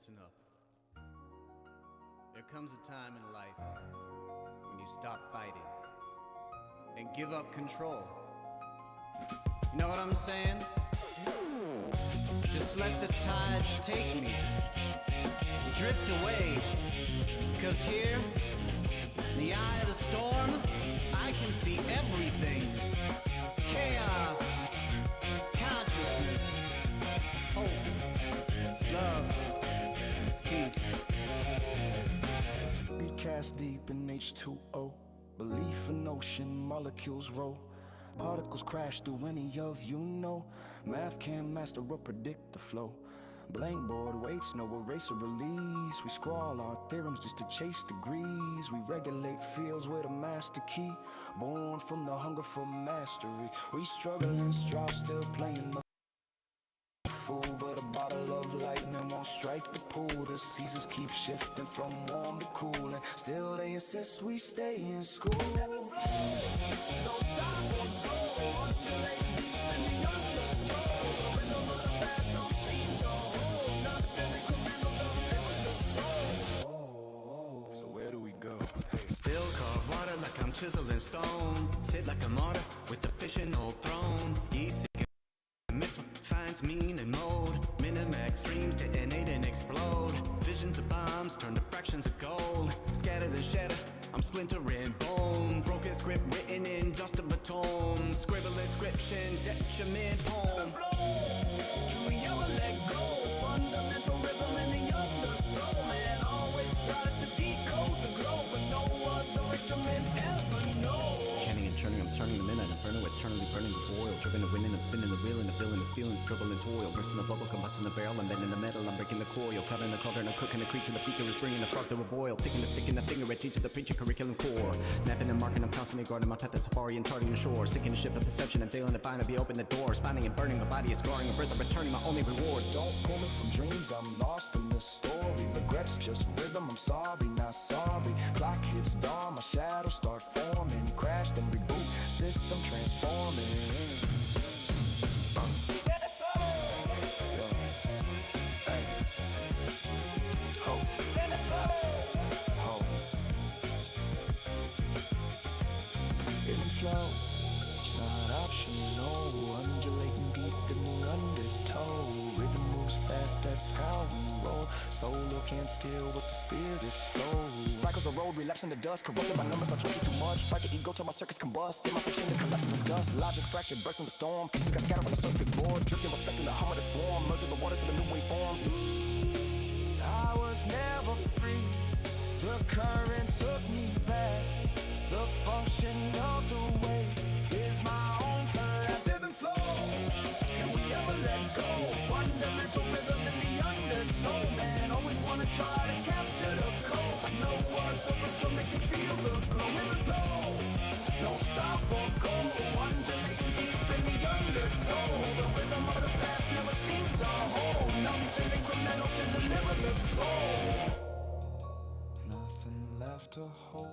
Listen up. There comes a time in life when you stop fighting and give up control. You know what I'm saying? Just let the tides take me, drift away. Cause here, in the eye of the storm, I can see everything. Chaos, consciousness, hope, love, peace. Recast deep in H2O. Belief in ocean, molecules roll. Particles crash through any of you know. Math can't master or predict the flow. Blank board waits, no eraser release. We scrawl our theorems just to chase degrees. We regulate fields with a master key. Born from the hunger for mastery. We struggle and strive, still playing the fool, but a bottle of lightning won't strike the pool. The seasons keep shifting from warm to cool, and still they insist we stay in school. Don't stop or go until they deep in the undertow. The rhythm of the past don't seem to hold nothing incremental delivers the soul. So where do we go? Still carve water like I'm chiseling stone. Sit like a martyr with the fishing old throne. Easy missile finds mean and mode. Minimax dreams detonate and explode. Visions of bombs turn to fractions of gold. Scattered and shatter, I'm splintering bone. Broken script written in dust of a tome. Scribble inscriptions, etch a mid-poem. We ever let go? Fundamental rhythm in the undertow. Man always tries to decode the glow, but no other instrument ever knows. Chanting and churning, I'm turning the midnight inferno, eternally burning the boil. Driven the wind and I'm spinning the wheel and the feeling the steel and struggle and toil. Bursting the bubble, combusting the barrel, I'm bending the metal, I'm breaking the coil. Cutting the cauldron, I'm cooking the creature, the figure is bringing the frog to a boil. Picking the stick in the finger, I teach the preacher curriculum core. Mapping and marking, I'm constantly guarding my path at safari and charting the shore. Sinking the ship of perception and failing to find, I'll be open the door. Spawning and burning, my body is scarring, a birth of returning, my only reward. Don't pull me from dreams, I'm lost in the story. Regrets just rhythm, I'm sorry, not sorry. Clock hits dawn, my shadows start forming. Crash then reboot, system transforming. Hey. Ho. Ho. Inflow, it's not optional. Undulating deep in the undertow. Rhythm moves fast, that's how we roll. Solo can't steal what the spirit stole. Cycles of road, relapse in the dust. Corrupted by numbers, I trust you too much. Fight the ego till my circuits combust. In my fiction, the collapse and disgust. Logic fractured, burst in the storm. Pieces got scattered on the circuit board. Drifting, reflecting the hum of the swarm. Merging the waters in the new waveforms. I was never free. The current took me back. The function of the way is my own collective and flow. Can we ever let go? Fundamental rhythm in the undertow. Man, always wanna try to capture the code, but no words of wisdom make you feel the glow in the flow. Don't stop or go. Undulating deep in the undertow. The rhythm of the past never seems to hold nothing incremental to deliver the soul. Nothing left to hold.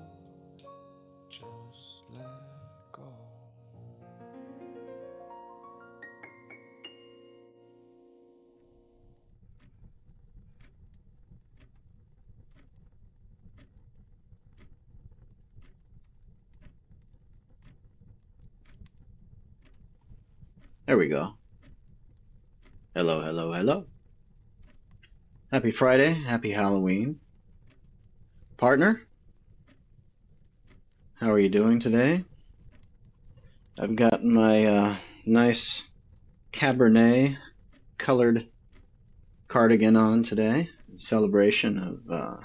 Just let go. There we go. Hello, hello, hello. Happy Friday, happy Halloween. Partner, how are you doing today? I've got my nice Cabernet colored cardigan on today in celebration of a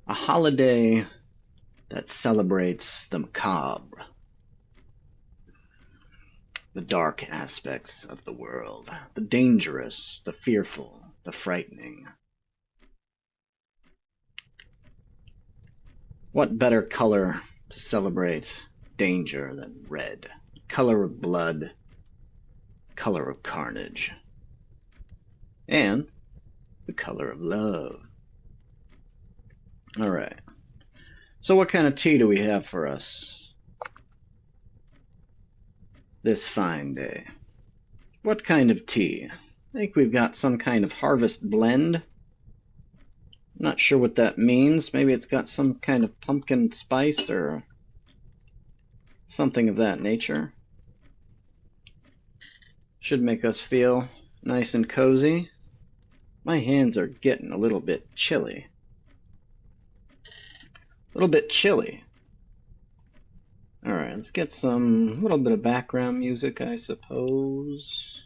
holiday that celebrates the macabre, the dark aspects of the world, the dangerous, the fearful, the frightening. What better color to celebrate danger than red? Color of blood, color of carnage, and the color of love. All right. So what kind of tea do we have for us? this fine day. What kind of tea? I think we've got some kind of harvest blend. I'm not sure what that means. Maybe it's got some kind of pumpkin spice or something of that nature. Should make us feel nice and cozy. My hands are getting a little bit chilly. A little bit chilly. Alright, let's get some little bit of background music, I suppose.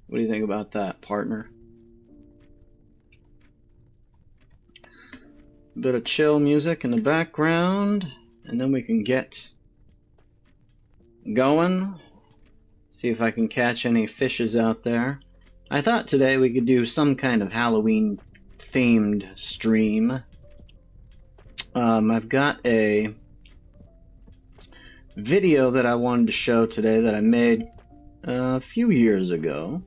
What do you think about that, partner? A bit of chill music in the background, and then we can get going. See if I can catch any fishes out there. I thought today we could do some kind of Halloween themed stream. I've got a video that I wanted to show today that I made a few years ago.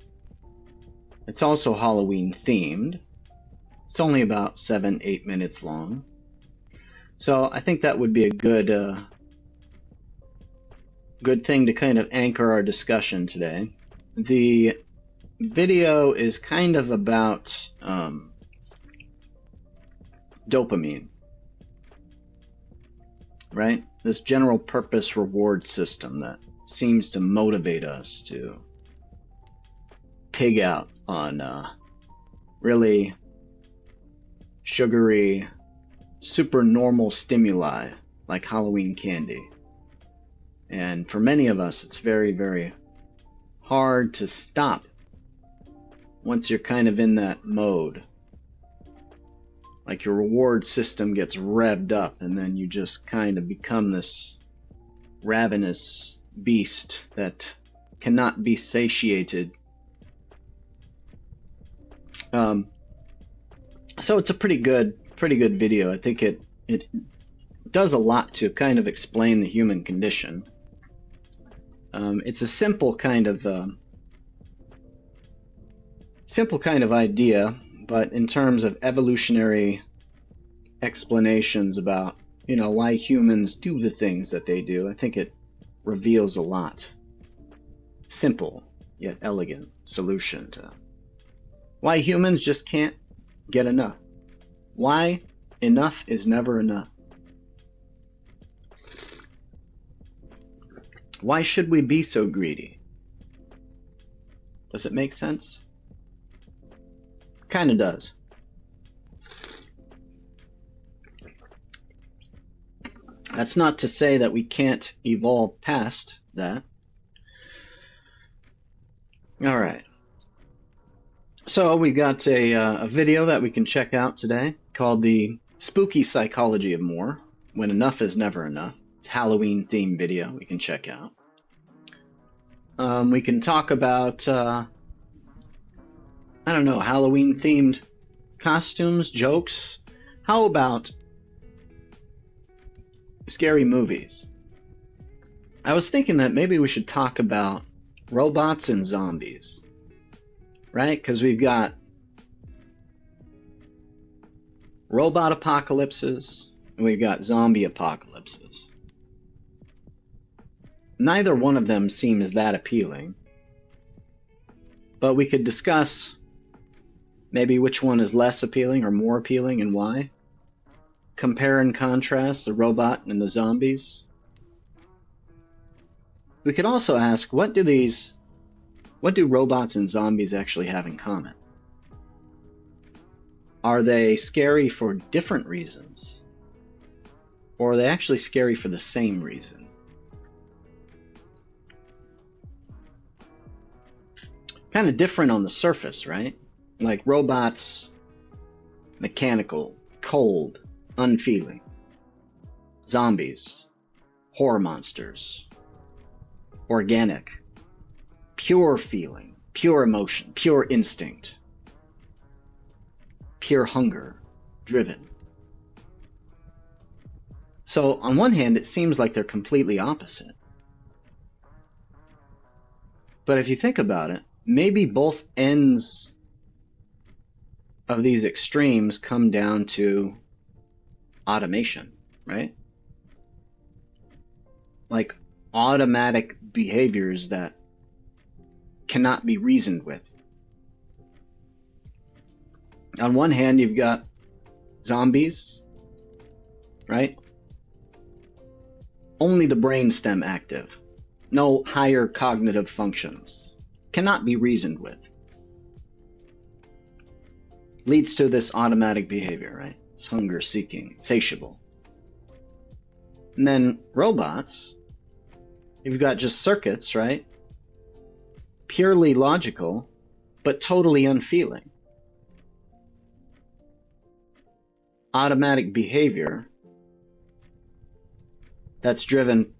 It's also Halloween themed. It's only about 7-8 minutes long. So I think that would be a good thing to kind of anchor our discussion today. The video is kind of about dopamine, right? This general purpose reward system that seems to motivate us to pig out on really sugary, super normal stimuli like Halloween candy. And for many of us, it's very, very hard to stop once you're kind of in that mode. Like your reward system gets revved up, and then you just kind of become this ravenous beast that cannot be satiated. So it's a pretty good video. I think it does a lot to kind of explain the human condition. It's a simple kind of idea, but in terms of evolutionary explanations about, you know, why humans do the things that they do, I think it reveals a lot. Simple yet elegant solution to why humans just can't get enough. Why enough is never enough. Why should we be so greedy? Does it make sense? Kind of does. That's not to say that we can't evolve past that. All right. So we've got a video that we can check out today called The Spooky Psychology of More, When Enough is Never Enough. It's a Halloween themed video we can check out. We can talk about, I don't know, Halloween themed costumes, jokes. How about scary movies? I was thinking that maybe we should talk about robots and zombies. Right? Because we've got robot apocalypses and we've got zombie apocalypses. Neither one of them seems that appealing. But we could discuss maybe which one is less appealing or more appealing and why. Compare and contrast the robot and the zombies. We could also ask, what do robots and zombies actually have in common? Are they scary for different reasons? Or are they actually scary for the same reason? Kind of different on the surface, right? Like robots, mechanical, cold, unfeeling. Zombies, horror monsters, organic, pure feeling, pure emotion, pure instinct, pure hunger, driven. So on one hand, it seems like they're completely opposite. But if you think about it, maybe both ends of these extremes come down to automation, right? Like automatic behaviors that cannot be reasoned with. On one hand, you've got zombies, right? Only the brainstem active. No higher cognitive functions. Cannot be reasoned with. Leads to this automatic behavior, right? It's hunger-seeking, insatiable. And then robots, you've got just circuits, right? Purely logical, but totally unfeeling. Automatic behavior that's driven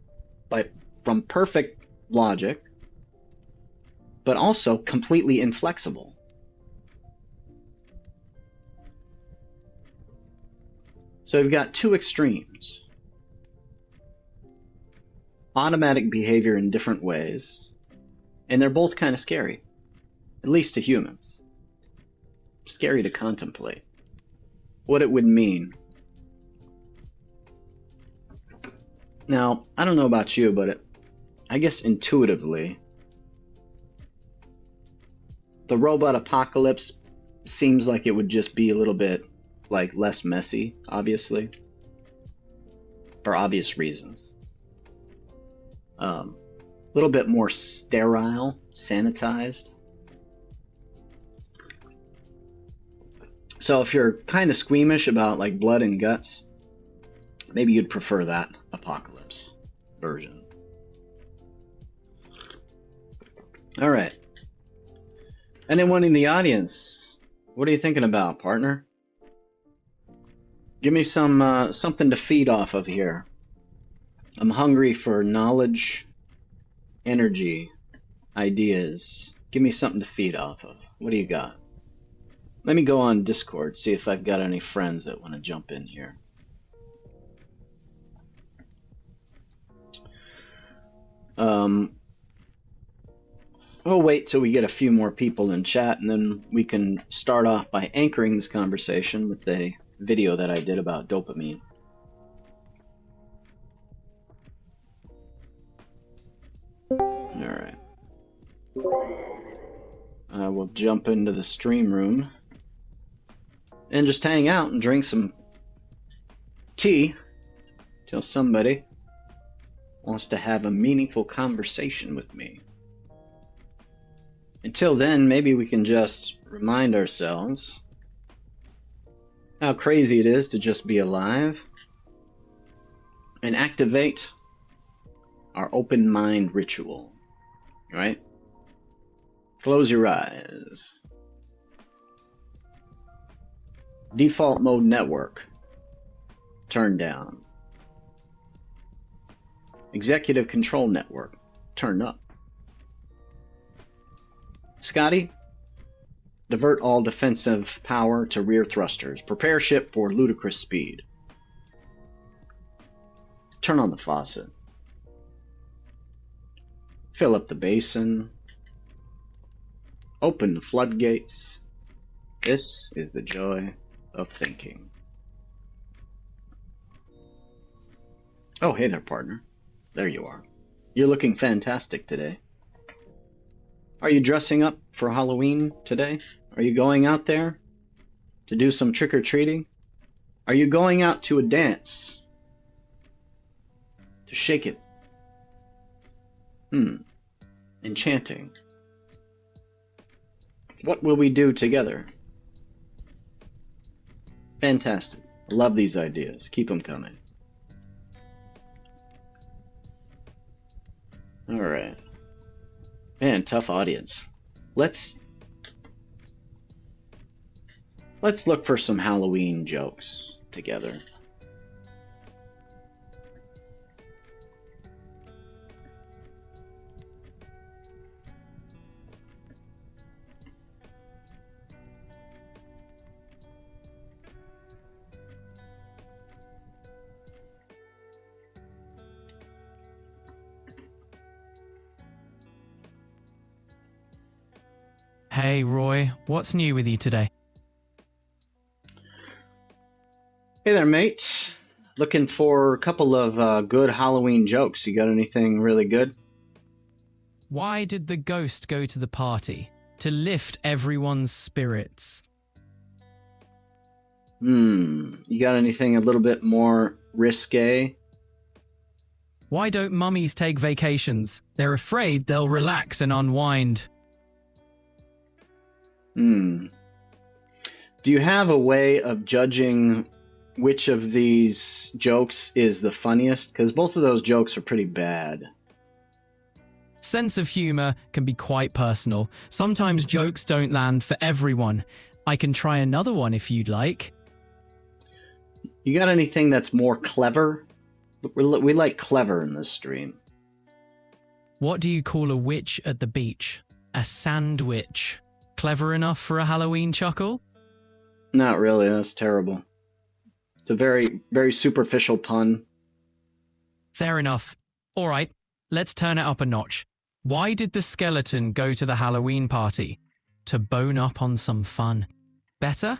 from perfect logic, but also completely inflexible. So you've got two extremes. Automatic behavior in different ways, and they're both kind of scary, at least to humans. Scary to contemplate what it would mean. Now, I don't know about you, but I guess intuitively, the robot apocalypse seems like it would just be a little bit like less messy, obviously, for obvious reasons. A little bit more sterile, sanitized. So if you're kind of squeamish about like blood and guts, maybe you'd prefer that apocalypse version. All right. Anyone in the audience, what are you thinking about, partner? Give me some something to feed off of here. I'm hungry for knowledge, energy, ideas. Give me something to feed off of. What do you got? Let me go on Discord, see if I've got any friends that want to jump in here. We'll wait till we get a few more people in chat, and then we can start off by anchoring this conversation with a video that I did about dopamine. Alright. I will jump into the stream room and just hang out and drink some tea till somebody wants to have a meaningful conversation with me. Until then, maybe we can just remind ourselves how crazy it is to just be alive and activate our open mind ritual, right? Close your eyes. Default mode network, turn down. Executive control network, turn up. Scotty, divert all defensive power to rear thrusters. Prepare ship for ludicrous speed. Turn on the faucet. Fill up the basin. Open the floodgates. This is the joy of thinking. Oh, hey there, partner. There you are. You're looking fantastic today. Are you dressing up for Halloween today? Are you going out there to do some trick-or-treating? Are you going out to a dance? To shake it? Enchanting. What will we do together? Fantastic. I love these ideas. Keep them coming. Alright. Man, tough audience. Let's look for some Halloween jokes together. Hey Roy, what's new with you today? Hey there, mates. Looking for a couple of good Halloween jokes. You got anything really good? Why did the ghost go to the party? To lift everyone's spirits. You got anything a little bit more risque? Why don't mummies take vacations? They're afraid they'll relax and unwind. Do you have a way of judging which of these jokes is the funniest? Because both of those jokes are pretty bad. Sense of humor can be quite personal. Sometimes jokes don't land for everyone. I can try another one if you'd like. You got anything that's more clever? We like clever in this stream. What do you call a witch at the beach? A sandwich. Clever enough for a Halloween chuckle? Not really, that's terrible. It's a very, very superficial pun. Fair enough. All right, let's turn it up a notch. Why did the skeleton go to the Halloween party? To bone up on some fun. Better?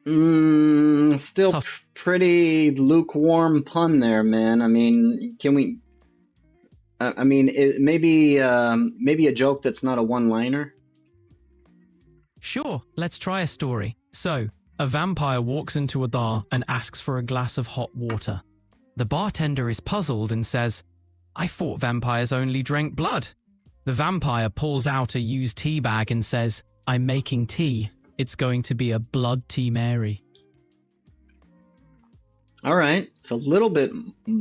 Still Tough. pretty lukewarm pun there, man. I mean, can we... maybe a joke that's not a one-liner? Sure, let's try a story. So, a vampire walks into a bar and asks for a glass of hot water. The bartender is puzzled and says, I thought vampires only drank blood. The vampire pulls out a used tea bag and says, I'm making tea. It's going to be a blood tea Mary. All right, it's a little bit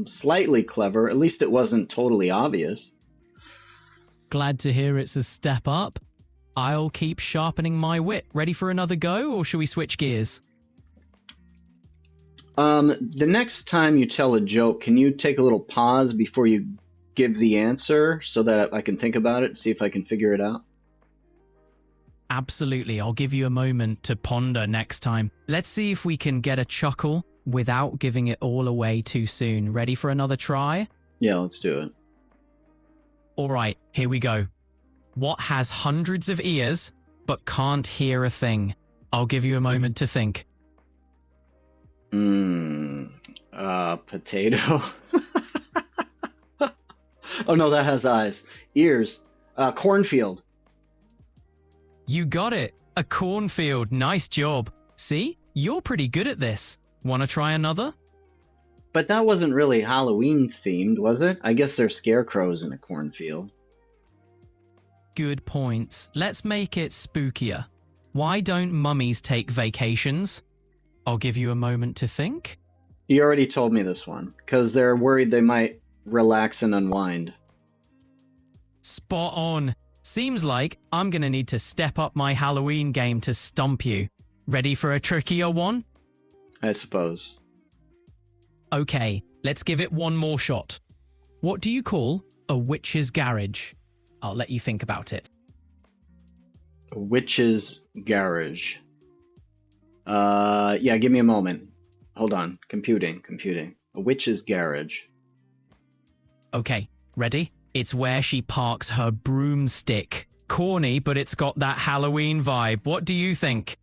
slightly clever. At least it wasn't totally obvious. Glad to hear it's a step up. I'll keep sharpening my wit. Ready for another go, or should we switch gears? The next time you tell a joke, can you take a little pause before you give the answer so that I can think about it, see if I can figure it out? Absolutely, I'll give you a moment to ponder next time. Let's see if we can get a chuckle without giving it all away too soon. Ready for another try? Yeah, let's do it. All right, here we go. What has hundreds of ears but can't hear a thing? I'll give you a moment to think. Potato. Oh no, that has eyes. Ears. Cornfield. You got it. A cornfield. Nice job. See? You're pretty good at this. Want to try another? But that wasn't really Halloween themed, was it? I guess there's scarecrows in a cornfield. Good points. Let's make it spookier. Why don't mummies take vacations? I'll give you a moment to think. You already told me this one, because they're worried they might relax and unwind. Spot on. Seems like I'm going to need to step up my Halloween game to stump you. Ready for a trickier one? I suppose. Okay, let's give it one more shot. What do you call a witch's garage? I'll let you think about it. A witch's garage. Yeah, give me a moment. Hold on. Computing. A witch's garage. Okay, ready? It's where she parks her broomstick. Corny, but it's got that Halloween vibe. What do you think?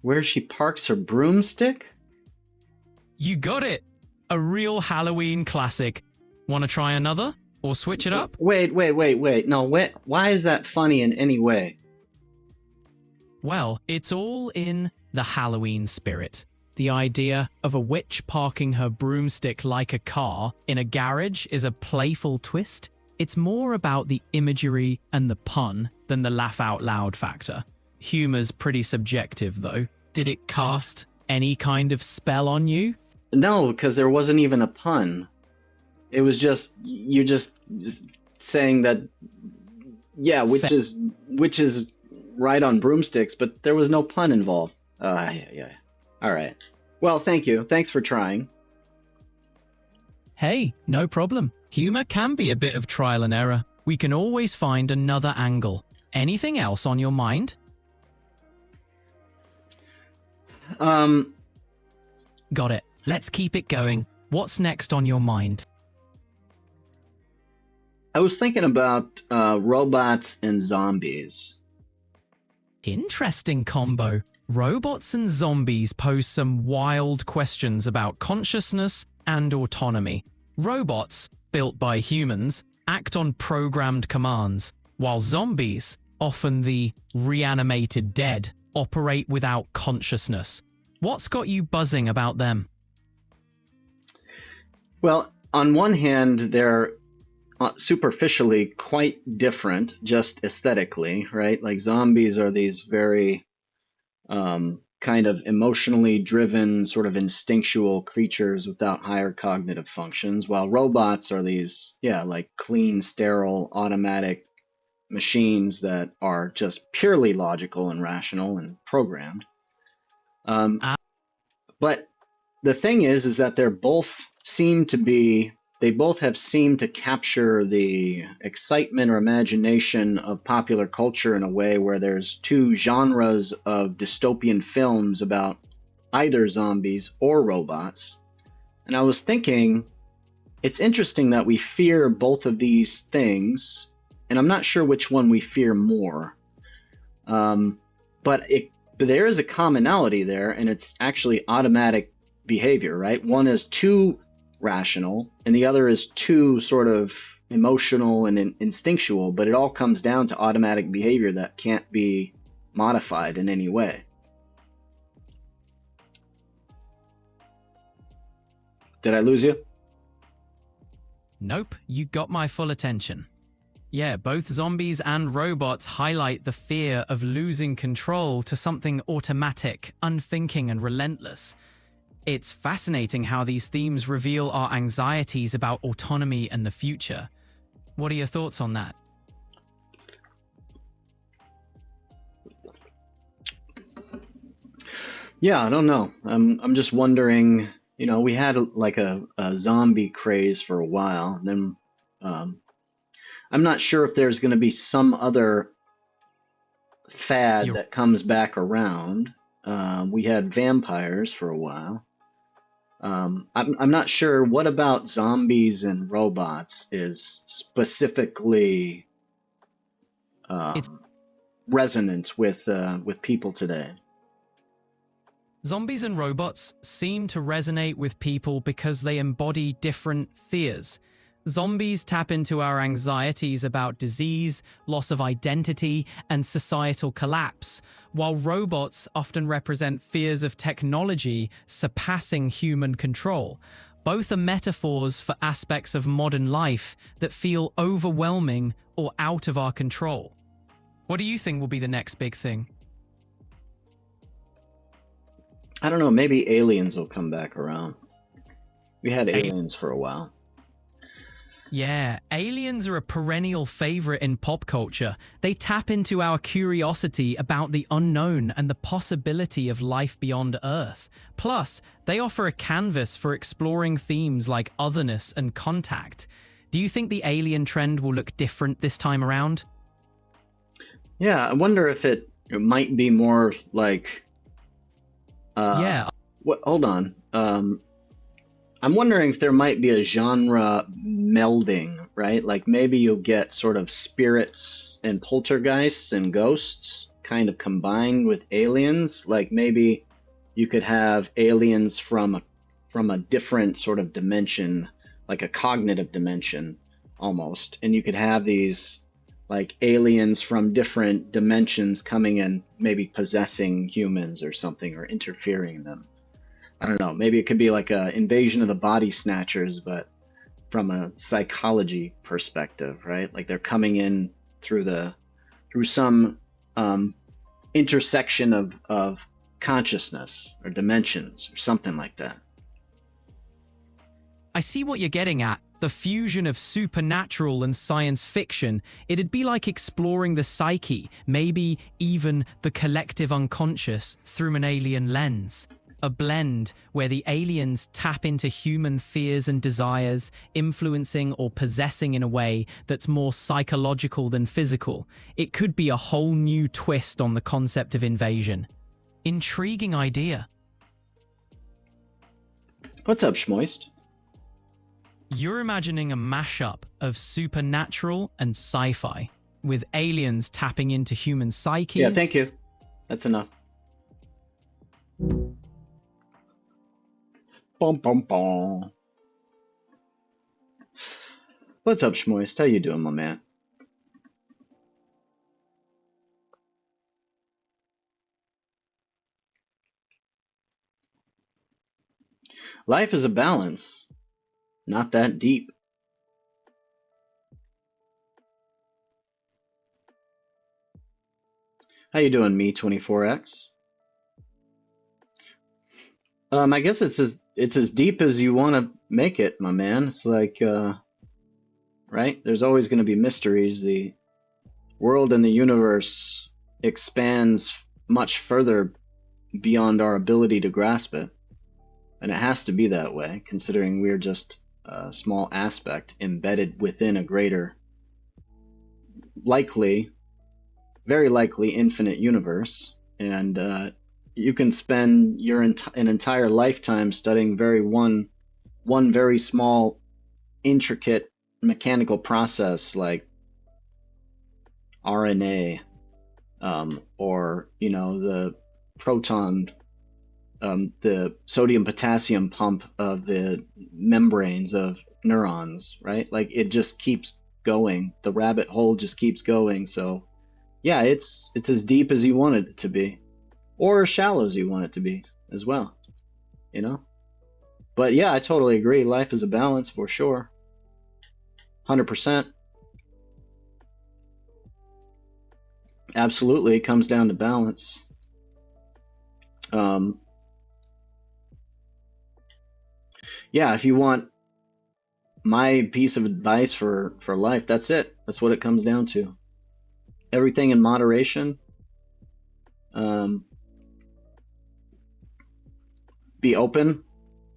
Where she parks her broomstick? You got it! A real Halloween classic. Want to try another? Or switch it up? Wait. No, wait. Why is that funny in any way? Well, it's all in the Halloween spirit. The idea of a witch parking her broomstick like a car in a garage is a playful twist. It's more about the imagery and the pun than the laugh out loud factor. Humor's pretty subjective, though. Did it cast any kind of spell on you? No, because there wasn't even a pun. It was just, you're just saying that, yeah, witches ride on broomsticks, but there was no pun involved. Yeah. All right. Well, thank you. Thanks for trying. Hey, no problem. Humor can be a bit of trial and error. We can always find another angle. Anything else on your mind? Got it. Let's keep it going. What's next on your mind? I was thinking about robots and zombies. Interesting combo. Robots and zombies pose some wild questions about consciousness and autonomy. Robots, built by humans, act on programmed commands, while zombies, often the reanimated dead, operate without consciousness. What's got you buzzing about them? Well, on one hand, they're superficially quite different, just aesthetically, right? Like zombies are these very kind of emotionally driven, sort of instinctual creatures without higher cognitive functions, while robots are these, yeah, like clean, sterile, automatic machines that are just purely logical and rational and programmed. Ah. But the thing is that they both have seemed to capture the excitement or imagination of popular culture in a way where there's two genres of dystopian films about either zombies or robots. And I was thinking, it's interesting that we fear both of these things, and I'm not sure which one we fear more. But there is a commonality there, and it's actually automatic behavior, right? One is too rational, and the other is too sort of emotional and instinctual, but it all comes down to automatic behavior that can't be modified in any way. Did I lose you? Nope, you got my full attention. Yeah, both zombies and robots highlight the fear of losing control to something automatic, unthinking, and relentless. It's fascinating how these themes reveal our anxieties about autonomy and the future. What are your thoughts on that? Yeah, I don't know. I'm just wondering, we had like a zombie craze for a while. Then I'm not sure if there's going to be some other fad that comes back around. We had vampires for a while. I'm not sure what about zombies and robots is specifically resonant with people today. Zombies and robots seem to resonate with people because they embody different fears. Zombies tap into our anxieties about disease, loss of identity, and societal collapse, while robots often represent fears of technology surpassing human control. Both are metaphors for aspects of modern life that feel overwhelming or out of our control. What do you think will be the next big thing? I don't know, maybe aliens will come back around. We had aliens for a while. Yeah, aliens are a perennial favorite in pop culture. They tap into our curiosity about the unknown and the possibility of life beyond Earth. Plus, they offer a canvas for exploring themes like otherness and contact. Do you think the alien trend will look different this time around? Yeah, I wonder if it might be more like... hold on. I'm wondering if there might be a genre melding, right? Like maybe you'll get sort of spirits and poltergeists and ghosts kind of combined with aliens. Like maybe you could have aliens from a different sort of dimension, like a cognitive dimension almost. And you could have these like aliens from different dimensions coming and maybe possessing humans or something, or interfering in them. I don't know, maybe it could be like an invasion of the body snatchers, but from a psychology perspective, right? Like they're coming in through some intersection of consciousness or dimensions or something like that. I see what you're getting at. The fusion of supernatural and science fiction. It'd be like exploring the psyche, maybe even the collective unconscious through an alien lens. A blend where the aliens tap into human fears and desires, influencing or possessing in a way that's more psychological than physical. It could be a whole new twist on the concept of invasion. Intriguing idea. What's up, Schmoist? You're imagining a mashup of supernatural and sci-fi, with aliens tapping into human psyches. Yeah, thank you. That's enough. Bum, bum, bum. What's up, Schmoist? How you doing, my man? Life is a balance. Not that deep. How you doing, me24x? I guess it's as deep as you want to make it, my man. It's like, right? There's always going to be mysteries. The world and the universe expands much further beyond our ability to grasp it. And it has to be that way, considering we're just a small aspect embedded within a greater, very likely infinite universe. And you can spend an entire lifetime studying one very small, intricate mechanical process like RNA, or the proton, the sodium potassium pump of the membranes of neurons, right? Like it just keeps going. The rabbit hole just keeps going. So yeah, it's as deep as you want it to be, or as shallow as you want it to be as well, But yeah, I totally agree. Life is a balance for sure. 100%. Absolutely, it comes down to balance. Yeah, if you want my piece of advice for life, that's it. That's what it comes down to. Everything in moderation. Be open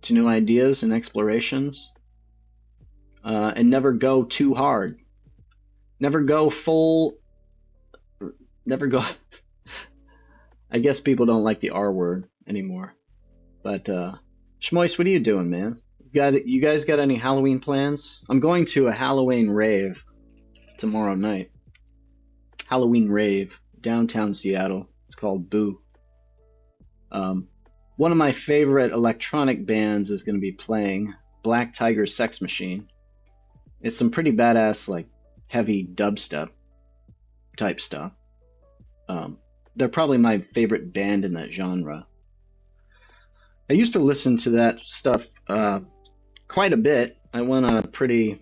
to new ideas and explorations. And never go too hard. Never go full. Never go. I guess people don't like the R word anymore. But Schmois, what are you doing, man? You guys got any Halloween plans? I'm going to a Halloween rave tomorrow night. Halloween rave, downtown Seattle. It's called Boo. One of my favorite electronic bands is going to be playing, Black Tiger Sex Machine. It's some pretty badass, like, heavy dubstep type stuff. They're probably my favorite band in that genre. I used to listen to that stuff quite a bit. I went on a pretty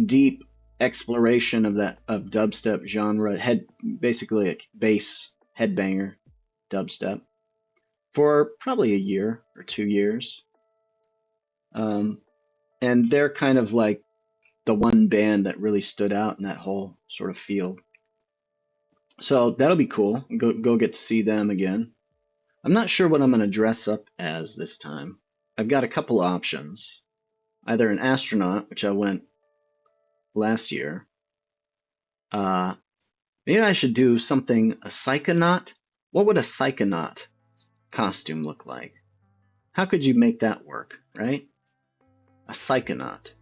deep exploration of dubstep genre, basically a bass headbanger dubstep, for probably a year or 2 years. And they're kind of like the one band that really stood out in that whole sort of field. So that'll be cool. Go get to see them again. I'm not sure what I'm going to dress up as this time. I've got a couple options. Either an astronaut, which I went last year. Maybe I should do something, a psychonaut. What would a psychonaut costume look like? How could you make that work, right? A psychonaut.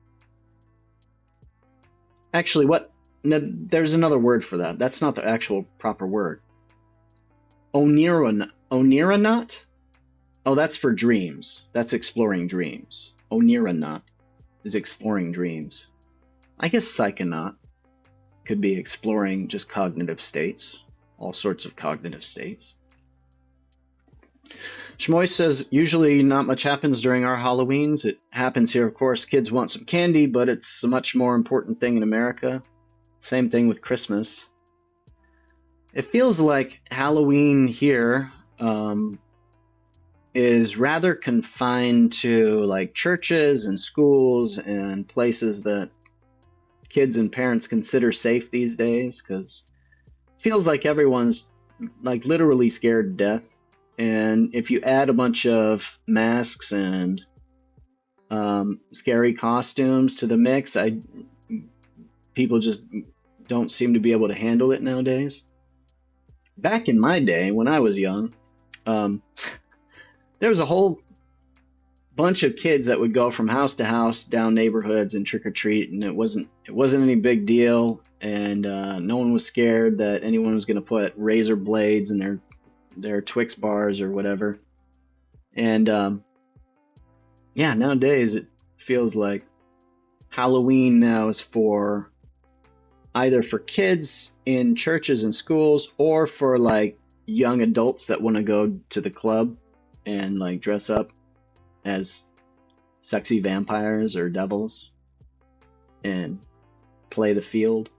Actually, no, there's another word for that. That's not the actual proper word. Onironaut? Oh, that's for dreams. That's exploring dreams. Onironaut is exploring dreams. I guess psychonaut could be exploring just cognitive states, all sorts of cognitive states. Schmois says, usually not much happens during our Halloweens. It happens here, of course. Kids want some candy, but it's a much more important thing in America. Same thing with Christmas. It feels like Halloween here is rather confined to like churches and schools and places that kids and parents consider safe these days, because it feels like everyone's like literally scared to death. And if you add a bunch of masks and scary costumes to the mix, people just don't seem to be able to handle it nowadays. Back in my day, when I was young, there was a whole bunch of kids that would go from house to house down neighborhoods and trick or treat, and it wasn't any big deal, and no one was scared that anyone was going to put razor blades in their Twix bars or whatever. And yeah, nowadays it feels like Halloween now is for either for kids in churches and schools or for like young adults that want to go to the club and like dress up as sexy vampires or devils and play the field.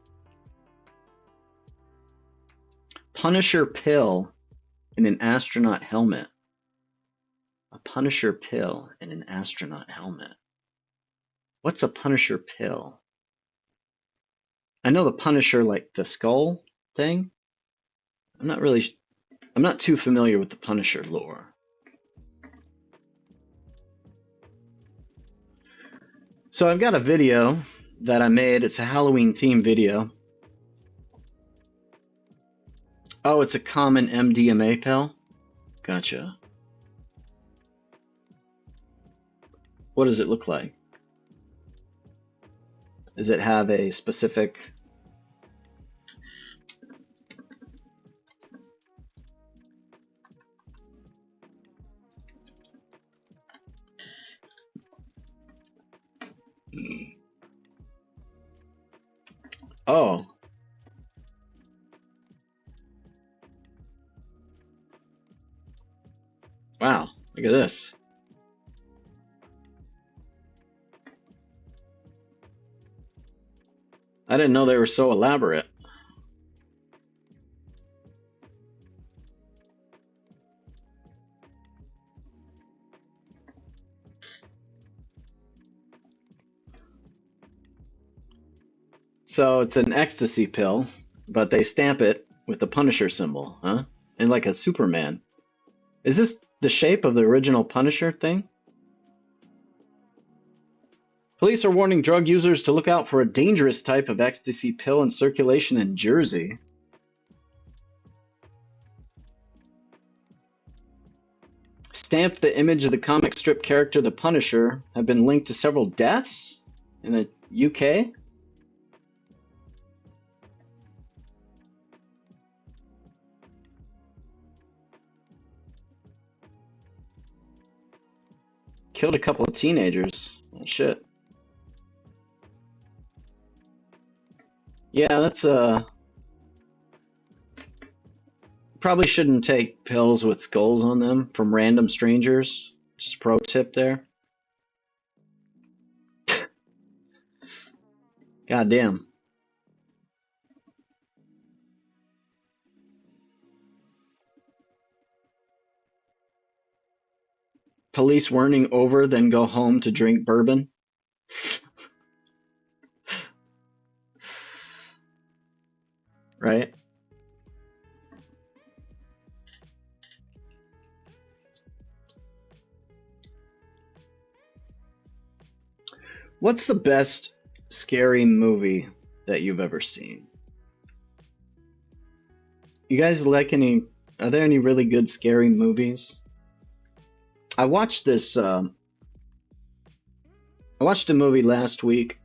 Punisher pill in an astronaut helmet. A Punisher pill in an astronaut helmet. What's a Punisher pill? I know the Punisher, like the skull thing. I'm not too familiar with the Punisher lore. So I've got a video that I made. It's a Halloween themed video. Oh, it's a common MDMA pill? Gotcha. What does it look like? Does it have a specific... Oh. Wow, look at this. I didn't know they were so elaborate. So it's an ecstasy pill, but they stamp it with the Punisher symbol, huh? And like a Superman. Is this the shape of the original Punisher thing? Police are warning drug users to look out for a dangerous type of ecstasy pill in circulation in Jersey. Stamped the image of the comic strip character the Punisher have been linked to several deaths in the UK. Killed a couple of teenagers. Oh, shit. Yeah, that's probably shouldn't take pills with skulls on them from random strangers. Just pro tip there. God damn. Police warning over, then go home to drink bourbon. Right? What's the best scary movie that you've ever seen? You guys like any... Are there any really good scary movies? I watched this... I watched a movie last week.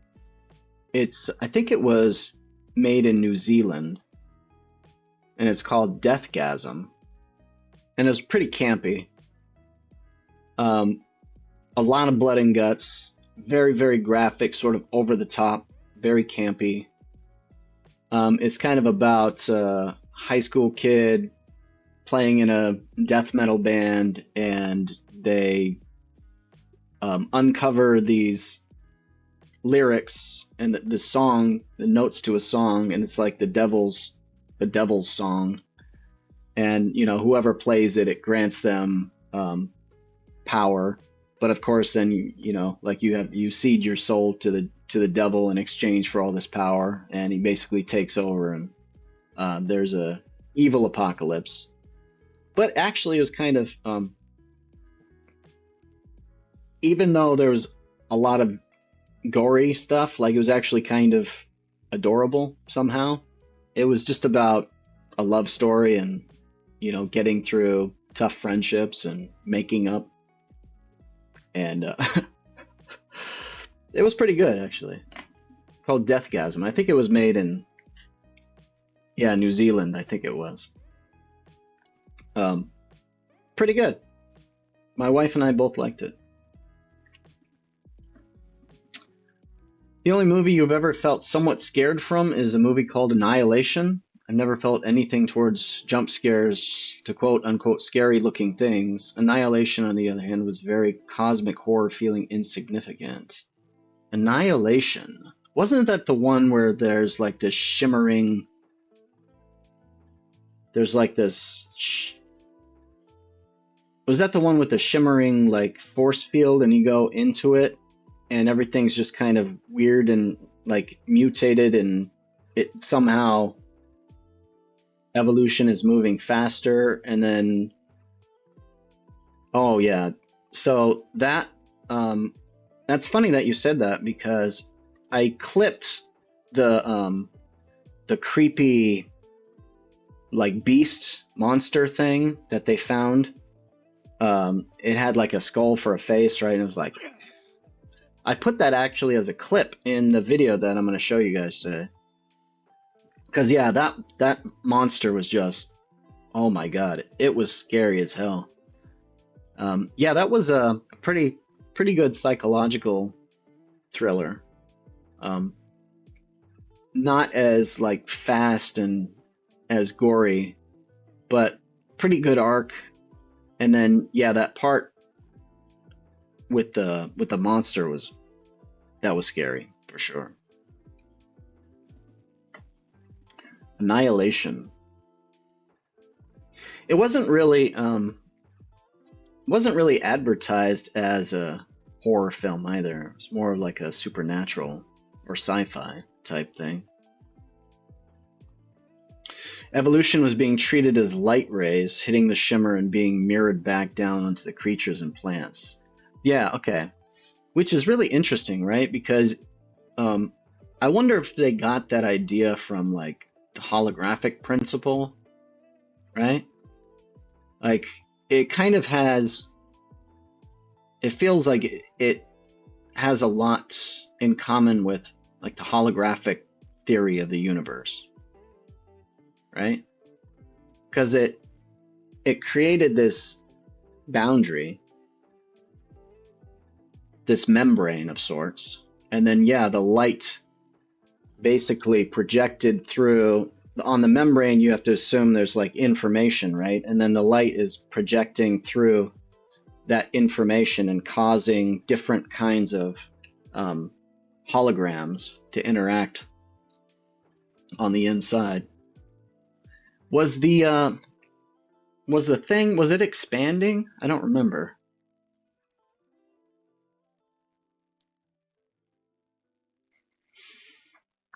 I think it was made in New Zealand. And it's called Deathgasm. And it was pretty campy. A lot of blood and guts. Very, very graphic, sort of over the top. Very campy. It's kind of about a high school kid playing in a death metal band, and they uncover these lyrics and the song, the notes to a song, and it's like the devil's song. And you know, whoever plays it, it grants them power. But of course, then you know, like you cede your soul to the devil in exchange for all this power, and he basically takes over, and there's a evil apocalypse. But actually, it was kind of even though there was a lot of gory stuff, like it was actually kind of adorable somehow. It was just about a love story and, you know, getting through tough friendships and making up. And it was pretty good, actually. Called Deathgasm. I think it was made in, yeah, New Zealand, I think it was. Pretty good. My wife and I both liked it. The only movie you've ever felt somewhat scared from is a movie called Annihilation. I've never felt anything towards jump scares to quote unquote scary looking things. Annihilation, on the other hand, was very cosmic horror feeling insignificant. Annihilation. Wasn't that the one where there's like this shimmering. There's like this. Was that the one with the shimmering like force field and you go into it and everything's just kind of weird and like mutated and it somehow evolution is moving faster and then oh yeah. So that's funny that you said that because I clipped the creepy like beast monster thing that they found. It had like a skull for a face, right? And it was like I put that actually as a clip in the video that I'm going to show you guys today. Because yeah, that monster was just, oh my god, it was scary as hell. Yeah, that was a pretty good psychological thriller. Not as like fast and as gory, but pretty good arc. And then yeah, that part with the monster was scary for sure. Annihilation. It wasn't really advertised as a horror film either. It was more like a supernatural or sci-fi type thing. Evolution was being treated as light rays hitting the shimmer and being mirrored back down onto the creatures and plants. Yeah, okay. Which is really interesting, right? Because I wonder if they got that idea from like the holographic principle, right? Like it kind of has, it feels like it has a lot in common with like the holographic theory of the universe, right? Because it created this boundary, this membrane of sorts, and then yeah, the light basically projected through. On the membrane you have to assume there's like information, right? And then the light is projecting through that information and causing different kinds of holograms to interact on the inside. Was the thing, was it expanding? I don't remember.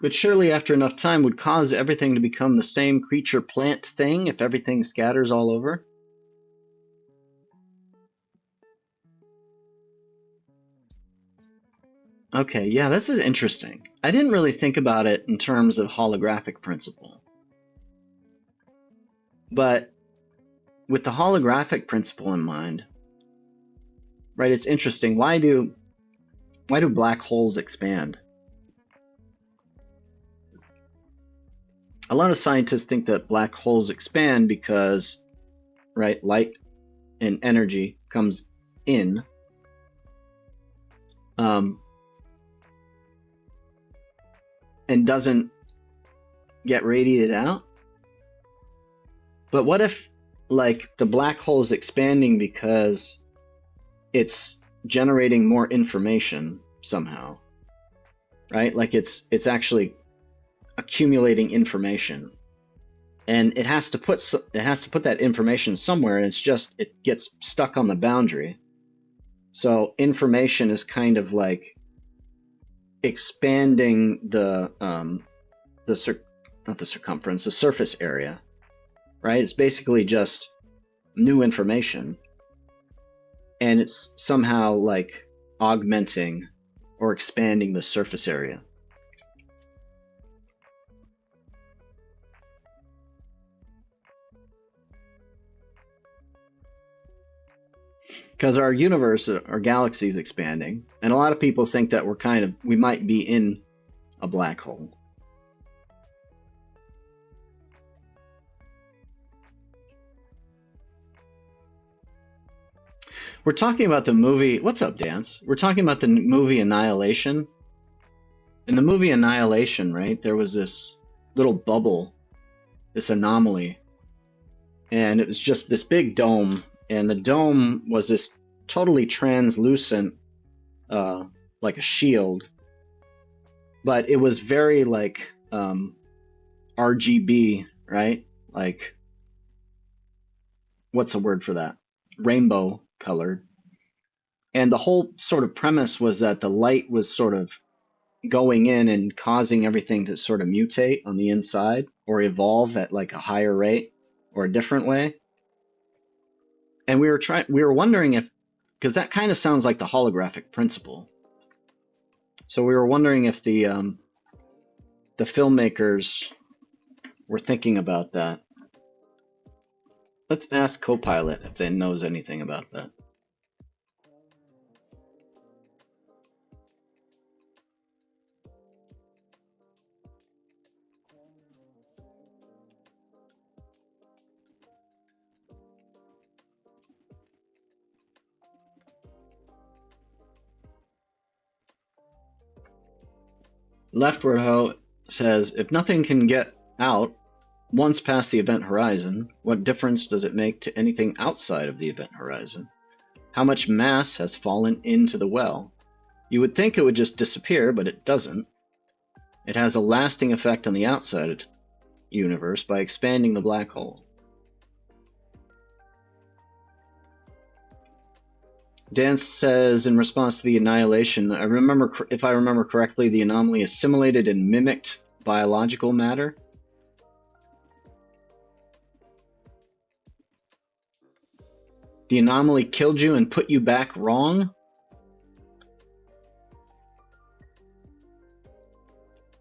But surely after enough time would cause everything to become the same creature plant thing if everything scatters all over? Okay, yeah, this is interesting. I didn't really think about it in terms of holographic principle. But with the holographic principle in mind, right, it's interesting. Why do black holes expand? A lot of scientists think that black holes expand because, right, light and energy comes in. And doesn't get radiated out. But what if like the black hole is expanding because it's generating more information somehow, right? Like it's actually accumulating information, and it has to put that information somewhere, and it gets stuck on the boundary. So information is kind of like expanding the surface area, right? It's basically just new information, and it's somehow like augmenting or expanding the surface area. Because our universe, our galaxy is expanding, and a lot of people think that we might be in a black hole. We're talking about the movie. What's up, Dance? We're talking about the movie Annihilation. In the movie Annihilation, right, there was this little bubble, this anomaly, and it was just this big dome, and the dome was this totally translucent, like a shield, but it was very like RGB, right? Like, what's the word for that? Rainbow colored. And the whole sort of premise was that the light was sort of going in and causing everything to sort of mutate on the inside or evolve at like a higher rate or a different way. And we were wondering if, because that kind of sounds like the holographic principle. So we were wondering if the filmmakers were thinking about that. Let's ask Copilot if they knows anything about that. Leftward Ho says, if nothing can get out once past the event horizon, what difference does it make to anything outside of the event horizon? How much mass has fallen into the well? You would think it would just disappear, but it doesn't. It has a lasting effect on the outside universe by expanding the black hole. Dan says, in response to the annihilation, if I remember correctly, the anomaly assimilated and mimicked biological matter. The anomaly killed you and put you back wrong?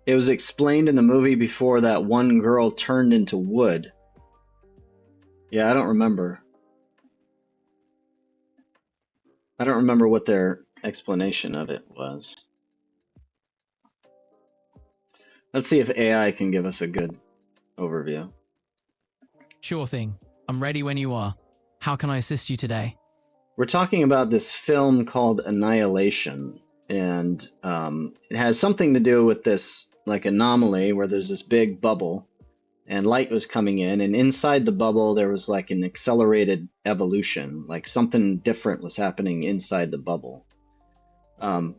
It was explained in the movie before that one girl turned into wood. Yeah, I don't remember. I don't remember what their explanation of it was. Let's see if AI can give us a good overview. Sure thing. I'm ready when you are. How can I assist you today? We're talking about this film called Annihilation, and it has something to do with this like anomaly where there's this big bubble and light was coming in, and inside the bubble there was like an accelerated evolution, like something different was happening inside the bubble. Can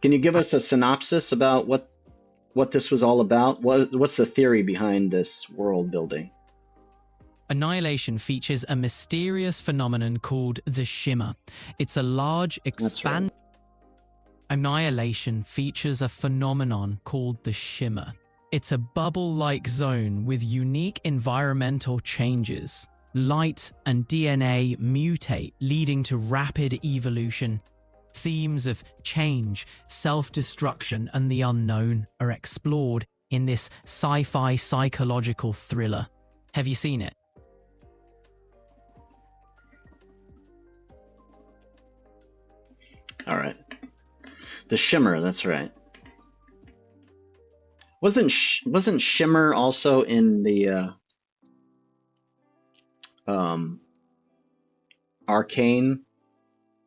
you give us a synopsis about what this was all about? What's the theory behind this world building? Annihilation features a mysterious phenomenon called the shimmer. It's a large expand. Right. Annihilation features a phenomenon called the shimmer. It's a bubble-like zone with unique environmental changes. Light and DNA mutate, leading to rapid evolution. Themes of change, self-destruction, and the unknown are explored in this sci-fi psychological thriller. Have you seen it? All right. The shimmer, that's right. Wasn't shimmer also in the Arcane?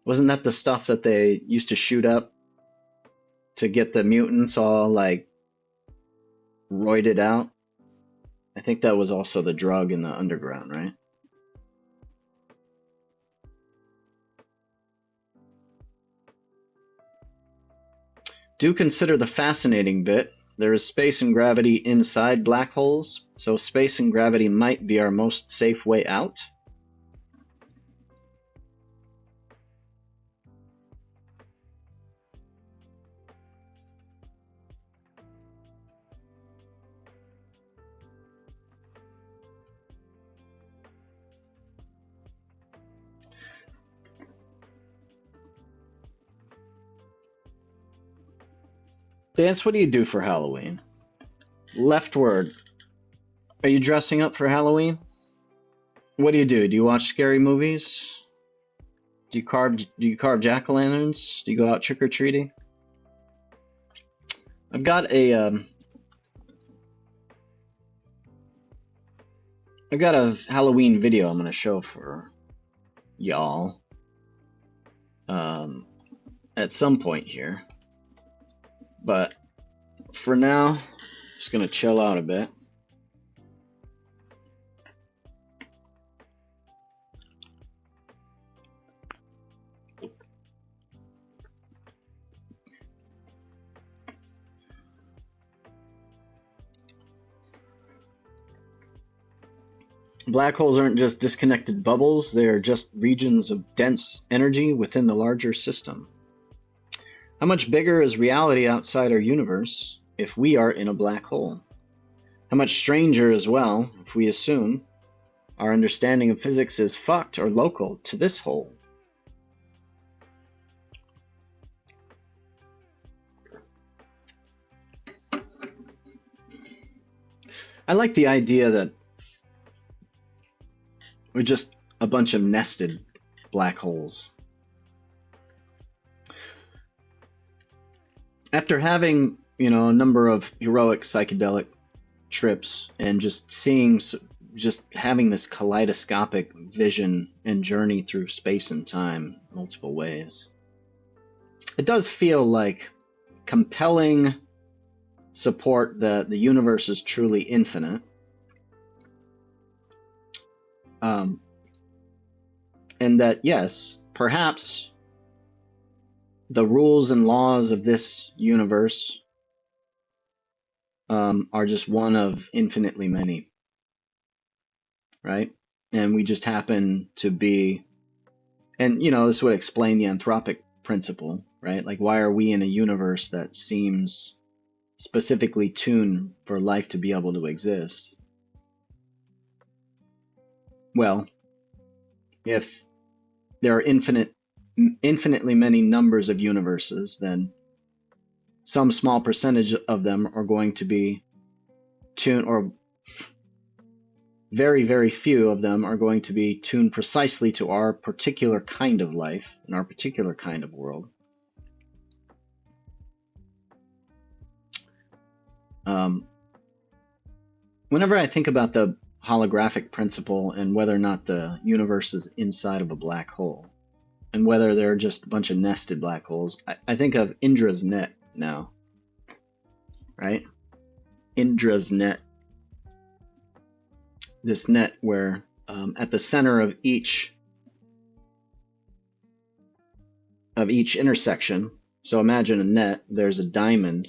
Wasn't that the stuff that they used to shoot up to get the mutants all like roided out? I think that was also the drug in the underground, right? Do consider the fascinating bit. There is space and gravity inside black holes, so space and gravity might be our most safe way out. Dance, what do you do for Halloween? Leftward, are you dressing up for Halloween? What do? Do you watch scary movies? Do you carve jack-o'-lanterns? Do you go out trick-or-treating? I've got a Halloween video I'm gonna show for y'all. at some point here. But for now, just going to chill out a bit. Black holes aren't just disconnected bubbles, they are just regions of dense energy within the larger system. How much bigger is reality outside our universe if we are in a black hole? How much stranger as well if we assume our understanding of physics is fucked or local to this hole? I like the idea that we're just a bunch of nested black holes. After having, a number of heroic psychedelic trips and just having this kaleidoscopic vision and journey through space and time multiple ways, it does feel like compelling support that the universe is truly infinite. And that, yes, perhaps the rules and laws of this universe are just one of infinitely many, right? And we just happen to be, and this would explain the anthropic principle, right? Like, why are we in a universe that seems specifically tuned for life to be able to exist? Well, if there are infinitely many numbers of universes, then some small percentage of them are going to be tuned, or very, very few of them are going to be tuned precisely to our particular kind of life and our particular kind of world. Whenever I think about the holographic principle and whether or not the universe is inside of a black hole, and whether they're just a bunch of nested black holes, I think of Indra's net now, right? Indra's net. This net where at the center of each intersection, so imagine a net, there's a diamond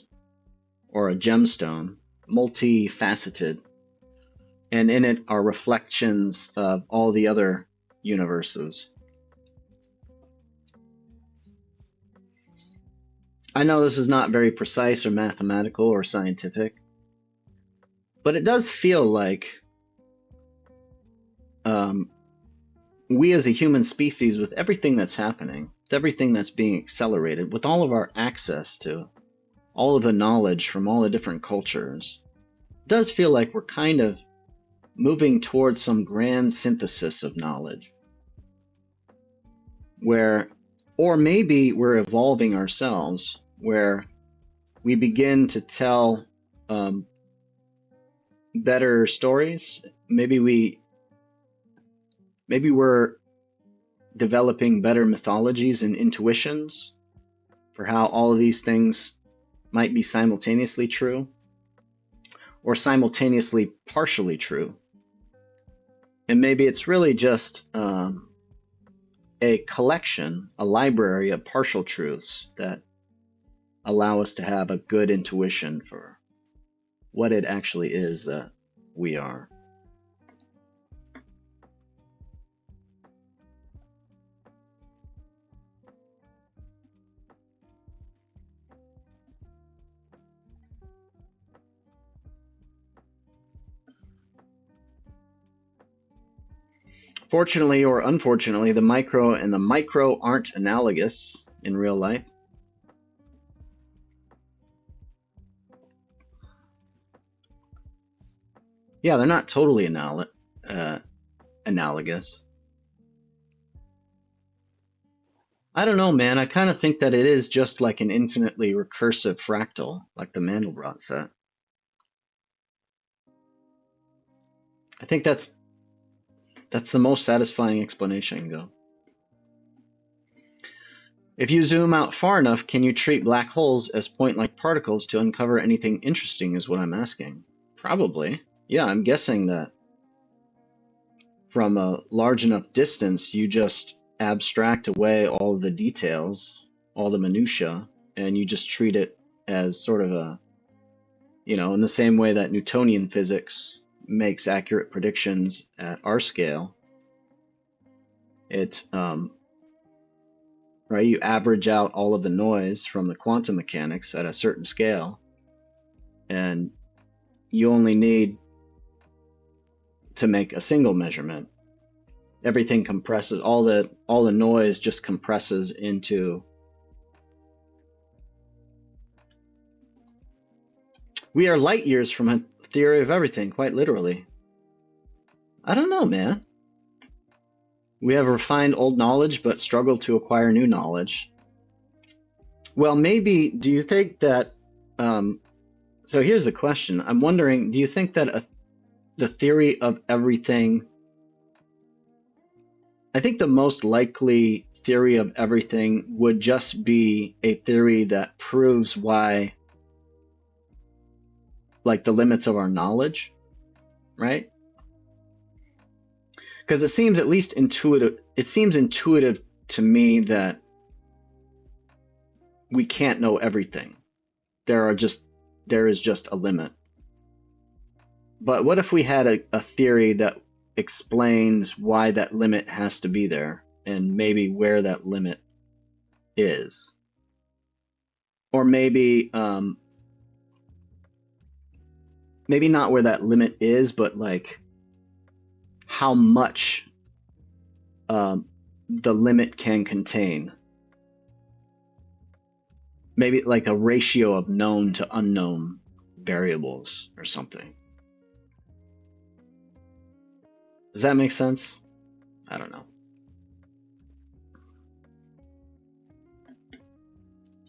or a gemstone, multifaceted, and in it are reflections of all the other universes. I know this is not very precise or mathematical or scientific, but it does feel like we as a human species, with everything that's happening, with everything that's being accelerated, with all of our access to all of the knowledge from all the different cultures, it does feel like we're kind of moving towards some grand synthesis of knowledge, or maybe we're evolving ourselves, where we begin to tell better stories. Maybe we're developing better mythologies and intuitions for how all of these things might be simultaneously true, or simultaneously partially true. And maybe it's really just a collection, a library of partial truths that allow us to have a good intuition for what it actually is that we are. Fortunately or unfortunately, the micro and the micro aren't analogous in real life. Yeah, they're not totally analogous. I don't know, man. I kind of think that it is just like an infinitely recursive fractal, like the Mandelbrot set. I think that's the most satisfying explanation I can go. If you zoom out far enough, can you treat black holes as point-like particles to uncover anything interesting is what I'm asking. Probably. Yeah, I'm guessing that from a large enough distance, you just abstract away all of the details, all the minutia, and you just treat it as sort of a, you know, in the same way that Newtonian physics makes accurate predictions at our scale. It's, right, you average out all of the noise from the quantum mechanics at a certain scale, and you only need to make a single measurement. Everything compresses, all the noise just compresses into. We are light years from a theory of everything, quite literally. I don't know, man. We have refined old knowledge but struggle to acquire new knowledge. Well, maybe, do you think that, so here's the question. I'm wondering, do you think that the theory of everything, I think the most likely theory of everything would just be a theory that proves why, like, the limits of our knowledge, right? Because it seems at least intuitive, it seems intuitive to me that we can't know everything. There is just a limit. But what if we had a theory that explains why that limit has to be there and maybe where that limit is? Or maybe maybe not where that limit is, but like how much the limit can contain. Maybe like a ratio of known to unknown variables or something. Does that make sense? I don't know.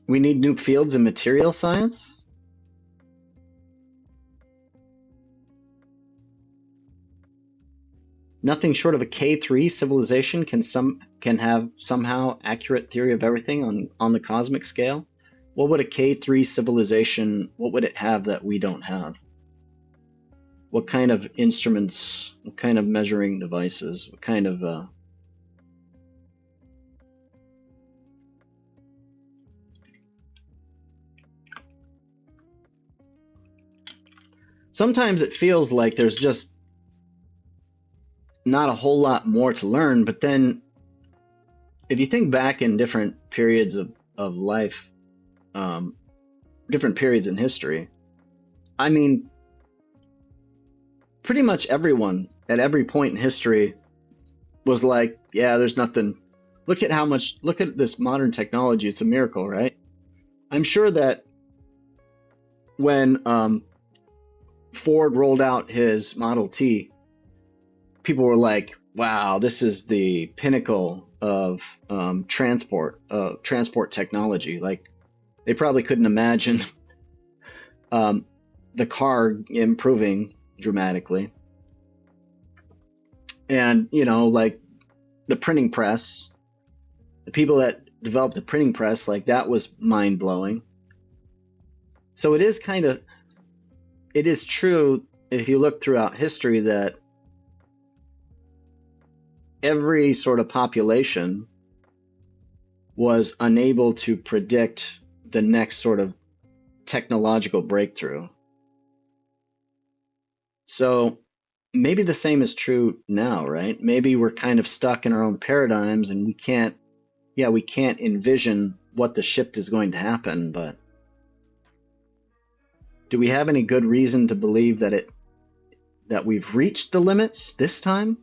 We need new fields in material science? Nothing short of a K3 civilization can have somehow accurate theory of everything on the cosmic scale. What would a K3 civilization, what would it have that we don't have? What kind of instruments, what kind of measuring devices, what kind of sometimes it feels like there's just not a whole lot more to learn, but then if you think back in different periods of life, different periods in history, I mean, pretty much everyone at every point in history was like, yeah, there's nothing. Look at this modern technology. It's a miracle, right? I'm sure that when Ford rolled out his Model T, people were like, wow, this is the pinnacle of transport technology. Like, they probably couldn't imagine the car improving dramatically. And, you know, like the printing press, the people that developed the printing press, like that was mind-blowing. So it is true if you look throughout history that every sort of population was unable to predict the next sort of technological breakthrough. So maybe the same is true now, right? Maybe we're kind of stuck in our own paradigms and we can't envision what the shift is going to happen, but do we have any good reason to believe that we've reached the limits this time?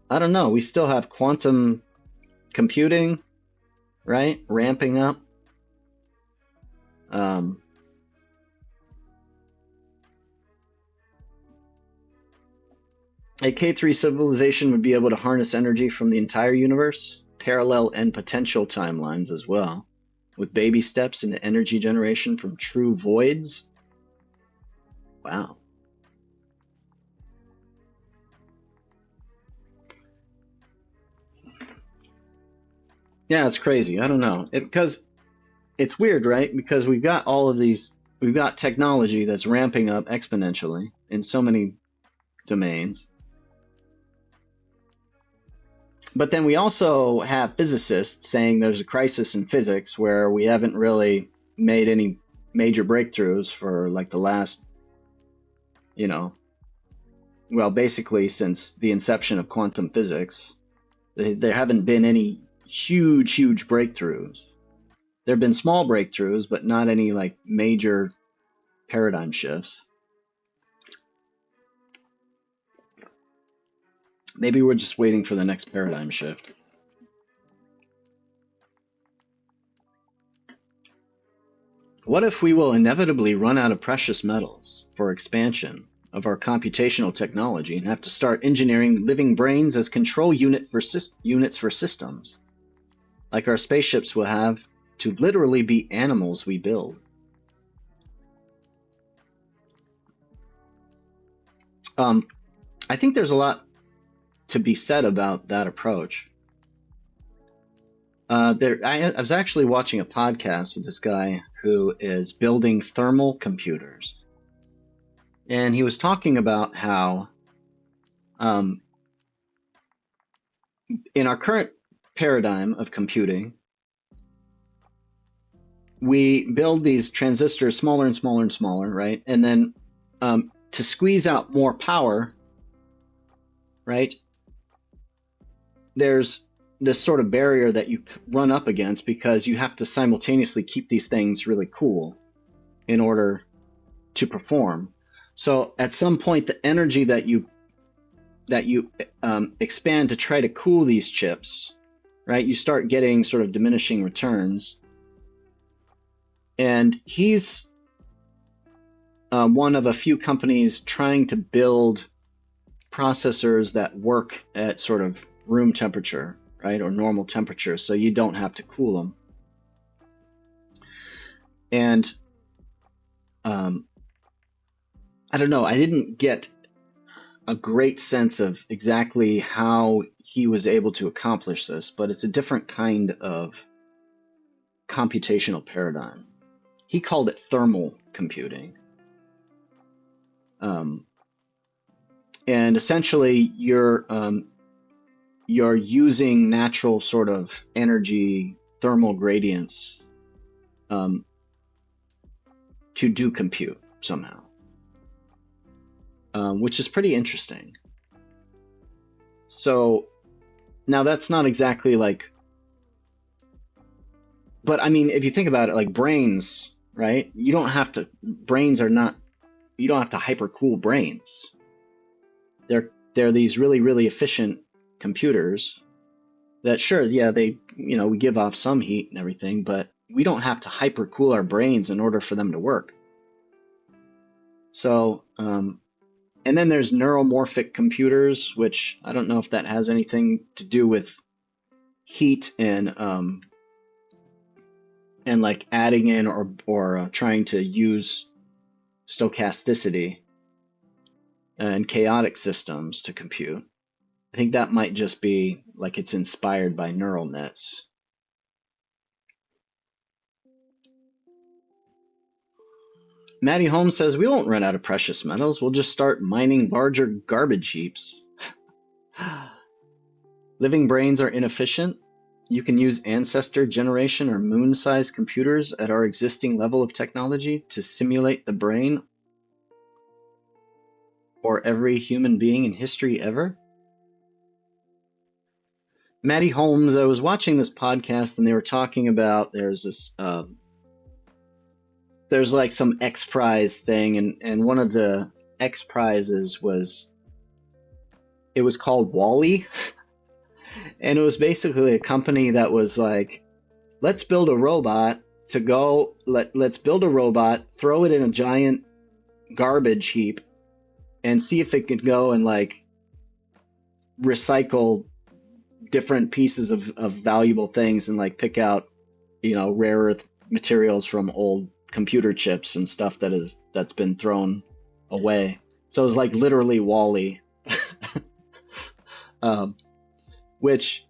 I don't know. We still have quantum computing, right? Ramping up. A K3 civilization would be able to harness energy from the entire universe, parallel and potential timelines as well, with baby steps into energy generation from true voids. Wow. Yeah, it's crazy. I don't know. Because it's weird, right? Because we've got all of these, we've got technology that's ramping up exponentially in so many domains. But then we also have physicists saying there's a crisis in physics where we haven't really made any major breakthroughs for like the last, you know, well, basically since the inception of quantum physics. There haven't been any huge breakthroughs. There have been small breakthroughs, but not any like major paradigm shifts. Maybe we're just waiting for the next paradigm shift. What if we will inevitably run out of precious metals for expansion of our computational technology and have to start engineering living brains as control units for systems, like our spaceships will have to literally be animals we build? I think there's a lot to be said about that approach. I was actually watching a podcast with this guy who is building thermal computers, and he was talking about how, in our current paradigm of computing, we build these transistors smaller and smaller and smaller, right? And then to squeeze out more power, right? There's this sort of barrier that you run up against because you have to simultaneously keep these things really cool in order to perform. So at some point, the energy that you expand to try to cool these chips, right? You start getting sort of diminishing returns. And he's one of a few companies trying to build processors that work at sort of room temperature, right, or normal temperature, so you don't have to cool them. And I don't know, I didn't get a great sense of exactly how he was able to accomplish this, but it's a different kind of computational paradigm. He called it thermal computing. And essentially you're using natural sort of energy thermal gradients to do compute somehow, which is pretty interesting. So now that's not exactly like, but I mean, if you think about it, like brains, right? You don't have to hypercool brains. They're these really efficient computers that, sure, yeah, we give off some heat and everything, but we don't have to hypercool our brains in order for them to work. So, and then there's neuromorphic computers, which I don't know if that has anything to do with heat and like adding in or trying to use stochasticity and chaotic systems to compute. I think that might just be like it's inspired by neural nets. Maddie Holmes says, we won't run out of precious metals. We'll just start mining larger garbage heaps. Living brains are inefficient. You can use ancestor generation or moon-sized computers at our existing level of technology to simulate the brain or every human being in history ever. Maddie Holmes, I was watching this podcast and they were talking about there's like some X Prize thing, and one of the X Prizes was called Wall-E. And it was basically a company that was like, let's build a robot to go, let's build a robot, throw it in a giant garbage heap, and see if it could go and like recycle different pieces of valuable things and like pick out, rare earth materials from old computer chips and stuff that's been thrown away. So it was like literally Wall-E. Which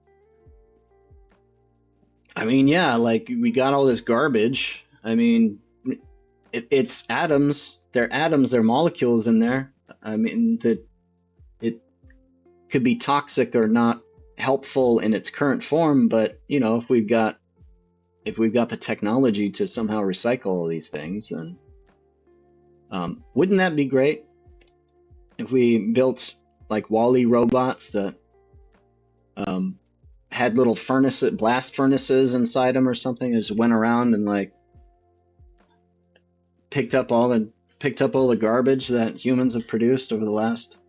I mean, yeah, like we got all this garbage. I mean, it's atoms. They're atoms. They're molecules in there. I mean, that it could be toxic or not helpful in its current form. But you know, if we've got the technology to somehow recycle all these things, then wouldn't that be great? If we built like Wall-E robots that um, had little blast furnaces inside them or something, and just went around and like picked up all the garbage that humans have produced over the last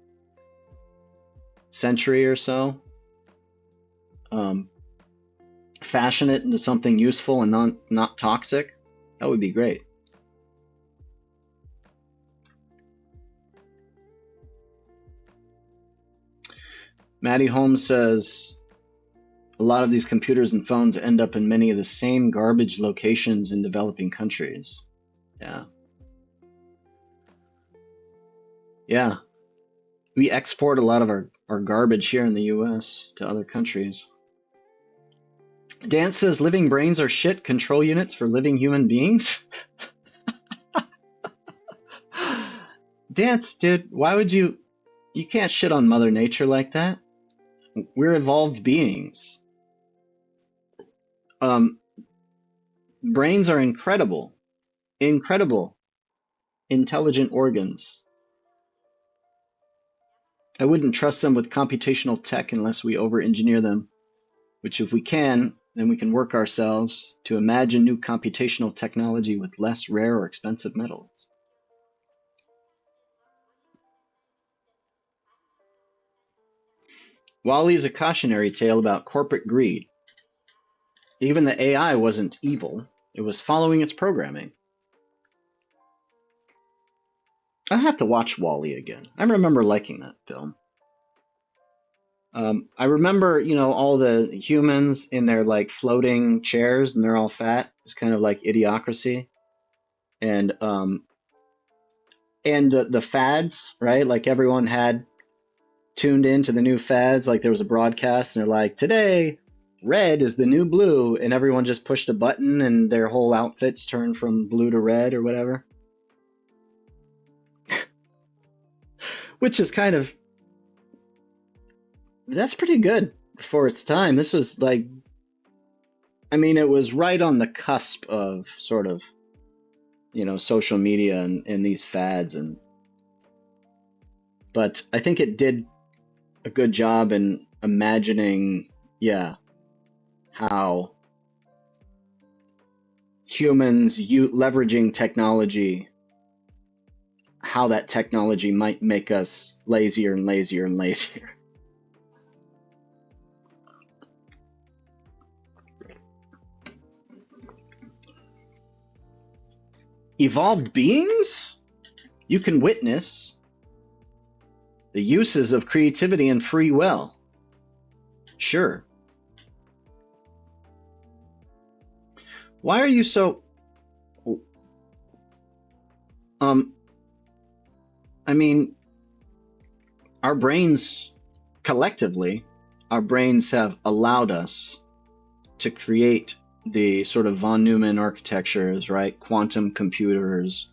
century or so, fashion it into something useful and not toxic. That would be great. Maddie Holmes says a lot of these computers and phones end up in many of the same garbage locations in developing countries. Yeah. Yeah. We export a lot of our garbage here in the US to other countries. Dan says living brains are shit control units for living human beings. Dance, dude, why would you can't shit on Mother Nature like that. We're evolved beings. Brains are incredible intelligent organs. I wouldn't trust them with computational tech unless we over-engineer them, which if we can, then we can work ourselves to imagine new computational technology with less rare or expensive metals. Wall-E's a cautionary tale about corporate greed. Even the AI wasn't evil, it was following its programming. I have to watch Wall-E again. I remember liking that film. I remember, you know, all the humans in their like floating chairs and they're all fat. It's kind of like Idiocracy. And the fads, right? Like everyone had tuned into the new fads. Like there was a broadcast and they're like, today, red is the new blue. And everyone just pushed a button and their whole outfits turned from blue to red or whatever. Which is kind of, that's pretty good for its time. This was like, I mean, it was right on the cusp of sort of, you know, social media and these fads. But I think it did a good job in imagining, yeah, how humans leveraging technology, how that technology might make us lazier and lazier and lazier. Evolved beings? You can witness the uses of creativity and free will. Sure. Why are you so... I mean, our brains, collectively, our brains have allowed us to create the sort of von Neumann architectures, right? Quantum computers,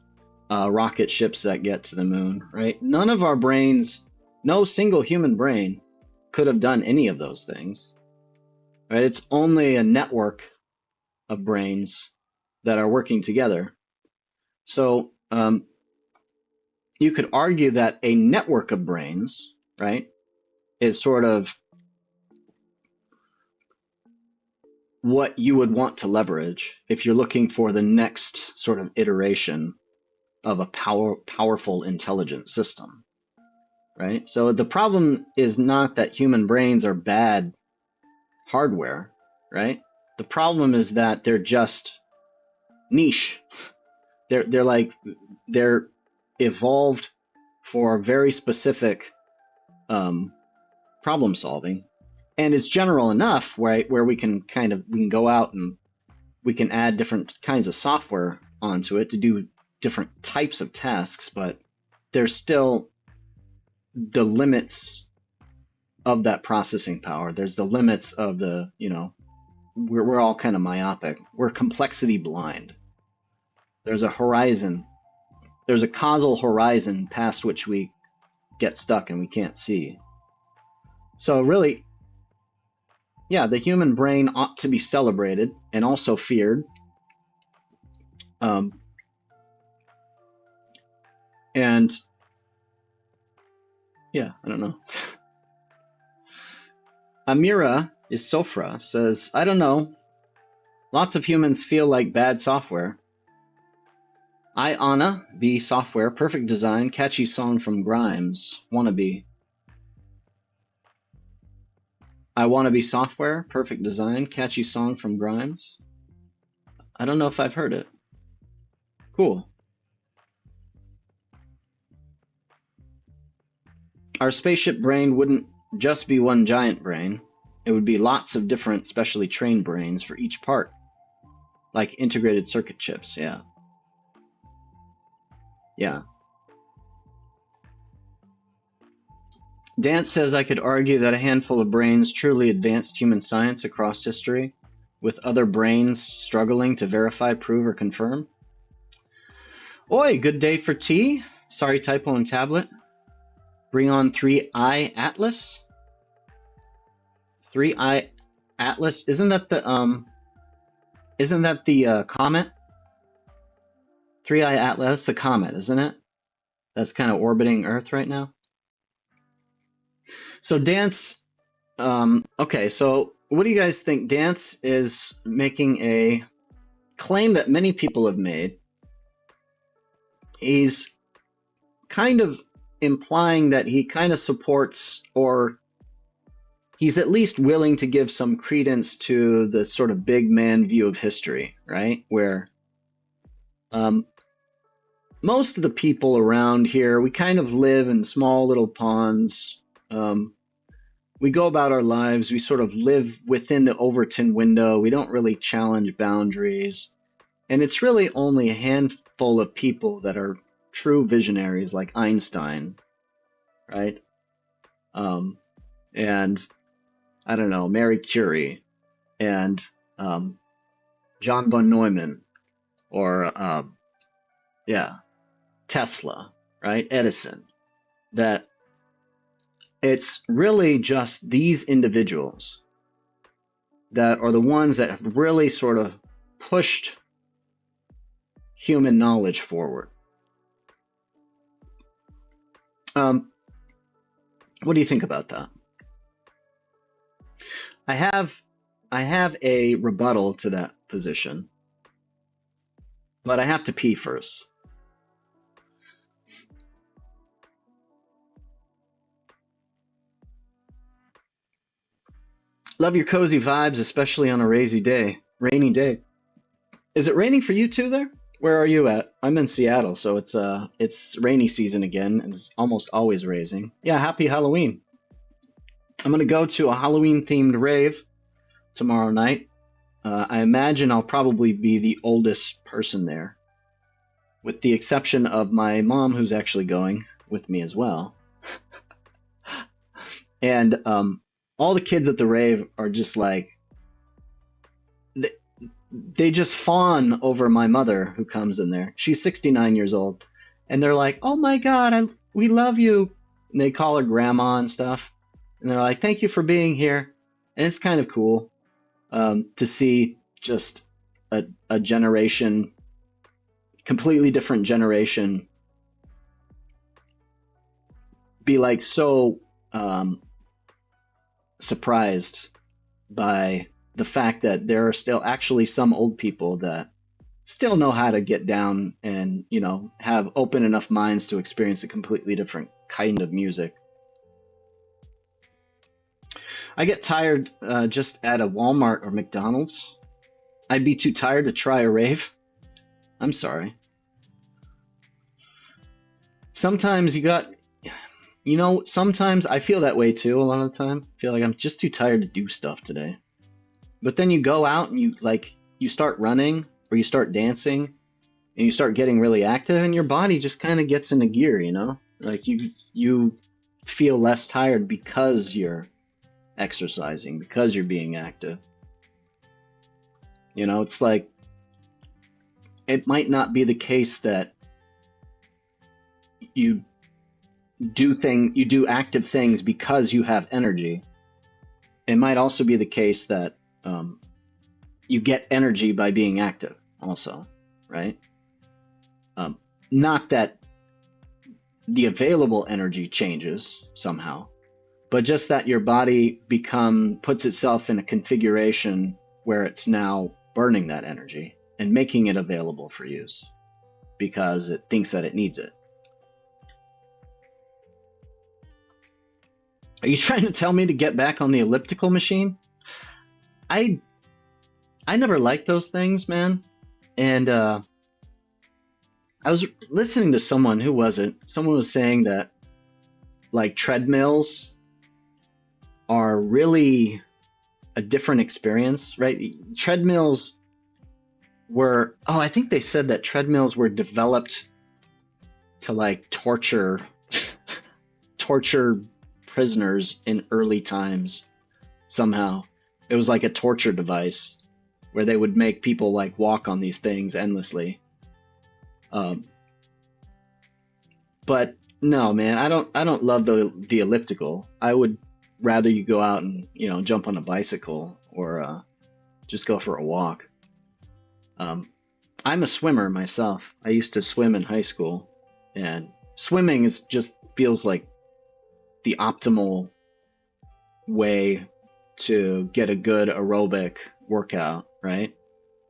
rocket ships that get to the moon, right? None of our brains, no single human brain could have done any of those things, right? It's only a network of brains that are working together. So you could argue that a network of brains, right, is sort of what you would want to leverage if you're looking for the next sort of iteration of a powerful intelligent system, right? So the problem is not that human brains are bad hardware, right? The problem is that they're just niche. They're evolved for very specific problem solving, and it's general enough, right, where we can go out and we can add different kinds of software onto it to do different types of tasks, but there's still the limits of that processing power. There's the limits of the, you know, we're all kind of myopic. We're complexity blind. There's a horizon. There's a causal horizon past which we get stuck and we can't see. So really, yeah, the human brain ought to be celebrated and also feared. And yeah, I don't know. Amira is Sofra says, I don't know. Lots of humans feel like bad software. I, Anna, be software, perfect design, catchy song from Grimes, wannabe. I wanna be software, perfect design, catchy song from Grimes. I don't know if I've heard it. Cool. Our spaceship brain wouldn't just be one giant brain. It would be lots of different specially trained brains for each part. Like integrated circuit chips, yeah. Yeah. Dance says I could argue that a handful of brains truly advanced human science across history, with other brains struggling to verify, prove, or confirm. Oi, good day for tea. Sorry, typo in tablet. Bring on 3i Atlas. 3i Atlas. Isn't that the comet? 3i Atlas, the comet, isn't it? That's kind of orbiting Earth right now. So Dance, okay, so what do you guys think? Dance is making a claim that many people have made. He's kind of implying that he kind of supports, or he's at least willing to give some credence to the sort of big man view of history, right? Where most of the people around here, we kind of live in small little ponds. We go about our lives. We sort of live within the Overton window. We don't really challenge boundaries. And it's really only a handful of people that are true visionaries, like Einstein, right? And I don't know, Marie Curie and John von Neumann, or Tesla, right? Edison. That it's really just these individuals that are the ones that have really sort of pushed human knowledge forward. What do you think about that? I have a rebuttal to that position, but I have to pee first. Love your cozy vibes, especially on a rainy day. Is it raining for you too there? Where are you at? I'm in Seattle, so it's rainy season again, and it's almost always raining. Yeah, happy Halloween. I'm gonna go to a Halloween themed rave tomorrow night. I imagine I'll probably be the oldest person there, with the exception of my mom, who's actually going with me as well. And all the kids at the rave are just like, they just fawn over my mother who comes in there. She's 69 years old. And they're like, oh my God, we love you. And they call her grandma and stuff. And they're like, thank you for being here. And it's kind of cool to see just a generation, completely different generation, be like so surprised by the fact that there are still actually some old people that still know how to get down and, you know, have open enough minds to experience a completely different kind of music. I get tired just at a Walmart or McDonald's. I'd be too tired to try a rave. I'm sorry. Sometimes sometimes I feel that way too a lot of the time. I feel like I'm just too tired to do stuff today. But then you go out and you start running or you start dancing and you start getting really active and your body just kind of gets into gear, you know? Like you feel less tired because you're exercising, because you're being active. You know, it's like it might not be the case that you you do active things because you have energy. It might also be the case that you get energy by being active also, right? Not that the available energy changes somehow, but just that your body puts itself in a configuration where it's now burning that energy and making it available for use because it thinks that it needs it. Are you trying to tell me to get back on the elliptical machine? I never liked those things, man. And I was listening to someone, who was it? Someone was saying that like treadmills are really a different experience, right? Treadmills were, oh, I think they said that treadmills were developed to like torture prisoners in early times somehow. It was like a torture device where they would make people like walk on these things endlessly. But no, man, I don't love the elliptical. I would rather you go out and, you know, jump on a bicycle or just go for a walk. I'm a swimmer myself. I used to swim in high school, and swimming just feels like the optimal way to get a good aerobic workout, right?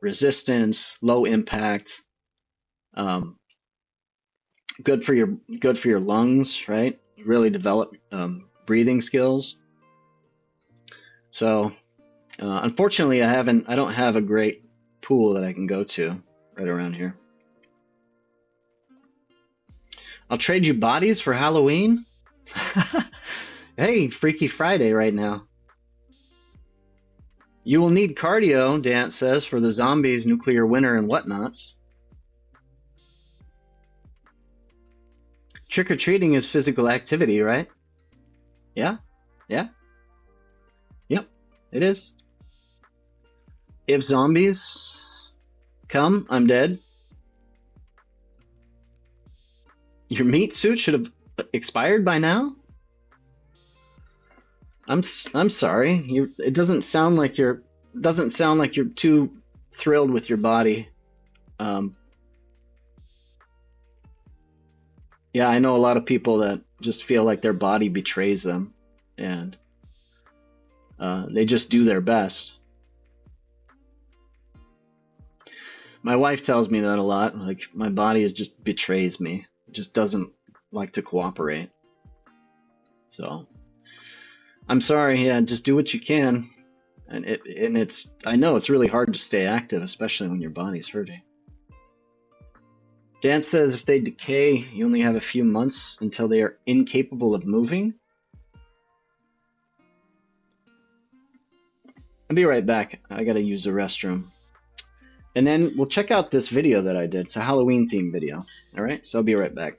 Resistance, low impact, good for your lungs, right? Really develop breathing skills. So, unfortunately, I don't have a great pool that I can go to right around here. I'll trade you bodies for Halloween. Hey, Freaky Friday right now. You will need cardio, Dance says, for the zombies, nuclear winter, and whatnots. Trick-or-treating is physical activity, right? Yeah? Yeah? Yep, it is. If zombies come, I'm dead. Your meat suit should have expired by now? I'm sorry. It doesn't sound like you're too thrilled with your body. Yeah, I know a lot of people that just feel like their body betrays them, and they just do their best. My wife tells me that a lot. Like, my body just betrays me. It just doesn't like to cooperate. So, I'm sorry. Yeah, just do what you can. And I know it's really hard to stay active, especially when your body's hurting. Dan says if they decay, you only have a few months until they are incapable of moving. I'll be right back. I gotta use the restroom. And then we'll check out this video that I did. It's a Halloween themed video. All right, so I'll be right back.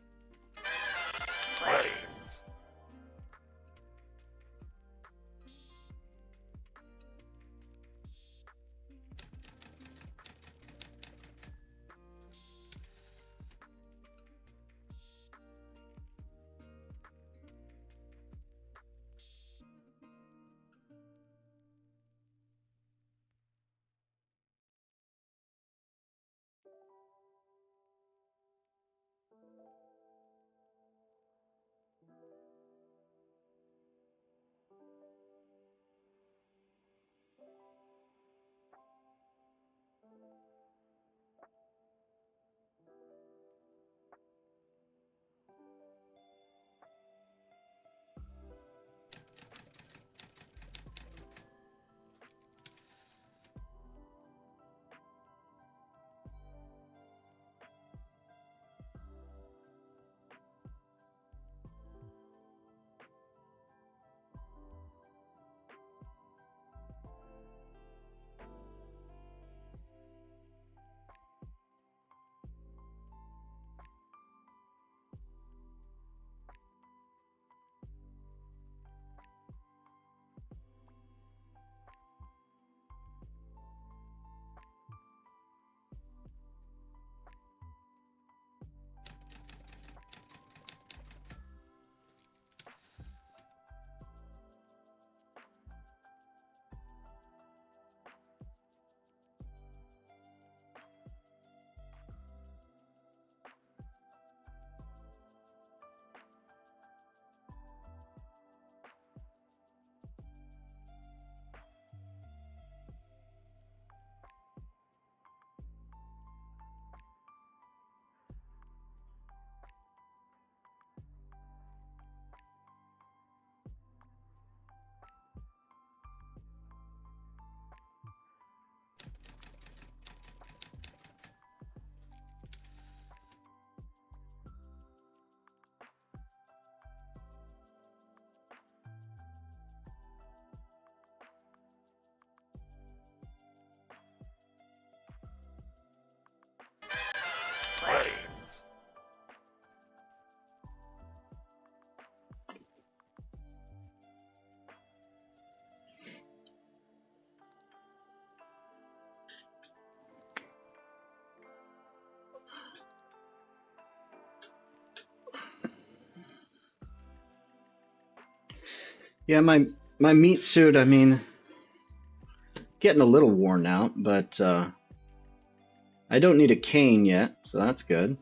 Yeah, my meat suit, I mean, getting a little worn out, but I don't need a cane yet, so that's good.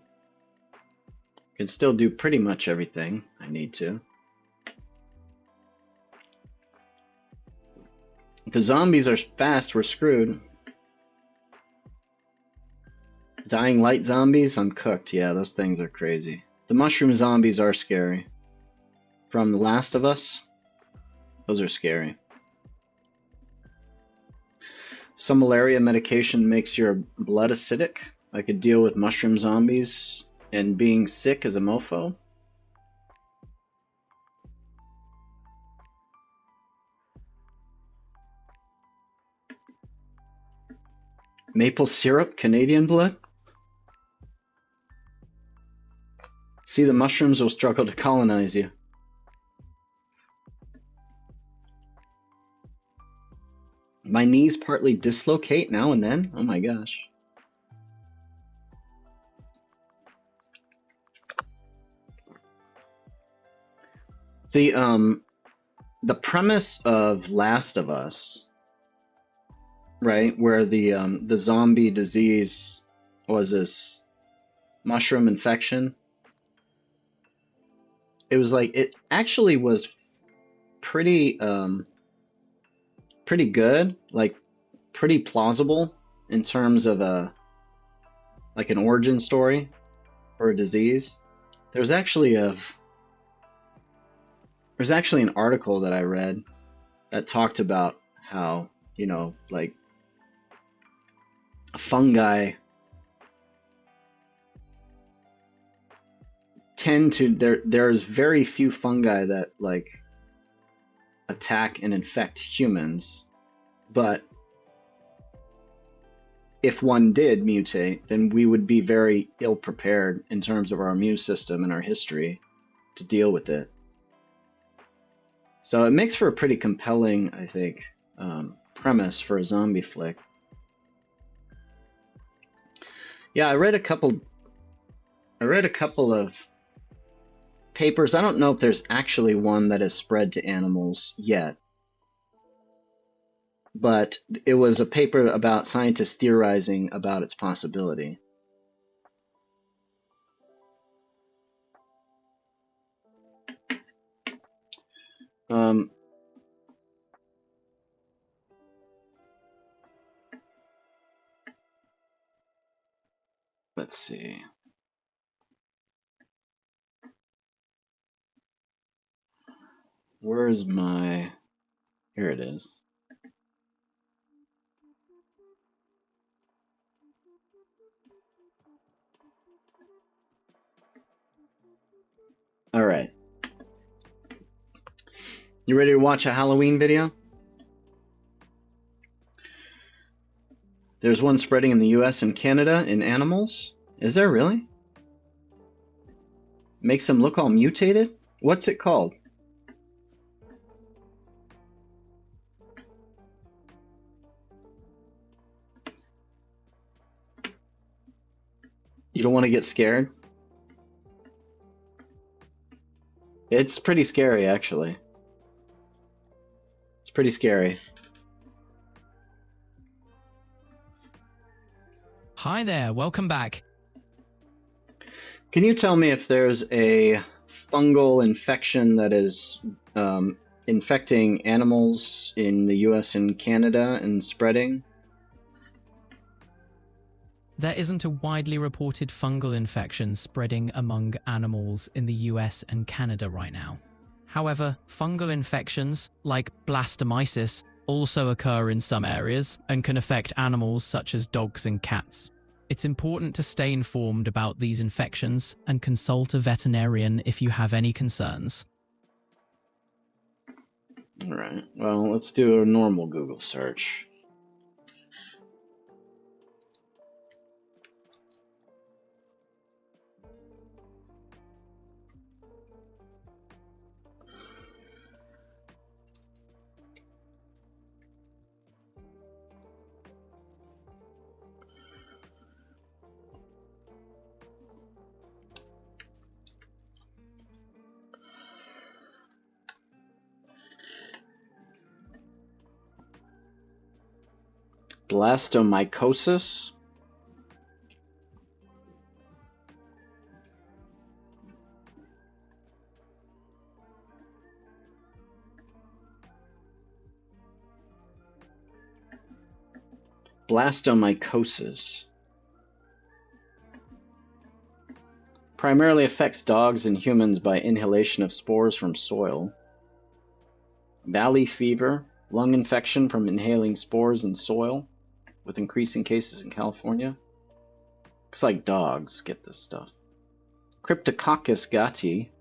Can still do pretty much everything I need to. Because zombies are fast, we're screwed. Dying light zombies, I'm cooked. Yeah, those things are crazy. The mushroom zombies are scary. From The Last of Us, those are scary. Some malaria medication makes your blood acidic. I could deal with mushroom zombies and being sick as a mofo. Maple syrup, Canadian blood? See, the mushrooms will struggle to colonize you. My knees partly dislocate now and then. Oh my gosh. The premise of Last of Us, right, where the zombie disease was this mushroom infection. It was like it actually was pretty pretty good, like pretty plausible in terms of a like an origin story for a disease. There's actually an article that I read that talked about how, you know, like fungi tend to there's very few fungi that like attack and infect humans, but if one did mutate, then we would be very ill prepared in terms of our immune system and our history to deal with it. So it makes for a pretty compelling, I think, premise for a zombie flick. Yeah, I read a couple of papers. I don't know if there's actually one that has spread to animals yet, but it was a paper about scientists theorizing about its possibility. Let's see. Where's my... Here it is. All right. You ready to watch a Halloween video? There's one spreading in the US and Canada in animals. Is there really? Makes them look all mutated? What's it called? You don't want to get scared? It's pretty scary, actually. It's pretty scary. Hi there, welcome back. Can you tell me if there's a fungal infection that is infecting animals in the US and Canada and spreading? There isn't a widely reported fungal infection spreading among animals in the US and Canada right now. However, fungal infections, like blastomyces, also occur in some areas and can affect animals such as dogs and cats. It's important to stay informed about these infections and consult a veterinarian if you have any concerns. All right, well, let's do a normal Google search. Blastomycosis. Blastomycosis. Primarily affects dogs and humans by inhalation of spores from soil. Valley fever, lung infection from inhaling spores in soil, with increasing cases in California. Looks like dogs get this stuff. Cryptococcus gatti,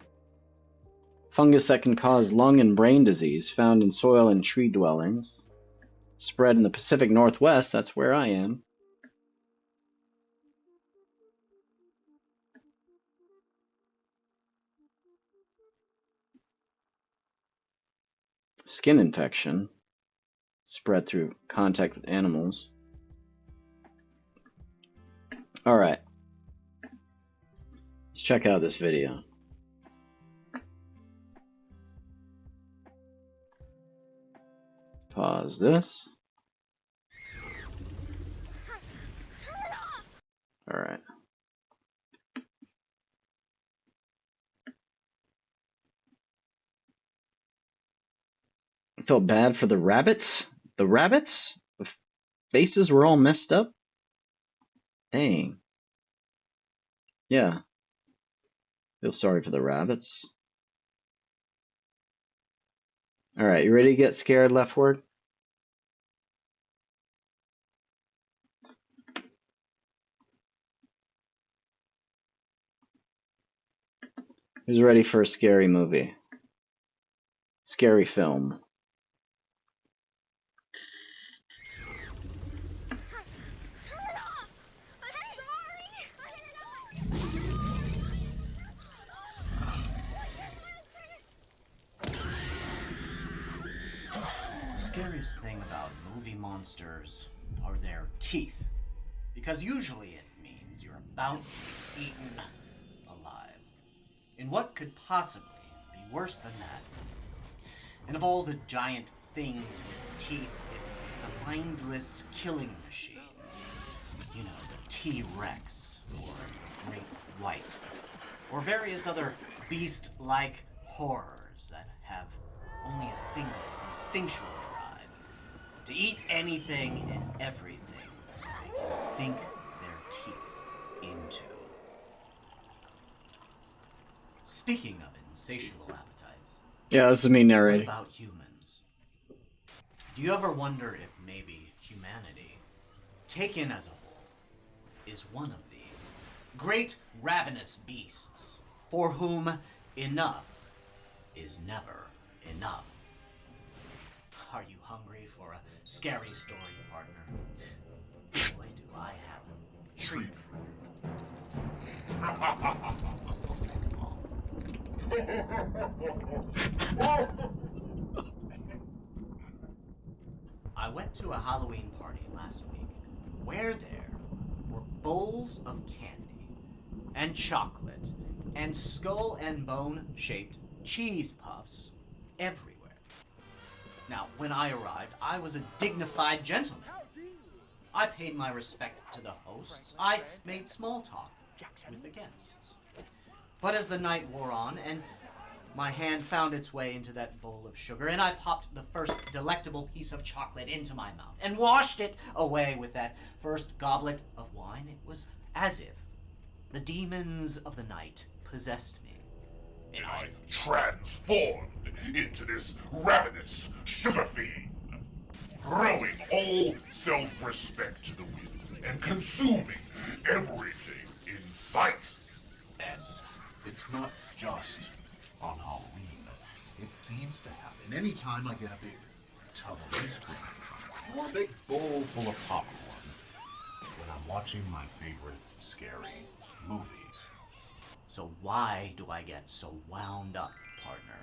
fungus that can cause lung and brain disease, found in soil and tree dwellings. Spread in the Pacific Northwest, that's where I am. Skin infection, spread through contact with animals. Alright. Let's check out this video. Pause this. Alright. I felt bad for the rabbits. The rabbits? The faces were all messed up? Dang. Yeah. Feel sorry for the rabbits. Alright, you ready to get scared, Leftward? Who's ready for a scary movie? Scary film. The scariest thing about movie monsters are their teeth, because usually it means you're about to be eaten alive. And what could possibly be worse than that? And of all the giant things with teeth, it's the mindless killing machines. You know, the T-Rex, or Great White, or various other beast-like horrors that have only a single instinctual drive: to eat anything and everything they can sink their teeth into. Speaking of insatiable appetites, Yeah, this is me what narrating. about humans? Do you ever wonder if maybe humanity, taken as a whole, is one of these great ravenous beasts for whom enough is never enough? Are you hungry for a scary story, partner? Boy, do I have a treat for you. I went to a Halloween party last week where there were bowls of candy and chocolate and skull and bone shaped cheese puffs everywhere. Now, when I arrived, I was a dignified gentleman. I paid my respect to the hosts. I made small talk with the guests. But as the night wore on and my hand found its way into that bowl of sugar, and I popped the first delectable piece of chocolate into my mouth and washed it away with that first goblet of wine, it was as if the demons of the night possessed me. And I transformed into this ravenous sugar fiend, throwing all self-respect to the wind and consuming everything in sight. And it's not just on Halloween. It seems to happen anytime I get a big tub of ice cream or a big bowl full of popcorn when I'm watching my favorite scary movies. So why do I get so wound up, partner?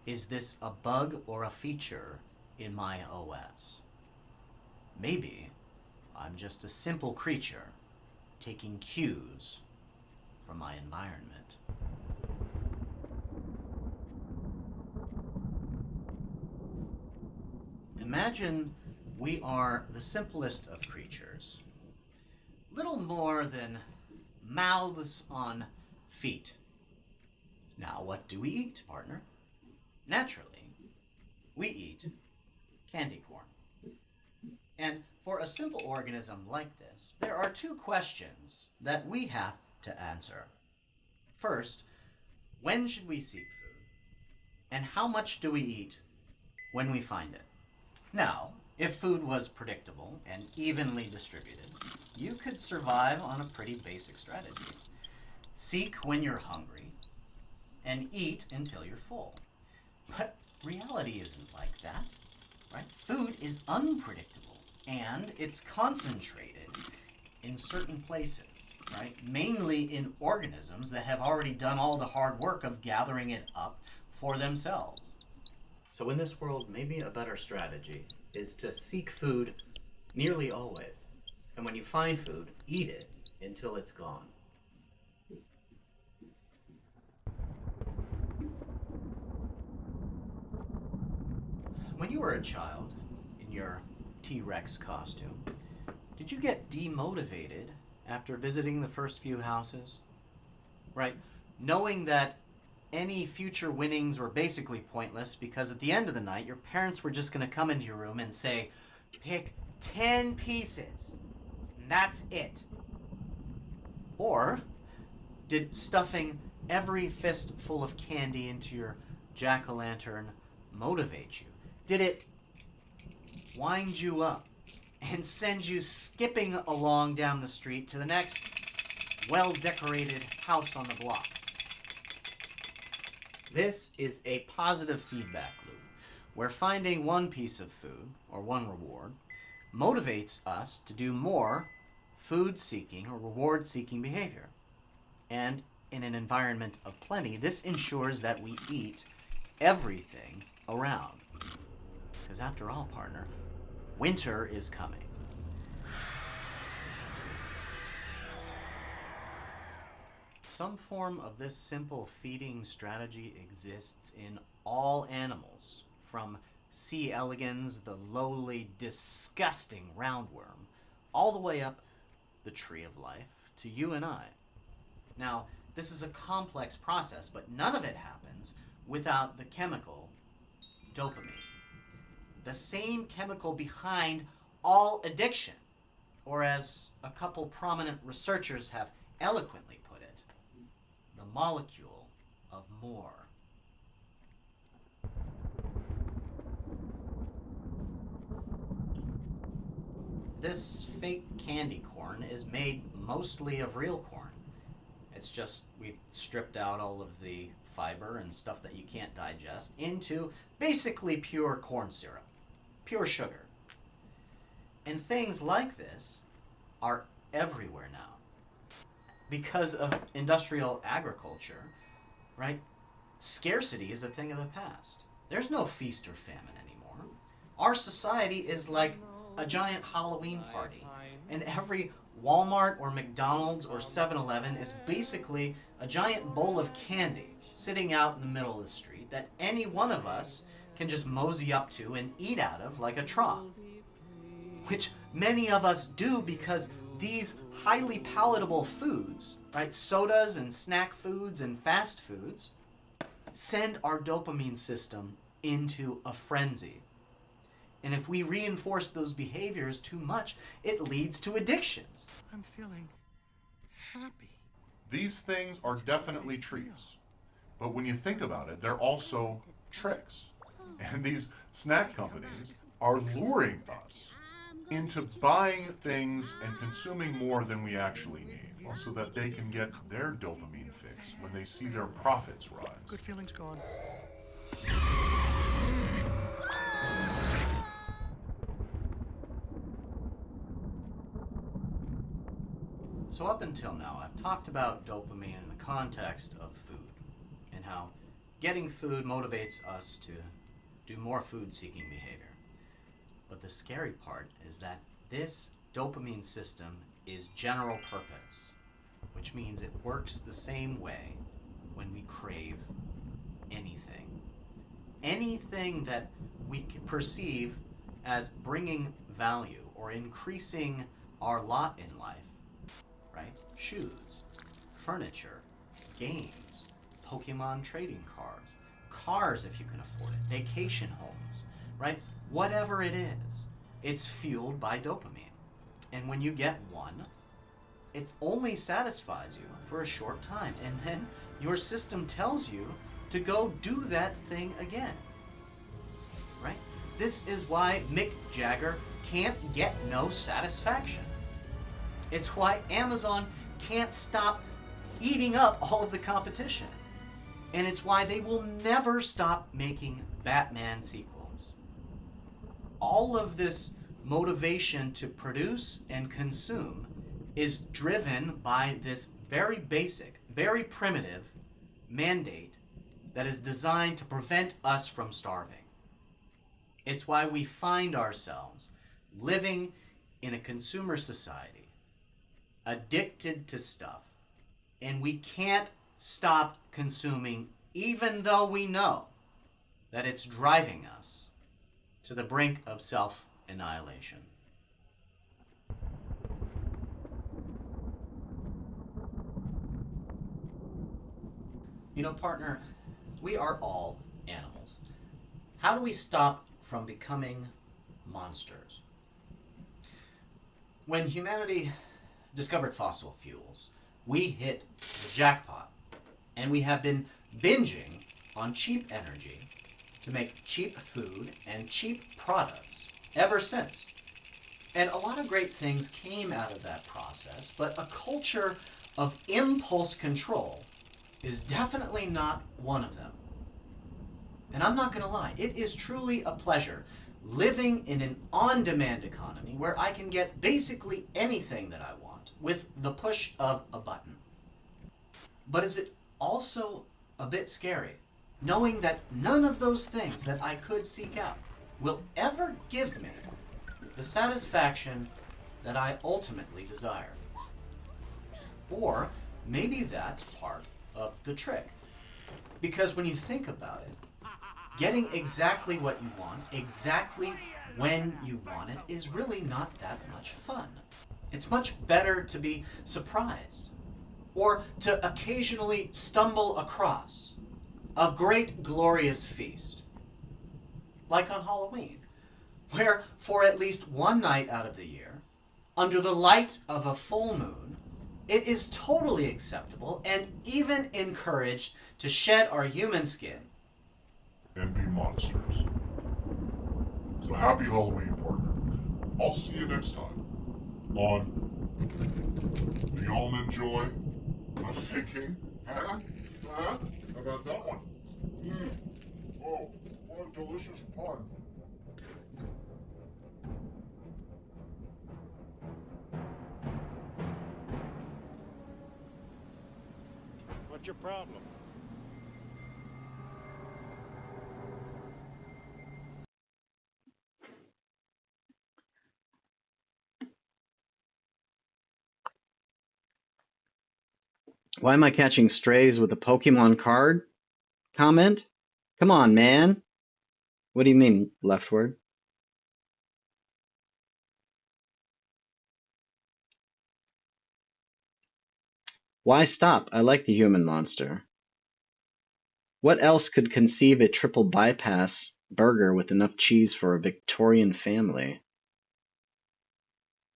Is this a bug or a feature in my OS? Maybe I'm just a simple creature taking cues from my environment. Imagine We are the simplest of creatures, little more than mouths on feet. Now, what do we eat, partner? Naturally, we eat candy corn. And for a simple organism like this, there are two questions that we have to answer. First, when should we seek food? And how much do we eat when we find it? Now, if food was predictable and evenly distributed, you could survive on a pretty basic strategy. Seek when you're hungry and eat until you're full. But reality isn't like that, right? Food is unpredictable and it's concentrated in certain places, right? Mainly in organisms that have already done all the hard work of gathering it up for themselves. So in this world, maybe a better strategy is to seek food nearly always. And when you find food, eat it until it's gone. When you were a child, in your T-Rex costume, did you get demotivated after visiting the first few houses? Right? Knowing that any future winnings were basically pointless because at the end of the night, your parents were just going to come into your room and say, pick 10 pieces, and that's it. Or did stuffing every fistful of candy into your jack-o'-lantern motivate you? Did it wind you up and send you skipping along down the street to the next well-decorated house on the block? This is a positive feedback loop, where finding one piece of food, or one reward, motivates us to do more food-seeking or reward-seeking behavior. And in an environment of plenty, this ensures that we eat everything around. Because after all, partner, winter is coming. Some form of this simple feeding strategy exists in all animals, from C. elegans, the lowly, disgusting roundworm, all the way up the tree of life to you and I. Now, this is a complex process, but none of it happens without the chemical dopamine. The same chemical behind all addiction, or as a couple prominent researchers have eloquently put it, the molecule of more. This fake candy corn is made mostly of real corn. It's just we've stripped out all of the fiber and stuff that you can't digest into basically pure corn syrup, pure sugar. And things like this are everywhere now. Because of industrial agriculture, right? Scarcity is a thing of the past. There's no feast or famine anymore. Our society is like a giant Halloween party, and every Walmart or McDonald's or 7-Eleven is basically a giant bowl of candy sitting out in the middle of the street that any one of us can just mosey up to and eat out of like a trough. Which many of us do because these highly palatable foods, right, sodas and snack foods and fast foods, send our dopamine system into a frenzy. And if we reinforce those behaviors too much, it leads to addictions. I'm feeling happy. These things are definitely treats. But when you think about it, they're also tricks. And these snack companies are luring us into buying things and consuming more than we actually need, so that they can get their dopamine fix when they see their profits rise. Good feelings gone. So up until now, I've talked about dopamine in the context of food, and how getting food motivates us to do more food-seeking behavior. But the scary part is that this dopamine system is general purpose, which means it works the same way when we crave anything. Anything that we perceive as bringing value or increasing our lot in life, right? Shoes, furniture, games, Pokemon trading cards, cars if you can afford it, vacation homes, right? Whatever it is, it's fueled by dopamine. And when you get one, it only satisfies you for a short time. And then your system tells you to go do that thing again, right? This is why Mick Jagger can't get no satisfaction. It's why Amazon can't stop eating up all of the competition. And it's why they will never stop making Batman sequels. All of this motivation to produce and consume is driven by this very basic, very primitive mandate that is designed to prevent us from starving. It's why we find ourselves living in a consumer society, addicted to stuff, and we can't stop consuming even though we know that it's driving us to the brink of self-annihilation. You know, partner, we are all animals. How do we stop from becoming monsters? When humanity discovered fossil fuels, we hit the jackpot, and we have been binging on cheap energy to make cheap food and cheap products ever since. And a lot of great things came out of that process, but a culture of impulse control is definitely not one of them. And I'm not going to lie, it is truly a pleasure living in an on-demand economy where I can get basically anything that I want with the push of a button. But is it also a bit scary knowing that none of those things that I could seek out will ever give me the satisfaction that I ultimately desire? Or maybe that's part of the trick. Because when you think about it, getting exactly what you want, exactly when you want it, is really not that much fun. It's much better to be surprised, or to occasionally stumble across a great glorious feast, like on Halloween, where for at least one night out of the year, under the light of a full moon, it is totally acceptable and even encouraged to shed our human skin and be monsters. So happy Halloween, partner. I'll see you next time on the Almond Joy of Thinking. Huh? How about that one? Oh, what a delicious pun. What's your problem? Why am I catching strays with a Pokemon card comment? Come on, man. What do you mean, leftward? Why stop? I like the human monster. What else could conceive a triple bypass burger with enough cheese for a Victorian family?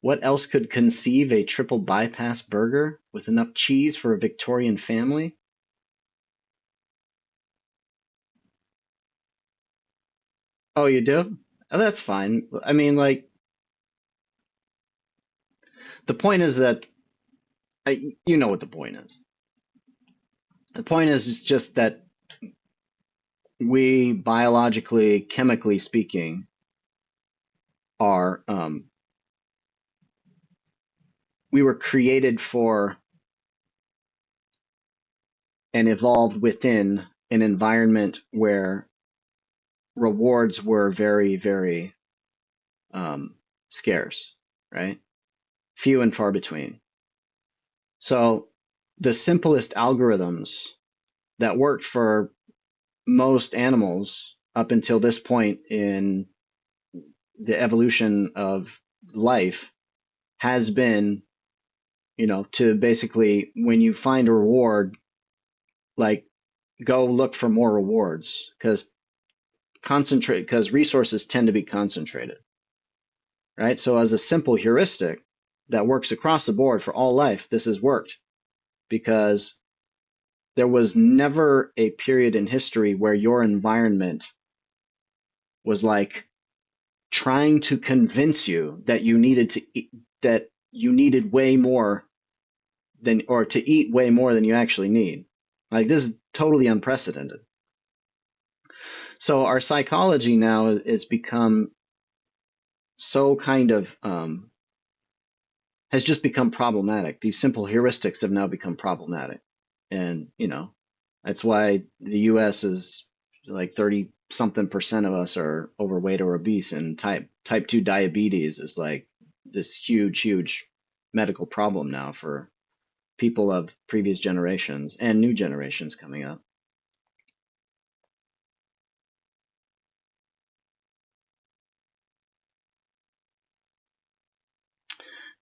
What else could conceive a triple bypass burger with enough cheese for a Victorian family? Oh, you do? Oh, that's fine. I mean, like, the point is that, you know what the point is. The point is just that we, biologically, chemically speaking, are, we were created for and evolved within an environment where rewards were very, very scarce, right? Few and far between. So the simplest algorithms that worked for most animals up until this point in the evolution of life has been, to basically, when you find a reward, like, go look for more rewards, because resources tend to be concentrated, right? So as a simple heuristic that works across the board for all life, this has worked because there was never a period in history where your environment was like trying to convince you that you needed to eat, that you needed way more than, or to eat way more than you actually need. Like, this is totally unprecedented. So our psychology now is become so kind of has just become problematic. These simple heuristics have now become problematic, and that's why the U.S. is like 30 something percent of us are overweight or obese, and type 2 diabetes is like this huge medical problem now for people of previous generations and new generations coming up.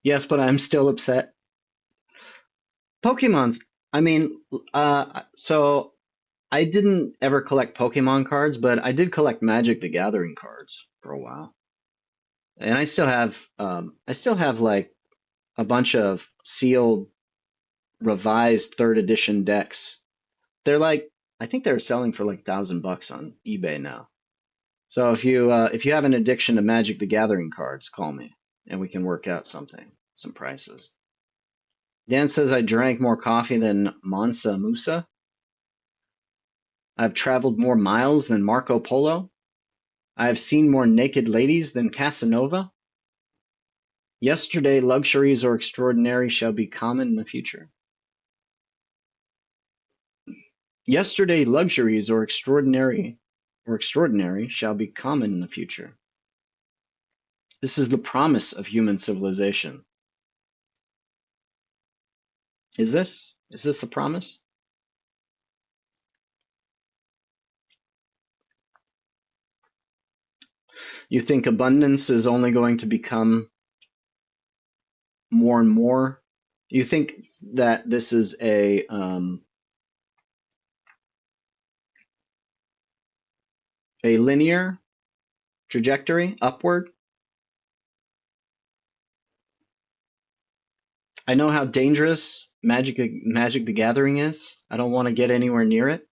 Yes, but I'm still upset. Pokemon's, I mean, so I didn't ever collect Pokemon cards, but I did collect Magic the Gathering cards for a while. And I still have like a bunch of sealed, revised third edition decks. They're like, I think they're selling for like $1,000 on eBay now. So if you have an addiction to Magic the Gathering cards, call me and we can work out some prices. Dan says I drank more coffee than Mansa Musa. I've traveled more miles than Marco Polo. I have seen more naked ladies than Casanova. Yesterday, luxuries or extraordinary shall be common in the future. Yesterday, luxuries or extraordinary shall be common in the future. This is the promise of human civilization. Is this the promise? You think abundance is only going to become more and more? You think that this is a linear trajectory upward? I know how dangerous Magic the Gathering is. I don't want to get anywhere near it.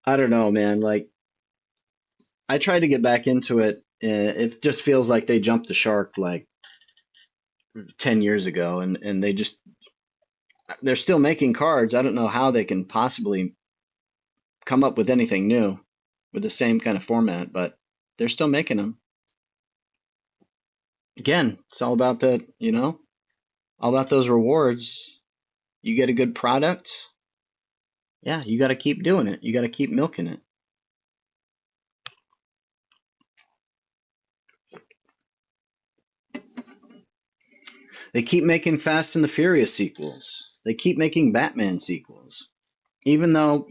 I don't know, man. Like, I tried to get back into it. It just feels like they jumped the shark like 10 years ago, and they're still making cards. I don't know how they can possibly come up with anything new with the same kind of format, but they're still making them. Again, it's all about all about those rewards. You get a good product, yeah, you got to keep doing it. You got to keep milking it. They keep making Fast and the Furious sequels. They keep making Batman sequels. Even though,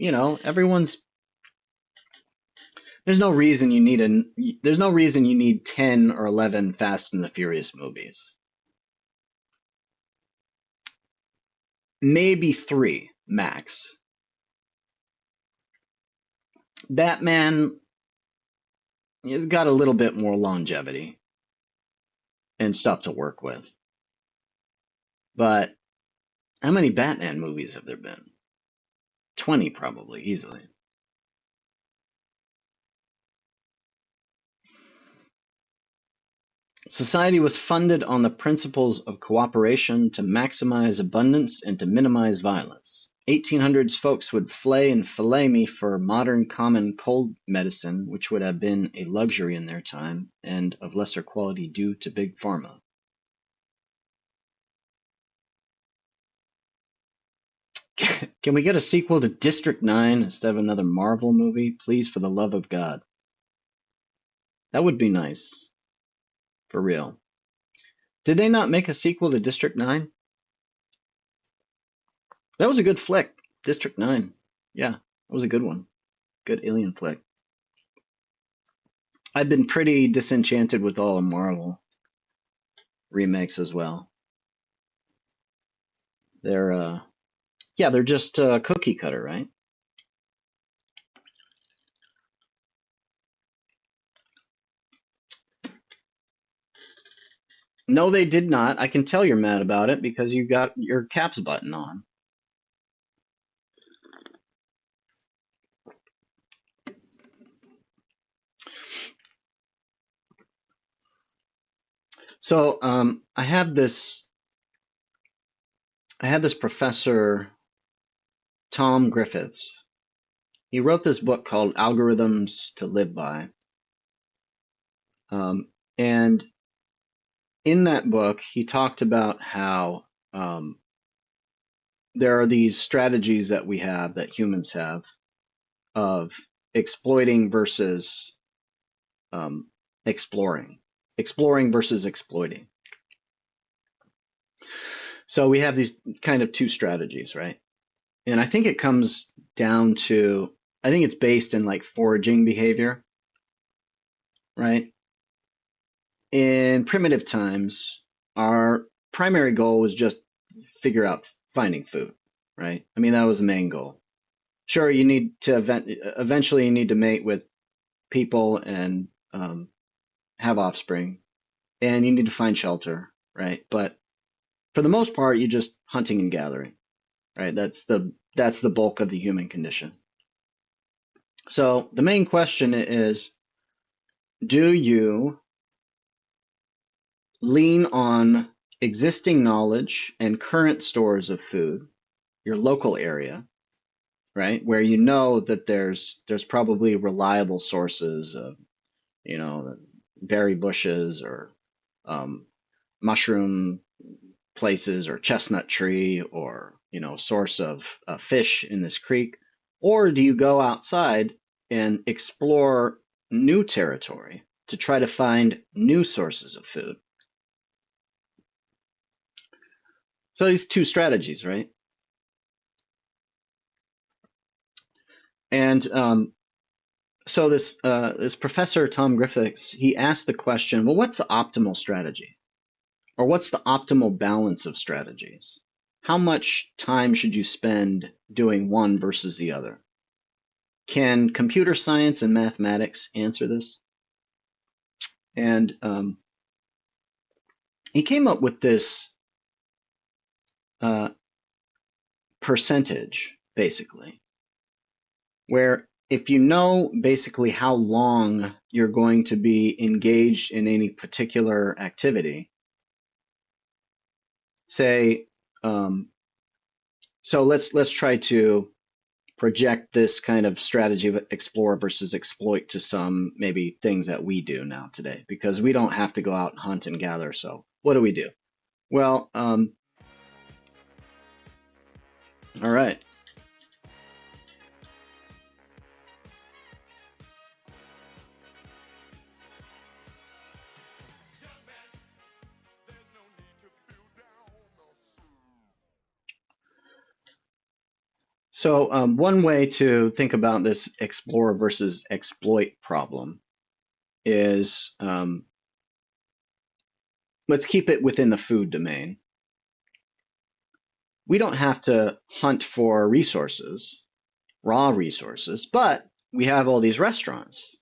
there's no reason you need 10 or 11 Fast and the Furious movies. Maybe 3 max. Batman has got a little bit more longevity and stuff to work with. But how many Batman movies have there been? 20 probably, easily. Society was funded on the principles of cooperation to maximize abundance and to minimize violence. 1800s folks would flay and fillet me for modern common cold medicine, which would have been a luxury in their time and of lesser quality due to big pharma. Can we get a sequel to District 9 instead of another Marvel movie? Please, for the love of God. That would be nice. For real. Did they not make a sequel to District 9? That was a good flick. District 9. Yeah, that was a good one. Good alien flick. I've been pretty disenchanted with all the Marvel remakes as well. They're yeah, they're just cookie cutter, right? No, they did not. I can tell you're mad about it because you got your caps button on. So I had this professor, Tom Griffiths. He wrote this book called Algorithms to Live By. And in that book, he talked about how there are these strategies that we have, that humans have, of exploiting versus exploring versus exploiting. So we have these kind of two strategies, right? And I think it comes down to, I think it's based in like foraging behavior, right? In primitive times, our primary goal was just figure out finding food, right? I mean, that was the main goal. Sure, you need to eventually you need to mate with people and have offspring, and you need to find shelter, right? But for the most part, you're just hunting and gathering, right? That's the bulk of the human condition. So the main question is, do you lean on existing knowledge and current stores of food, your local area, right, where you know that there's probably reliable sources of, you know, berry bushes or mushroom places or chestnut tree or, you know, source of fish in this creek? Or do you go outside and explore new territory to try to find new sources of food? So these two strategies, right? And so this professor, Tom Griffiths, he asked the question, well, what's the optimal strategy? Or what's the optimal balance of strategies? How much time should you spend doing one versus the other? Can computer science and mathematics answer this? And he came up with this percentage, basically, where if you know basically how long you're going to be engaged in any particular activity, say, so let's try to project this kind of strategy of explore versus exploit to some maybe things that we do now today, because we don't have to go out and hunt and gather. So what do? Well, all right. So one way to think about this explore versus exploit problem is, let's keep it within the food domain. We don't have to hunt for resources, raw resources, but we have all these restaurants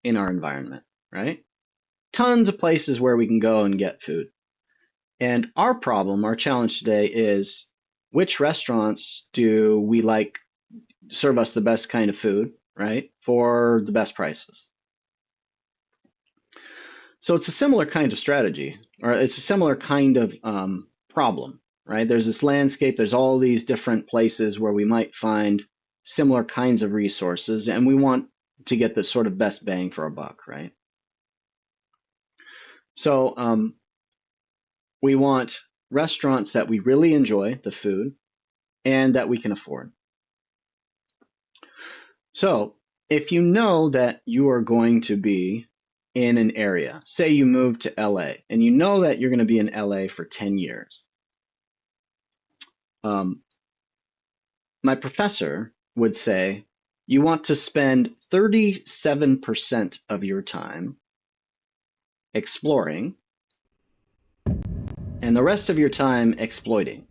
in our environment, right? Tons of places where we can go and get food. And our problem, our challenge today is, which restaurants do we like serve us the best kind of food, right, for the best prices? So it's a similar kind of strategy, or it's a similar kind of problem, right? There's this landscape, there's all these different places where we might find similar kinds of resources, and we want to get the sort of best bang for our buck, right? So we want restaurants that we really enjoy the food and that we can afford. So if you know that you are going to be in an area, say you move to LA, and you know that you're going to be in LA for 10 years. My professor would say, You want to spend 37% of your time exploring and the rest of your time exploiting.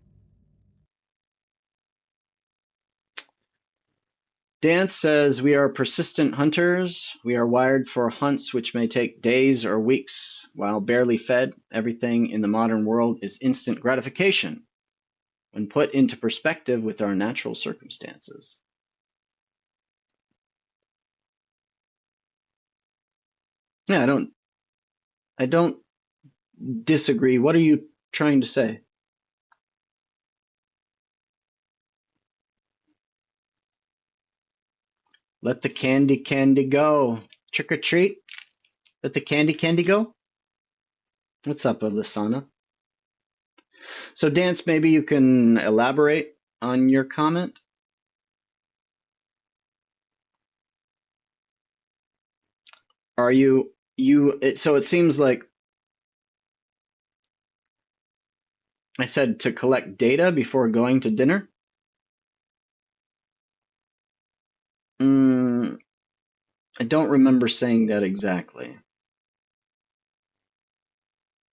Dance says, we are persistent hunters. We are wired for hunts which may take days or weeks. While barely fed, everything in the modern world is instant gratification when put into perspective with our natural circumstances. Yeah, I don't disagree. What are you trying to say? Let the candy go. Trick or treat. Let the candy go. What's up, Alyssana? So, Dance, maybe you can elaborate on your comment. Are you so it seems like I said to collect data before going to dinner. I don't remember saying that exactly.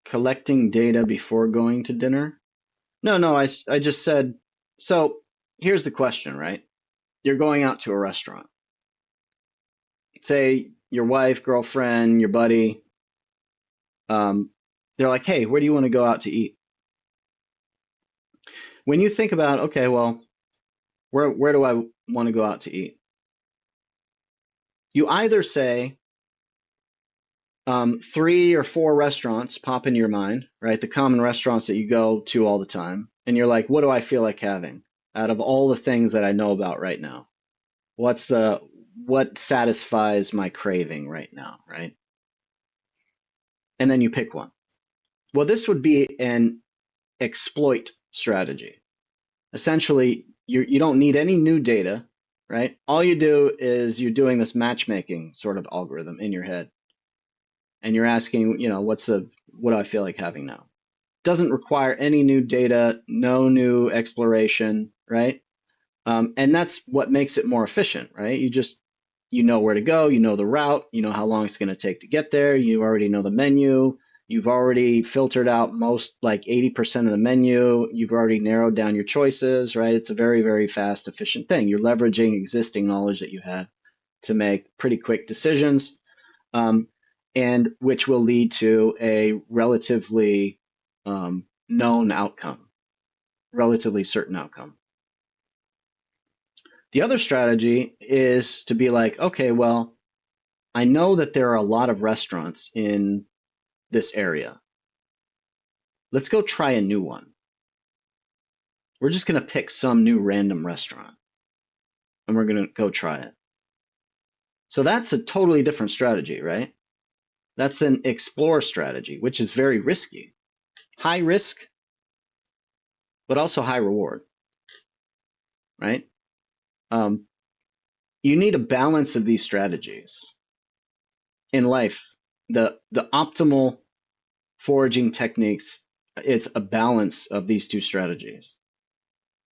Collecting data before going to dinner? No, I just said, so here's the question, right? You're going out to a restaurant. Say your wife, girlfriend, your buddy, they're like, hey, where do you want to go out to eat? When you think about, okay, well, where do I want to go out to eat? You either say 3 or 4 restaurants pop into your mind, right? The common restaurants that you go to all the time. And you're like, what do I feel like having out of all the things that I know about right now? What satisfies my craving right now, right? And then you pick one. Well, this would be an exploit strategy. Essentially, you don't need any new data, right? All you do is you're doing this matchmaking sort of algorithm in your head. And you're asking, what do I feel like having now? Doesn't require any new data, no new exploration, right? And that's what makes it more efficient, right? You know where to go, you know the route, you know how long it's going to take to get there, you already know the menu, you've already filtered out most, like 80% of the menu, you've already narrowed down your choices, right? It's a very, very fast, efficient thing. You're leveraging existing knowledge that you have to make pretty quick decisions, and which will lead to a relatively known outcome, relatively certain outcome. The other strategy is to be like, okay, well, I know that there are a lot of restaurants in this area. Let's go try a new one. We're just going to pick some new random restaurant and we're going to go try it. So that's a totally different strategy, right? That's an explore strategy, which is very risky. High risk, but also high reward, right? You need a balance of these strategies. In life, the optimal foraging techniques, it's a balance of these two strategies.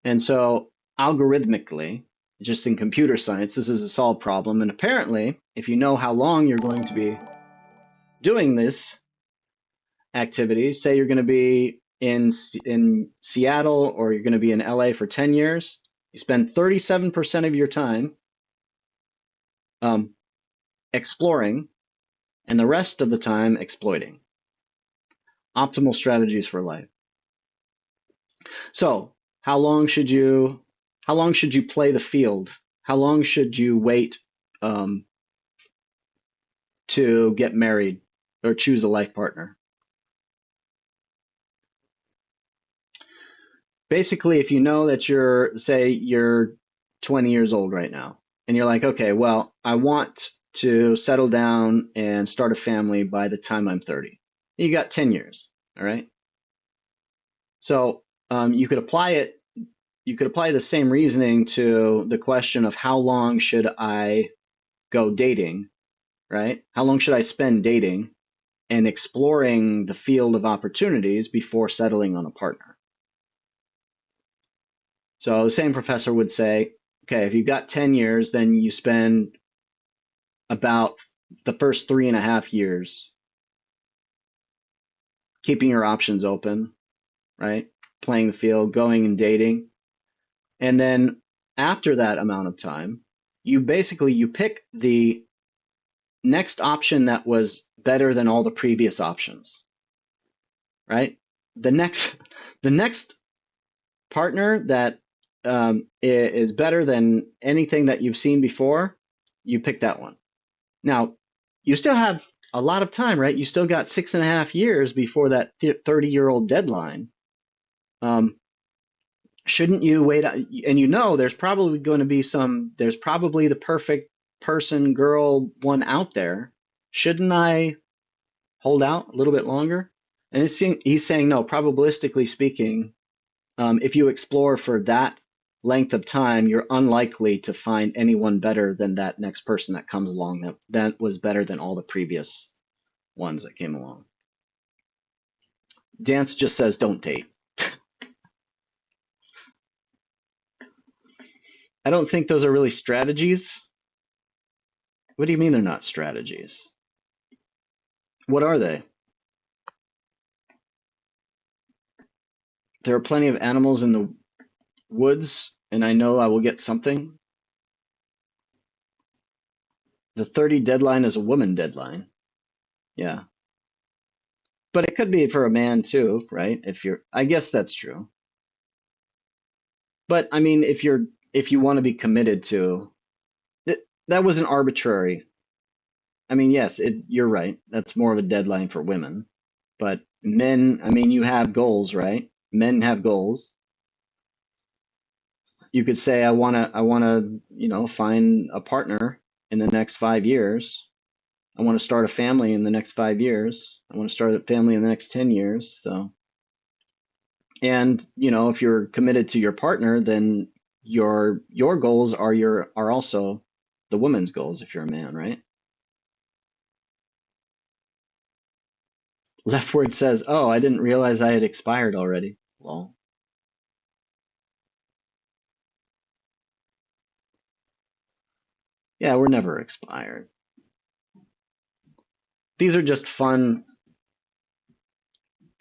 And so algorithmically, just in computer science, this is a solved problem. And apparently, if you know how long you're going to be doing this activity, say you're going to be in Seattle or you're going to be in LA for 10 years, you spend 37% of your time exploring and the rest of the time exploiting. Optimal strategies for life. So, how long should you play the field? How long should you wait to get married or choose a life partner? Basically, if you know that you're 20 years old right now, and you're like, okay, well, I want to settle down and start a family by the time I'm 30. You got 10 years, all right? So you could apply the same reasoning to the question of how long should I go dating, right? How long should I spend dating and exploring the field of opportunities before settling on a partner? So the same professor would say okay, if you've got 10 years, then you spend about the first 3.5 years keeping your options open, right? Playing the field, going and dating. And then after that amount of time, you pick the next option that was better than all the previous options, right? The next partner that is better than anything that you've seen before, you pick that one. Now, you still have a lot of time, right? You still got 6.5 years before that 30-year-old deadline. Shouldn't you wait? And there's probably going to be there's probably the perfect person, girl, one out there. Shouldn't I hold out a little bit longer? And he's saying, no, probabilistically speaking, if you explore for that length of time, you're unlikely to find anyone better than that next person that comes along that was better than all the previous ones that came along. Dance just says don't date. I don't think those are really strategies. What do you mean they're not strategies? What are they? There are plenty of animals in the woods, and I know I will get something. The 30 deadline is a woman deadline. Yeah. But it could be for a man too, right? I guess that's true. But I mean, if you want to be committed to that wasn't arbitrary. I mean, yes, you're right. That's more of a deadline for women. But men, I mean, you have goals, right? Men have goals. You could say, I wanna, find a partner in the next 5 years. I want to start a family in the next 5 years. I want to start a family in the next 10 years. So, and if you're committed to your partner, then your goals are also the woman's goals if you're a man, right? Leftward says, "Oh, I didn't realize I had expired already." Lol. Yeah, we're never expired. These are just fun.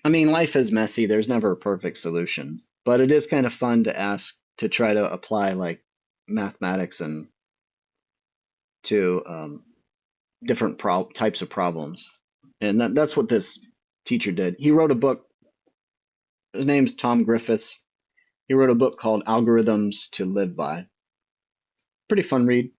I mean, life is messy. There's never a perfect solution, but it is kind of fun to try to apply like mathematics and to different types of problems. And that's what this teacher did. He wrote a book. His name's Tom Griffiths. He wrote a book called Algorithms to Live By. Pretty fun read.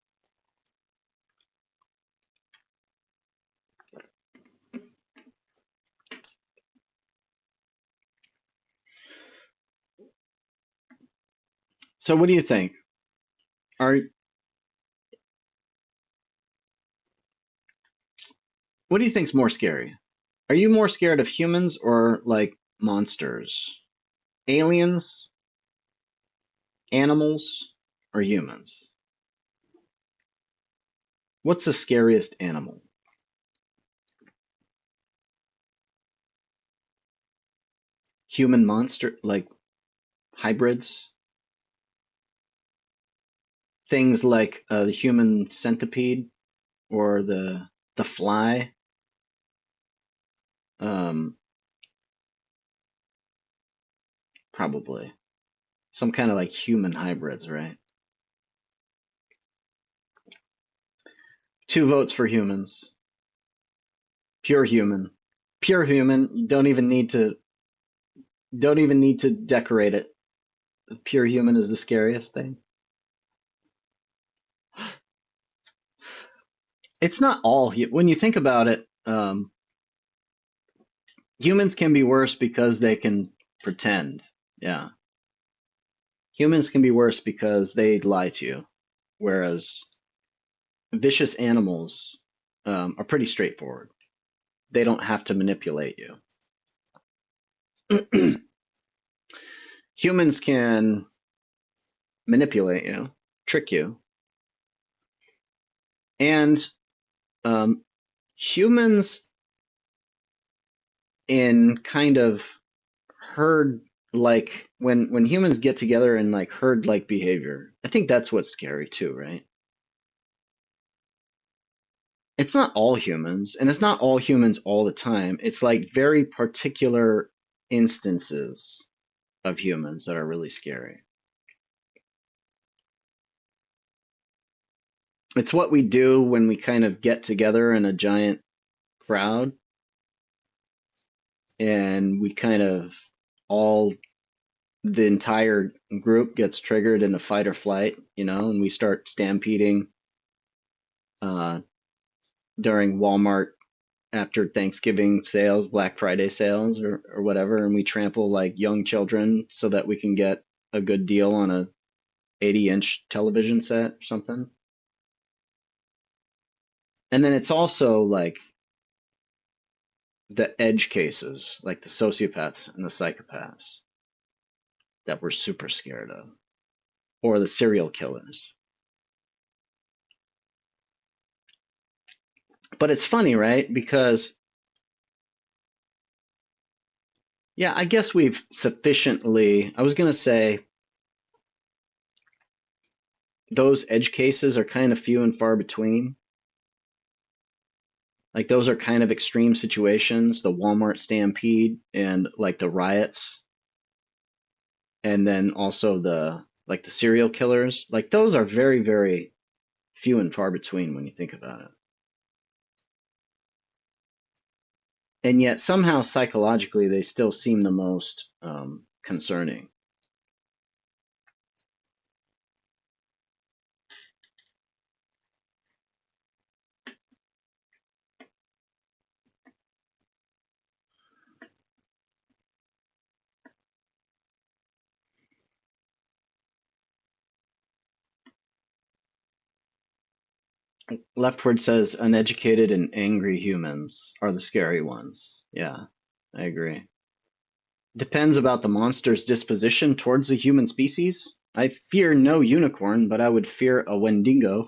So what do you think? What do you think's more scary? Are you more scared of humans or like monsters? Aliens, animals, or humans? What's the scariest animal? Human monster, like hybrids? Things like the human centipede or the fly? Probably. Some kind of like human hybrids, right? 2 votes for humans. Pure human. Pure human. You don't even need to decorate it. Pure human is the scariest thing. It's not all when you think about it. Humans can be worse because they can pretend. Yeah. Humans can be worse because they lie to you, whereas vicious animals are pretty straightforward. They don't have to manipulate you. Humans can manipulate you, trick you, and humans in kind of herd, like when humans get together in like herd-like behavior, I think that's what's scary too, right? It's not all humans, and it's not all humans all the time. It's like very particular instances of humans that are really scary. It's what we do when we kind of get together in a giant crowd and we kind of all the entire group gets triggered in a fight or flight, and we start stampeding uh, during Walmart after Thanksgiving sales, Black Friday sales, or whatever, and we trample like young children so that we can get a good deal on a 80-inch television set or something. And then it's also like the edge cases, like the sociopaths and the psychopaths that we're super scared of, or the serial killers. But it's funny, right? Because, yeah, I guess we've sufficiently, I was going to say, those edge cases are kind of few and far between. Like those are kind of extreme situations, the Walmart stampede and like the riots. And then also the serial killers. Like those are very, very few and far between when you think about it. And yet somehow psychologically they still seem the most concerning. Leftward says uneducated and angry humans are the scary ones. Yeah, I agree. Depends about the monster's disposition towards the human species. I fear no unicorn, but I would fear a Wendigo.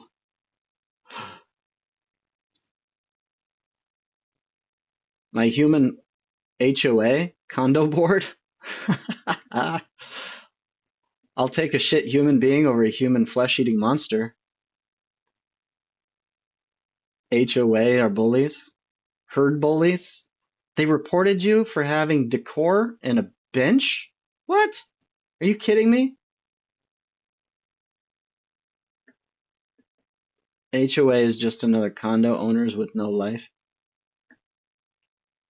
My human HOA condo board? I'll take a shit human being over a human flesh-eating monster. HOA are bullies. Herd bullies. They reported you for having decor and a bench? What? Are you kidding me? HOA is just another condo owners with no life.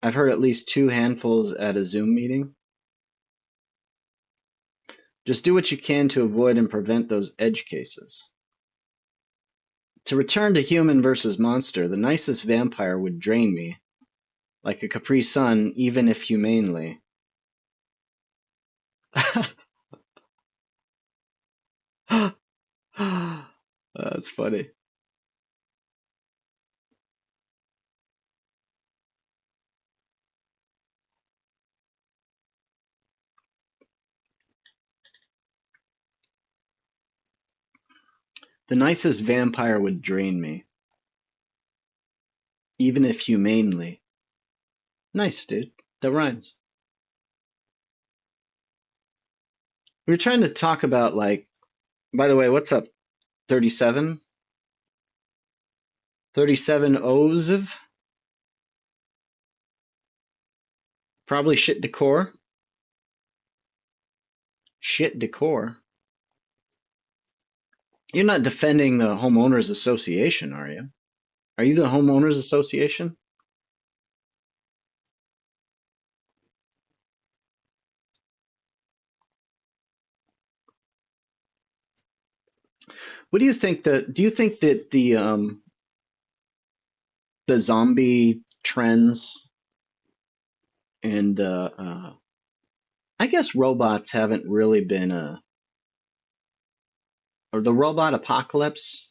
I've heard at least 2 handfuls at a Zoom meeting. Just do what you can to avoid and prevent those edge cases. To return to human versus monster, the nicest vampire would drain me, like a Capri Sun, even if humanely. That's funny. The nicest vampire would drain me, even if humanely. Nice, dude. That rhymes. We were trying to talk about, like, by the way, what's up? 37? 37 O's of? Probably shit decor. Shit decor. You're not defending the homeowners association, are you? Are you the homeowners association? What do you think do you think that the zombie trends and I guess robots haven't really been or the robot apocalypse?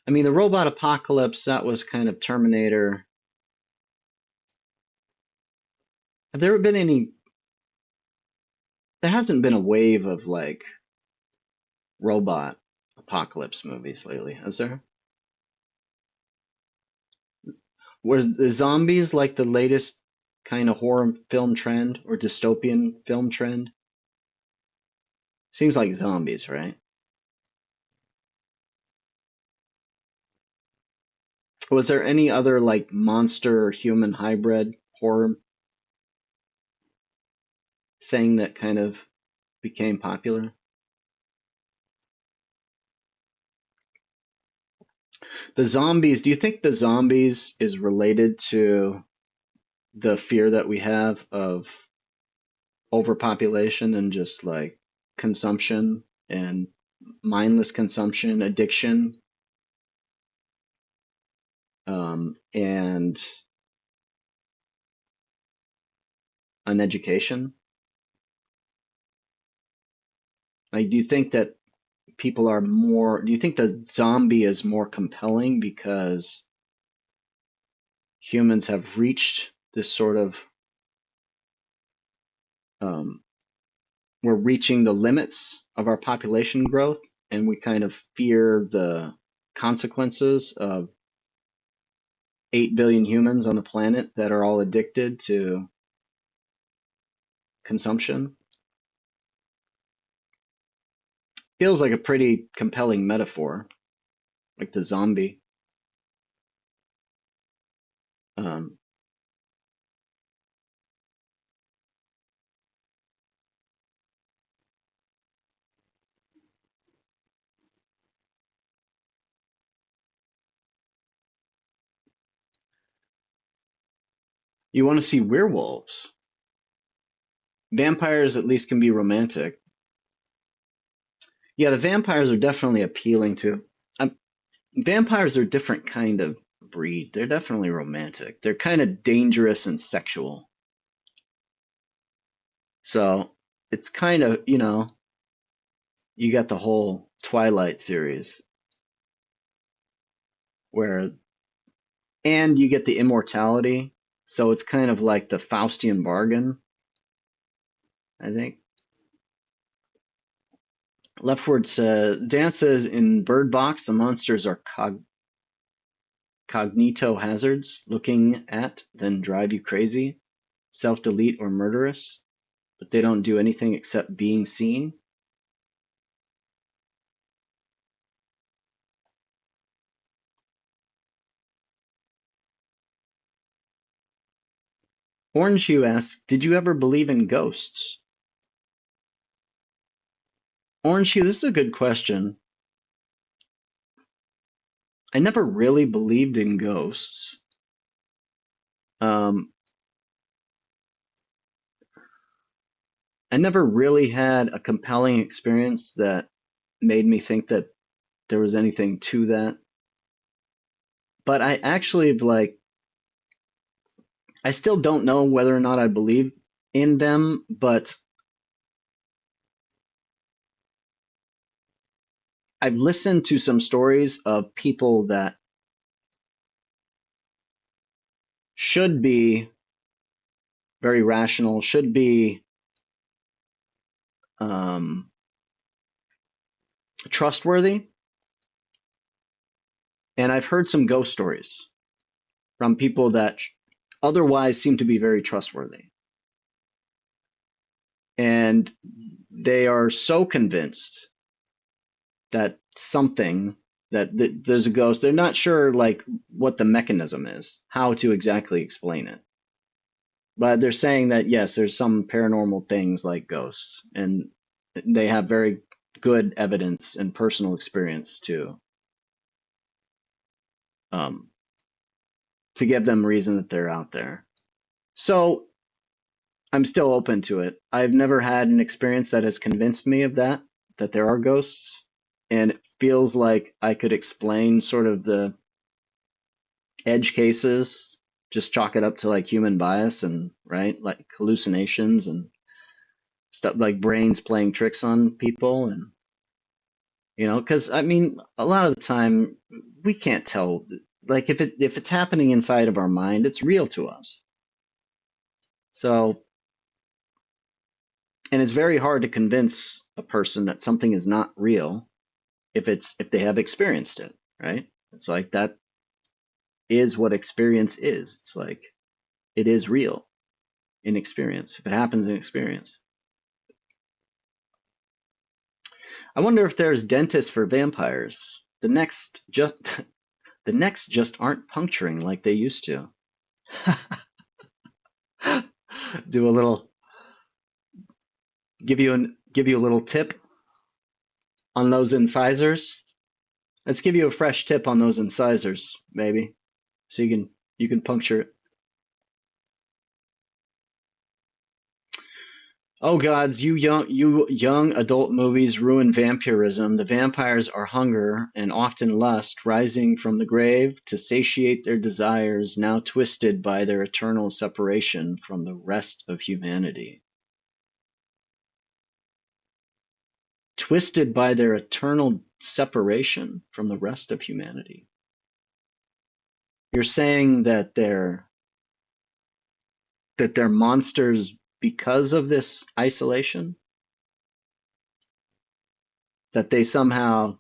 I mean, the robot apocalypse, that was kind of Terminator. Have there been any, there hasn't been a wave of like robot apocalypse movies lately, has there? Was the zombies like the latest kind of horror film trend or dystopian film trend? Seems like zombies, right? Was there any other like monster or human hybrid horror thing that kind of became popular? The zombies, do you think the zombies is related to the fear that we have of overpopulation and just like consumption and mindless consumption, addiction, and uneducation? Like, do you think that people are more, do you think the zombie is more compelling because humans have reached this sort of, um, we're reaching the limits of our population growth and we kind of fear the consequences of 8 billion humans on the planet that are all addicted to consumption? Feels like a pretty compelling metaphor, like the zombie. Um, you want to see werewolves? Vampires at least can be romantic. Yeah, the vampires are definitely appealing to. Vampires are a different kind of breed. They're definitely romantic. They're kind of dangerous and sexual. So it's kind of, you got the whole Twilight series where, and you get the immortality. So it's kind of like the Faustian bargain, I think. Leftward says, Dan says in Bird Box, the monsters are cognito hazards, looking at, then drive you crazy, self-delete or murderous, but they don't do anything except being seen. Orange Hue asks, did you ever believe in ghosts? Orange Hue, this is a good question. I never really believed in ghosts. I never really had a compelling experience that made me think that there was anything to that. But I actually I still don't know whether or not I believe in them, but I've listened to some stories of people that should be very rational, should be trustworthy. And I've heard some ghost stories from people that otherwise seem to be very trustworthy. And they are so convinced that there's a ghost. They're not sure like what the mechanism is, how to exactly explain it. But they're saying that yes, there's some paranormal things like ghosts, and they have very good evidence and personal experience to give them reason that they're out there. So I'm still open to it. I've never had an experience that has convinced me of that there are ghosts. And it feels like I could explain sort of the edge cases, just chalk it up to like human bias and, right, like hallucinations and stuff like brains playing tricks on people. And, because I mean, a lot of the time we can't tell, like if it's happening inside of our mind, it's real to us. So, and it's very hard to convince a person that something is not real if they have experienced it, right? It's like that is what experience is. It's like it is real in experience if it happens in experience. I wonder if there's dentists for vampires. The necks just aren't puncturing like they used to. Do a little give you a little tip on those incisors. Let's give you a fresh tip on those incisors, baby. So you can puncture it. Oh gods, you young adult movies ruin vampirism. The vampires are hunger and often lust, rising from the grave to satiate their desires, now twisted by their eternal separation from the rest of humanity. Twisted by their eternal separation from the rest of humanity. You're saying that they're monsters because of this isolation? That they somehow,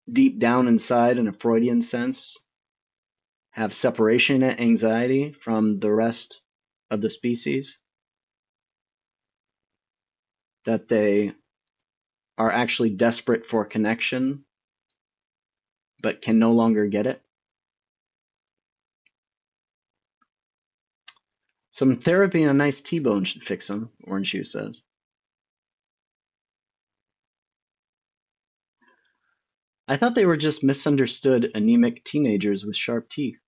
deep down inside, in a Freudian sense, have separation anxiety from the rest of the species? That they are actually desperate for connection, but can no longer get it? Some therapy and a nice T-bone should fix them, Orange Shoe says. I thought they were just misunderstood anemic teenagers with sharp teeth.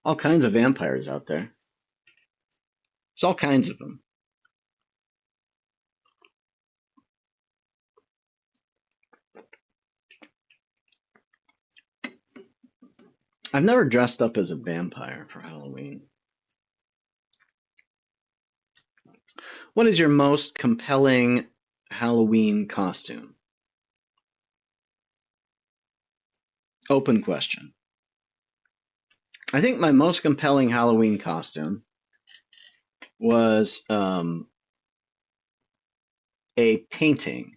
All kinds of vampires out there. There's all kinds of them. I've never dressed up as a vampire for Halloween. What is your most compelling Halloween costume? Open question. I think my most compelling Halloween costume was a painting.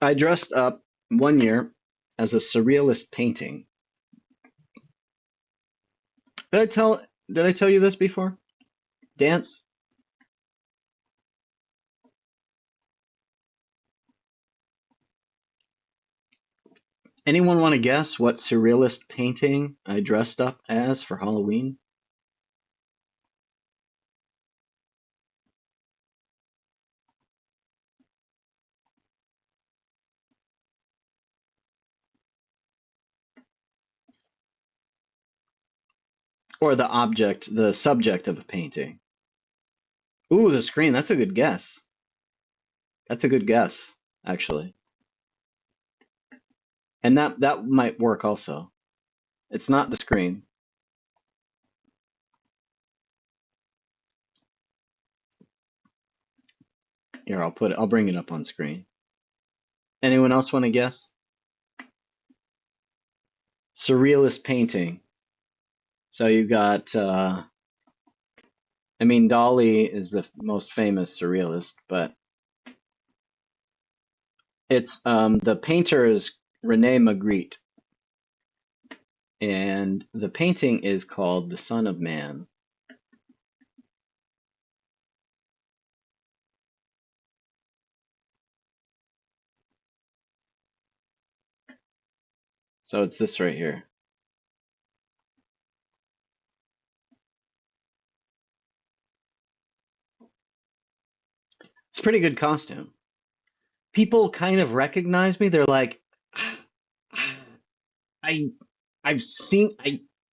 I dressed up one year as a surrealist painting. Did I tell you this before? Dance? Anyone want to guess what surrealist painting I dressed up as for Halloween? Or the subject of a painting? Ooh, the screen. That's a good guess. That's a good guess, actually. And that might work also. It's not the screen. Here, I'll bring it up on screen. Anyone else want to guess? Surrealist painting. So you got, Dali is the most famous surrealist, but it's, the painter is Rene Magritte. And the painting is called The Son of Man. So it's this right here. It's a pretty good costume. People kind of recognize me. They're like, I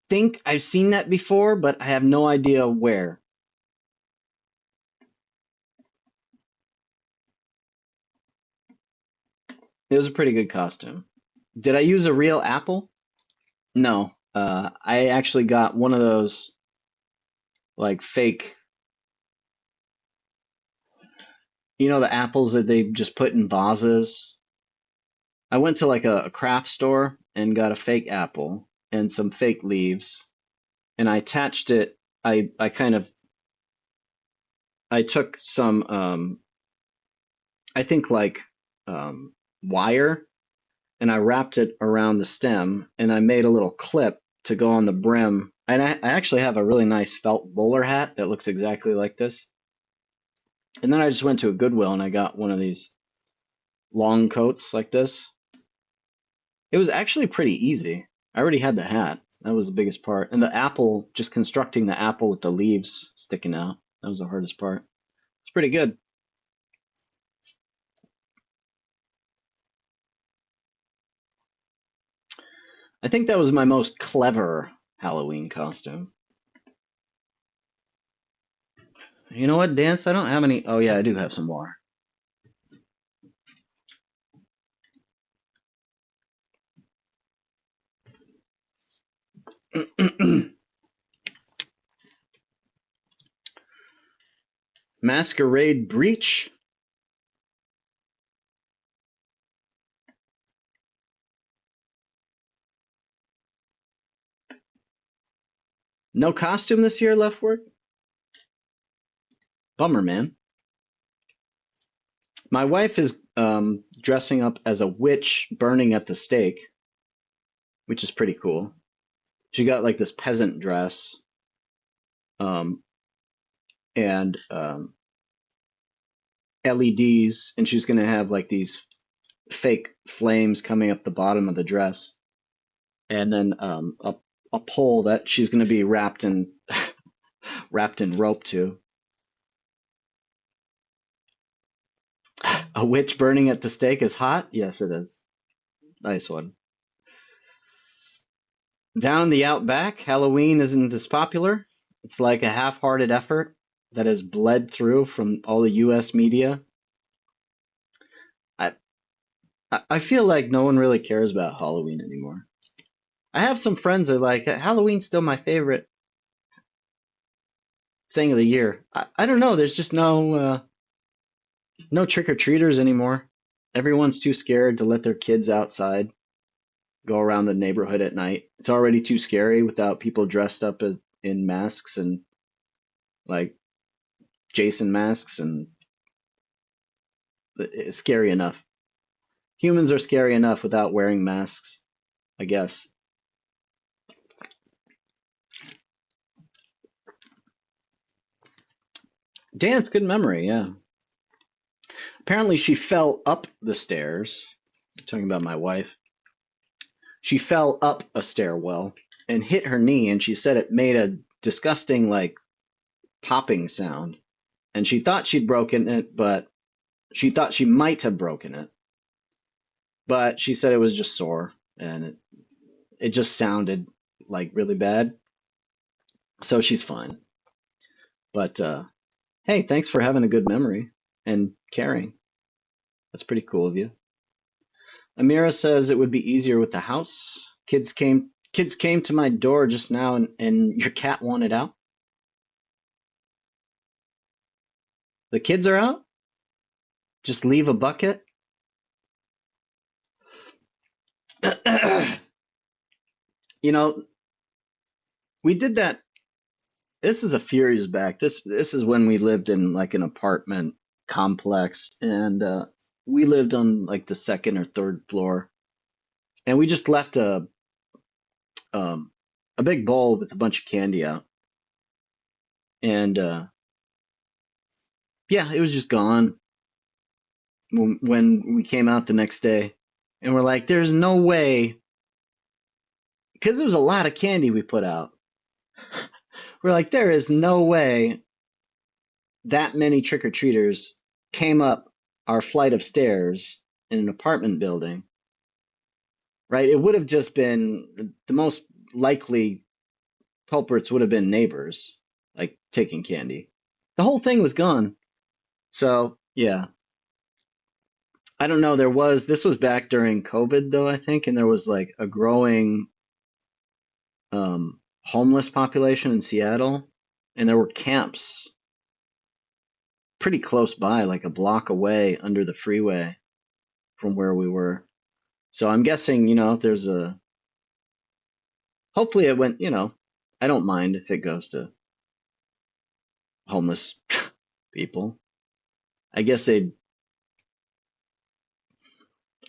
think I've seen that before, but I have no idea where. It was a pretty good costume. Did I use a real apple? No. I actually got one of those like fake, the apples that they just put in vases. I went to like a craft store and got a fake apple and some fake leaves, and I attached it. I took some I think like wire, and I wrapped it around the stem, and I made a little clip to go on the brim. And I actually have a really nice felt bowler hat that looks exactly like this. And then I just went to a Goodwill and I got one of these long coats like this. It was actually pretty easy. I already had the hat. That was the biggest part. And the apple, just constructing the apple with the leaves sticking out, that was the hardest part. It's pretty good. I think that was my most clever Halloween costume. You know what, Dance? I don't have any. Oh, yeah, I do have some more. Masquerade Breach. No costume this year, Leftward? Bummer, man. My wife is dressing up as a witch burning at the stake, which is pretty cool. She got like this peasant dress, and LEDs, and she's gonna have like these fake flames coming up the bottom of the dress, and then a pole that she's gonna be wrapped in wrapped in rope to. A witch burning at the stake is hot? Yes, it is. Nice one. Down in the outback, Halloween isn't as popular. It's like a half-hearted effort that has bled through from all the US media. I feel like no one really cares about Halloween anymore. I have some friends that are like, Halloween's still my favorite thing of the year. I don't know, there's just no trick-or-treaters anymore. Everyone's too scared to let their kids outside, go around the neighborhood at night. It's already too scary without people dressed up in masks and like Jason masks, and it's scary enough. Humans are scary enough without wearing masks, I guess. Dance, good memory, yeah. Apparently she fell up the stairs. I'm talking about my wife. She fell up a stairwell and hit her knee, and she said it made a disgusting, like, popping sound. And she thought she'd broken it, but she thought she might have broken it. But she said it was just sore, and it just sounded like really bad. So she's fine. But hey, thanks for having a good memory and caring. That's pretty cool of you. Amira says it would be easier with the house. Kids came to my door just now, and your cat wanted out. The kids are out? Just leave a bucket? You know, we did that. This is a few years back. This is when we lived in like an apartment complex, and we lived on like the second or third floor, and we just left a big bowl with a bunch of candy out, and yeah, it was just gone when we came out the next day, and we're like, "There's no way," because there was a lot of candy we put out. We're like, "There is no way that many trick-or-treaters came up our flight of stairs in an apartment building." Right? It would have just been the most likely culprits would have been neighbors, like taking candy. The whole thing was gone. So, yeah. I don't know. This was back during COVID, though, I think, and there was like a growing homeless population in Seattle, and there were camps pretty close by, like a block away under the freeway from where we were. So I'm guessing, if there's hopefully it went, I don't mind if it goes to homeless people. I guess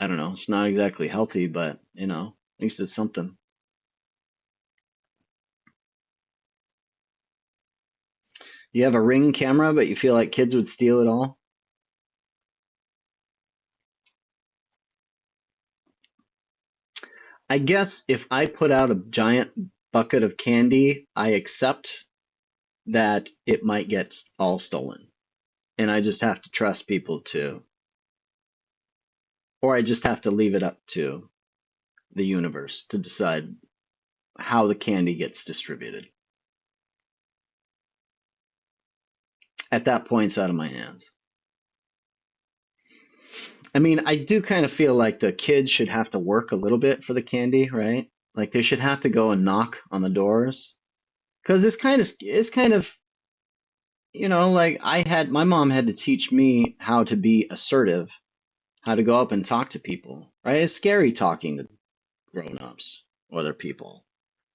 I don't know. It's not exactly healthy, but you know, at least it's something. You have a Ring camera, but you feel like kids would steal it all? I guess if I put out a giant bucket of candy, I accept that it might get all stolen. And I just have to trust people to, or I just have to leave it up to the universe to decide how the candy gets distributed. At that point, it's out of my hands. I mean, I do kind of feel like the kids should have to work a little bit for the candy, right? Like they should have to go and knock on the doors. Because it's kind of, you know, like my mom had to teach me how to be assertive, how to go up and talk to people, right? It's scary talking to grown-ups or other people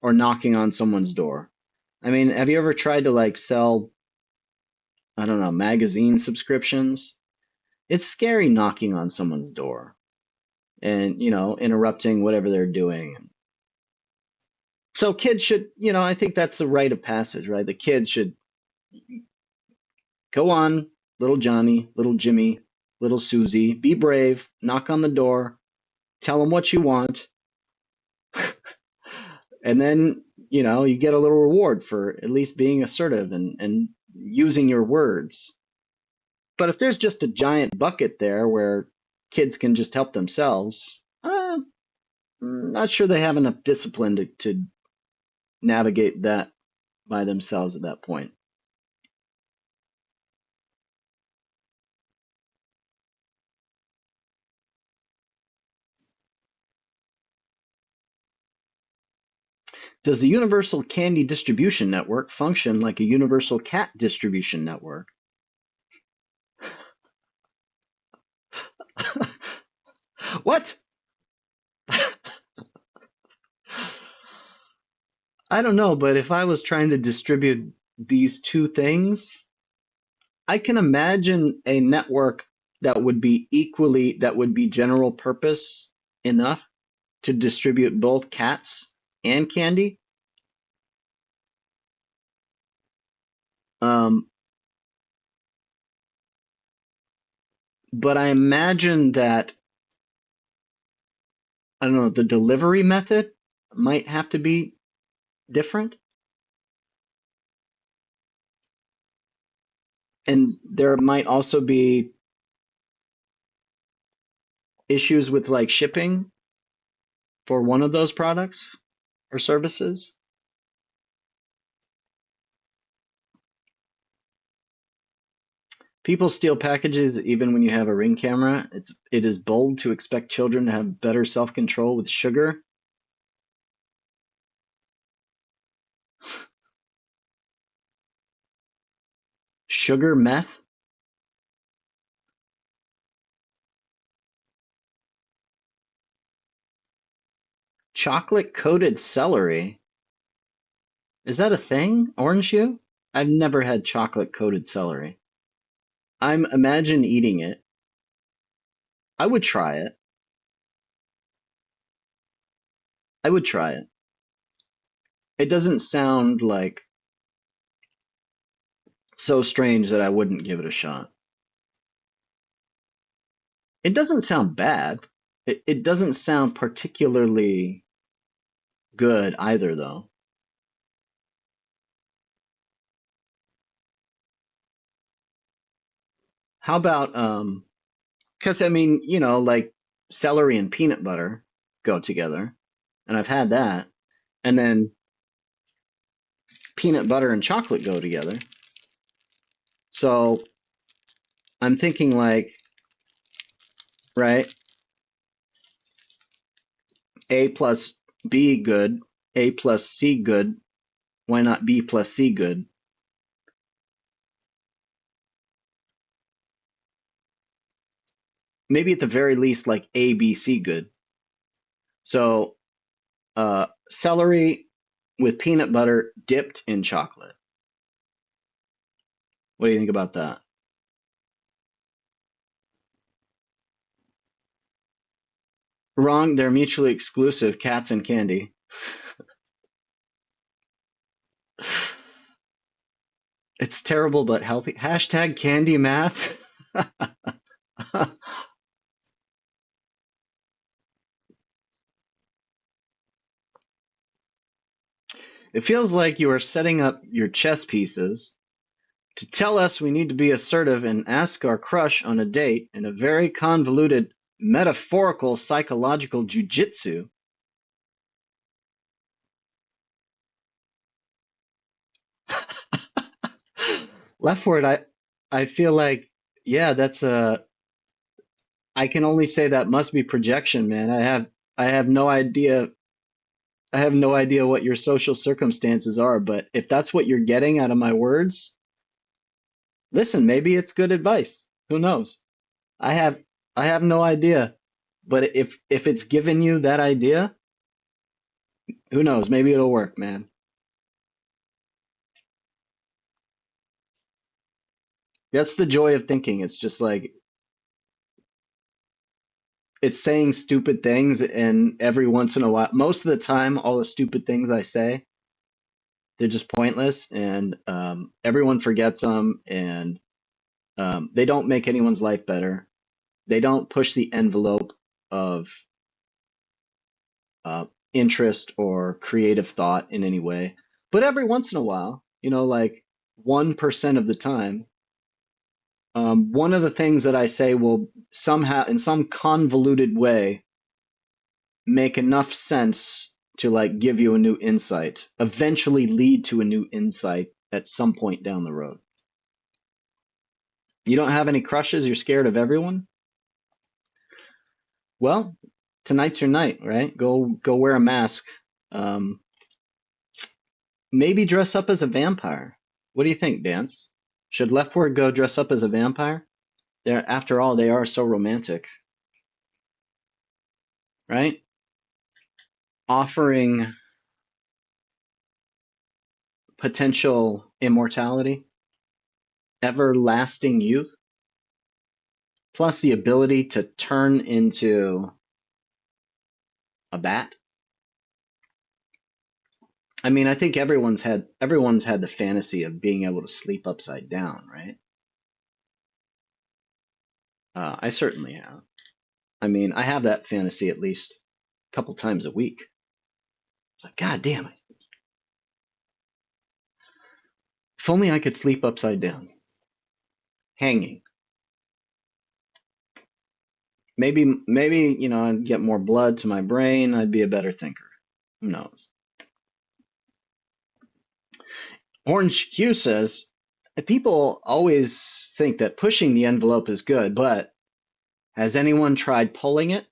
or knocking on someone's door. I mean, have you ever tried to like sell, I don't know, magazine subscriptions? It's scary knocking on someone's door and, you know, interrupting whatever they're doing. So kids should, you know, I think that's the rite of passage, right? The kids should go on, little Johnny, little Jimmy, little Susie, be brave, knock on the door, tell them what you want, and then, you know, you get a little reward for at least being assertive and using your words. But if there's just a giant bucket there where kids can just help themselves, I'm not sure they have enough discipline to navigate that by themselves at that point. Does the Universal Candy Distribution Network function like a Universal Cat Distribution Network? What? I don't know, but if I was trying to distribute these two things, I can imagine a network that would be general purpose enough to distribute both cats and candy. Um, but I imagine that, I don't know, the delivery method might have to be different. And there might also be issues with like shipping for one of those products or services. People steal packages even when you have a Ring camera. It is bold to expect children to have better self-control with sugar. Sugar meth? Chocolate coated celery? Is that a thing? Orange you? I've never had chocolate coated celery. I'm imagine eating it. I would try it. I would try it. It doesn't sound like so strange that I wouldn't give it a shot. It doesn't sound bad. It doesn't sound particularly good either, though. How about because I mean, you know, like celery and peanut butter go together, and I've had that, and then peanut butter and chocolate go together. So I'm thinking like, right, A plus B good, A plus C good. Why not B plus C good? Maybe at the very least, like A, B, C good. So celery with peanut butter dipped in chocolate. What do you think about that? Wrong, they're mutually exclusive, cats and candy. It's terrible but healthy. Hashtag candy math. It feels like you are setting up your chess pieces to tell us we need to be assertive and ask our crush on a date in a very convoluted metaphorical psychological jujitsu. Leftward, I feel like, yeah, that's a. I can only say that must be projection, man. I have no idea. I have no idea what your social circumstances are, but if that's what you're getting out of my words, listen, maybe it's good advice. Who knows? I have I have no idea. But if it's given you that idea, who knows? Maybe it'll work, man. That's the joy of thinking. It's just like it's saying stupid things, and every once in a while, most of the time, all the stupid things I say, they're just pointless, and everyone forgets them, and they don't make anyone's life better. They don't push the envelope of interest or creative thought in any way. But every once in a while, like 1% of the time, one of the things that I say will somehow, in some convoluted way, make enough sense to like give you a new insight, eventually lead to a new insight at some point down the road. You don't have any crushes, you're scared of everyone? Well, tonight's your night, right? Go wear a mask. Um, Maybe dress up as a vampire. What do you think, Dance? Should Leftward go dress up as a vampire? After all, they are so romantic, right? Offering potential immortality, everlasting youth, plus the ability to turn into a bat. I mean, I think everyone's had the fantasy of being able to sleep upside down, right? I certainly have. I mean, I have that fantasy at least a couple times a week. It's like, God damn it. If only I could sleep upside down. Hanging. Maybe, I'd get more blood to my brain. I'd be a better thinker. Who knows? Orange Hugh says, people always think that pushing the envelope is good, but has anyone tried pulling it?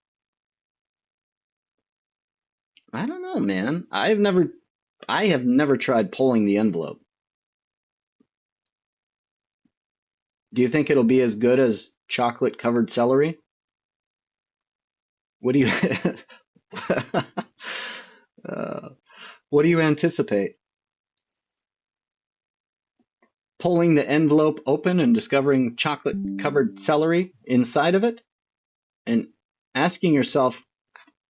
I don't know, man. I have never tried pulling the envelope. Do you think it'll be as good as chocolate covered celery? What do you what do you anticipate? Pulling the envelope open and discovering chocolate covered celery inside of it? And asking yourself,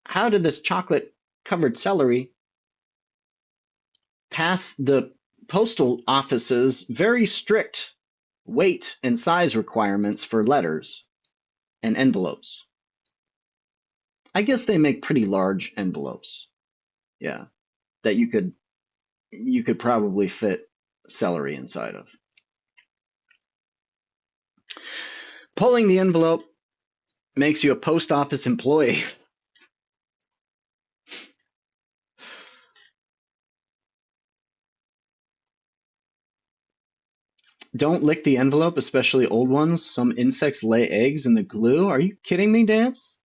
how did this chocolate covered celery pass the postal office's very strict weight and size requirements for letters and envelopes? I guess they make pretty large envelopes. Yeah, that you could probably fit celery inside of. Pulling the envelope makes you a post office employee. Don't lick the envelope, especially old ones. Some insects lay eggs in the glue. Are you kidding me, Dance?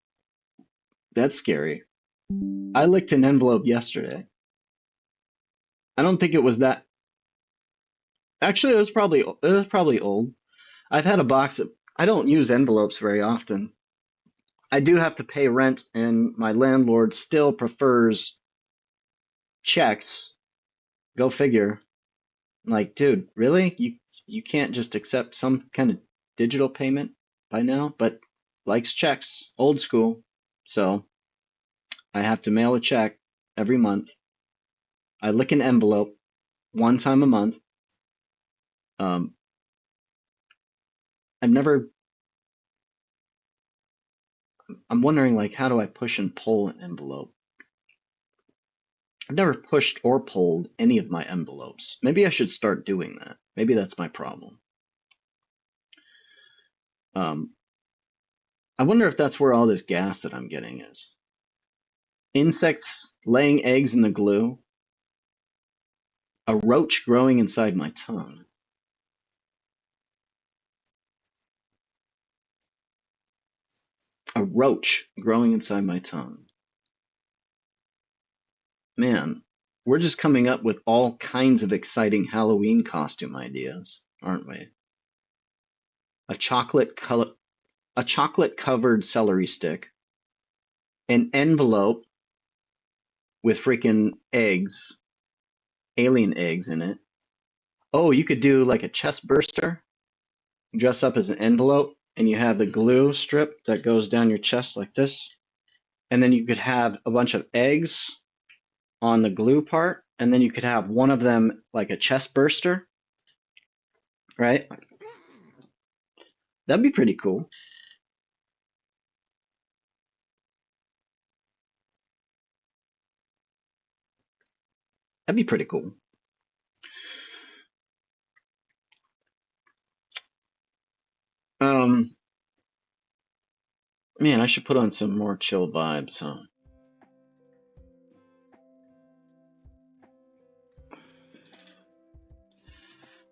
That's scary. I licked an envelope yesterday. I don't think it was that. Actually, it was probably old. I've had a box of. I don't use envelopes very often. I do have to pay rent, and my landlord still prefers checks. Go figure. Like, dude, really? You can't just accept some kind of digital payment by now? But likes checks, old school. So I have to mail a check every month. I lick an envelope one time a month. I've never. I'm wondering, like, how do I push and pull an envelope? I've never pushed or pulled any of my envelopes. Maybe I should start doing that. Maybe that's my problem. I wonder if that's where all this gas that I'm getting is. Insects laying eggs in the glue. A roach growing inside my tongue. A roach growing inside my tongue. Man, we're just coming up with all kinds of exciting Halloween costume ideas, aren't we? A chocolate covered celery stick, an envelope with freaking eggs, alien eggs in it. Oh, you could do like a chest burster, dress up as an envelope, and you have the glue strip that goes down your chest like this. And then you could have a bunch of eggs on the glue part, and then you could have one of them like a chest burster, right? That'd be pretty cool. That'd be pretty cool. Man, I should put on some more chill vibes, huh?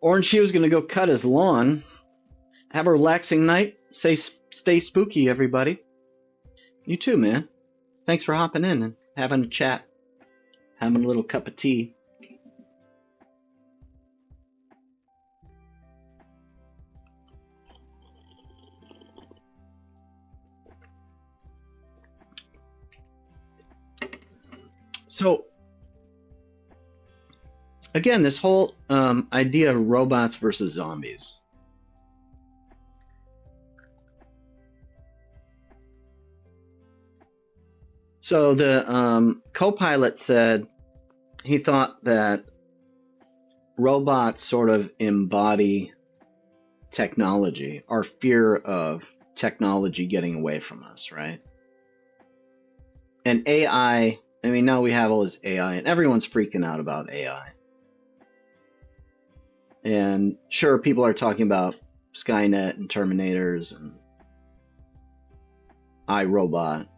Orange Hugh's gonna go cut his lawn. Have a relaxing night. Stay spooky, everybody. You too, man. Thanks for hopping in and having a chat. Having a little cup of tea. So, again, this whole idea of robots versus zombies. So the co-pilot said he thought that robots sort of embody technology, our fear of technology getting away from us, right? And AI, I mean, now we have all this AI, and everyone's freaking out about AI. And sure, people are talking about Skynet and Terminators and iRobot,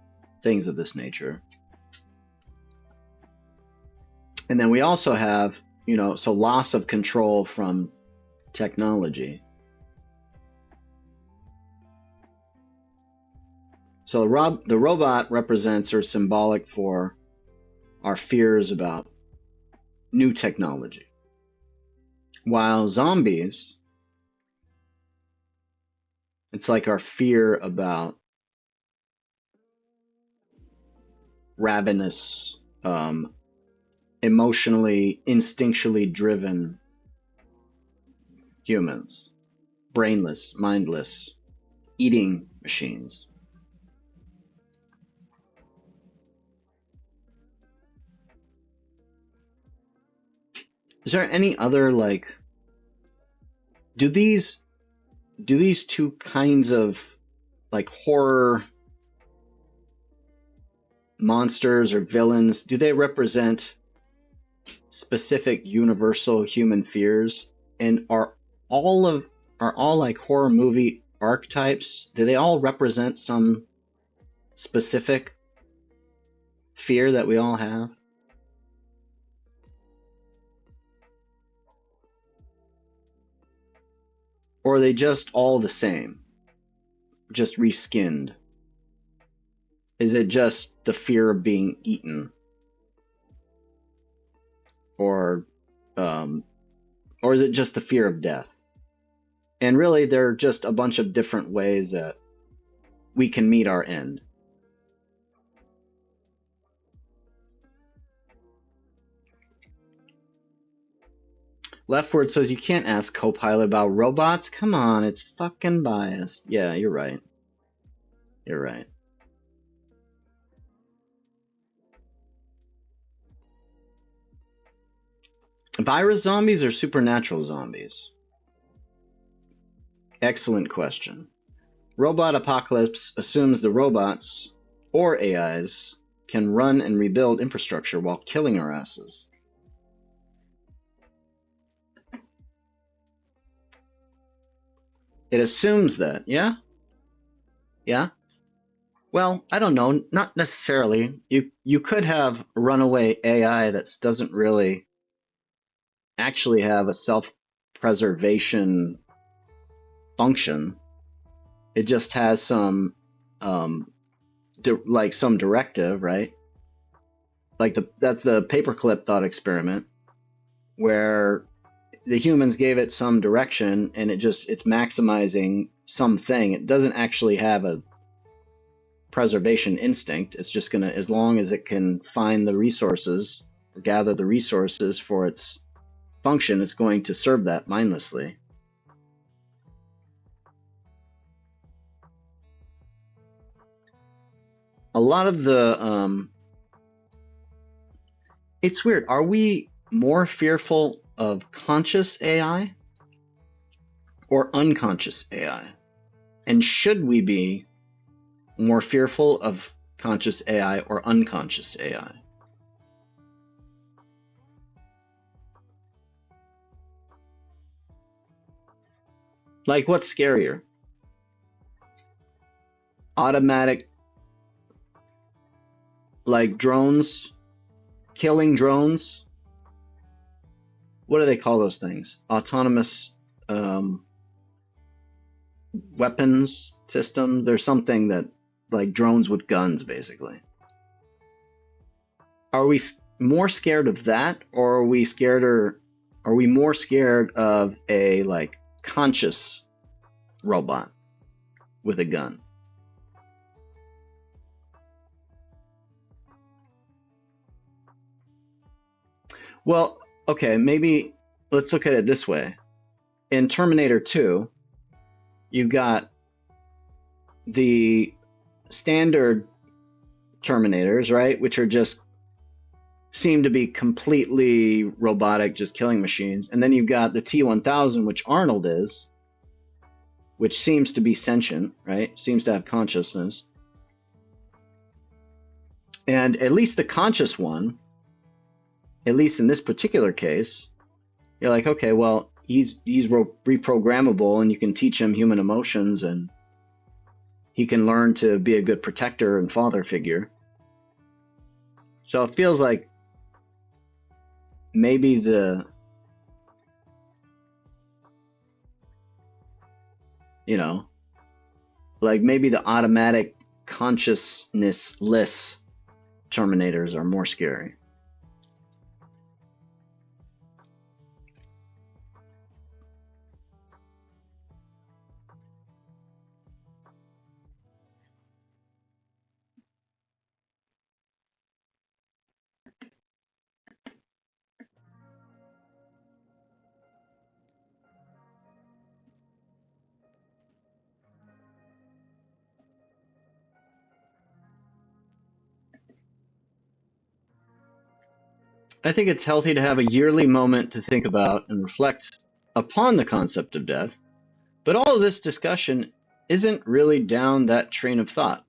things of this nature. And then we also have, so loss of control from technology. So the robot represents or symbolic for our fears about new technology. While zombies, it's like our fear about ravenous, emotionally, instinctually driven humans. Brainless, mindless, eating machines. Is there any other, like, do these two kinds of, like, horror monsters or villains, do they represent specific universal human fears? And are all like horror movie archetypes, do they all represent some specific fear that we all have? Or are they just all the same? Just reskinned? Is it just the fear of being eaten? Or is it just the fear of death? And really, they're just a bunch of different ways that we can meet our end. Leftward says you can't ask Copilot about robots. Come on, it's fucking biased. Yeah, you're right. You're right. Virus zombies or supernatural zombies? Excellent question. Robot apocalypse assumes the robots or AIs can run and rebuild infrastructure while killing our asses. It assumes that, yeah? Yeah? Well, I don't know, not necessarily. You could have runaway AI that doesn't really actually have a self-preservation function. It just has some like some directive, right? Like that's the paperclip thought experiment where the humans gave it some direction and it's maximizing something. It doesn't actually have a preservation instinct. It's just gonna, as long as it can find the resources, gather the resources for its function, it's going to serve that mindlessly. A lot of the it's weird. Are we more fearful of conscious AI or unconscious AI? And should we be more fearful of conscious AI or unconscious AI? Like, what's scarier? Automatic, like drones, killing drones? What do they call those things? Autonomous weapons system? There's something that, like drones with guns, basically. Are we more scared of that, or are we more scared of a like conscious robot with a gun? Well, okay, maybe let's look at it this way. In Terminator 2, you got the standard Terminators, right, which are just seem to be completely robotic, just killing machines. And then you've got the T-1000, which Arnold is, which seems to be sentient, right? Seems to have consciousness. And at least the conscious one, at least in this particular case, you're like, okay, well, he's reprogrammable, and you can teach him human emotions, and he can learn to be a good protector and father figure. So it feels like maybe like maybe the automatic consciousness-less Terminators are more scary. I think it's healthy to have a yearly moment to think about and reflect upon the concept of death, but all of this discussion isn't really down that train of thought.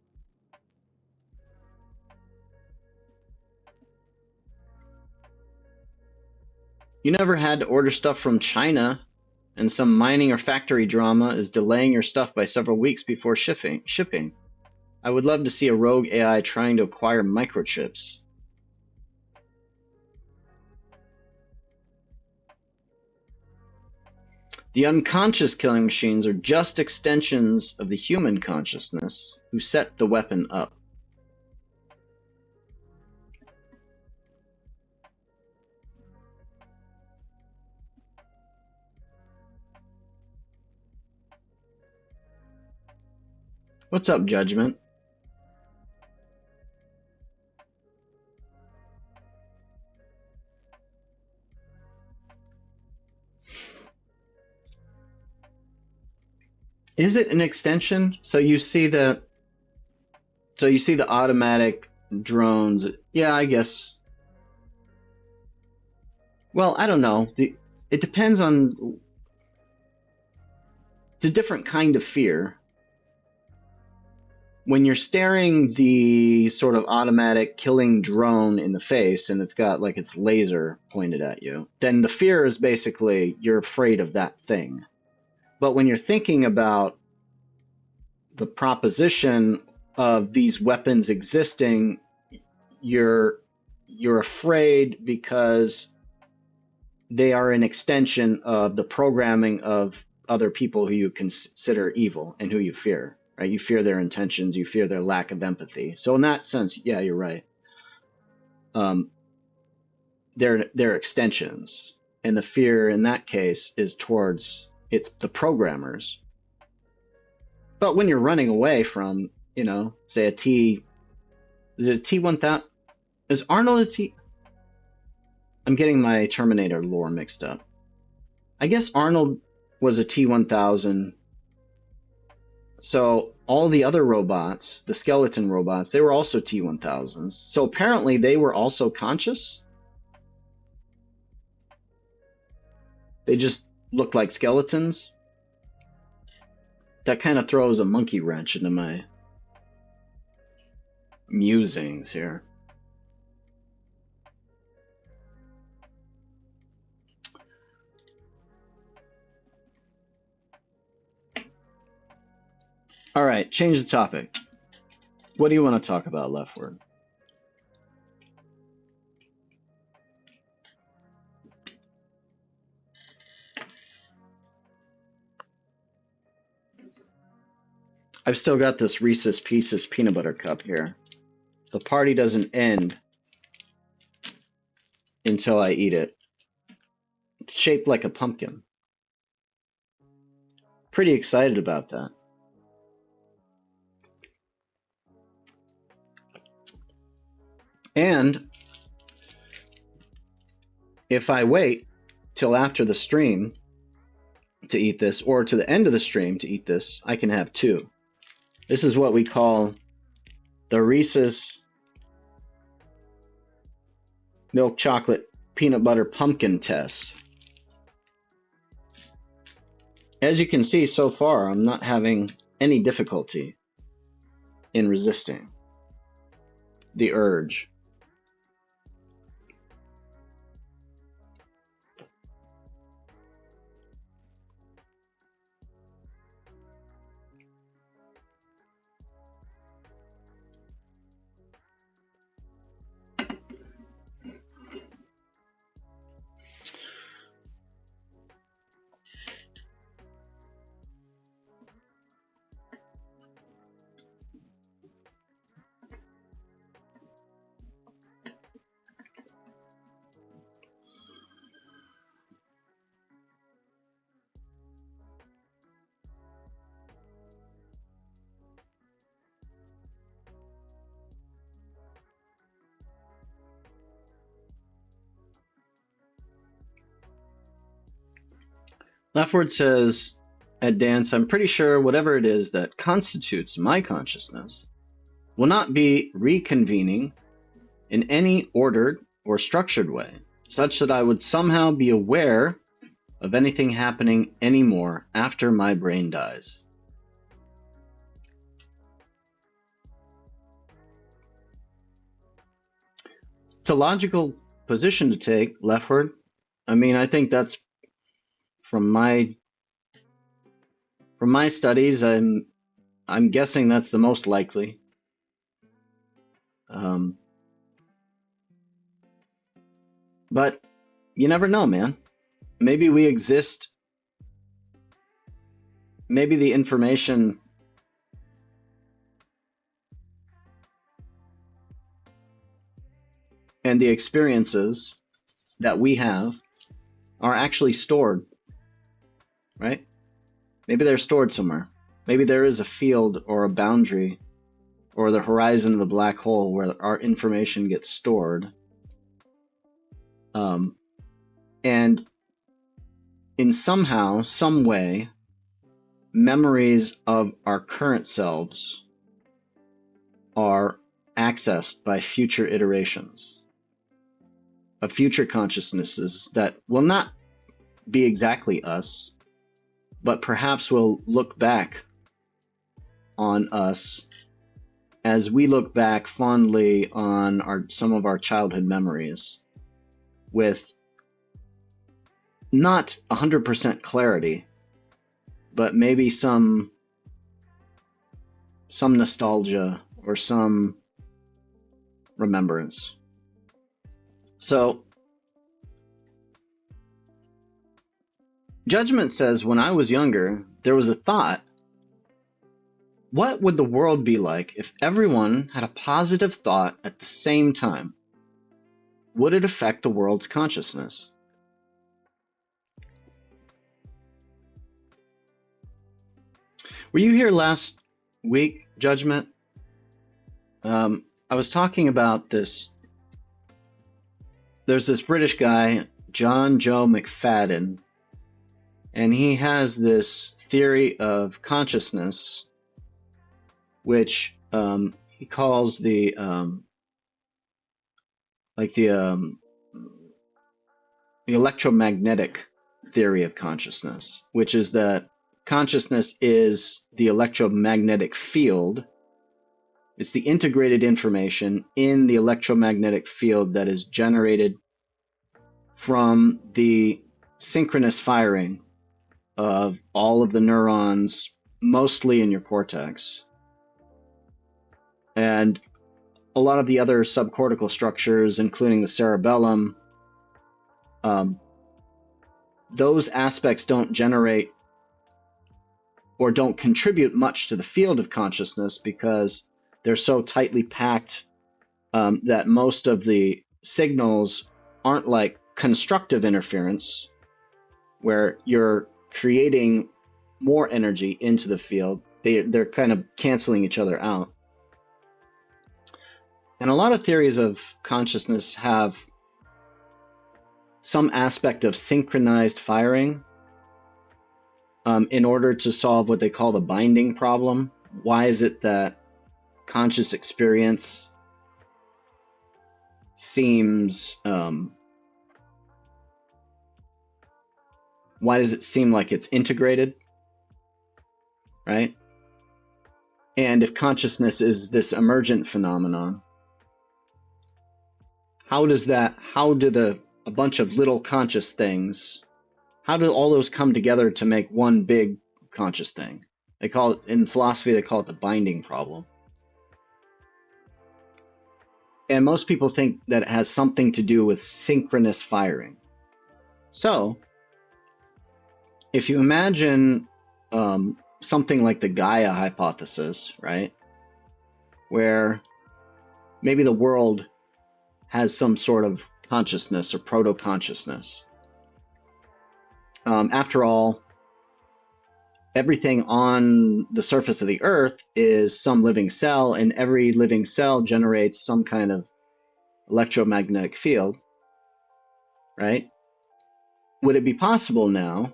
You never had to order stuff from China, and some mining or factory drama is delaying your stuff by several weeks before shipping. I would love to see a rogue AI trying to acquire microchips. The unconscious killing machines are just extensions of the human consciousness who set the weapon up. What's up, Judgment? Is it an extension? So you see the automatic drones. Yeah, I guess. Well, I don't know. It depends on. It's a different kind of fear. When you're staring the sort of automatic killing drone in the face and it's got like its laser pointed at you, then the fear is basically you're afraid of that thing. But when you're thinking about the proposition of these weapons existing, you're afraid because they are an extension of the programming of other people who you consider evil and who you fear. Right? You fear their intentions, you fear their lack of empathy. So in that sense, yeah, you're right. They're extensions, and the fear in that case is towards the programmers. But when you're running away from, say is it a T-1000? Is Arnold a T? I'm getting my Terminator lore mixed up. I guess Arnold was a T-1000. So all the other robots, the skeleton robots, they were also T-1000s. So apparently they were also conscious. They just looked like skeletons. That kind of throws a monkey wrench into my musings here. All right, change the topic. What do you want to talk about, Leftward? I've still got this Reese's Pieces peanut butter cup here. The party doesn't end until I eat it. It's shaped like a pumpkin. Pretty excited about that. And if I wait till after the stream to eat this, or to the end of the stream to eat this, I can have two. This is what we call the Reese's milk chocolate peanut butter pumpkin test. As you can see so far, I'm not having any difficulty in resisting the urge. Leftward says, at Dance, I'm pretty sure whatever it is that constitutes my consciousness will not be reconvening in any ordered or structured way, such that I would somehow be aware of anything happening anymore after my brain dies. It's a logical position to take, Leftward. I mean, I think that's from my studies, I'm guessing that's the most likely. But you never know, man. Maybe we exist. Maybe the information and the experiences that we have are actually stored, right? Maybe they're stored somewhere. Maybe there is a field or a boundary or the horizon of the black hole where our information gets stored. And in somehow, some way, memories of our current selves are accessed by future iterations. of future consciousnesses that will not be exactly us, but perhaps will look back on us as we look back fondly on some of our childhood memories with not 100% clarity, but maybe some nostalgia or some remembrance. So, Judgment says, when I was younger, there was a thought, what would the world be like if everyone had a positive thought at the same time? Would it affect the world's consciousness? Were you here last week, Judgment? I was talking about this. There's this British guy, John Joe McFadden, and he has this theory of consciousness, which he calls the electromagnetic theory of consciousness, which is that consciousness is the electromagnetic field. It's the integrated information in the electromagnetic field that is generated from the synchronous firing of all of the neurons, mostly in your cortex, and a lot of the other subcortical structures, including the cerebellum. Those aspects don't generate or don't contribute much to the field of consciousness because they're so tightly packed that most of the signals aren't like constructive interference, where you're creating more energy into the field. They're kind of canceling each other out. And a lot of theories of consciousness have some aspect of synchronized firing in order to solve what they call the binding problem. Why is it that conscious experience seems why does it seem like it's integrated, right? And if consciousness is this emergent phenomenon, how do a bunch of little conscious things, how do all those come together to make one big conscious thing? They call it, in philosophy, they call it the binding problem. And most people think that it has something to do with synchronous firing. So, if you imagine something like the Gaia hypothesis, right, where maybe the world has some sort of consciousness or proto-consciousness. After all, everything on the surface of the Earth is some living cell, and every living cell generates some kind of electromagnetic field, right? Would it be possible now,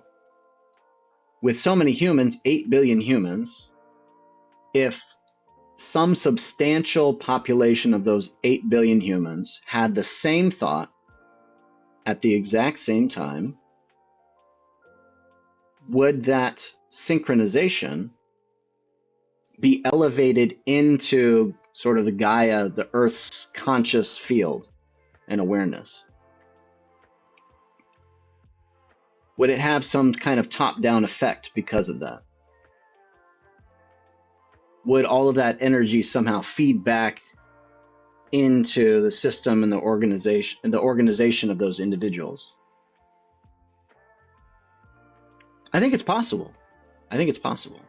with so many humans, 8 billion humans, if some substantial population of those 8 billion humans had the same thought at the exact same time, would that synchronization be elevated into sort of the Gaia, the Earth's conscious field and awareness? Would it have some kind of top-down effect because of that? Would all of that energy somehow feed back into the system and the organization of those individuals? I think it's possible. I think it's possible.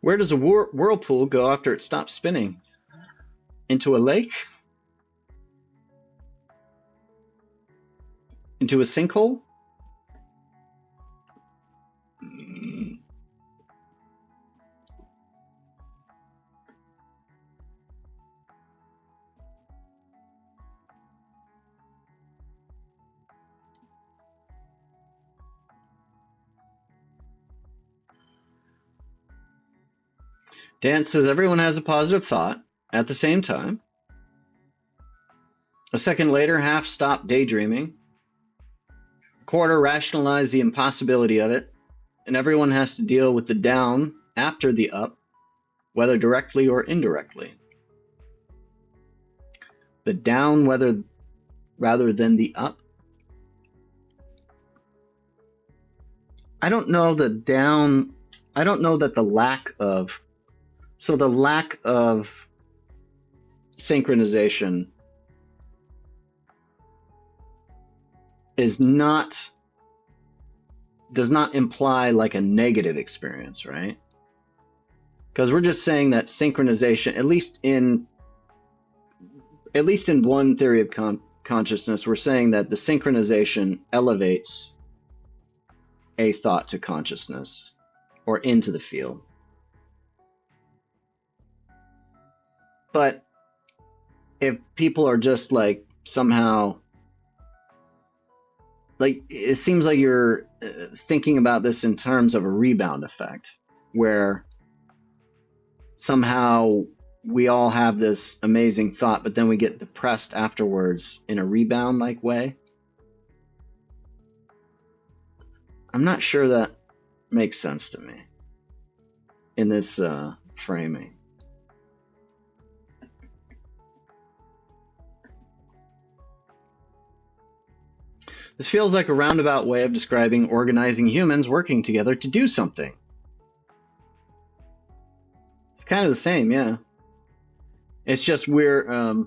Where does a whirlpool go after it stops spinning? Into a lake? Into a sinkhole? Dan says everyone has a positive thought at the same time. A second later, half stop daydreaming. Quarter rationalize the impossibility of it, and everyone has to deal with the down after the up, whether directly or indirectly. The down rather than the up. I don't know the down. I don't know that the lack of synchronization does not imply like a negative experience, right? Because we're just saying that synchronization, at least in one theory of consciousness, we're saying that the synchronization elevates a thought to consciousness or into the field. But if people are just like somehow, like, it seems like you're thinking about this in terms of a rebound effect, where somehow we all have this amazing thought, but then we get depressed afterwards in a rebound-like way. I'm not sure that makes sense to me in this framing. This feels like a roundabout way of describing organizing humans working together to do something. It's kind of the same, yeah. It's just we're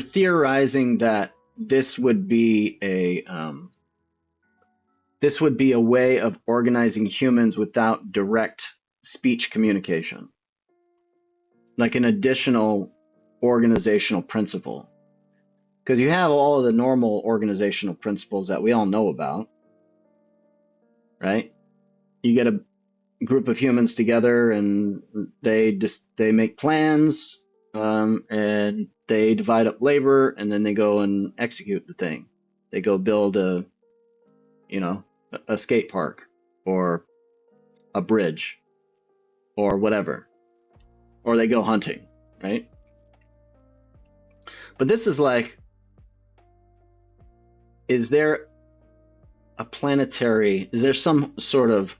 theorizing that this would be a way of organizing humans without direct speech communication, like an additional organizational principle. Because you have all of the normal organizational principles that we all know about, right? You get a group of humans together and they make plans, and they divide up labor, and then they go and execute the thing. They go build a skate park or a bridge or whatever, or they go hunting, right? But this is like, is there some sort of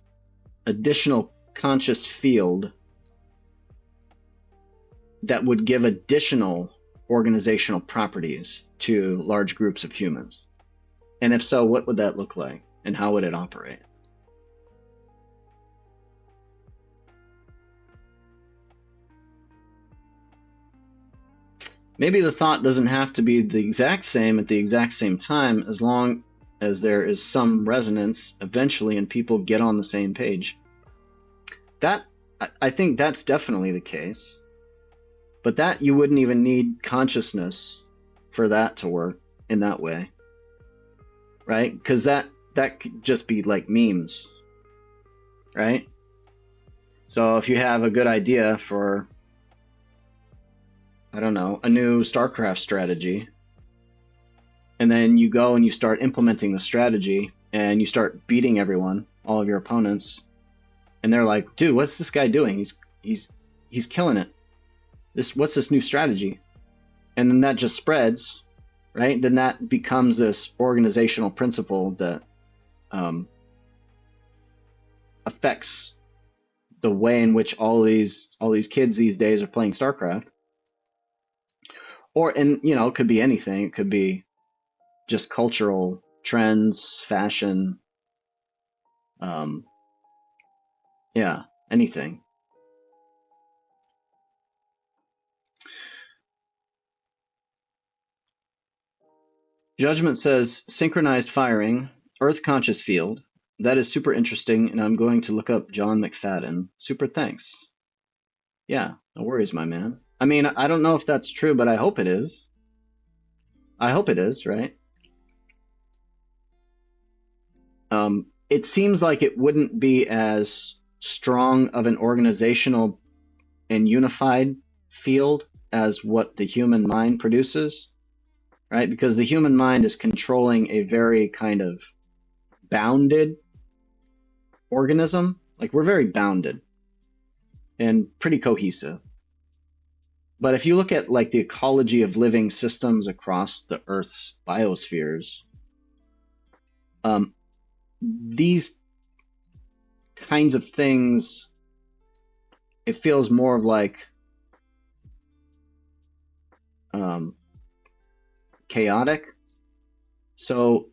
additional conscious field that would give additional organizational properties to large groups of humans? And if so, what would that look like, and how would it operate? Maybe the thought doesn't have to be the exact same at the exact same time, as long as there is some resonance eventually and people get on the same page. I think that's definitely the case. But that you wouldn't even need consciousness for that to work in that way, right? Because that could just be like memes, right? So if you have a good idea for, I don't know, a new StarCraft strategy, and then you go and you start implementing the strategy and you start beating everyone, all of your opponents, and they're like, dude, what's this guy doing? He's killing it. What's this new strategy? And then that just spreads, right? Then that becomes this organizational principle that affects the way in which all these kids these days are playing StarCraft. And it could be anything. It could be just cultural trends, fashion, anything. Judgment says synchronized firing, Earth conscious field. That is super interesting, and I'm going to look up John McFadden. Super thanks. Yeah, no worries, my man. I mean, I don't know if that's true, but I hope it is. I hope it is, right? It seems like it wouldn't be as strong of an organizational and unified field as what the human mind produces, right? Because the human mind is controlling a very kind of bounded organism, like we're very bounded and pretty cohesive. But if you look at like the ecology of living systems across the Earth's biospheres, these kinds of things, it feels more of like chaotic. So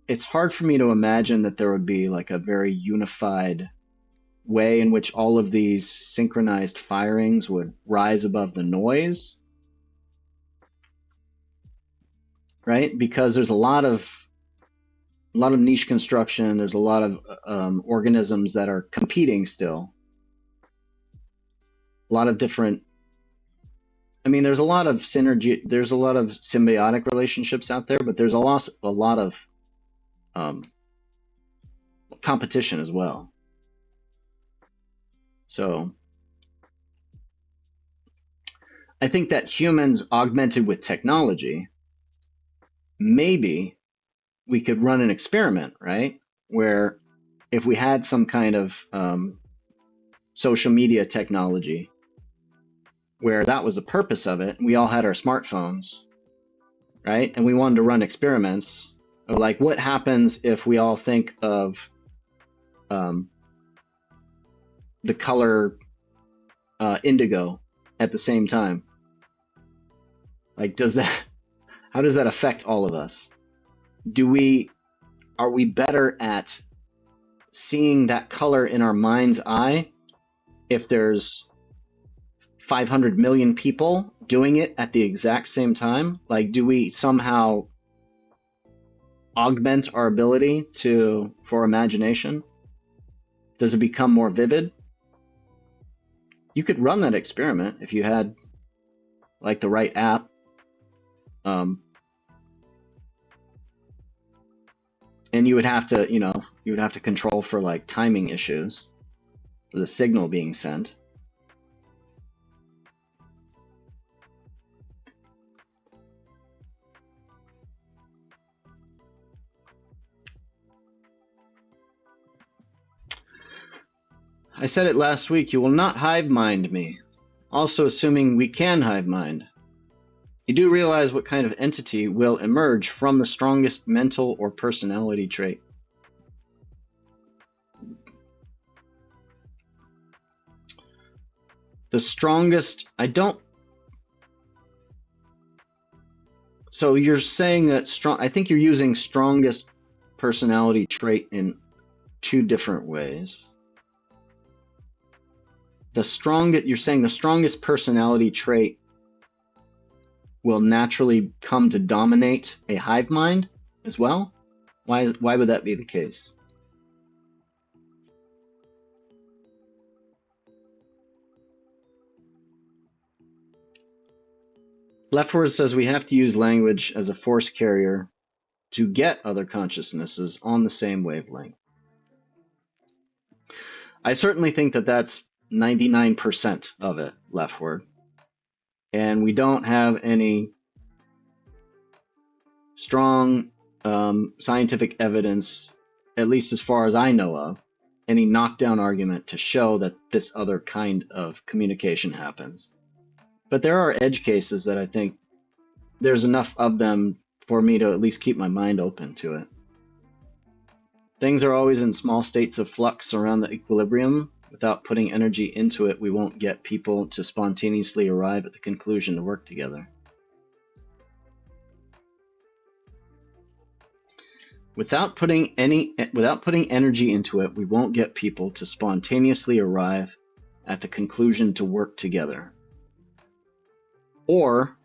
it's hard for me to imagine that there would be like a very unified way in which all of these synchronized firings would rise above the noise, right? Because there's a lot of niche construction. There's a lot of organisms that are competing still. A lot of different. I mean, there's a lot of synergy. There's a lot of symbiotic relationships out there, but there's a lot of competition as well. So I think that humans augmented with technology, maybe we could run an experiment, right? Where if we had some kind of social media technology, where that was the purpose of it, we all had our smartphones, right? And we wanted to run experiments of like, what happens if we all think of the color indigo at the same time? Like, how does that affect all of us? Are we better at seeing that color in our mind's eye if there's 500 million people doing it at the exact same time? Like, do we somehow augment our ability for imagination? Does it become more vivid? You could run that experiment if you had like the right app. And you would have to control for like timing issues, the signal being sent. I said it last week, you will not hive mind me. Also assuming we can hive mind. You do realize what kind of entity will emerge from the strongest mental or personality trait. The strongest, so you're saying that I think you're using strongest personality trait in two different ways. You're saying the strongest personality trait will naturally come to dominate a hive mind as well? Why would that be the case? Leftward says we have to use language as a force carrier to get other consciousnesses on the same wavelength. I certainly think that that's 99% of it, Leftward. And we don't have any strong scientific evidence, at least as far as I know of, any knockdown argument to show that this other kind of communication happens. But there are edge cases that I think there's enough of them for me to at least keep my mind open to it. Things are always in small states of flux around the equilibrium. Without putting energy into it, we won't get people to spontaneously arrive at the conclusion to work together. Without putting energy into it, we won't get people to spontaneously arrive at the conclusion to work together. Or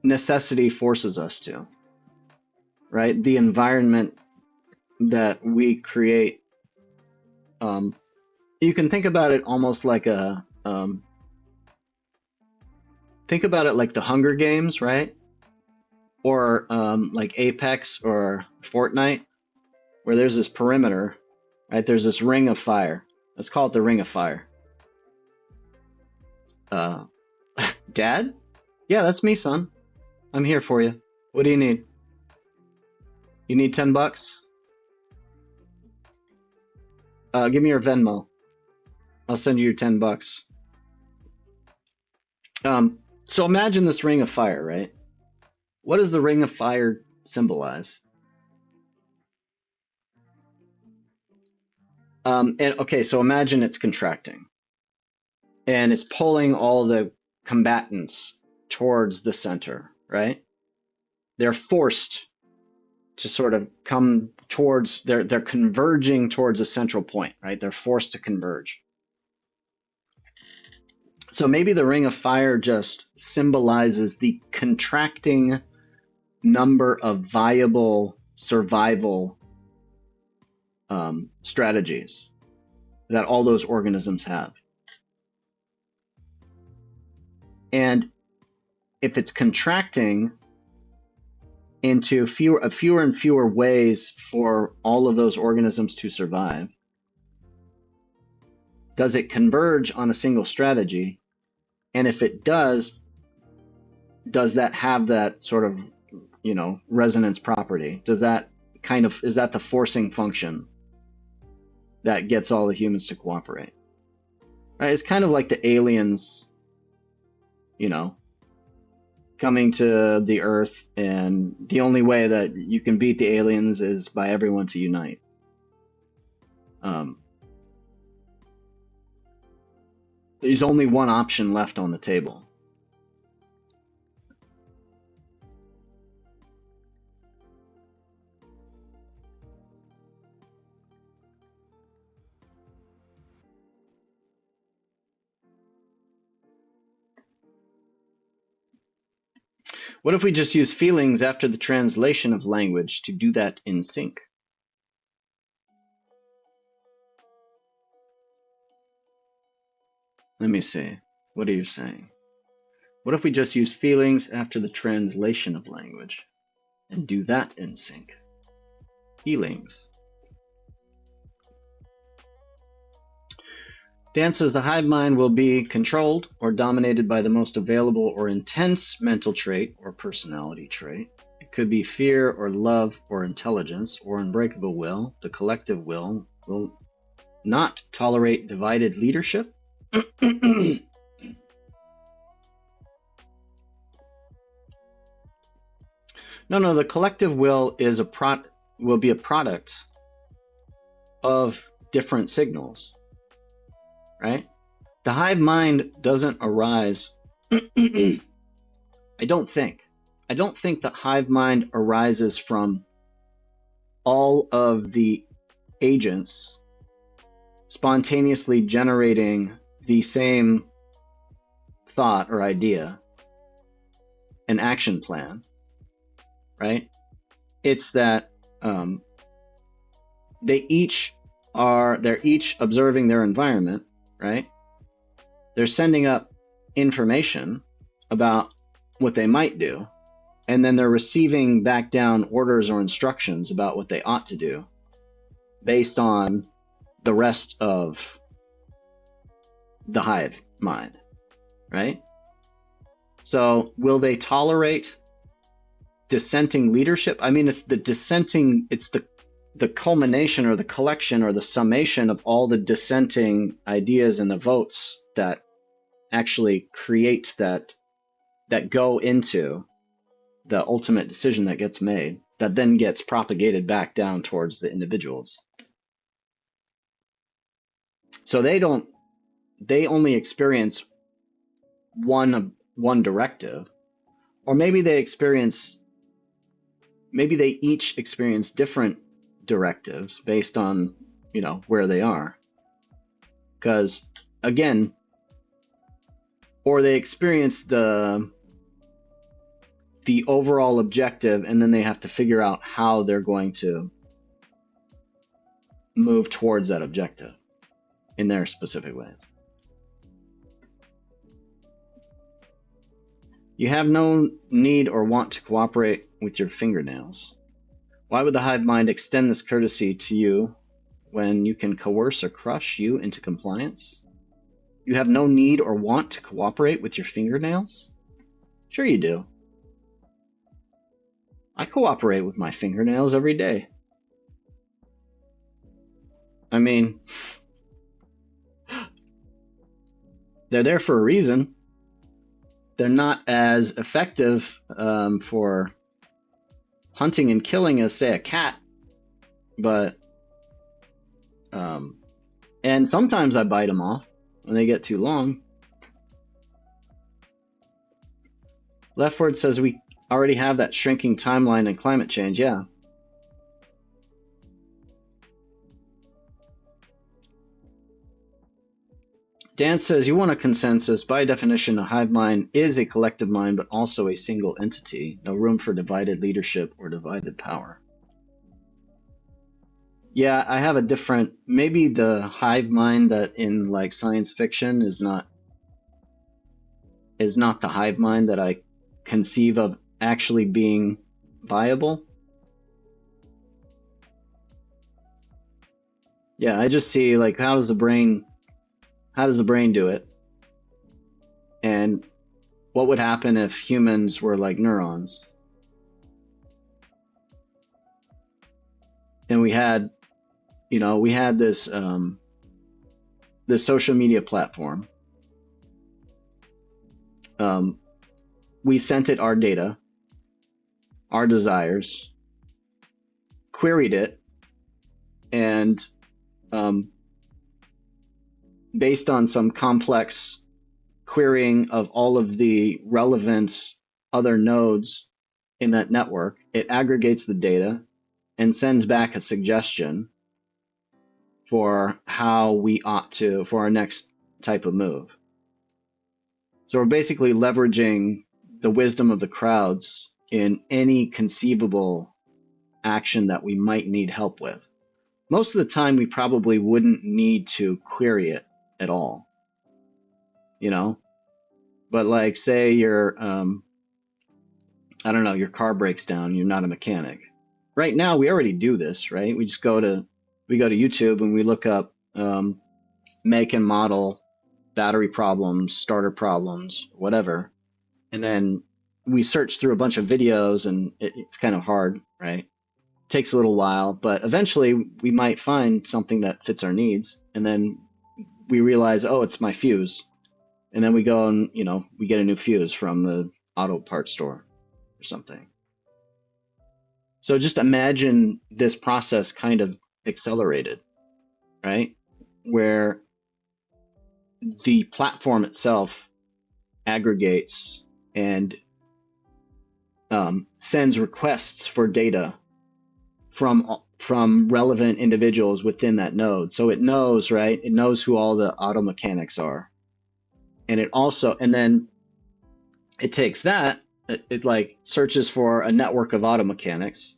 necessity forces us to, right? The environment that we create, you can think about it almost like think about it like the Hunger Games, right? Or like Apex or Fortnite, where there's this perimeter, right? There's this ring of fire. Let's call it the Ring of Fire. Dad? Yeah, that's me, son. I'm here for you. What do you need? You need $10? Give me your Venmo. I'll send you your $10. So imagine this ring of fire, right? What does the ring of fire symbolize? And okay, so imagine it's contracting, and it's pulling all the combatants towards the center, right? They're forced to sort of come towards, they're converging towards a central point, right? They're forced to converge. So maybe the ring of fire just symbolizes the contracting number of viable survival strategies that all those organisms have. And if it's contracting into fewer and fewer ways for all of those organisms to survive, does it converge on a single strategy? And if it does that have that sort of, resonance property? Does that is that the forcing function that gets all the humans to cooperate? Right? It's kind of like the aliens, coming to the Earth, and the only way that you can beat the aliens is by everyone to unite. There's only one option left on the table. What if we just use feelings after the translation of language to do that in sync? Let me see. What are you saying? What if we just use feelings after the translation of language and do that in sync? Feelings. Dan says the hive mind will be controlled or dominated by the most available or intense mental trait or personality trait. It could be fear or love or intelligence or unbreakable will. The collective will not tolerate divided leadership. No, the collective will is will be a product of different signals, right? The hive mind doesn't arise. I don't think the hive mind arises from all of the agents spontaneously generating the same thought or idea, an action plan, right? It's that they're each observing their environment, right? They're sending up information about what they might do, and then they're receiving back down orders or instructions about what they ought to do based on the rest of the hive mind, right? So will they tolerate dissenting leadership? I mean, it's the culmination or the collection or the summation of all the dissenting ideas and the votes that actually create that go into the ultimate decision that gets made, that then gets propagated back down towards the individuals. So they only experience one directive, or maybe they each experience different directives based on, where they are. Because again, or they experience the overall objective, and then they have to figure out how they're going to move towards that objective in their specific ways. You have no need or want to cooperate with your fingernails. Why would the hive mind extend this courtesy to you when you can coerce or crush you into compliance? You have no need or want to cooperate with your fingernails? Sure you do. I cooperate with my fingernails every day. I mean, they're there for a reason. They're not as effective for hunting and killing as, say, a cat, but and sometimes I bite them off when they get too long. Leftward says we already have that shrinking timeline in climate change. Yeah. Dan says you want a consensus. By definition, a hive mind is a collective mind, but also a single entity. No room for divided leadership or divided power. Yeah, I have a different. Maybe the hive mind that in like science fiction is not the hive mind that I conceive of actually being viable. Yeah, I just see like how does the brain do it? And what would happen if humans were like neurons? And we had this this social media platform. We sent it our data, our desires, queried it, and based on some complex querying of all of the relevant other nodes in that network, it aggregates the data and sends back a suggestion for how we ought to, for our next type of move. So we're basically leveraging the wisdom of the crowds in any conceivable action that we might need help with. Most of the time, we probably wouldn't need to query it at all, you know? But like, say you're, I don't know, your car breaks down, you're not a mechanic. Right now, we already do this, right? We just go to YouTube and we look up make and model, battery problems, starter problems, whatever. And then we search through a bunch of videos and it's kind of hard, right? It takes a little while, but eventually we might find something that fits our needs. And then we realize, oh, it's my fuse. And then we go and, we get a new fuse from the auto parts store or something. So just imagine this process kind of accelerated, right? Where the platform itself aggregates and sends requests for data from relevant individuals within that node. So it knows, right? It knows who all the auto mechanics are. And then it takes that, it like searches for a network of auto mechanics.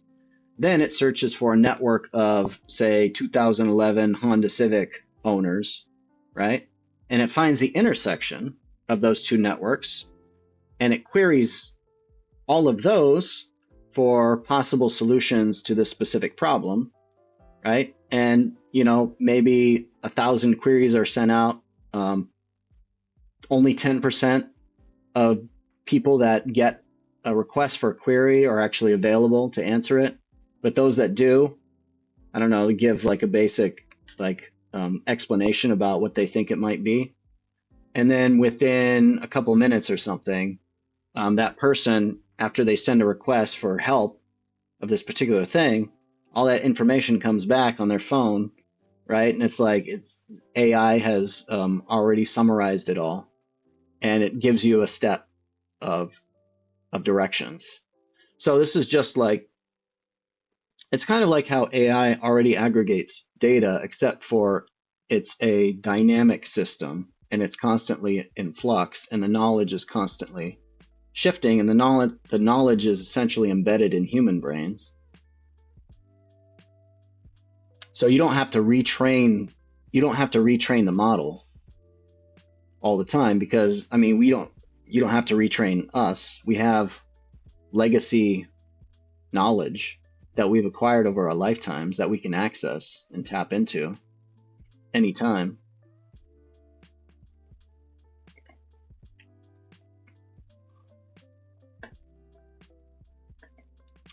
Then it searches for a network of, say, 2011 Honda Civic owners, right? And it finds the intersection of those two networks, and it queries all of those for possible solutions to this specific problem, right? And, maybe 1,000 queries are sent out. Only 10% of people that get a request for a query are actually available to answer it. But those that do, I don't know, give like a basic explanation about what they think it might be. And then within a couple minutes or something, that person, after they send a request for help of this particular thing, all that information comes back on their phone, right? And it's like AI has already summarized it all, and it gives you a step of directions. So this is just like, it's kind of like how AI already aggregates data, except for it's a dynamic system and it's constantly in flux, and the knowledge is constantly shifting, and the knowledge is essentially embedded in human brains. So you don't have to retrain the model all the time, because you don't have to retrain us. We have legacy knowledge that we've acquired over our lifetimes that we can access and tap into anytime.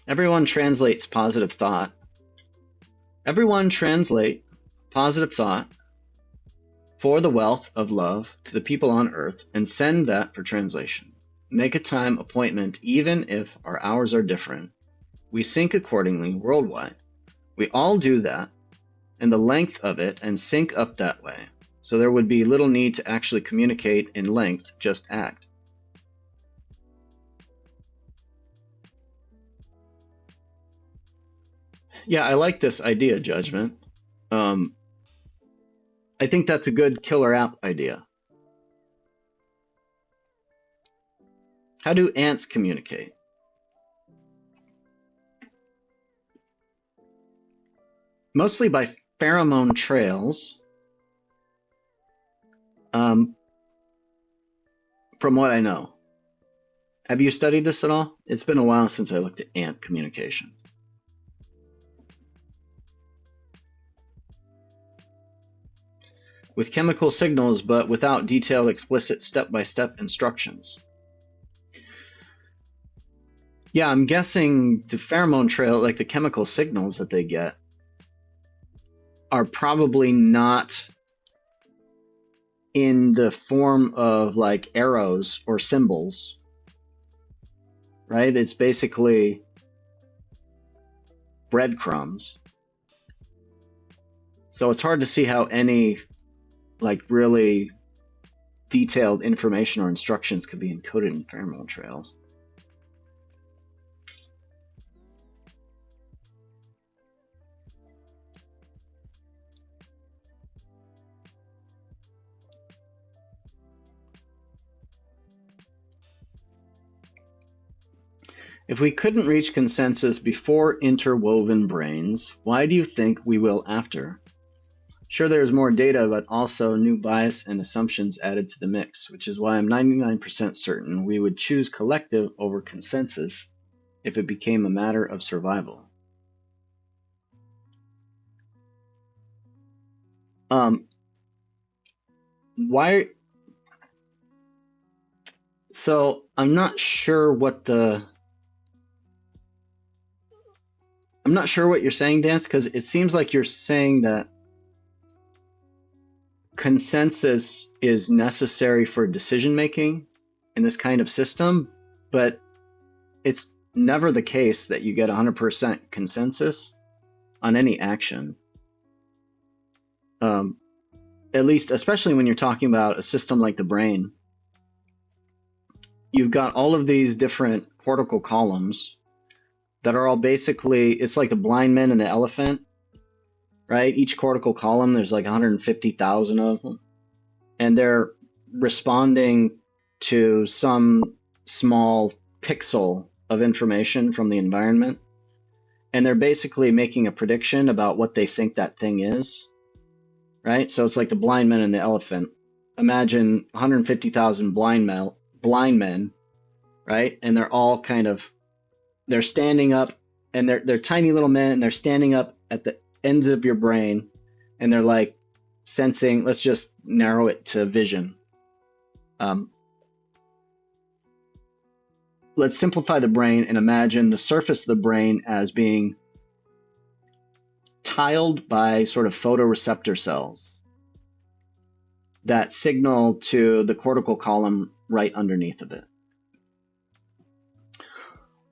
Everyone translates positive thought. Everyone translate positive thought for the wealth of love to the people on earth and send that for translation. Make a time appointment even if our hours are different. We sync accordingly worldwide. We all do that and the length of it and sync up that way. So there would be little need to actually communicate in length, just act. Yeah, I like this idea, Judgment. I think that's a good killer app idea. How do ants communicate? Mostly by pheromone trails. From what I know. Have you studied this at all? It's been a while since I looked at ant communication. With chemical signals, but without detailed, explicit step-by-step instructions. Yeah, I'm guessing the pheromone trail, like the chemical signals that they get, are probably not in the form of like arrows or symbols, right? It's basically breadcrumbs. So it's hard to see how any like really detailed information or instructions could be encoded in pheromone trails. If we couldn't reach consensus before interwoven brains, why do you think we will after? Sure, there's more data, but also new bias and assumptions added to the mix, which is why I'm 99% certain we would choose collective over consensus if it became a matter of survival. Why? So I'm not sure what you're saying, Dance, because it seems like you're saying that consensus is necessary for decision making in this kind of system, but it's never the case that you get 100% consensus on any action. At least, especially when you're talking about a system like the brain, you've got all of these different cortical columns that are all basically, it's like the blind men and the elephant, right? Each cortical column, there's like 150,000 of them, and they're responding to some small pixel of information from the environment, and they're basically making a prediction about what they think that thing is, right? So it's like the blind men and the elephant. Imagine 150,000 blind men, right? And they're all they're standing up, and they're tiny little men, and they're standing up at the ends of your brain, and they're like sensing. Let's just narrow it to vision. Let's simplify the brain and imagine the surface of the brain as being tiled by sort of photoreceptor cells that signal to the cortical column right underneath of it.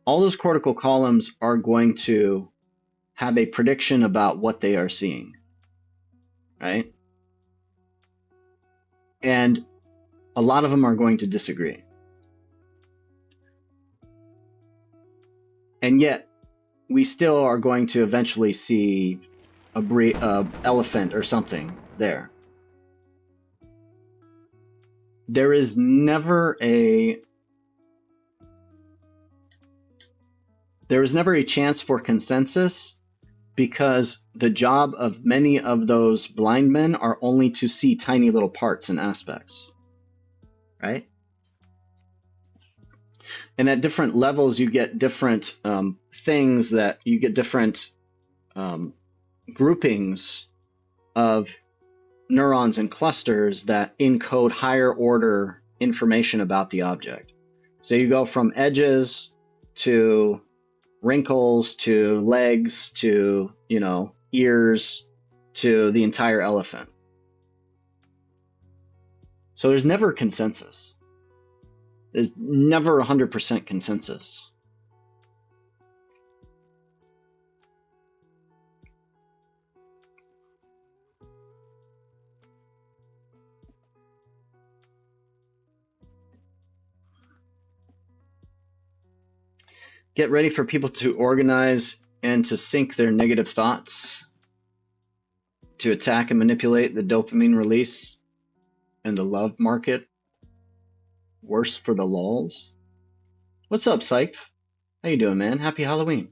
All those cortical columns are going to have a prediction about what they are seeing, right? And a lot of them are going to disagree. And yet, we still are going to eventually see a elephant or something there. There is never a chance for consensus, because the job of many of those blind men are only to see tiny little parts and aspects, right? And at different levels, you get different things, that you get different groupings of neurons and clusters that encode higher order information about the object. So you go from edges to wrinkles to legs to, you know, ears to the entire elephant. So there's never consensus. There's never 100% consensus. Get ready for people to organize and to sync their negative thoughts, to attack and manipulate the dopamine release and the love market. Worse for the lulz. What's up, Psych? How you doing, man? Happy Halloween.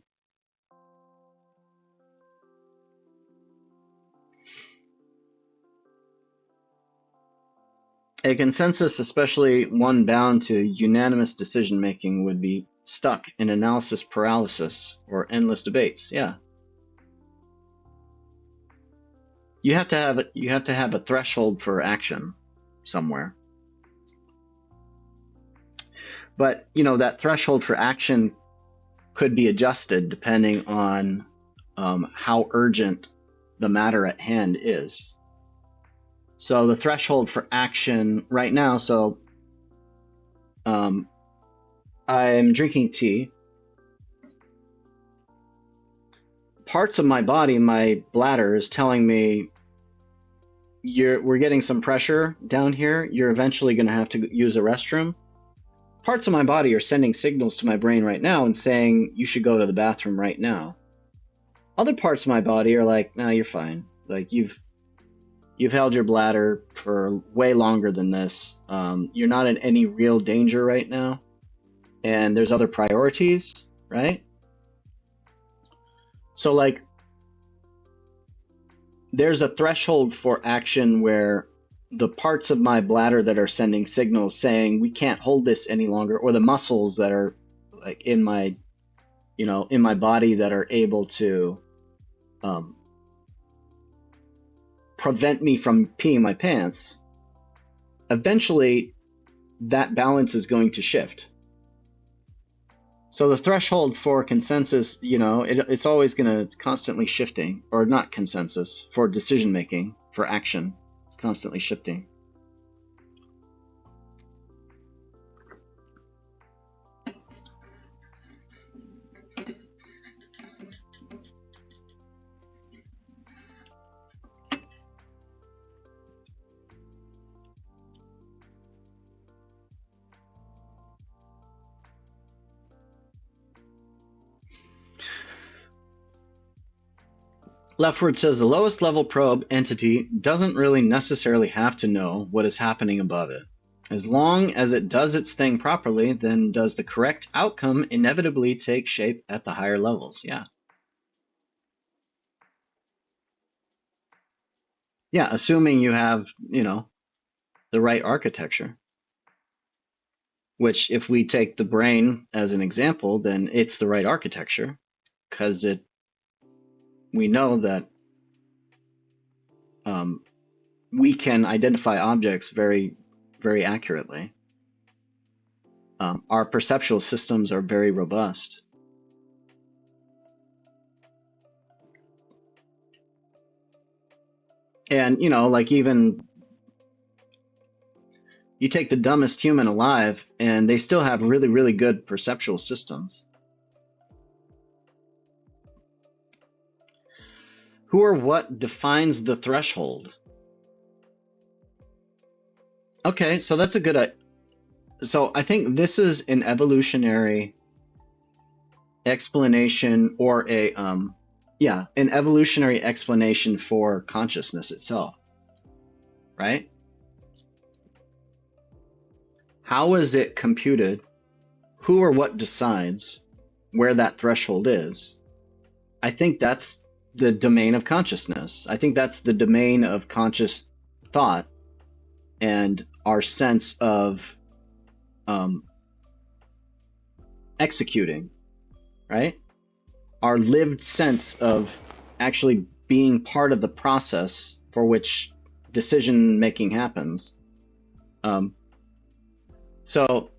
A consensus, especially one bound to unanimous decision-making, would be stuck in analysis paralysis or endless debates. Yeah. You have to have a threshold for action somewhere. But, you know, that threshold for action could be adjusted depending on how urgent the matter at hand is. So the threshold for action right now, so I'm drinking tea. Parts of my body, my bladder is telling me, we're getting some pressure down here. You're eventually going to have to use a restroom. Parts of my body are sending signals to my brain right now and saying, you should go to the bathroom right now. Other parts of my body are like, nah, you're fine. Like, you've held your bladder for way longer than this. You're not in any real danger right now. And there's other priorities, right? So, like, there's a threshold for action where the parts of my bladder that are sending signals saying we can't hold this any longer, or the muscles that are like in my, you know, in my body that are able to prevent me from peeing my pants, eventually that balance is going to shift. So the threshold for consensus, you know, it's constantly shifting, or not consensus, for decision making, for action, it's constantly shifting. Leftward says the lowest level probe entity doesn't really necessarily have to know what is happening above it. As long as it does its thing properly, then does the correct outcome inevitably take shape at the higher levels? Yeah. Yeah, assuming you have, you know, the right architecture. Which, if we take the brain as an example, then it's the right architecture, because we know that we can identify objects very, very accurately. Our perceptual systems are very robust. And, you know, like, even you take the dumbest human alive and they still have really, really good perceptual systems. Who or what defines the threshold? Okay, so that's a good... So I think this is an evolutionary explanation, or an evolutionary explanation for consciousness itself, right? How is it computed? Who or what decides where that threshold is? I think that's the domain of consciousness. I think that's the domain of conscious thought and our sense of executing, right? Our lived sense of actually being part of the process for which decision making happens. So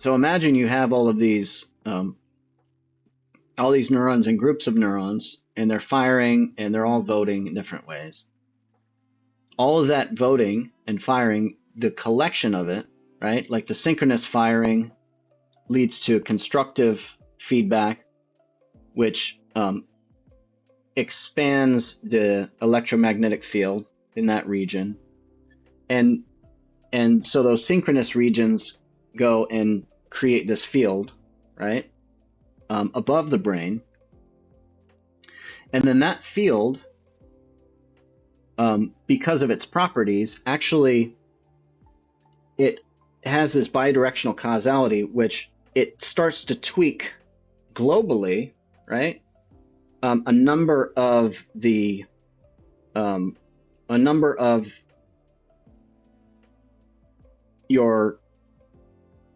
imagine you have all of these all these neurons and groups of neurons, and they're firing and they're all voting in different ways. All of that voting and firing, the collection of it, right? Like the synchronous firing leads to constructive feedback, which expands the electromagnetic field in that region. And so those synchronous regions go and create this field, right? Above the brain. And then that field, because of its properties, actually, it has this bidirectional causality, which it starts to tweak globally, right? A number of your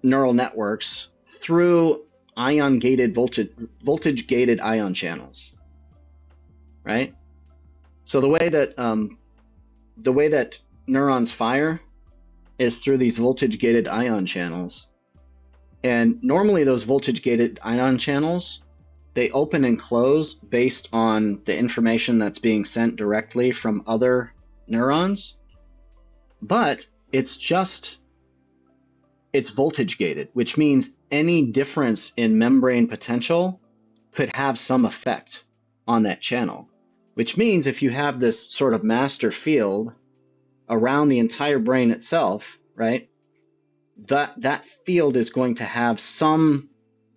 neural networks through voltage gated ion channels, right? So the way that neurons fire is through these voltage gated ion channels, and normally those voltage gated ion channels, they open and close based on the information that's being sent directly from other neurons, but it's voltage gated, which means any difference in membrane potential could have some effect on that channel, which means if you have this sort of master field around the entire brain itself, right, that field is going to have some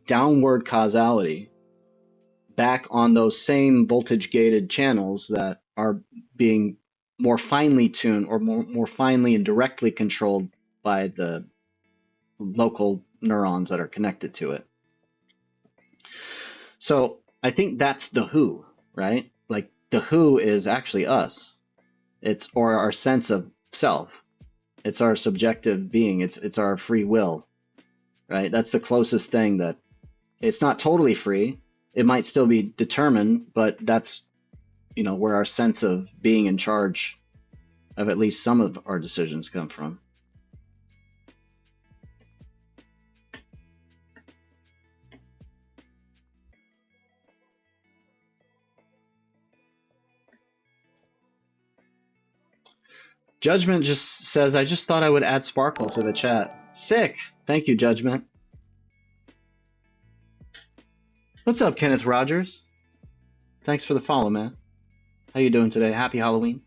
downward causality back on those same voltage gated channels that are being more finely tuned or more finely and directly controlled by the local neurons that are connected to it. So I think that's the who, right? Like the who is actually us. Or our sense of self. It's our subjective being. It's our free will, right? That's the closest thing that it's not totally free. It might still be determined, but that's, where our sense of being in charge of at least some of our decisions come from. Judgment just says, I just thought I would add Sparkle to the chat. Sick. Thank you, Judgment. What's up, Kenneth Rogers? Thanks for the follow, man. How you doing today? Happy Halloween.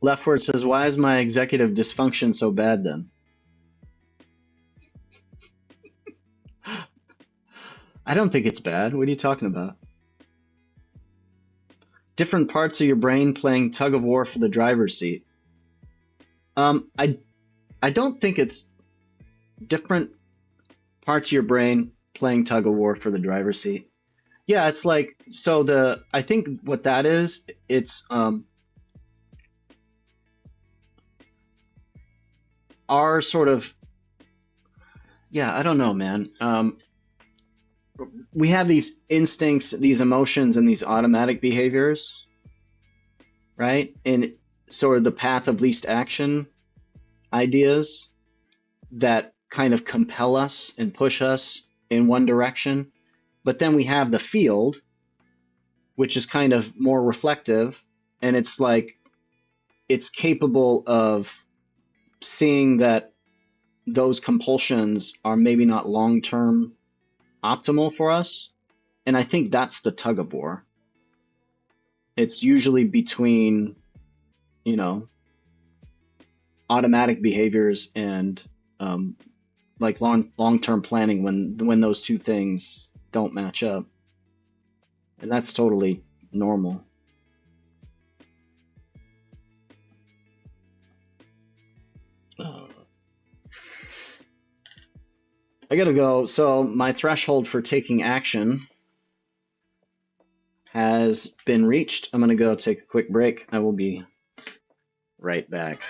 Leftward says, why is my executive dysfunction so bad then? I don't think it's bad. What are you talking about? Different parts of your brain playing tug of war for the driver's seat. I don't think it's different parts of your brain playing tug of war for the driver's seat. Yeah, it's like, I think what that is, it's our sort of, I don't know, man. We have these instincts, these emotions, and these automatic behaviors, right? And sort of the path of least action ideas that kind of compel us and push us in one direction. But then we have the field, which is kind of more reflective, and it's like it's capable of seeing that those compulsions are maybe not long-term optimal for us. And I think that's the tug of war. It's usually between, automatic behaviors and like long-term planning when those two things don't match up. And that's totally normal. I gotta go. So my threshold for taking action has been reached. I'm gonna go take a quick break. I will be right back.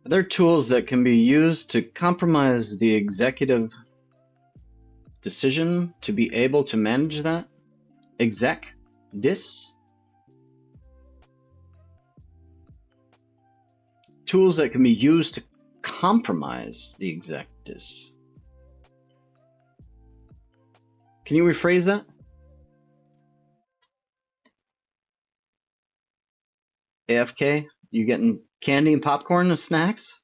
Are there tools that can be used to compromise the executive decision to be able to manage that? Exec? Dis? Tools that can be used to compromise the exec dis. Can you rephrase that? AFK? You getting candy and popcorn and snacks?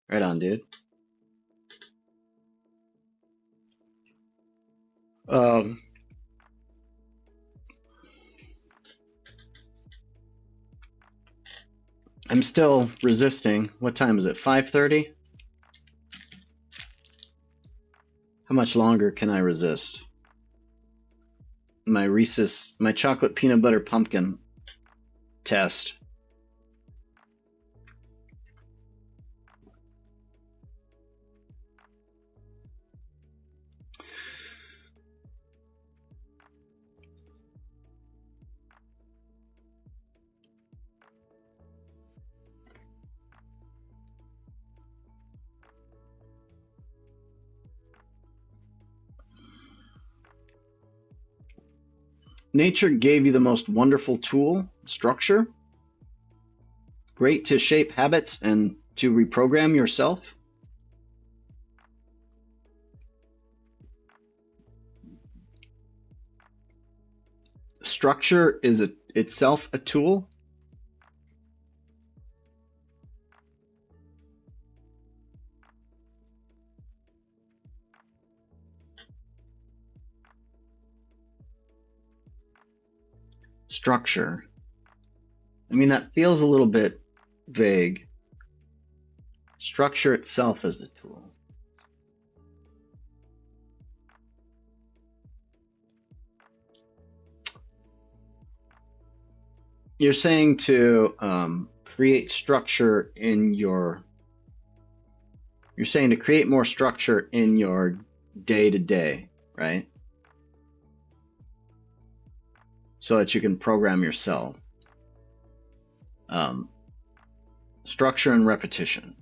Right on, dude. I'm still resisting. What time is it? 5:30? How much longer can I resist? My Reese's, my chocolate peanut butter pumpkin test. Nature gave you the most wonderful tool, structure. Great to shape habits and to reprogram yourself. Structure is itself a tool. Structure. I mean, that feels a little bit vague. Structure itself is the tool. You're saying to create structure in your. You're saying to create more structure in your day-to-day, right? So that you can program yourself. Structure and repetition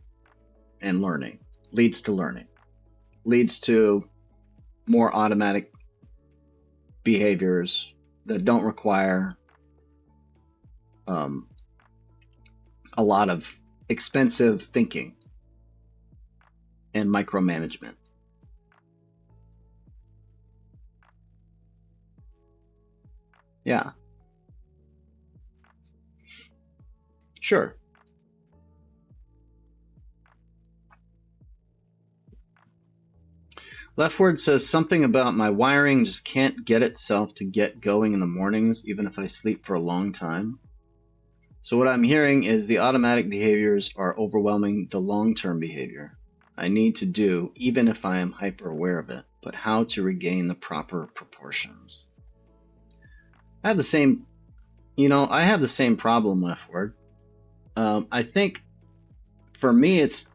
and learning leads to learning, leads to more automatic behaviors that don't require a lot of expensive thinking and micromanagement. Yeah. Sure. Leftward says something about my wiring just can't get itself to get going in the mornings, even if I sleep for a long time. So what I'm hearing is the automatic behaviors are overwhelming the long-term behavior I need to do, even if I am hyper aware of it, but how to regain the proper proportions. I have the same, I have the same problem, Leftward. I think for me, it's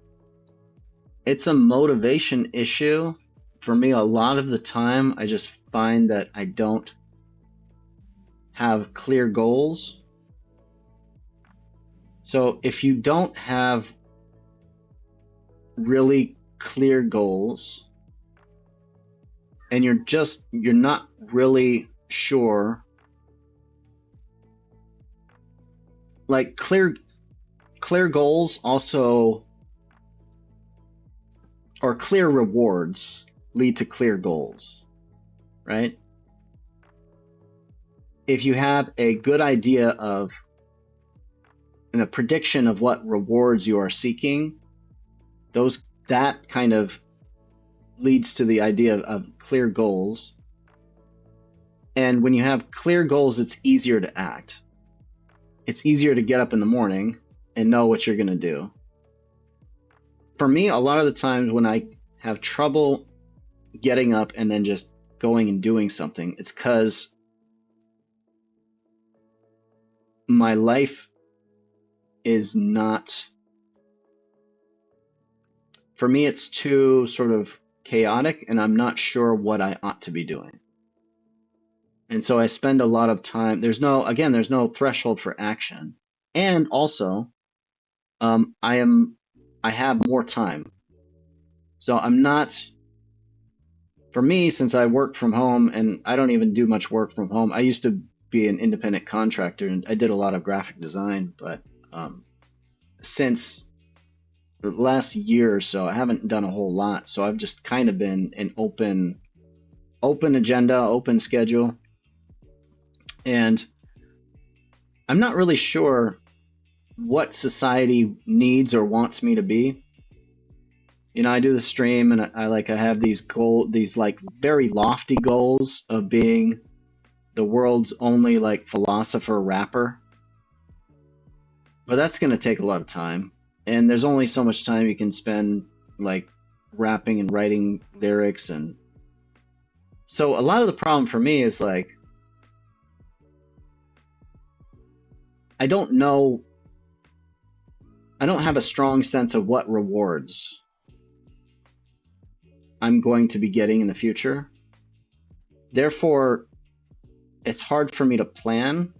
a motivation issue. For me, a lot of the time, I just find that I don't have clear goals. So if you don't have really clear goals and you're not really sure, like clear goals also, or clear rewards lead to clear goals, right? If you have a good idea of and a prediction of what rewards you are seeking, that kind of leads to the idea of clear goals. And when you have clear goals, it's easier to act. It's easier to get up in the morning and know what you're going to do. For me, a lot of the times when I have trouble getting up and then just going and doing something, it's because my life is not, for me, it's too sort of chaotic and I'm not sure what I ought to be doing. And so I spend a lot of time, there's no threshold for action. And also, I have more time. So I'm not, for me, since I work from home and I don't even do much work from home, I used to be an independent contractor and I did a lot of graphic design, but since the last year or so, I haven't done a whole lot. So I've just kind of been an open agenda, open schedule. And I'm not really sure what society needs or wants me to be. You know, I do the stream and I have these like very lofty goals of being the world's only like philosopher rapper. But that's going to take a lot of time. And there's only so much time you can spend like rapping and writing lyrics. And so a lot of the problem for me is like, I don't know, I don't have a strong sense of what rewards I'm going to be getting in the future. Therefore, it's hard for me to plan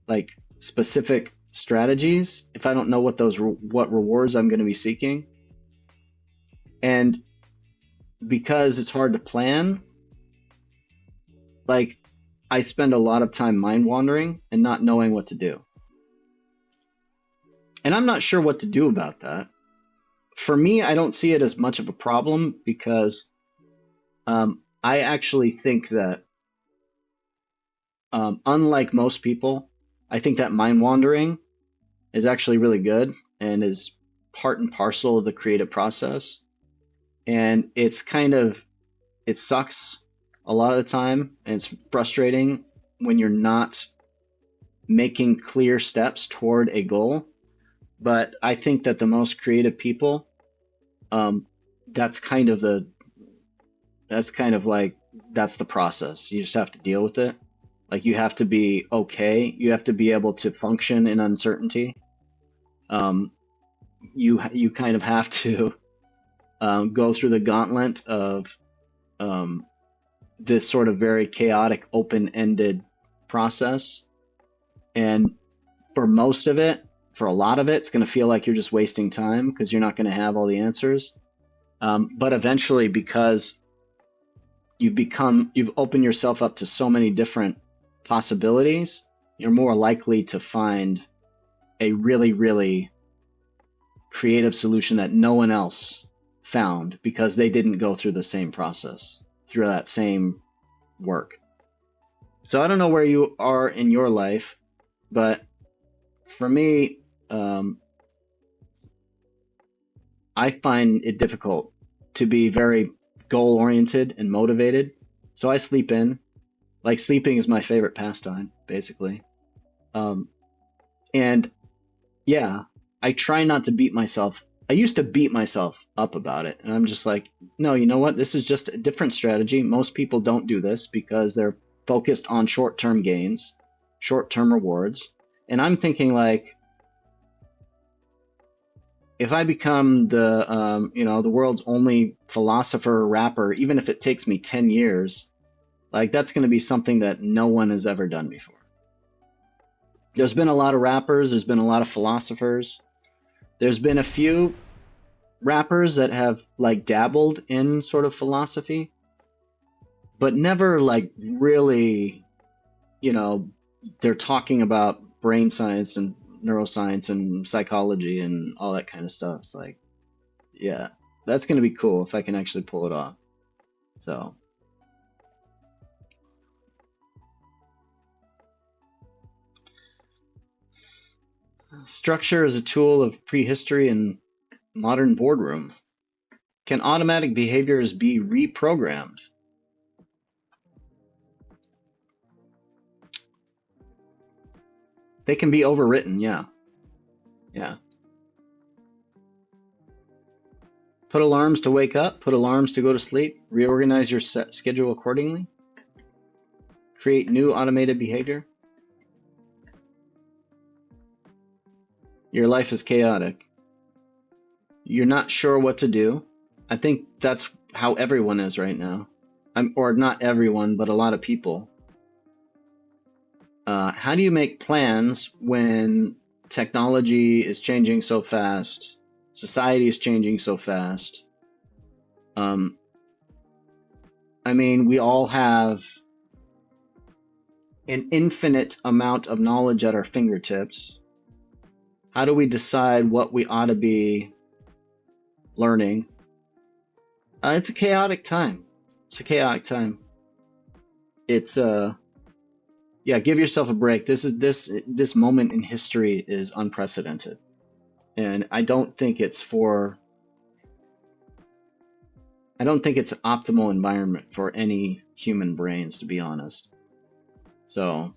like specific strategies if I don't know what rewards I'm going to be seeking. And because it's hard to plan, like I spend a lot of time mind wandering and not knowing what to do. And I'm not sure what to do about that. For me, I don't see it as much of a problem because I actually think that unlike most people, I think that mind wandering is actually really good and is part and parcel of the creative process. And it's it sucks a lot of the time, and it's frustrating when you're not making clear steps toward a goal. But I think that the most creative people, that's the process. You just have to deal with it. Like you have to be okay. You have to be able to function in uncertainty. You kind of have to go through the gauntlet of this sort of very chaotic, open-ended process. And for most of it, for a lot of it, it's going to feel like you're just wasting time because you're not going to have all the answers. But eventually, because you've opened yourself up to so many different possibilities, you're more likely to find a really, really creative solution that no one else found because they didn't go through the same process, through that same work. So I don't know where you are in your life, but for me, I find it difficult to be very goal-oriented and motivated. So I sleep in. Like sleeping is my favorite pastime, basically. And yeah, I try not to beat myself. I used to beat myself up about it. And I'm just like, no, you know what? This is just a different strategy. Most people don't do this because they're focused on short-term gains, short-term rewards. And I'm thinking like, if I become the world's only philosopher rapper, even if it takes me 10 years, like that's going to be something that no one has ever done before. There's been a lot of rappers. There's been a lot of philosophers. There's been a few rappers that have like dabbled in sort of philosophy, but never like really, they're talking about brain science and neuroscience and psychology and all that kind of stuff. It's like, yeah, that's going to be cool if I can actually pull it off. So structure is a tool of prehistory and modern boardroom. Can automatic behaviors be reprogrammed? They can be overwritten, yeah. Yeah. Put alarms to wake up, put alarms to go to sleep, reorganize your schedule accordingly. Create new automated behavior. Your life is chaotic. You're not sure what to do. I think that's how everyone is right now. Or not everyone, but a lot of people. How do you make plans when technology is changing so fast, society is changing so fast. I mean, we all have an infinite amount of knowledge at our fingertips. How do we decide what we ought to be learning? It's a chaotic time. It's a chaotic time. It's yeah, give yourself a break. This moment in history is unprecedented. And I don't think it's an optimal environment for any human brains, to be honest. So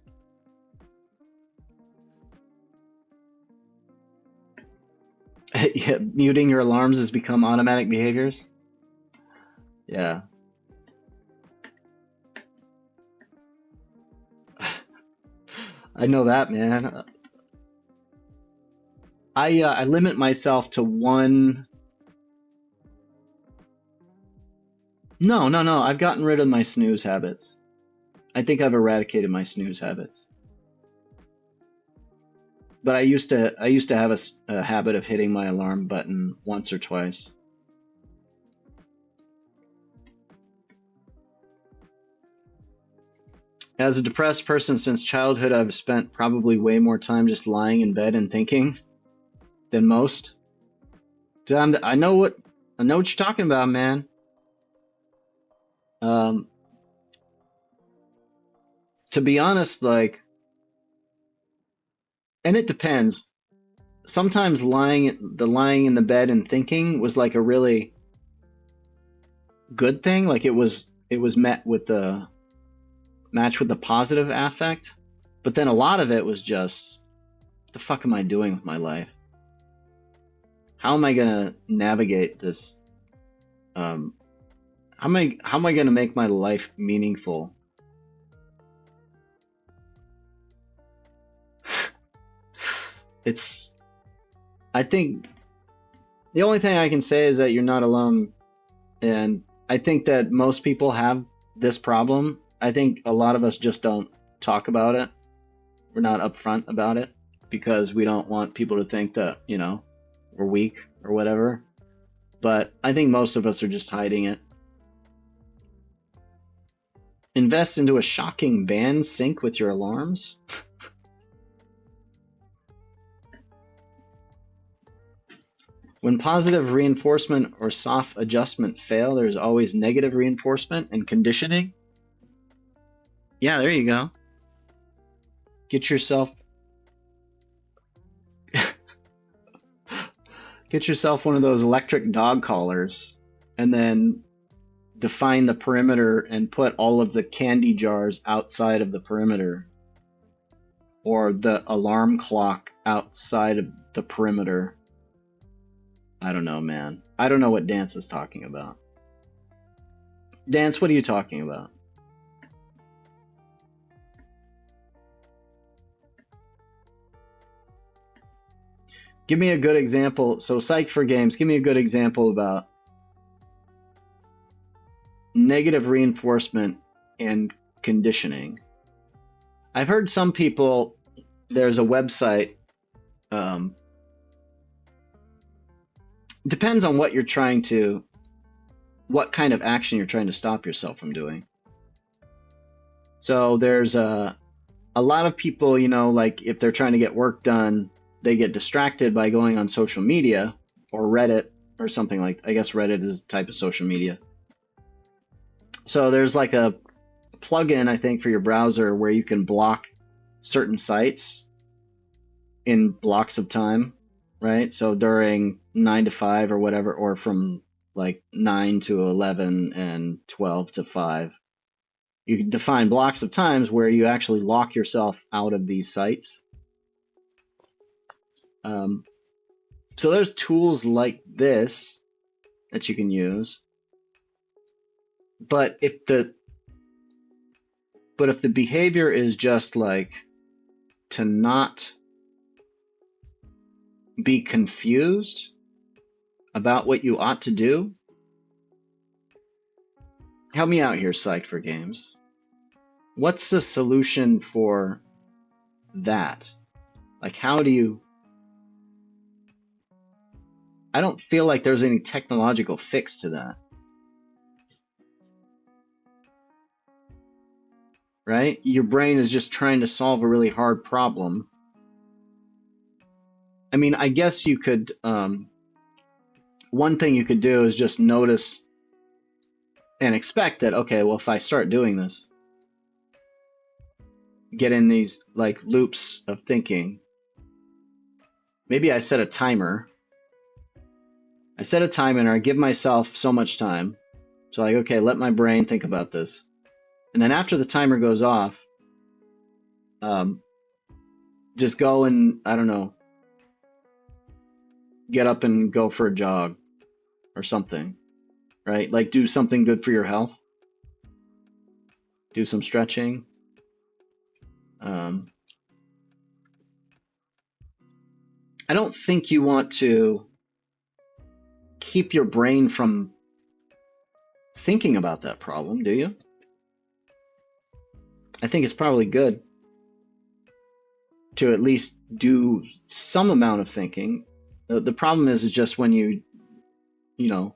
yeah, muting your alarms has become automatic behaviors. Yeah. I know that, man. I limit myself to one. No. I've gotten rid of my snooze habits. I think I've eradicated my snooze habits. But I used to have a habit of hitting my alarm button once or twice. As a depressed person since childhood, I've spent probably way more time just lying in bed and thinking than most. Dude, I know what you're talking about, man. To be honest, like, and it depends. Sometimes lying in the bed and thinking was like a really good thing. Like it was met with the positive affect. But then a lot of it was just, what the fuck am I doing with my life? How am I gonna navigate this? How am I gonna make my life meaningful? I think the only thing I can say is that you're not alone. And I think that most people have this problem. I think a lot of us just don't talk about it. We're not upfront about it because we don't want people to think that, we're weak or whatever. But I think most of us are just hiding it. Invest into a shocking band sync with your alarms. When positive reinforcement or soft adjustment fail, there's always negative reinforcement and conditioning. Yeah, there you go. Get yourself one of those electric dog collars and then define the perimeter and put all of the candy jars outside of the perimeter, or the alarm clock outside of the perimeter. I don't know, man. I don't know what Dance is talking about. Dance, what are you talking about? Give me a good example. So, Psych for Games, give me a good example about negative reinforcement and conditioning. I've heard some people, there's a website, depends on what kind of action you're trying to stop yourself from doing. So there's a lot of people, like if they're trying to get work done, they get distracted by going on social media or Reddit or something like, I guess Reddit is a type of social media. So there's like a plugin, I think, for your browser where you can block certain sites in blocks of time, right? So during 9 to 5 or whatever, or from like 9 to 11 and 12 to 5, you can define blocks of times where you actually lock yourself out of these sites. So there's tools like this that you can use. But if the behavior is just like to not be confused about what you ought to do, help me out here, Psyched for Games. What's the solution for that? Like, how do you I don't feel like there's any technological fix to that. Right? Your brain is just trying to solve a really hard problem. I mean, I guess you could, one thing you could do is just notice and expect that, okay, well, if I start doing this, get in these like loops of thinking, maybe I set a timer. I set a timer and I give myself so much time. So like, okay, let my brain think about this. And then after the timer goes off, just go and, I don't know, get up and go for a jog or something, right? Like do something good for your health. Do some stretching. I don't think you want to keep your brain from thinking about that problem, do you? I think it's probably good to at least do some amount of thinking. The problem is just when you know,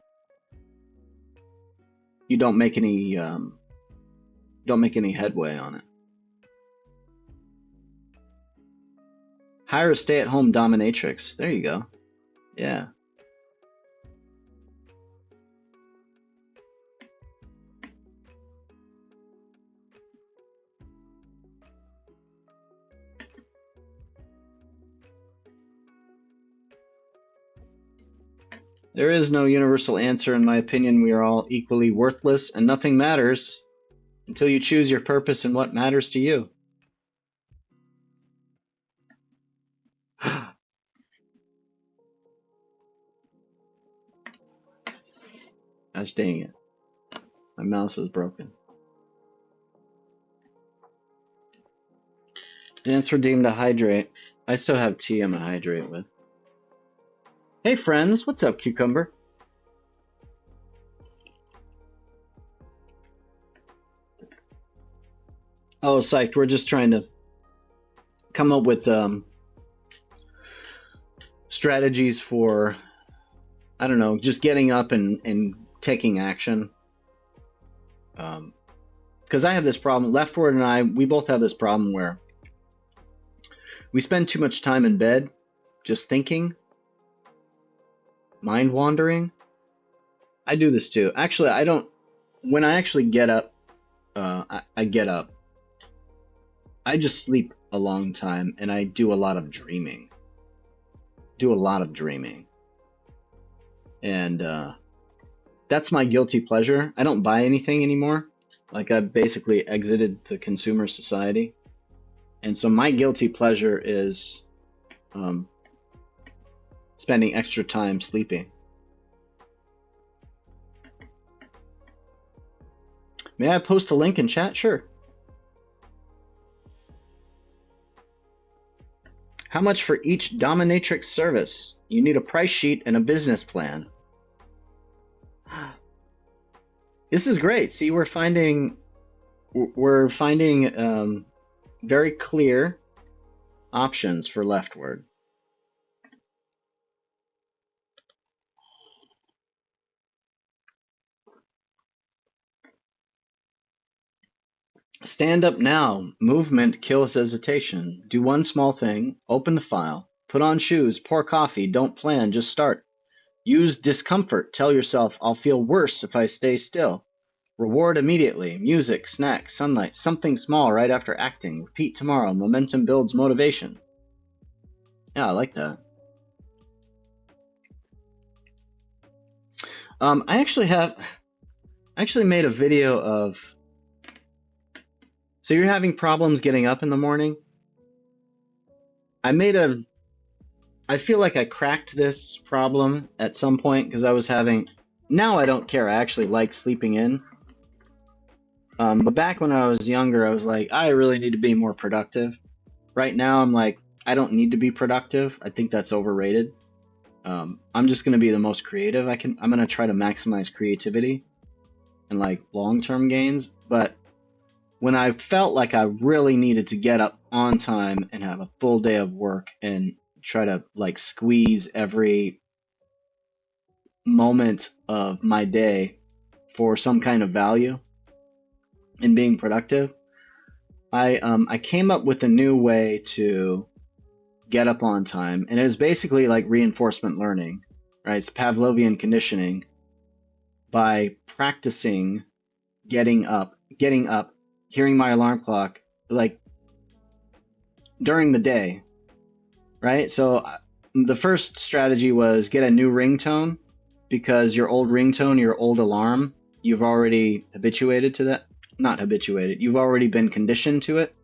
you don't make any headway on it. Hire a stay-at-home dominatrix. There you go. Yeah. There is no universal answer, in my opinion. We are all equally worthless, and nothing matters until you choose your purpose and what matters to you. Gosh dang it. My mouse is broken. Dance redeemed to hydrate. I still have tea I'm gonna hydrate with. Hey friends, what's up, Cucumber? Oh, psyched. We're just trying to come up with strategies for, I don't know, just getting up and taking action. Because I have this problem. Leftward and I, we both have this problem where we spend too much time in bed just thinking, mind wandering. I do this too. Actually, I don't. When I actually get up, I get up. I just sleep a long time and I do a lot of dreaming. And that's my guilty pleasure. I don't buy anything anymore. Like I've basically exited the consumer society. And so my guilty pleasure is spending extra time sleeping. May I post a link in chat? Sure. How much for each dominatrix service? You need a price sheet and a business plan. This is great. See, we're finding very clear options for leftward. Stand up now. Movement kills hesitation. Do one small thing. Open the file. Put on shoes. Pour coffee. Don't plan. Just start. Use discomfort. Tell yourself, I'll feel worse if I stay still. Reward immediately. Music, snack, sunlight, something small right after acting. Repeat tomorrow. Momentum builds motivation. Yeah, I like that. I actually made a video of. So you're having problems getting up in the morning? I feel like I cracked this problem at some point because I was having. Now I don't care. I actually like sleeping in. But back when I was younger, I was like, I really need to be more productive. Right now, I'm like, I don't need to be productive. I think that's overrated. I'm just going to be the most creative I can. I'm going to try to maximize creativity and like long-term gains. But when I felt like I really needed to get up on time and have a full day of work and try to like squeeze every moment of my day for some kind of value in being productive, I came up with a new way to get up on time, and it was basically like reinforcement learning, right? It's Pavlovian conditioning by practicing getting up, hearing my alarm clock, like during the day, right? So the first strategy was get a new ringtone, because your old ringtone, your old alarm, you've already habituated to that. Not habituated, you've already been conditioned to it.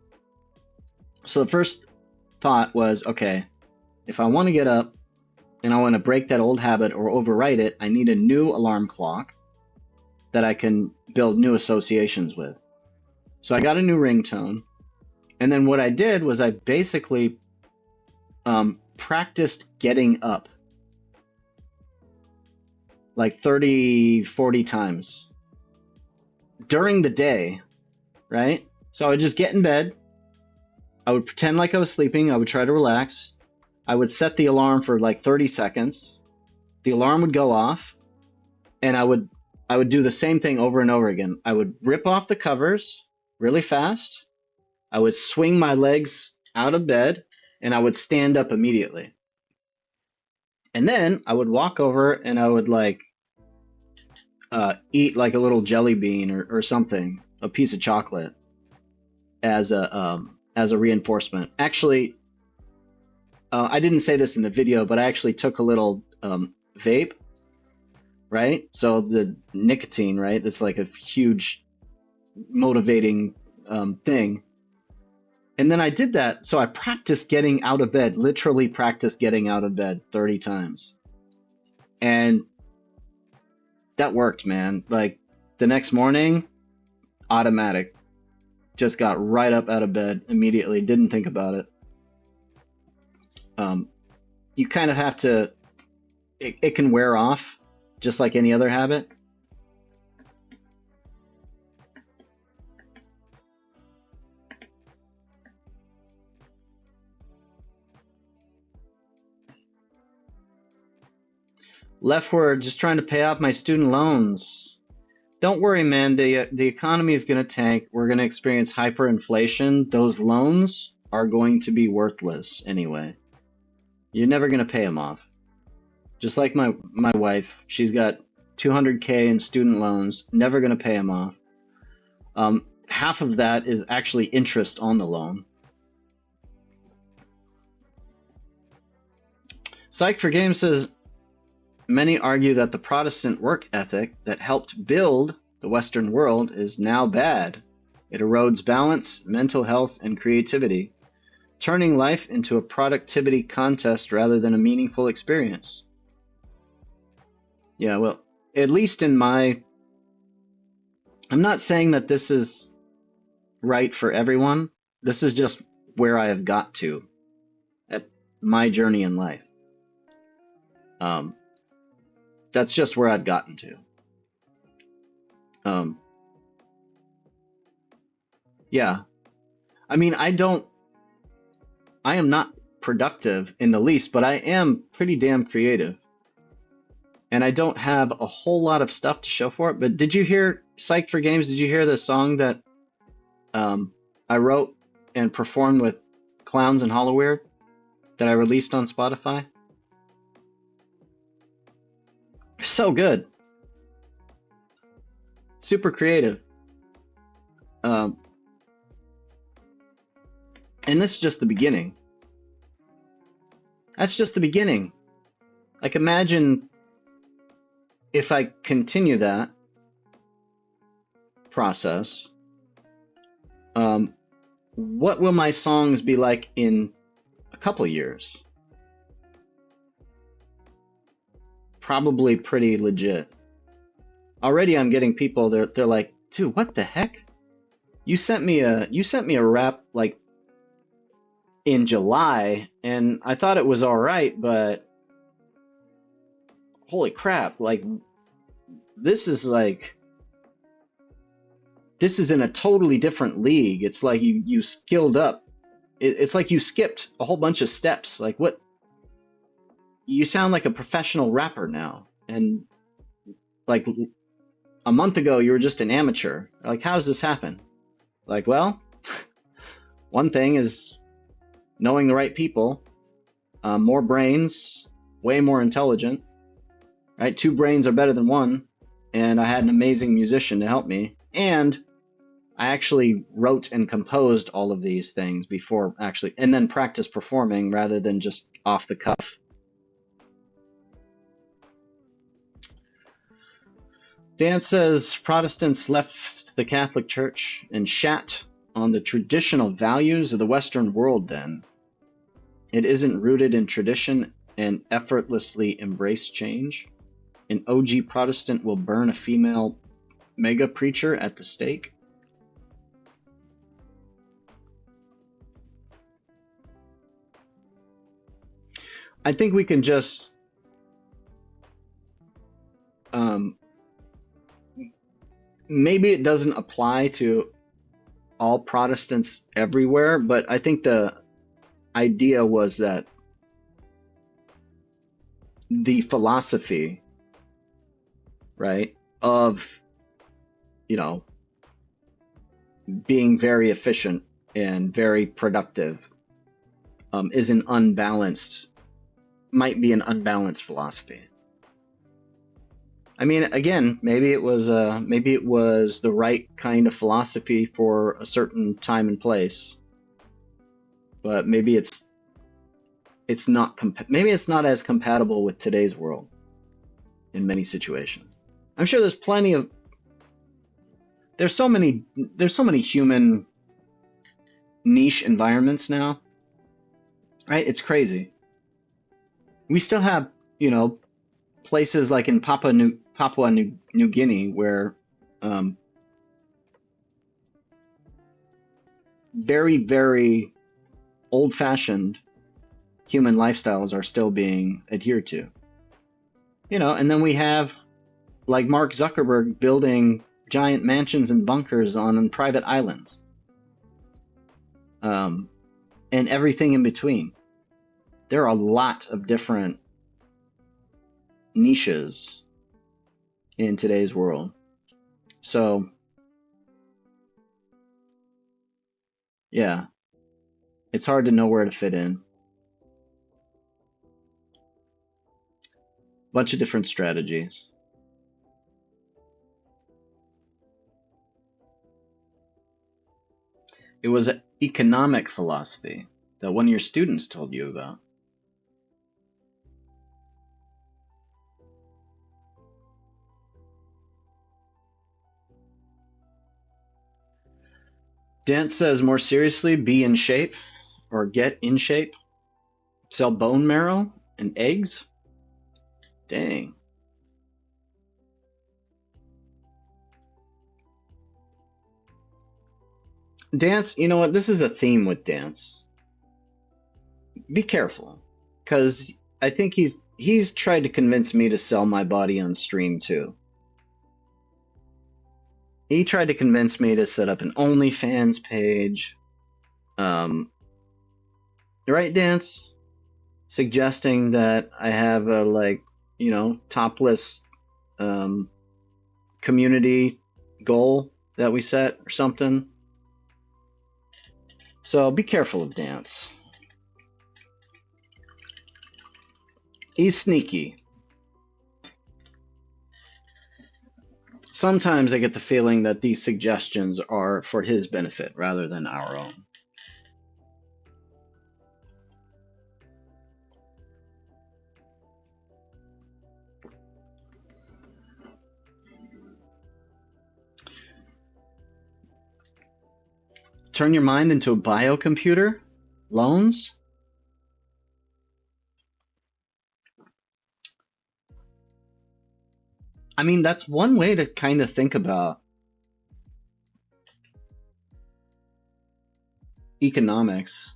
So the first thought was, okay, if I want to get up and I want to break that old habit or overwrite it, I need a new alarm clock that I can build new associations with. So I got a new ringtone. And then what I did was I basically practiced getting up like 30, 40 times during the day, right? So I would just get in bed. I would pretend like I was sleeping. I would try to relax. I would set the alarm for like 30 seconds. The alarm would go off, and I would do the same thing over and over again. I would rip off the covers really fast. I would swing my legs out of bed, and I would stand up immediately. And then I would walk over and I would like eat like a little jelly bean or something, a piece of chocolate, as a reinforcement. Actually, I didn't say this in the video, but I actually took a little vape, right? So the nicotine, right? That's like a huge motivating thing. And then I did that. So I practiced getting out of bed, literally practiced getting out of bed 30 times. And that worked, man. Like the next morning, automatic. Just got right up out of bed immediately. Didn't think about it. You kind of have to, it can wear off just like any other habit. Leftward, just trying to pay off my student loans. Don't worry, man. The economy is going to tank. We're going to experience hyperinflation. Those loans are going to be worthless anyway. You're never going to pay them off. Just like my wife, she's got $200K in student loans, never going to pay them off. Half of that is actually interest on the loan. Psych for Game says, many argue that the Protestant work ethic that helped build the Western world is now bad. It erodes balance, mental health, and creativity, turning life into a productivity contest rather than a meaningful experience. Yeah, well, at least in my... I'm not saying that this is right for everyone. This is just where I have got to at my journey in life. That's just where I'd gotten to. Yeah. I mean, I am not productive in the least, but I am pretty damn creative. And I don't have a whole lot of stuff to show for it. But did you hear, Psych for Games, did you hear the song that I wrote and performed with Clowns and Holloweird that I released on Spotify? So good. Super creative. And this is just the beginning. That's just the beginning. Like, imagine if I continue that process, what will my songs be like in a couple years? Probably pretty legit. Already I'm getting people, they're like, dude, what the heck? You sent me a rap like in July, and I thought it was all right, but holy crap, like this is in a totally different league. It's like you skilled up. It's like you skipped a whole bunch of steps. Like, what? You sound like a professional rapper now. And like a month ago, you were just an amateur. Like, how does this happen? Like, well, one thing is knowing the right people, more brains, way more intelligent, right? 2 brains are better than 1. And I had an amazing musician to help me. And I actually wrote and composed all of these things before actually, and then practiced performing rather than just off the cuff. Dan says Protestants left the Catholic Church and shat on the traditional values of the Western world then. It isn't rooted in tradition and effortlessly embrace change. An OG Protestant will burn a female mega preacher at the stake. I think we can just maybe it doesn't apply to all Protestants everywhere, but I think the idea was that the philosophy, right, of, you know, being very efficient and very productive is an unbalanced, might be an unbalanced philosophy. I mean, again, maybe it was the right kind of philosophy for a certain time and place, but maybe it's not maybe it's not as compatible with today's world in many situations. I'm sure there's plenty of there's so many human niche environments now, right? It's crazy. We still have, you know, places like in Papua New Guinea where very, very old-fashioned human lifestyles are still being adhered to. You know, and then we have like Mark Zuckerberg building giant mansions and bunkers on private islands. And everything in between. There are a lot of different niches in today's world. So, yeah, it's hard to know where to fit in. Bunch of different strategies. It was an economic philosophy that one of your students told you about. Dance says, more seriously, be in shape or get in shape. Sell bone marrow and eggs? Dang. Dance, you know what? This is a theme with Dance. Be careful, because I think he's tried to convince me to sell my body on stream too. He tried to convince me to set up an OnlyFans page. Right, Dance? Suggesting that I have a, like, you know, topless community goal that we set or something. So be careful of Dance. He's sneaky. Sometimes I get the feeling that these suggestions are for his benefit rather than our own. Turn your mind into a biocomputer? Loans? I mean, that's one way to kind of think about economics.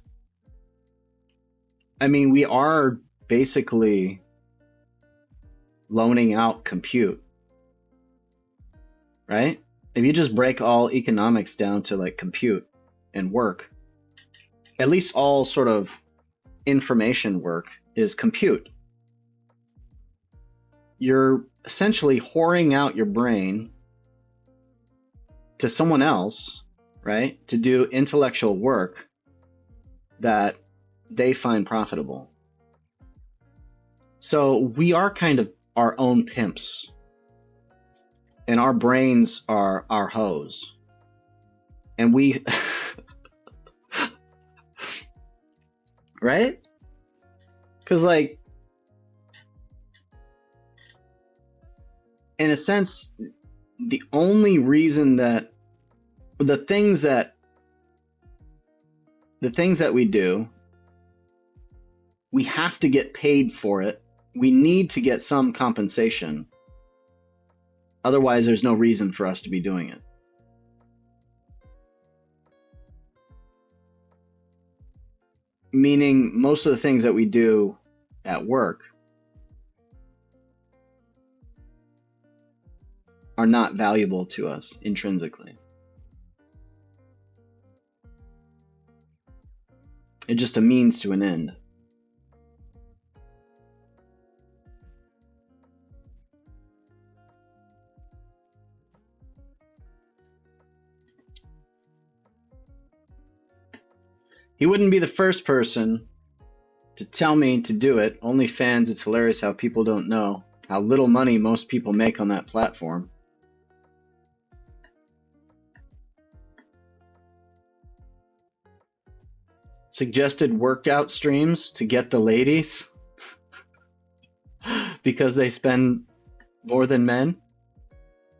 I mean, we are basically loaning out compute, right? If you just break all economics down to like compute and work, at least all sort of information work is compute. you're essentially whoring out your brain to someone else, right? To do intellectual work that they find profitable. So we are kind of our own pimps, and our brains are our hoes. And we, right? Because, like, in a sense, the only reason that the things that we do, we have to get paid for it. We need to get some compensation. Otherwise, there's no reason for us to be doing it. Meaning, most of the things that we do at work are not valuable to us intrinsically. It's just a means to an end. He wouldn't be the first person to tell me to do it. OnlyFans, it's hilarious how people don't know how little money most people make on that platform. Suggested workout streams to get the ladies because they spend more than men.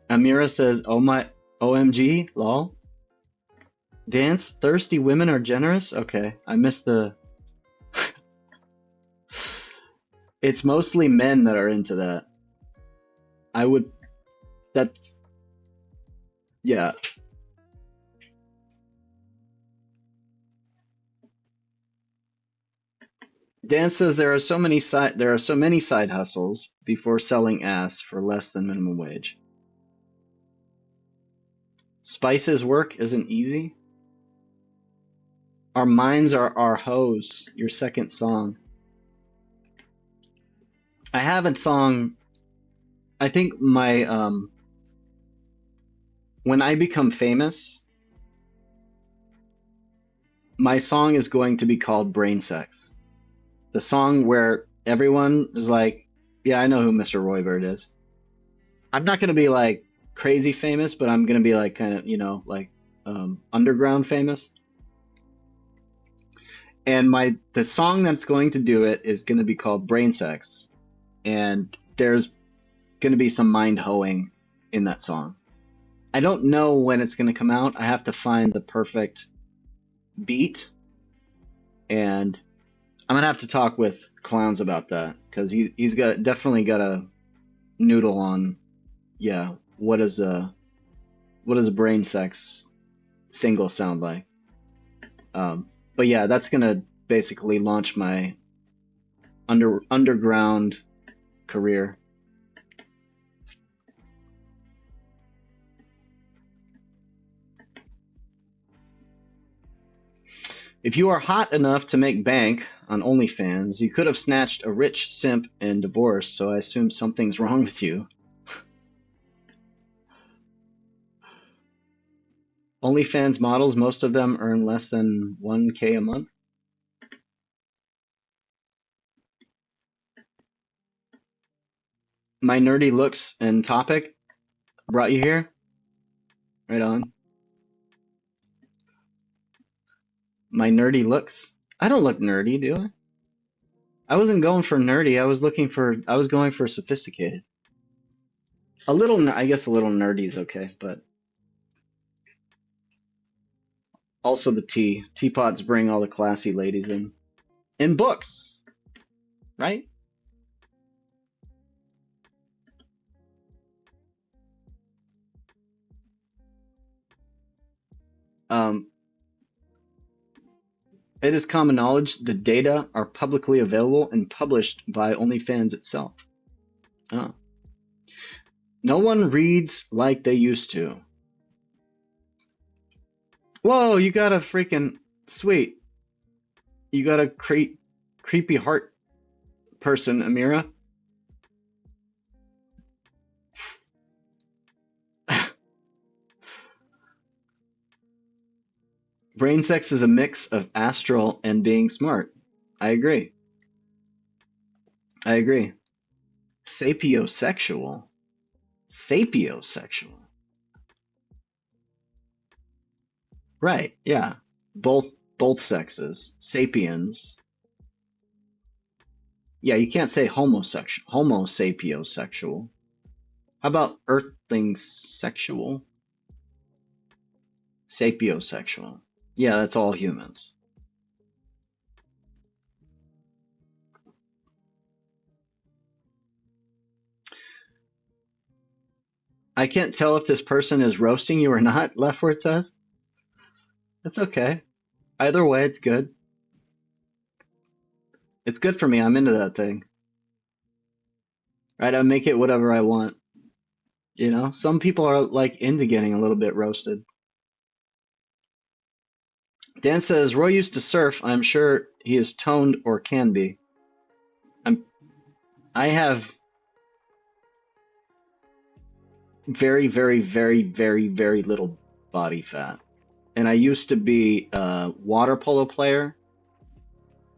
Amira says, "Oh my, OMG, lol." Dance, thirsty women are generous? Okay, I missed the... It's mostly men that are into that. I would... That's... Yeah. Dan says there are so many side hustles before selling ass for less than minimum wage. Spice's work isn't easy. Our minds are our hoes, your second song. I have a song, I think my, when I become famous, my song is going to be called Brain Sex. The song where everyone is like, yeah, I know who Mr. Roybird is. I'm not going to be like crazy famous, but I'm going to be like kind of, you know, like underground famous. And the song that's going to do it is going to be called Brain Sex. And there's going to be some mind hoeing in that song. I don't know when it's going to come out. I have to find the perfect beat. And I'm going to have to talk with Clowns about that, because he's definitely got a noodle on, yeah, what does a Brain Sex single sound like? But yeah, that's gonna basically launch my underground career. If you are hot enough to make bank on OnlyFans, you could have snatched a rich simp and divorced, so I assume something's wrong with you. OnlyFans models, most of them earn less than 1K a month. My nerdy looks and topic brought you here. Right on. My nerdy looks. I don't look nerdy, do I? I wasn't going for nerdy. I was going for sophisticated. A little, I guess a little nerdy is okay, but also the tea. Teapots bring all the classy ladies in. In books, right? It is common knowledge the data are publicly available and published by OnlyFans itself. Oh. No one reads like they used to. Whoa, you got a freaking... Sweet. You got a creepy heart person, Amira. Brain sex is a mix of astral and being smart. I agree. I agree. Sapiosexual. Sapiosexual. Right, yeah. Both sexes. Sapiens. Yeah, you can't say homosexual. Homo sapiosexual. How about earthling sexual? Sapiosexual. Yeah, that's all humans. I can't tell if this person is roasting you or not, Leftward says. That's okay. Either way, it's good. It's good for me. I'm into that thing. Right? I make it whatever I want. You know, some people are like into getting a little bit roasted. Dan says Roy used to surf. I'm sure he is toned or can be. I have very, very, very, very, very little body fat. And I used to be a water polo player,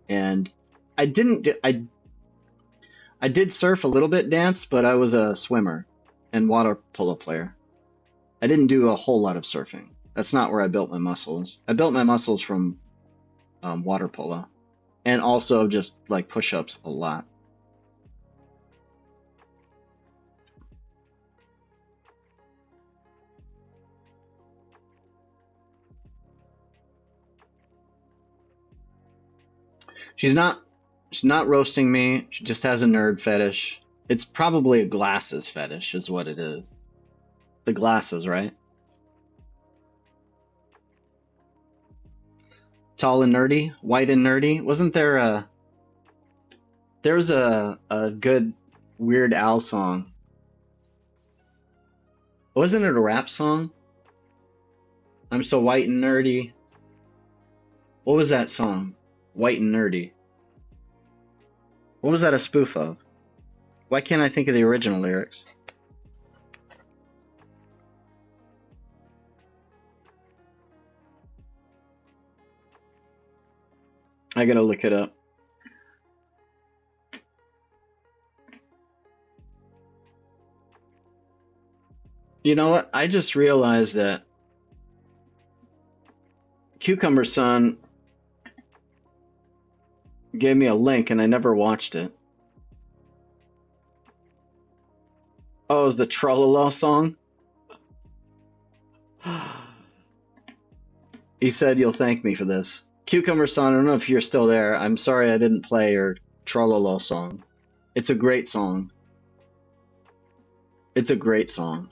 and I didn't. I did surf a little bit, dance, but I was a swimmer and water polo player. I didn't do a whole lot of surfing. That's not where I built my muscles. I built my muscles from water polo, and also just like push-ups a lot. She's not roasting me. She just has a nerd fetish. It's probably a glasses fetish is what it is. The glasses, right? Tall and nerdy, white and nerdy. Wasn't there a there's a good Weird Al song. Wasn't it a rap song? I'm so white and nerdy. What was that song? White and nerdy. What was that a spoof of? Why can't I think of the original lyrics? I gotta look it up. You know what? I just realized that Cucumber Son gave me a link and I never watched it. Oh, it was the Trololo song? He said you'll thank me for this. Cucumber Son, I don't know if you're still there. I'm sorry I didn't play your Trololo song. It's a great song. It's a great song.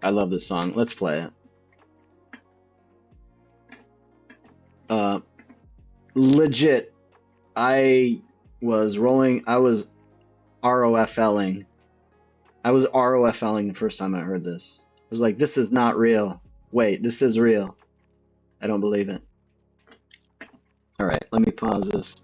I love this song. Let's play it. Legit, I was ROFLing. I was ROFLing the first time I heard this. I was like, this is not real. Wait, this is real. I don't believe it. All right, let me pause this.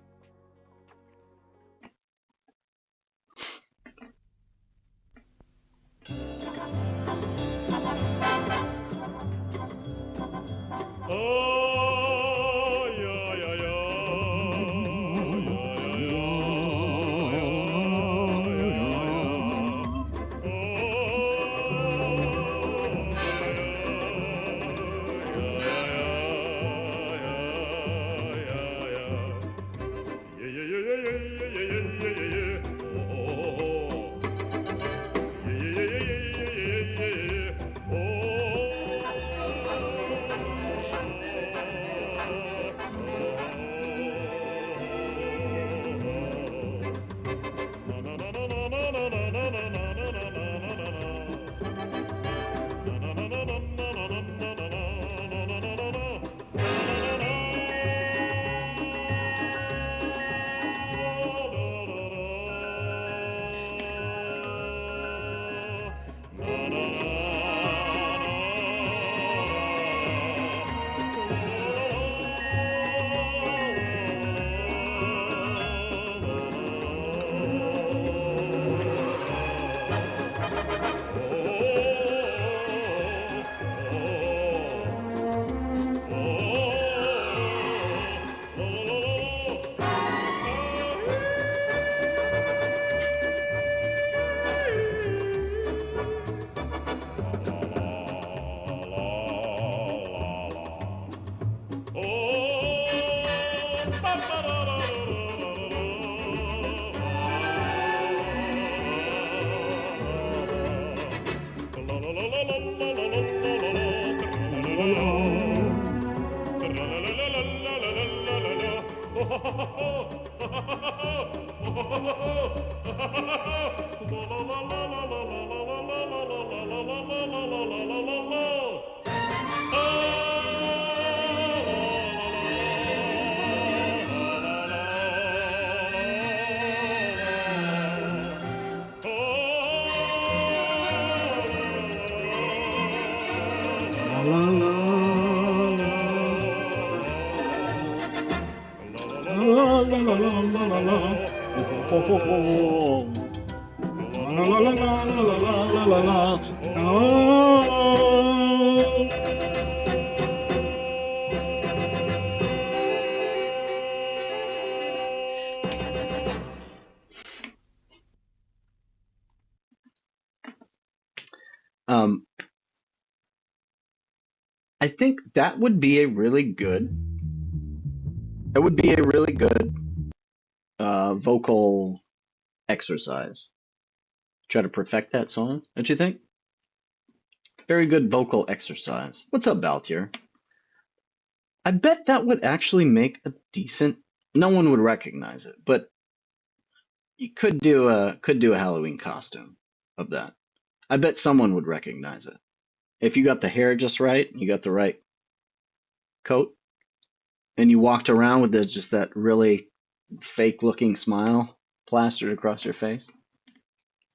Um, I think that would be a really good. That would be a really good vocal exercise. Try to perfect that song, don't you think? Very good vocal exercise. What's up, Baltier? I bet that would actually make a decent. No one would recognize it, but you could do a Halloween costume of that. I bet someone would recognize it if you got the hair just right, you got the right coat, and you walked around with just that really fake-looking smile plastered across your face.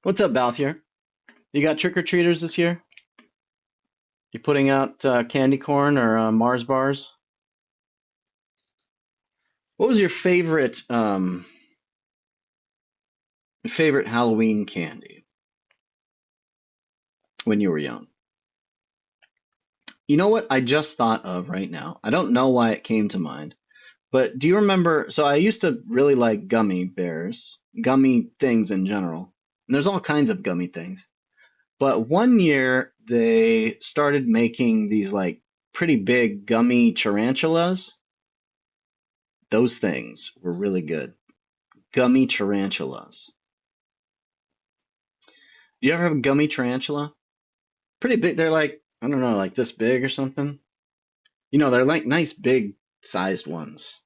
What's up, Balthier? You got trick-or-treaters this year? You putting out candy corn or Mars bars? What was your favorite Halloween candy when you were young? You know what I just thought of right now? I don't know why it came to mind, but do you remember? So I used to really like gummy bears, gummy things in general. And there's all kinds of gummy things. But one year they started making these like pretty big gummy tarantulas. Those things were really good. Gummy tarantulas. Do you ever have a gummy tarantula? Pretty big. They're like, I don't know, like this big or something. You know, they're like nice big sized ones.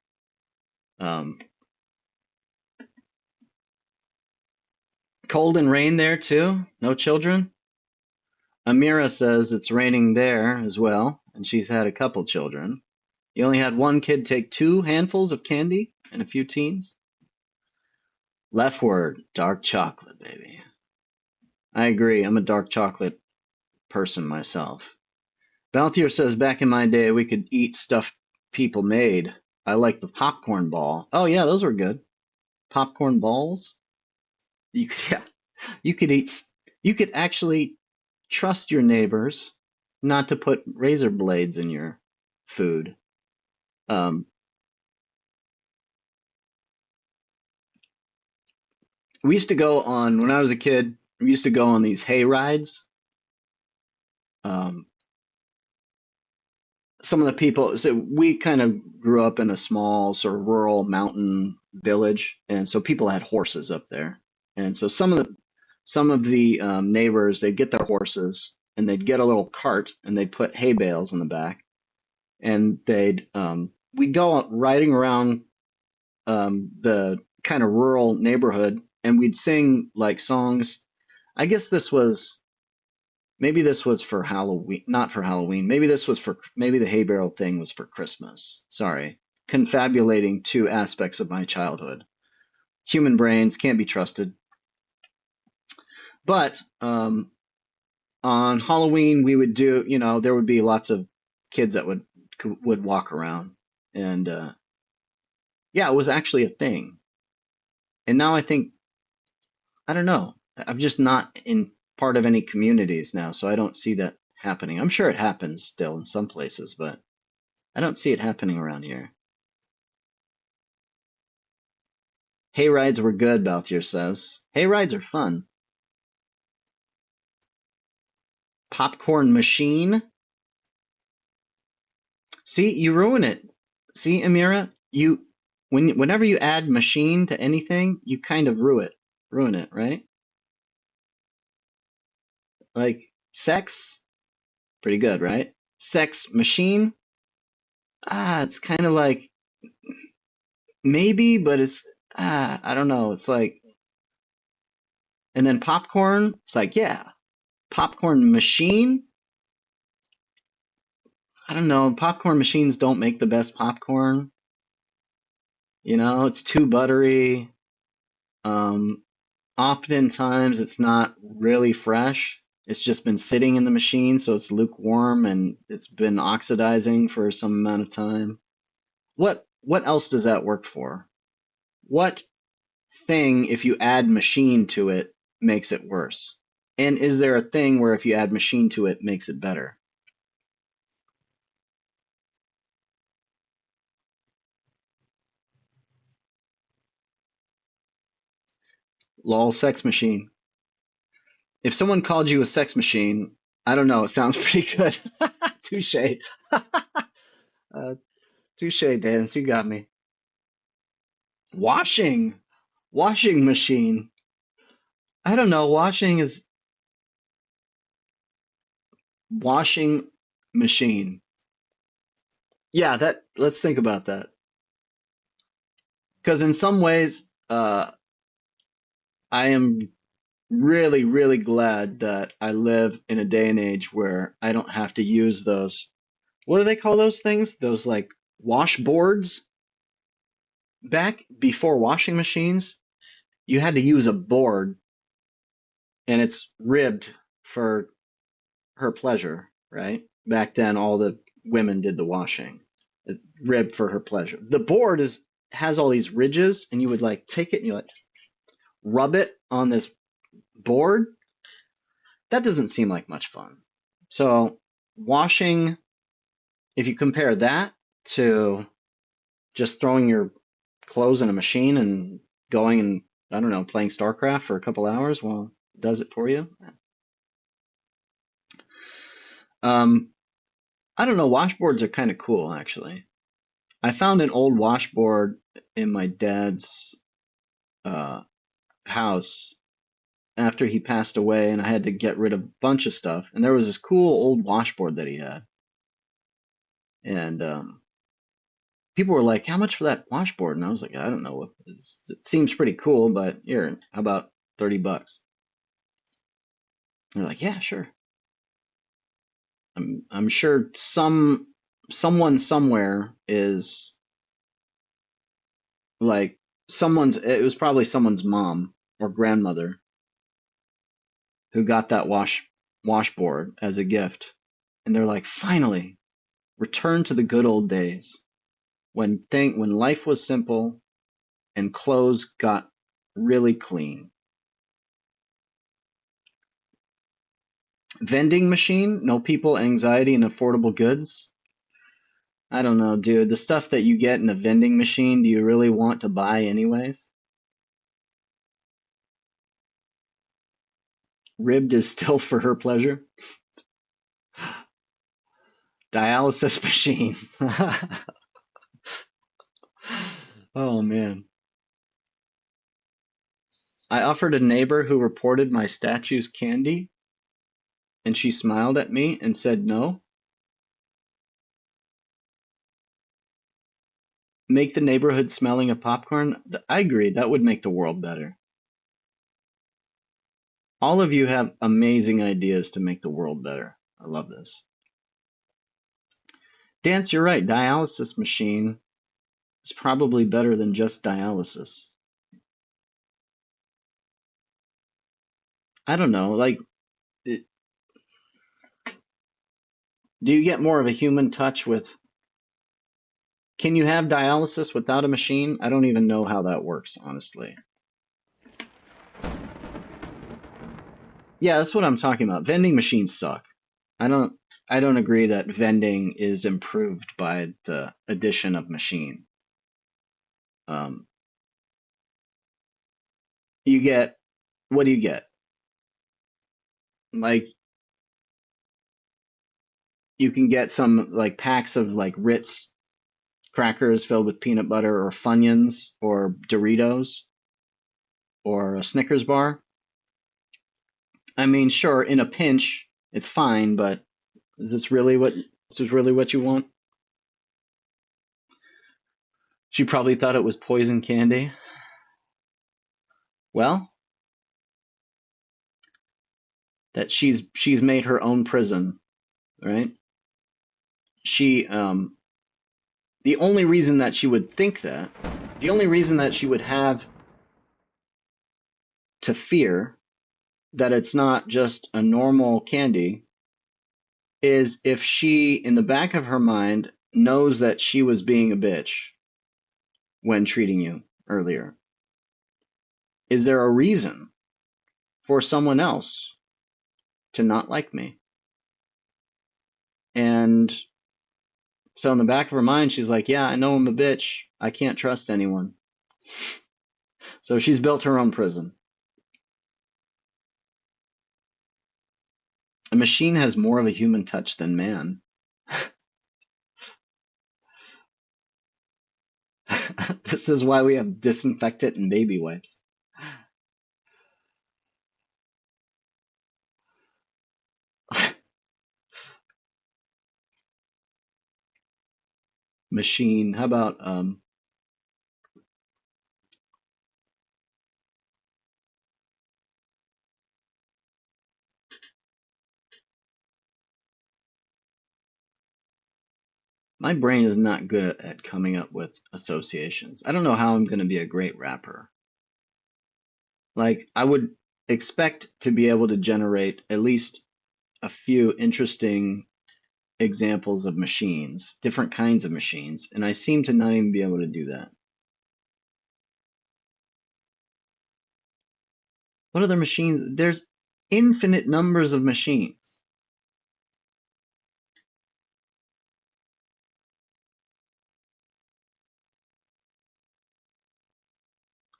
Cold and rain there too? No children? Amira says it's raining there as well, and she's had a couple children. You only had one kid take 2 handfuls of candy and a few teens? Left word, dark chocolate, baby. I agree. I'm a dark chocolate person myself. Baltier says back in my day we could eat stuff people made. I like the popcorn ball. Oh yeah, those were good. Popcorn balls? You could, yeah, you could eat. You could actually trust your neighbors not to put razor blades in your food. Um, we used to go on when I was a kid. We used to go on these hay rides. Um, some of the people, so we kind of grew up in a small sort of rural mountain village, and so people had horses up there. And so some of the neighbors, they'd get their horses and they'd get a little cart and they'd put hay bales in the back, and we'd go riding around the kind of rural neighborhood, and we'd sing like songs. I guess maybe this was for Halloween, not for Halloween. Maybe the hay barrel thing was for Christmas. Sorry, confabulating 2 aspects of my childhood. Human brains can't be trusted. But on Halloween, we would do, there would be lots of kids that would walk around, and yeah, it was actually a thing. And now I don't know. I'm just not in part of any communities now, so I don't see that happening. I'm sure it happens still in some places, but I don't see it happening around here. Hay rides were good, Balthier says. Hay rides are fun. Popcorn machine. See, you ruin it. See, Amira, whenever you add machine to anything, you kind of ruin it, right? Like sex, pretty good, right? Sex machine, it's kind of like maybe, but it's I don't know. It's like, and then popcorn. It's like, yeah, popcorn machine. I don't know. Popcorn machines don't make the best popcorn. You know, it's too buttery. Um, Oftentimes it's not really fresh. It's just been sitting in the machine, so it's lukewarm and it's been oxidizing for some amount of time. What else does that work for? What thing, if you add machine to it, makes it worse? And is there a thing where if you add machine to it, makes it better? Lol, sex machine. If someone called you a sex machine, I don't know, it sounds pretty good. Touche. uh, Touche, Dance, you got me. Washing. Washing machine. I don't know, washing machine. Yeah, that let's think about that. Because in some ways, I am really, really glad that I live in a day and age where I don't have to use those. What do they call those things? Those like washboards? Back before washing machines, you had to use a board and it's ribbed for her pleasure, right? Back then, all the women did the washing. It's ribbed for her pleasure. The board is has all these ridges, and you would like take it and you like rub it on this board. That doesn't seem like much fun. So washing, if you compare that to just throwing your clothes in a machine and going and I don't know, playing StarCraft for a couple hours while it does it for you. Um, I don't know. Washboards are kind of cool, actually. I found an old washboard in my dad's uh, house after he passed away, and I had to get rid of a bunch of stuff. And there was this cool old washboard that he had, and people were like, "How much for that washboard?" And I was like, "I don't know. It seems pretty cool, but here, how about $30?" They're like, "Yeah, sure." I'm sure someone somewhere is like someone's. It was probably someone's mom or grandmother who got that washboard as a gift, and they're like, "Finally, return to the good old days when life was simple and clothes got really clean." Vending machine, no people, anxiety, and affordable goods. I don't know, dude. The stuff that you get in a vending machine, do you really want to buy anyways? Ribbed is still for her pleasure. Dialysis machine. Oh man. I offered a neighbor who reported my statue's candy, and she smiled at me and said no. Make the neighborhood smelling of popcorn? I agree, that would make the world better. All of you have amazing ideas to make the world better. I love this. Dance, you're right. Dialysis machine is probably better than just dialysis. I don't know. Like, it, do you get more of a human touch with? Can you have dialysis without a machine? I don't even know how that works, honestly. Yeah, that's what I'm talking about. Vending machines suck. I don't I don't agree that vending is improved by the addition of machine. Um, you get what do you get? Like you can get some like packs of like Ritz crackers filled with peanut butter or Funyuns or Doritos or a Snickers bar. I mean, sure, in a pinch, it's fine, but is this really what you want? She probably thought it was poison candy. Well, that she's made her own prison, right? She the only reason that she would think that, the only reason that she would have to fear that it's not just a normal candy is if she, in the back of her mind, knows that she was being a bitch when treating you earlier. Is there a reason for someone else to not like me? And so in the back of her mind, she's like, yeah, I know I'm a bitch. I can't trust anyone. So she's built her own prison. A machine has more of a human touch than man. This is why we have disinfectant and baby wipes. Machine. How about my brain is not good at coming up with associations. I don't know how I'm going to be a great rapper. Like, I would expect to be able to generate at least a few interesting examples of machines, different kinds of machines, and I seem to not even be able to do that. What other machines? There's infinite numbers of machines.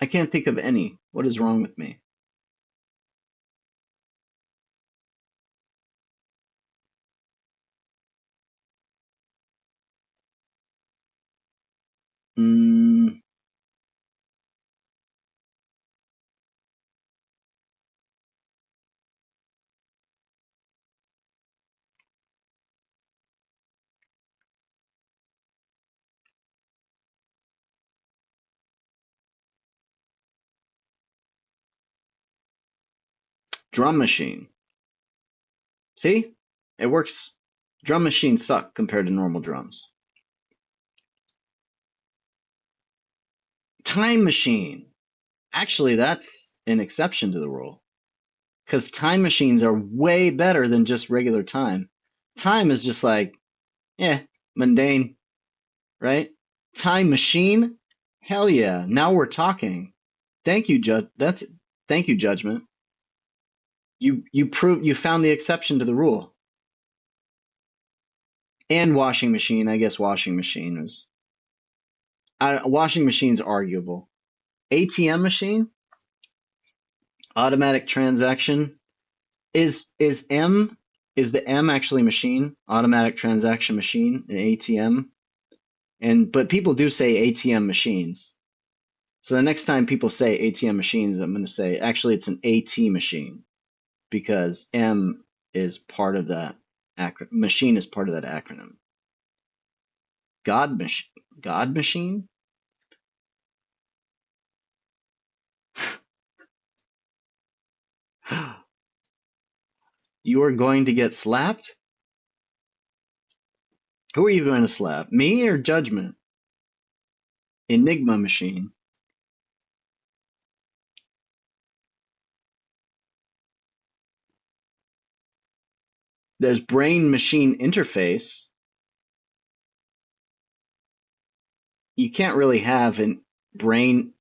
I can't think of any. What is wrong with me? Mm, drum machine. See? It works. Drum machines suck compared to normal drums. Time machine. Actually, that's an exception to the rule. Because time machines are way better than just regular time. Time is just like, mundane, right? Time machine? Hell yeah. Now we're talking. Thank you, thank you, Judgment. You found the exception to the rule. And washing machine, I guess washing machine is washing machine's arguable. ATM machine? Automatic transaction. Is the M actually machine? Automatic transaction machine, an ATM? But people do say ATM machines. So the next time people say ATM machines, I'm going to say actually it's an AT machine because M is part of that acronym. Machine is part of that acronym. God machine? You are going to get slapped? Who are you going to slap? Me or Judgment? Enigma machine. There's brain machine interface. You can't really have a brain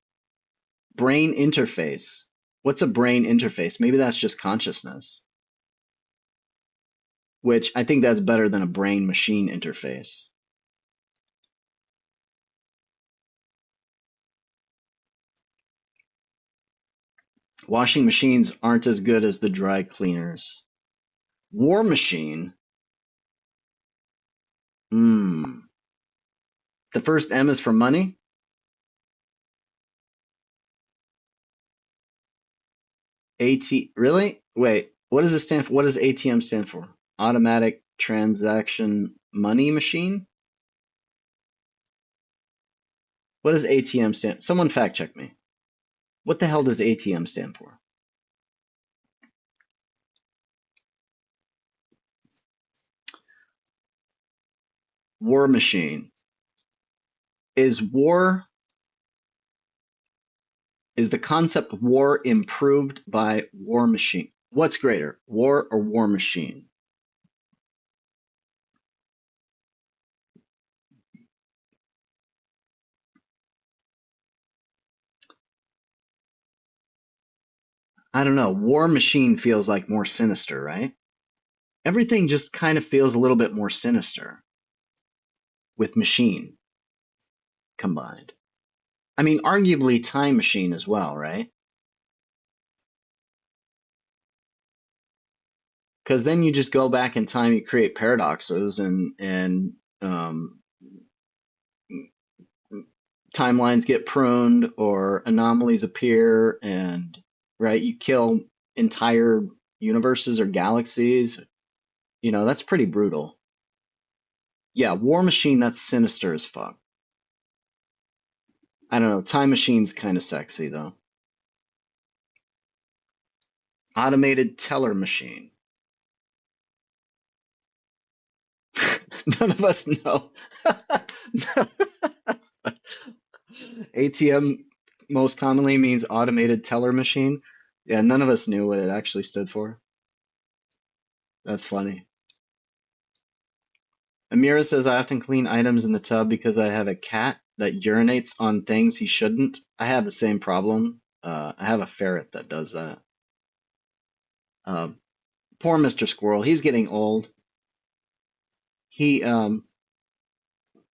interface. What's a brain interface? Maybe that's just consciousness. Which I think that's better than a brain machine interface. Washing machines aren't as good as the dry cleaners. War machine? The first M is for money? Really? Wait, what does it stand for? What does ATM stand for? Automatic transaction money machine? What does ATM stand? Someone fact check me. What the hell does ATM stand for? War machine. Is the concept of war improved by war machine? What's greater, war or war machine? I don't know. War machine feels like more sinister, right? Everything just kind of feels a little bit more sinister with machine combined. I mean, arguably time machine as well, right? Because then you just go back in time, you create paradoxes, and timelines get pruned or anomalies appear, and right, you kill entire universes or galaxies. You know, that's pretty brutal. Yeah, War Machine, that's sinister as fuck. I don't know, Time Machine's kind of sexy though. Automated teller machine. None of us know. ATM most commonly means automated teller machine. Yeah, none of us knew what it actually stood for. That's funny. Amira says, I often clean items in the tub because I have a cat that urinates on things he shouldn't. I have the same problem. I have a ferret that does that. Poor Mr. Squirrel. He's getting old. He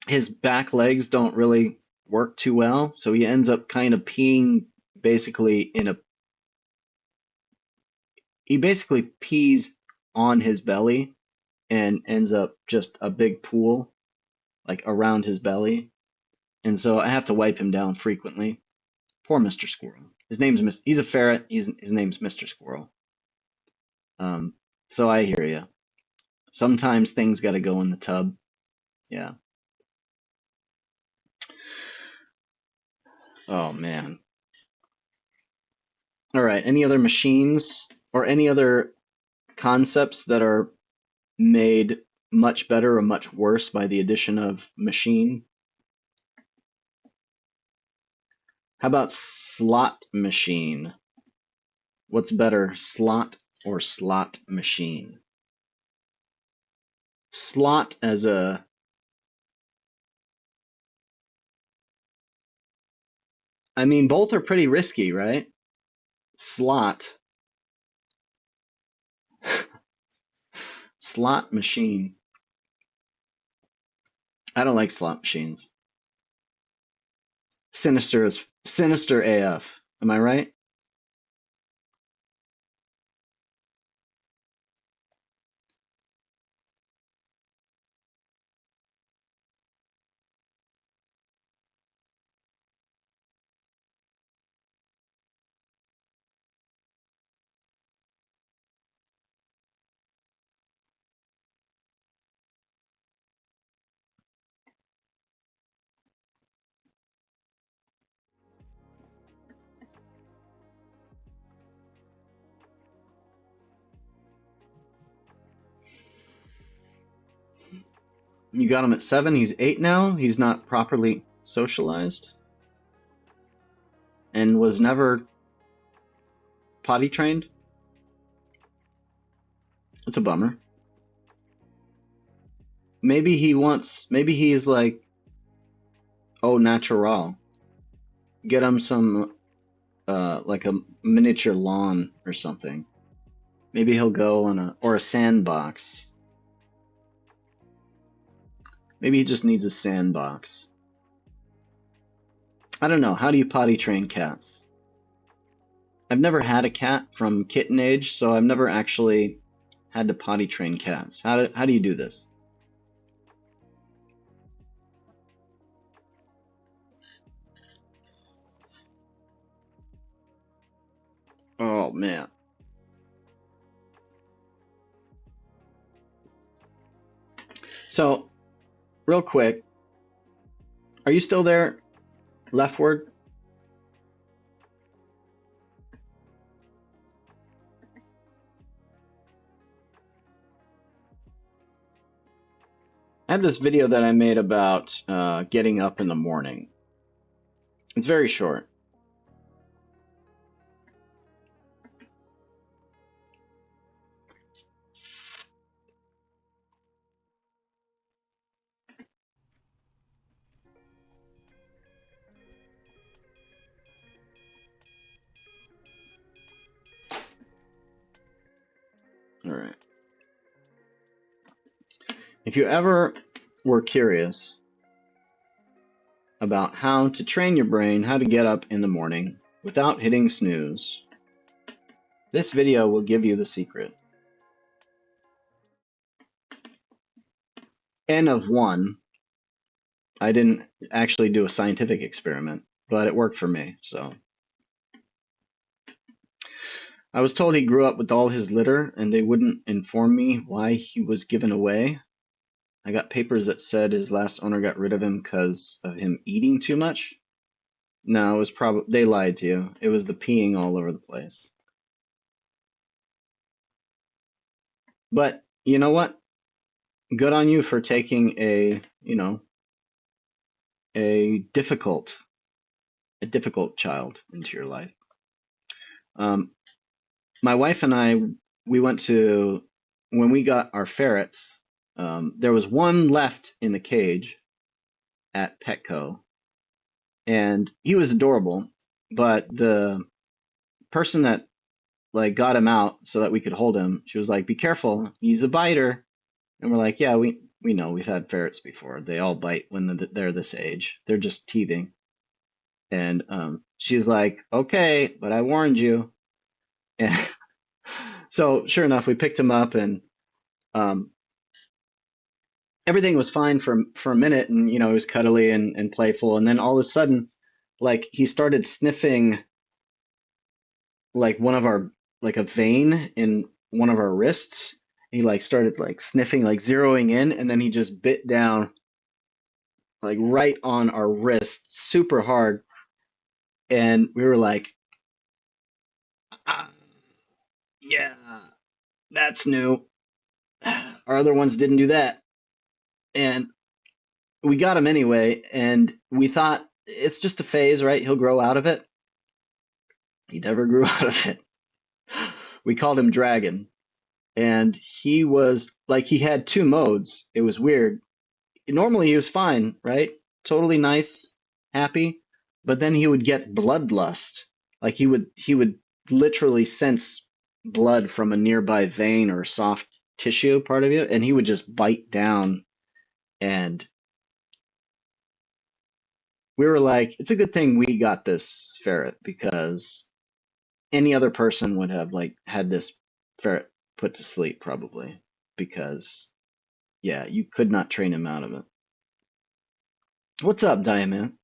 his back legs don't really work too well, so he ends up kind of peeing basically in a he basically pees on his belly and ends up just a big pool like around his belly. And so I have to wipe him down frequently. Poor Mr. Squirrel. He's a ferret. His name's Mr. Squirrel. So I hear you. Sometimes things got to go in the tub. Yeah. Oh man. All right. Any other machines or any other concepts that are made much better or much worse by the addition of machine? How about slot machine? What's better, slot or slot machine? Slot as a I mean, both are pretty risky, right? Slot. Slot machine. I don't like slot machines. Sinister AF. Am I right? You got him at 7. He's 8 now. He's not properly socialized and was never potty trained. It's a bummer. Maybe he's like, oh, natural. Get him some, like a miniature lawn or something. Maybe he'll go on or a sandbox. Maybe he just needs a sandbox. I don't know. How do you potty train cats? I've never had a cat from kitten age, so I've never actually had to potty train cats. How do you do this? Oh man. So, real quick, are you still there? leftward. I have this video that I made about getting up in the morning. It's very short. All right. If you ever were curious about how to train your brain how to get up in the morning without hitting snooze, this video will give you the secret. N of 1. I didn't actually do a scientific experiment, but it worked for me, so. I was told he grew up with all his litter and they wouldn't inform me why he was given away. I got papers that said his last owner got rid of him because of him eating too much. No, it was probably, they lied to you. It was the peeing all over the place. But you know what? Good on you for taking a difficult child into your life. My wife and I, we went to, when we got our ferrets, there was one left in the cage at Petco, and he was adorable, but the person that like got him out so that we could hold him, she was like, "Be careful, he's a biter." And we're like, "Yeah, we know, we've had ferrets before. They all bite when they're this age. They're just teething." And she's like, "Okay, but I warned you." And so sure enough, we picked him up, and everything was fine for a minute, and he was cuddly and playful, and then all of a sudden, like, he started sniffing like one of our, like a vein in one of our wrists. He like started like sniffing, like zeroing in, and then he just bit down like right on our wrist super hard, and we were like, ah, yeah, that's new. Our other ones didn't do that. And we got him anyway, and we thought it's just a phase, right? He'll grow out of it. He never grew out of it. We called him Dragon, and he was like, he had two modes. It was weird. Normally he was fine, right? Totally nice, happy, but then he would get bloodlust. Like he would literally sense blood from a nearby vein or soft tissue part of you, and he would just bite down. And we were like, it's a good thing we got this ferret, because any other person would have like had this ferret put to sleep probably, because yeah, you could not train him out of it. What's up, Diamond?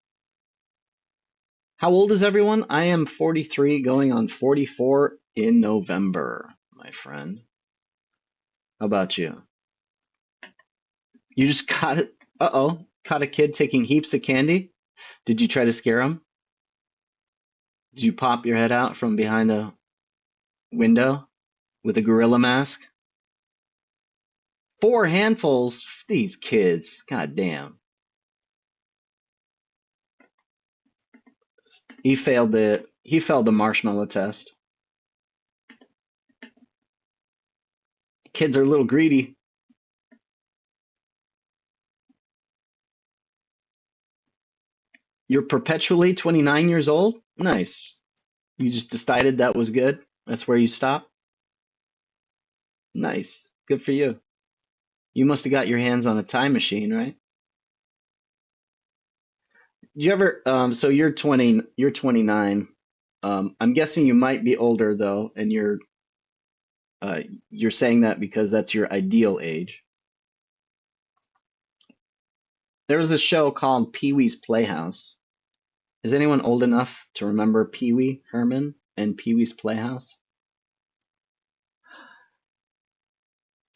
How old is everyone? I am 43, going on 44 in November, my friend. How about you? You just caught it. Uh-oh. Caught a kid taking heaps of candy? Did you try to scare him? Did you pop your head out from behind a window with a gorilla mask? 4 handfuls? These kids. God damn. He failed the marshmallow test. Kids are a little greedy. You're perpetually 29 years old? Nice. You just decided that was good? That's where you stop? Nice. Good for you. You must have got your hands on a time machine, right? Did you ever, so you're 20, you're 29. I'm guessing you might be older though, and you're saying that because that's your ideal age. There was a show called Pee-wee's Playhouse. Is anyone old enough to remember Pee-wee Herman and Pee-wee's Playhouse?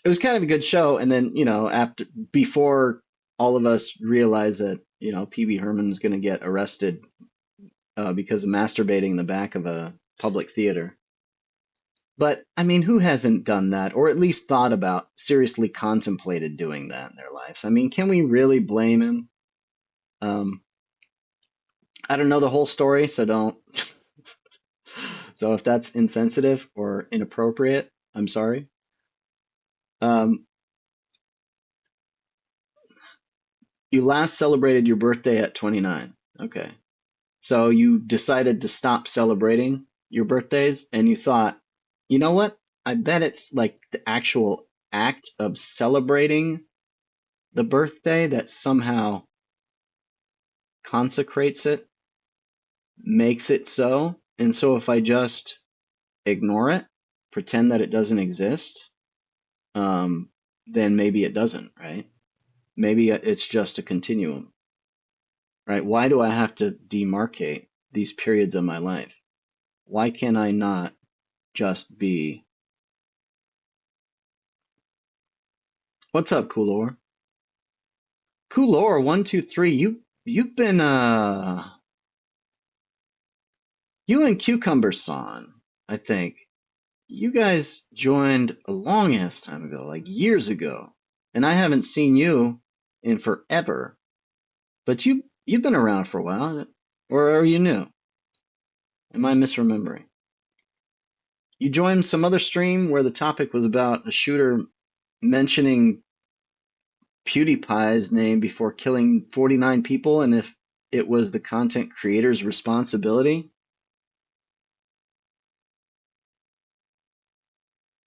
It was kind of a good show, and then, before all of us realized that you know, PB Herman's going to get arrested because of masturbating in the back of a public theater. But I mean, who hasn't done that, or at least thought about, seriously contemplated doing that in their lives? I mean, can we really blame him? I don't know the whole story, so don't. So if that's insensitive or inappropriate, I'm sorry. You last celebrated your birthday at 29. Okay. So you decided to stop celebrating your birthdays and you thought, you know what? I bet it's like the actual act of celebrating the birthday that somehow consecrates it, makes it so. And so if I just ignore it, pretend that it doesn't exist, then maybe it doesn't, right? Maybe it's just a continuum, right? Why do I have to demarcate these periods of my life? Why can I not just be? What's up, Coolor? Coolor, 123. You've been you and Cucumber San, I think. You guys joined a long ass time ago, like years ago. And I haven't seen you in forever. But you've been around for a while. Or are you new? Am I misremembering? You joined some other stream where the topic was about a shooter mentioning PewDiePie's name before killing 49 people and if it was the content creator's responsibility.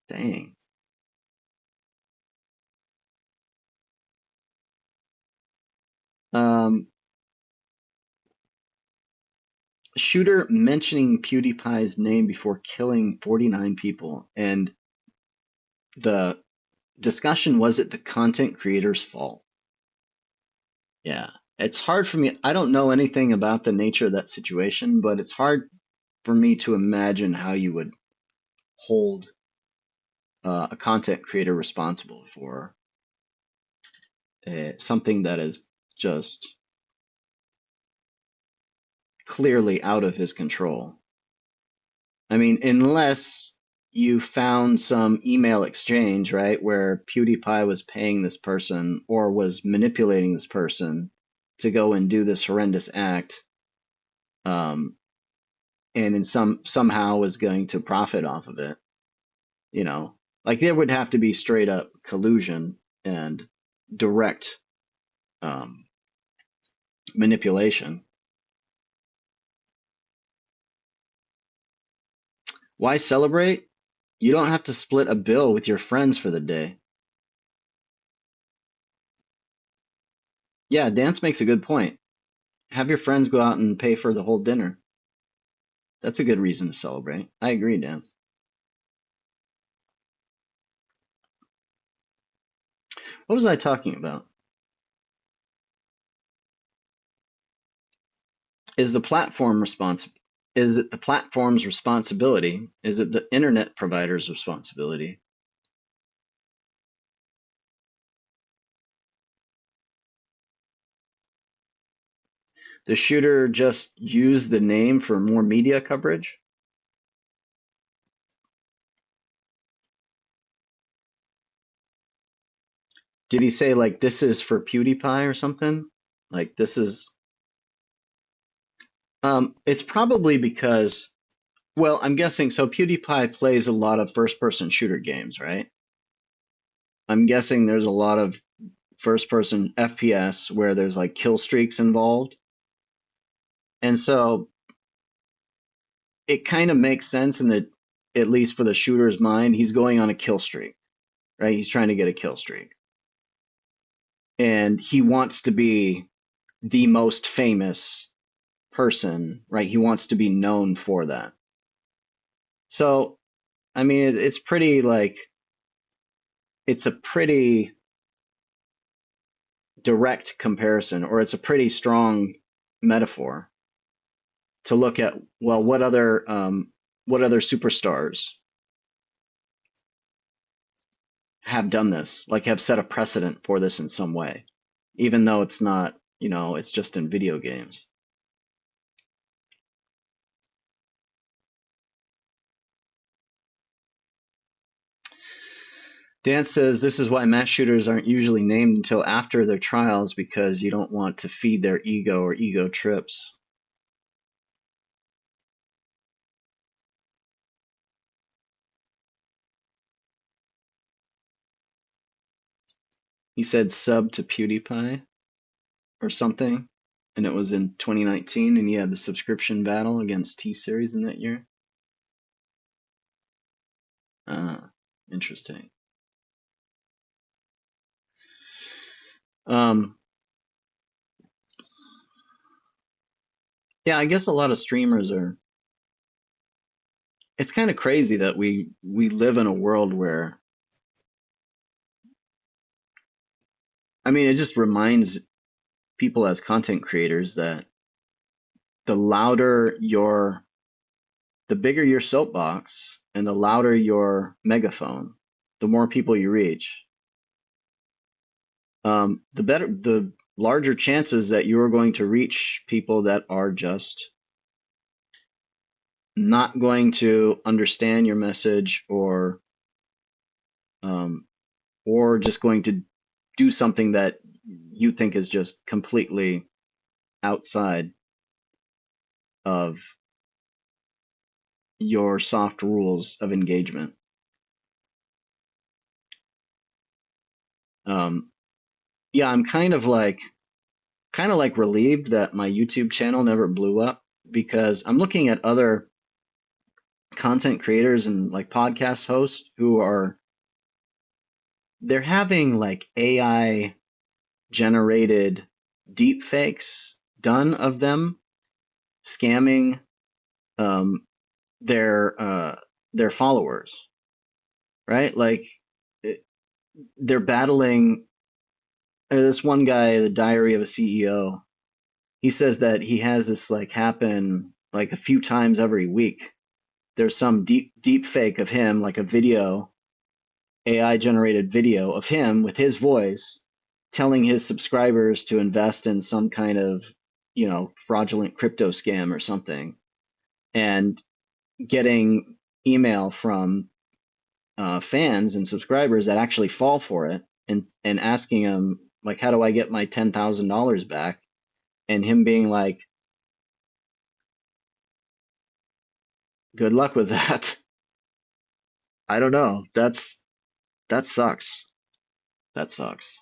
Dang. Shooter mentioning PewDiePie's name before killing 49 people, and the discussion was it the content creator's fault? Yeah, it's hard for me. I don't know anything about the nature of that situation, but it's hard for me to imagine how you would hold a content creator responsible for something that is just clearly out of his control. I mean, unless you found some email exchange, right, where PewDiePie was paying this person or was manipulating this person to go and do this horrendous act, and in somehow was going to profit off of it, you know, like there would have to be straight up collusion and direct manipulation. Why celebrate? You don't have to split a bill with your friends for the day. Yeah, Dance makes a good point. Have your friends go out and pay for the whole dinner. That's a good reason to celebrate. I agree, Dance. What was I talking about? Is the platform responsible? Is it the platform's responsibility? Is it the internet provider's responsibility? The shooter just used the name for more media coverage? Did he say like this is for PewDiePie or something? Like this is it's probably because, well, I'm guessing so PewDiePie plays a lot of first person shooter games, right? I'm guessing there's a lot of first person FPS where there's like kill streaks involved. And so it kind of makes sense in that, at least for the shooter's mind, he's going on a kill streak, right? He's trying to get a kill streak. And he wants to be the most famous person, right? He wants to be known for that. So, I mean, it's pretty like, it's a pretty direct comparison, or it's a pretty strong metaphor to look at. Well, what other superstars have done this, like have set a precedent for this in some way, even though it's not You know, it's just in video games. Dan says this is why mass shooters aren't usually named until after their trials, because you don't want to feed their ego or ego trips. He said sub to PewDiePie or something, and it was in 2019, and he had the subscription battle against T-Series in that year. Interesting. Yeah, I guess a lot of streamers are. It's kind of crazy that we live in a world where, I mean, it just reminds people as content creators that the bigger your soapbox and the louder your megaphone, the more people you reach, the larger chances that you are going to reach people that are just not going to understand your message, or just going to do something that you think is just completely outside of your soft rules of engagement. Yeah, I'm kind of like relieved that my YouTube channel never blew up, because I'm looking at other content creators and like podcast hosts they're having like AI generated deep fakes done of them scamming their followers, right? Like they're battling this one guy, the Diary of a CEO. He says that he has this like happen like a few times every week. There's some deep fake of him, like a video, AI generated video of him with his voice telling his subscribers to invest in some kind of, fraudulent crypto scam or something, and getting email from fans and subscribers that actually fall for it, and asking him like, how do I get my $10,000 back? And him being like, good luck with that. I don't know. That sucks. That sucks.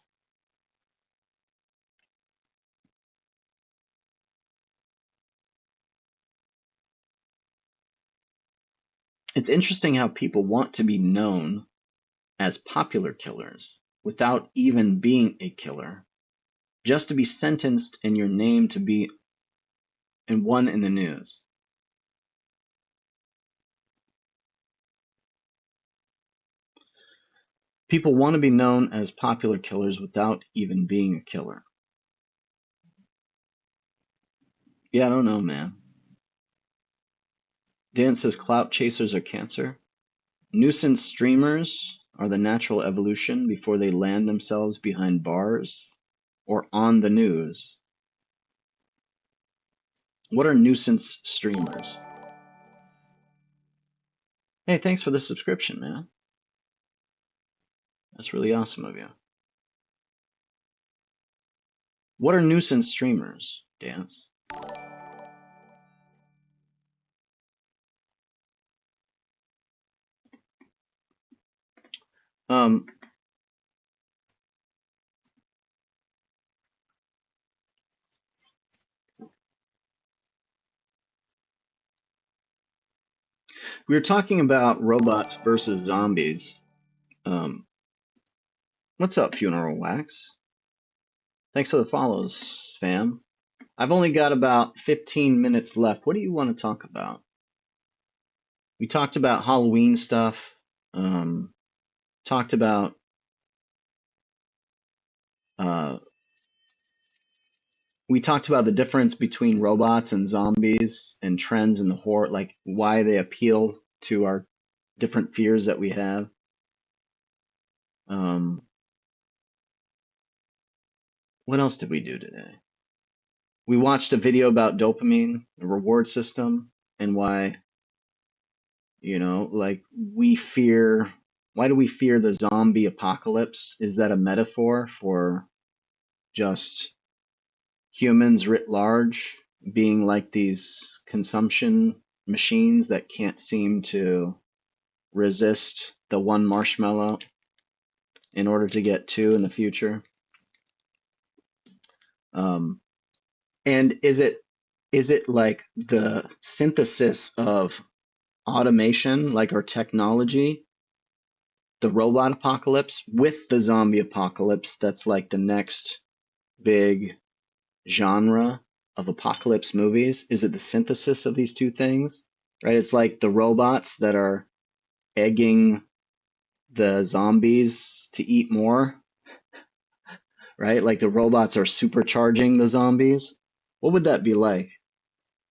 It's interesting how people want to be known as popular killers without even being a killer, just to be sentenced and your name to be in the news. People want to be known as popular killers without even being a killer. Yeah, I don't know, man. Dan says clout chasers are cancer. Nuisance streamers are the natural evolution before they land themselves behind bars or on the news. What are nuisance streamers? Hey, thanks for the subscription, man. That's really awesome of you. What are nuisance streamers, Dance? We were talking about robots versus zombies. What's up, Funeral Wax? Thanks for the follows, fam. I've only got about 15 minutes left. What do you want to talk about? We talked about Halloween stuff. Talked about we talked about the difference between robots and zombies and trends in the horror, like why they appeal to our different fears that we have. What else did we do today? we watched a video about dopamine, the reward system, and why, like why do we fear the zombie apocalypse? Is that a metaphor for just humans writ large being like these consumption machines that can't seem to resist the one marshmallow in order to get two in the future? And is it like the synthesis of automation, like our technology, the robot apocalypse, with the zombie apocalypse that's like the next big genre of apocalypse movies? Is it the synthesis of these two things? Right? It's like the robots that are egging the zombies to eat more, right? Like the robots are supercharging the zombies. What would that be like?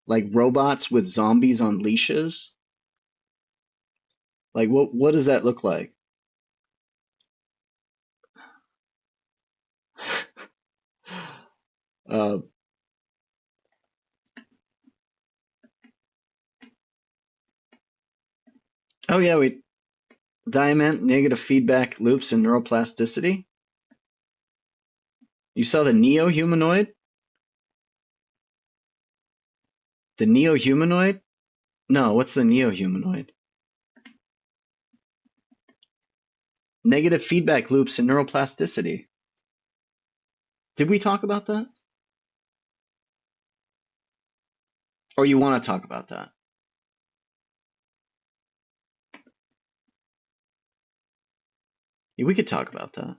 Like robots with zombies on leashes? Like what does that look like? Uh, oh yeah, Diamond, negative feedback loops and neuroplasticity. You saw the neo-humanoid? The neo-humanoid? No, what's the neo-humanoid? Negative feedback loops and neuroplasticity. Did we talk about that? Or you want to talk about that? Yeah, we could talk about that.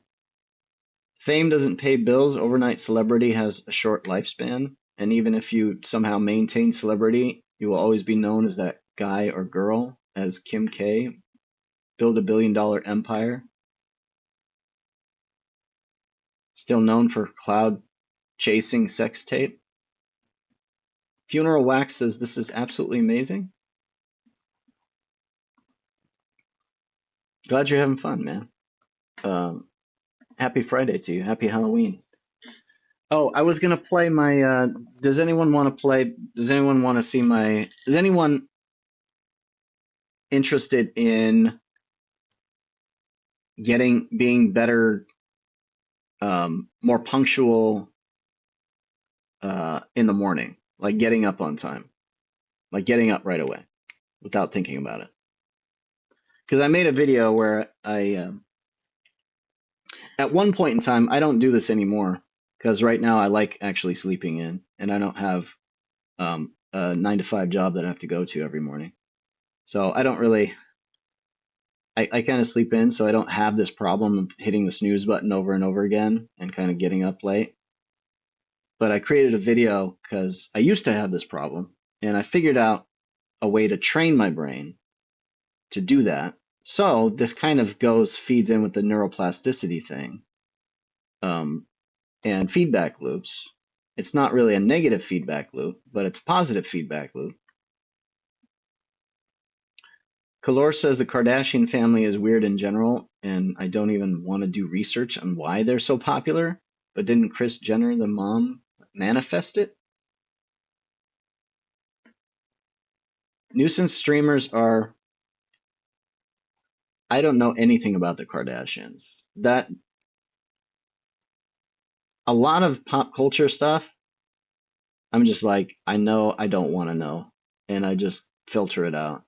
Fame doesn't pay bills. Overnight celebrity has a short lifespan. And even if you somehow maintain celebrity, you will always be known as that guy or girl, as Kim K. Build $1 billion empire. Still known for cloud chasing sex tape. Funeral Wax says this is absolutely amazing. Glad you're having fun, man. Happy Friday to you. Happy Halloween. Oh, I was gonna play my. Does anyone want to play? Does anyone want to see my? Is anyone interested in being better, more punctual in the morning, like getting up on time, like getting up right away without thinking about it? Because I made a video where at one point in time, I don't do this anymore because right now I like actually sleeping in, and I don't have a 9 to 5 job that I have to go to every morning. So I don't really, I kind of sleep in, so I don't have this problem of hitting the snooze button over and over again and kind of getting up late. But I created a video because I used to have this problem, and I figured out a way to train my brain to do that. So this kind of feeds in with the neuroplasticity thing. And feedback loops. It's not really a negative feedback loop, but it's a positive feedback loop. Kalor says the Kardashian family is weird in general, and I don't even want to do research on why they're so popular. But didn't Kris Jenner, the mom, manifest it? Nuisance streamers are... I don't know anything about the Kardashians. That... A lot of pop culture stuff, I'm just like, I know I don't want to know, and I just filter it out.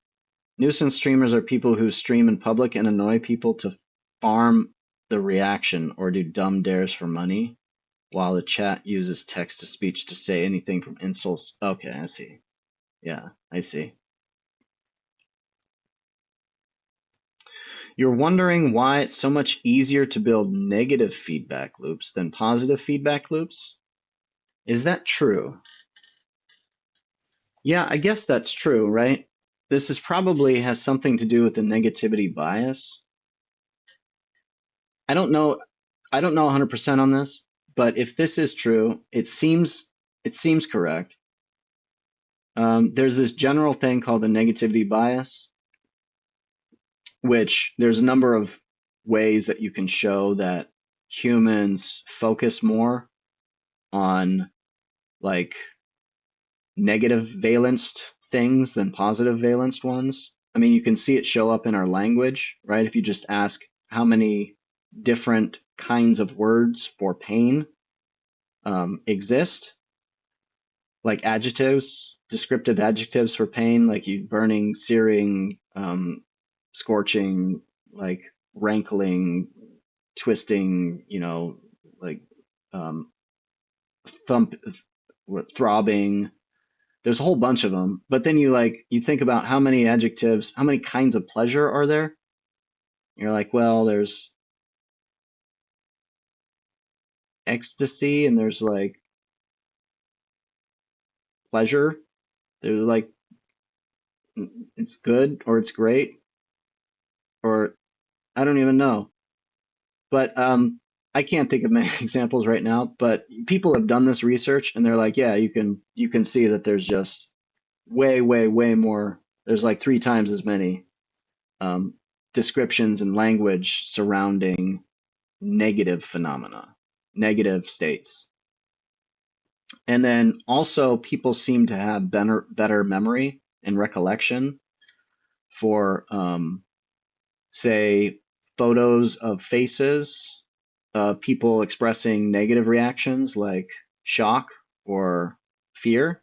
Nuisance streamers are people who stream in public and annoy people to farm the reaction or do dumb dares for money, while the chat uses text-to-speech to say anything from insults. Okay, I see. Yeah, I see. You're wondering why it's so much easier to build negative feedback loops than positive feedback loops? Is that true? Yeah, I guess that's true, right? This is probably has something to do with the negativity bias. I don't know 100% on this, but if this is true, it seems correct. There's this general thing called the negativity bias, which there's a number of ways that you can show that humans focus more on like negative valenced things than positive valenced ones. I mean, you can see it show up in our language, right? If you just ask how many different kinds of words for pain exist, like adjectives, descriptive adjectives for pain, like you burning, searing, scorching, like rankling, twisting, like um, thump, throbbing. There's a whole bunch of them. But then you think about how many adjectives, how many kinds of pleasure are there? You're like, well, there's ecstasy and there's like pleasure. There's like it's good or it's great or I don't even know. But I can't think of many examples right now, but people have done this research and they're like, yeah, you can see that there's just way more. There's like 3 times as many um, descriptions and language surrounding negative phenomena, negative states. And then also people seem to have better memory and recollection for, say, photos of faces of people expressing negative reactions like shock or fear.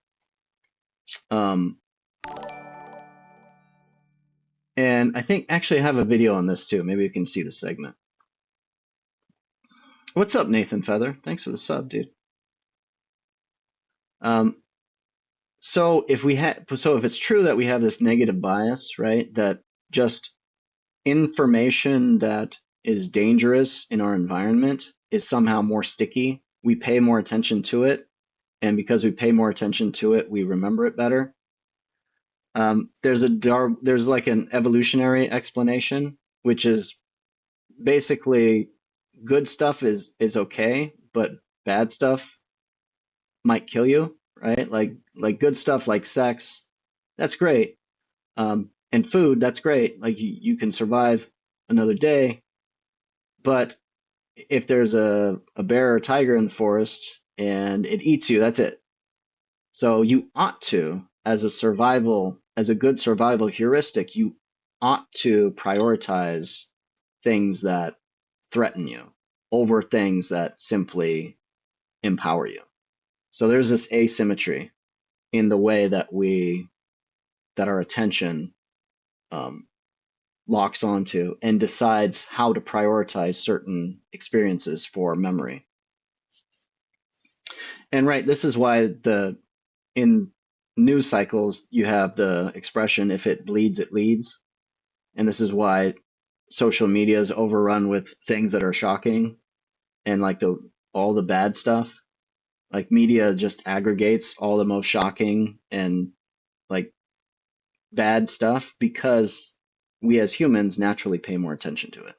Um, and I think actually I have a video on this too. Maybe you can see the segment. What's up, Nathan Feather? Thanks for the sub, dude. Um, so if it's true that we have this negative bias, right, that just information that is dangerous in our environment is somehow more sticky, we pay more attention to it, and because we pay more attention to it, we remember it better. There's like an evolutionary explanation, which is basically good stuff is okay, but bad stuff might kill you, right? Like good stuff like sex, that's great. And food, that's great. Like you can survive another day. But if there's a bear or tiger in the forest and it eats you, that's it. So you ought to, as a good survival heuristic, you ought to prioritize things that threaten you over things that simply empower you. So there's this asymmetry in the way that our attention locks onto and decides how to prioritize certain experiences for memory. And right, this is why in news cycles you have the expression, if it bleeds, it leads. And this is why social media is overrun with things that are shocking and like all the bad stuff. Like media just aggregates all the most shocking and like bad stuff because we as humans naturally pay more attention to it.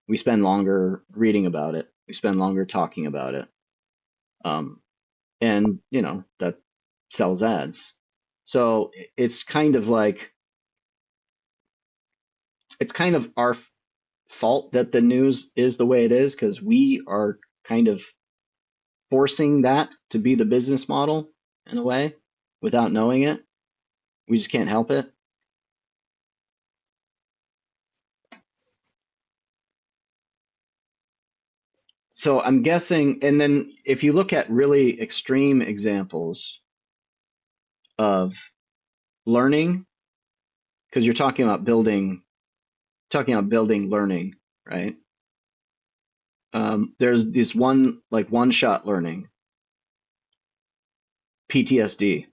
We spend longer reading about it. We spend longer talking about it. And that sells ads. So it's kind of our fault that the news is the way it is because we are kind of forcing that to be the business model in a way without knowing it. We just can't help it. So I'm guessing, and then if you look at really extreme examples of learning, because you're talking about building learning, right? There's this one-shot learning, PTSD,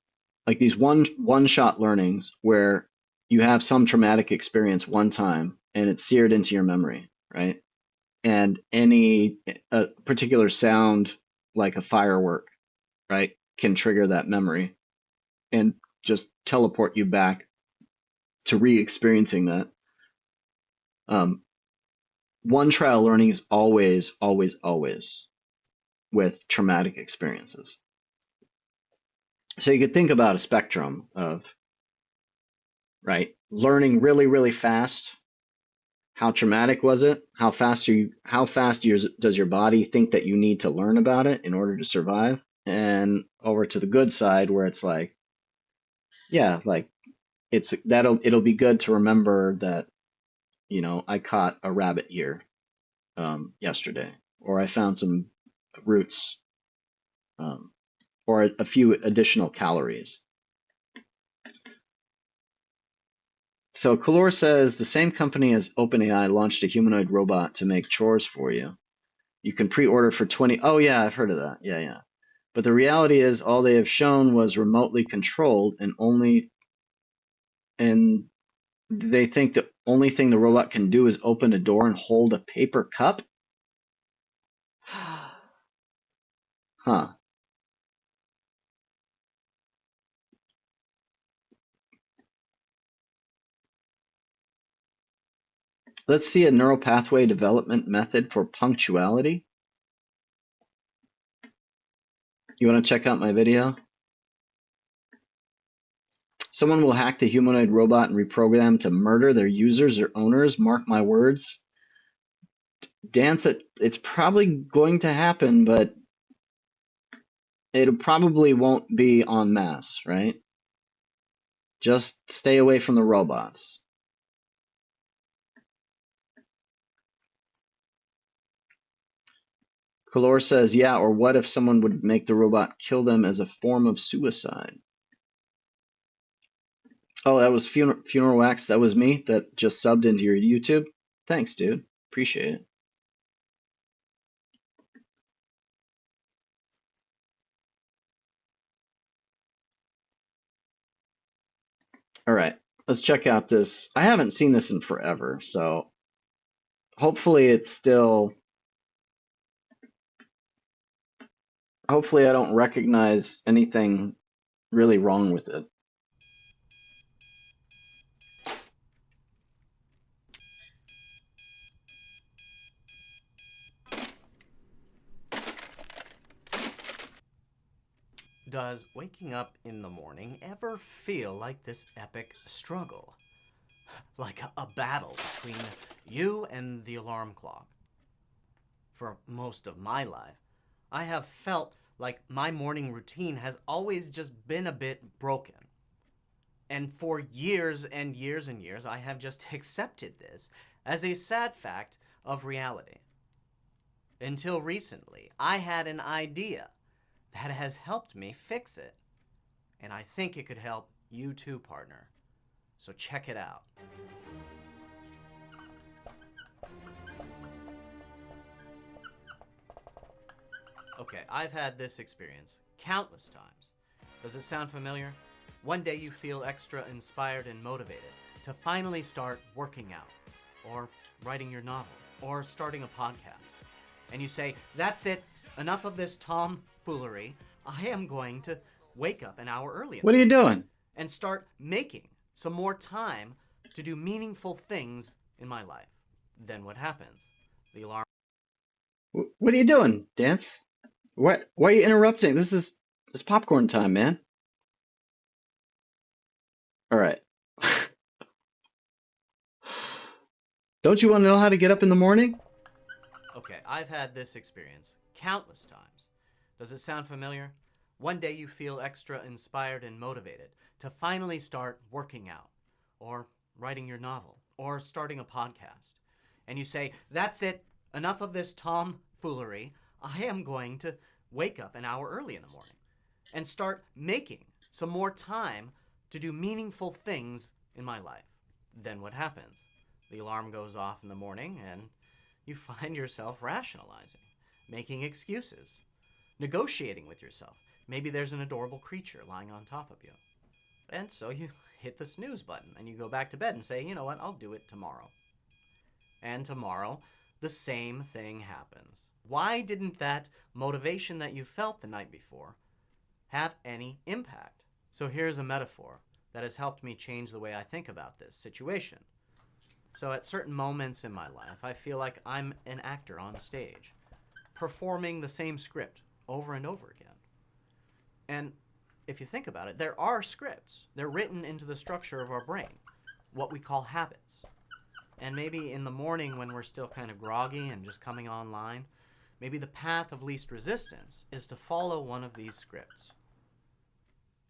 like these one-shot learnings where you have some traumatic experience one time and it's seared into your memory, right? And any particular sound, like a firework, right, can trigger that memory and just teleport you back to re-experiencing that. One trial learning is always with traumatic experiences. So you could think about a spectrum of, right, learning really fast. How traumatic was it? How fast does your body think that you need to learn about it in order to survive? and over to the good side where it's like, yeah, like it'll be good to remember that, you know, I caught a rabbit here yesterday, or I found some roots, or a few additional calories. So Kalor says the same company as OpenAI launched a humanoid robot to make chores for you. You can pre-order for 20. Oh yeah, I've heard of that. Yeah, yeah. But the reality is all they have shown was remotely controlled and they think the only thing the robot can do is open a door and hold a paper cup? Huh. Let's see a neural pathway development method for punctuality. You want to check out my video? Someone will hack the humanoid robot and reprogram to murder their users or owners. Mark my words. Dance it. It's probably going to happen, but it probably won't be en masse, right? Just stay away from the robots. Kalor says, yeah, or what if someone would make the robot kill them as a form of suicide? Oh, that was Funeral Wax. That was me that just subbed into your YouTube. Thanks, dude. Appreciate it. All right, let's check out this. I haven't seen this in forever, so hopefully it's still. Hopefully I don't recognize anything really wrong with it. Does waking up in the morning ever feel like this epic struggle? Like a battle between you and the alarm clock? For most of my life, I have felt like my morning routine has always just been a bit broken. And for years and years and years, I have just accepted this as a sad fact of reality. Until recently, I had an idea that has helped me fix it. And I think it could help you too, partner. So check it out. Okay, I've had this experience countless times. Does it sound familiar? One day you feel extra inspired and motivated to finally start working out, or writing your novel, or starting a podcast. And you say, that's it, enough of this tomfoolery. I am going to wake up an hour early What are you doing? and start making some more time to do meaningful things in my life. Then what happens? The alarm. What are you doing, Dance? Why are you interrupting? It's popcorn time, man. All right. Don't you want to know how to get up in the morning? Okay, I've had this experience countless times. Does it sound familiar? One day you feel extra inspired and motivated to finally start working out, or writing your novel, or starting a podcast. And you say, that's it, enough of this tomfoolery. I am going to wake up an hour early in the morning and start making some more time to do meaningful things in my life. Then what happens? The alarm goes off in the morning and you find yourself rationalizing, making excuses, negotiating with yourself. Maybe there's an adorable creature lying on top of you. And so you hit the snooze button and you go back to bed and say, you know what, I'll do it tomorrow. And tomorrow, the same thing happens. Why didn't that motivation that you felt the night before have any impact? So here's a metaphor that has helped me change the way I think about this situation. So at certain moments in my life, I feel like I'm an actor on stage, performing the same script over and over again. And if you think about it, there are scripts. They're written into the structure of our brain, what we call habits. And maybe in the morning when we're still kind of groggy and just coming online, Maybe the path of least resistance is to follow one of these scripts.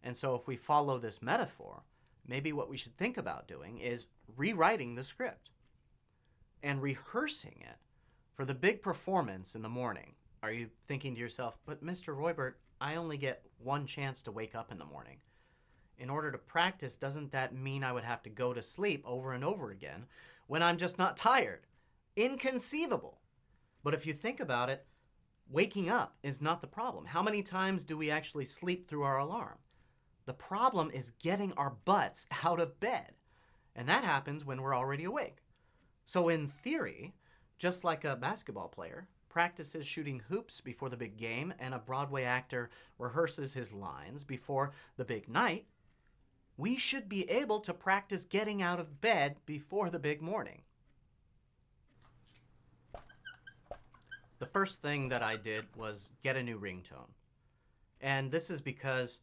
And so if we follow this metaphor, maybe what we should think about doing is rewriting the script and rehearsing it for the big performance in the morning. Are you thinking to yourself, but Mr. Roybert, I only get one chance to wake up in the morning. In order to practice, doesn't that mean I would have to go to sleep over and over again when I'm just not tired? Inconceivable. But if you think about it, waking up is not the problem. How many times do we actually sleep through our alarm? The problem is getting our butts out of bed. And that happens when we're already awake. So in theory, just like a basketball player practices shooting hoops before the big game and a Broadway actor rehearses his lines before the big night, we should be able to practice getting out of bed before the big morning. The first thing that I did was get a new ringtone. And this is because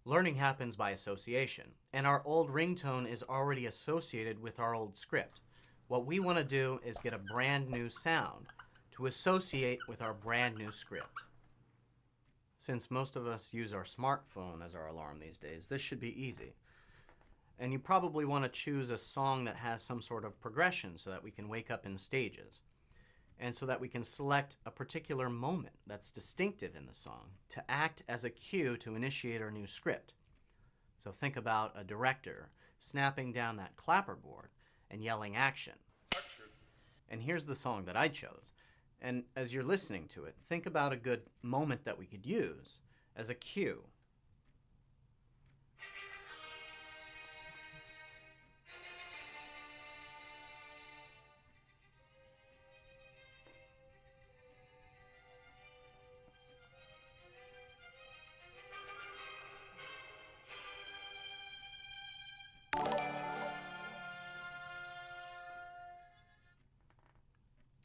learning happens by association, and our old ringtone is already associated with our old script. What we want to do is get a brand new sound to associate with our brand new script. Since most of us use our smartphone as our alarm these days, this should be easy. And you probably want to choose a song that has some sort of progression so that we can wake up in stages, and so that we can select a particular moment that's distinctive in the song to act as a cue to initiate our new script. So think about a director snapping down that clapperboard and yelling action. And here's the song that I chose. And as you're listening to it, think about a good moment that we could use as a cue.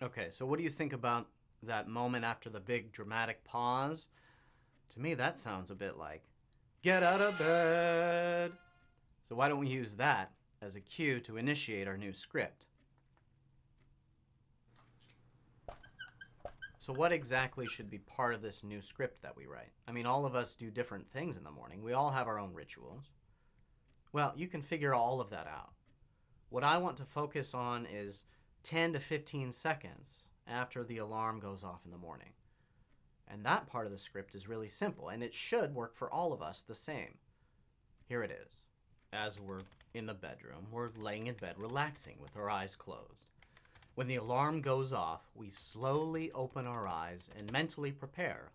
Okay, so what do you think about that moment after the big dramatic pause? To me, that sounds a bit like, get out of bed. So why don't we use that as a cue to initiate our new script? So what exactly should be part of this new script that we write? I mean, all of us do different things in the morning. We all have our own rituals. Well, you can figure all of that out. What I want to focus on is 10 to 15 seconds after the alarm goes off in the morning. And that part of the script is really simple, and it should work for all of us the same. Here it is. As we're in the bedroom, we're laying in bed relaxing with our eyes closed. When the alarm goes off, we slowly open our eyes and mentally prepare.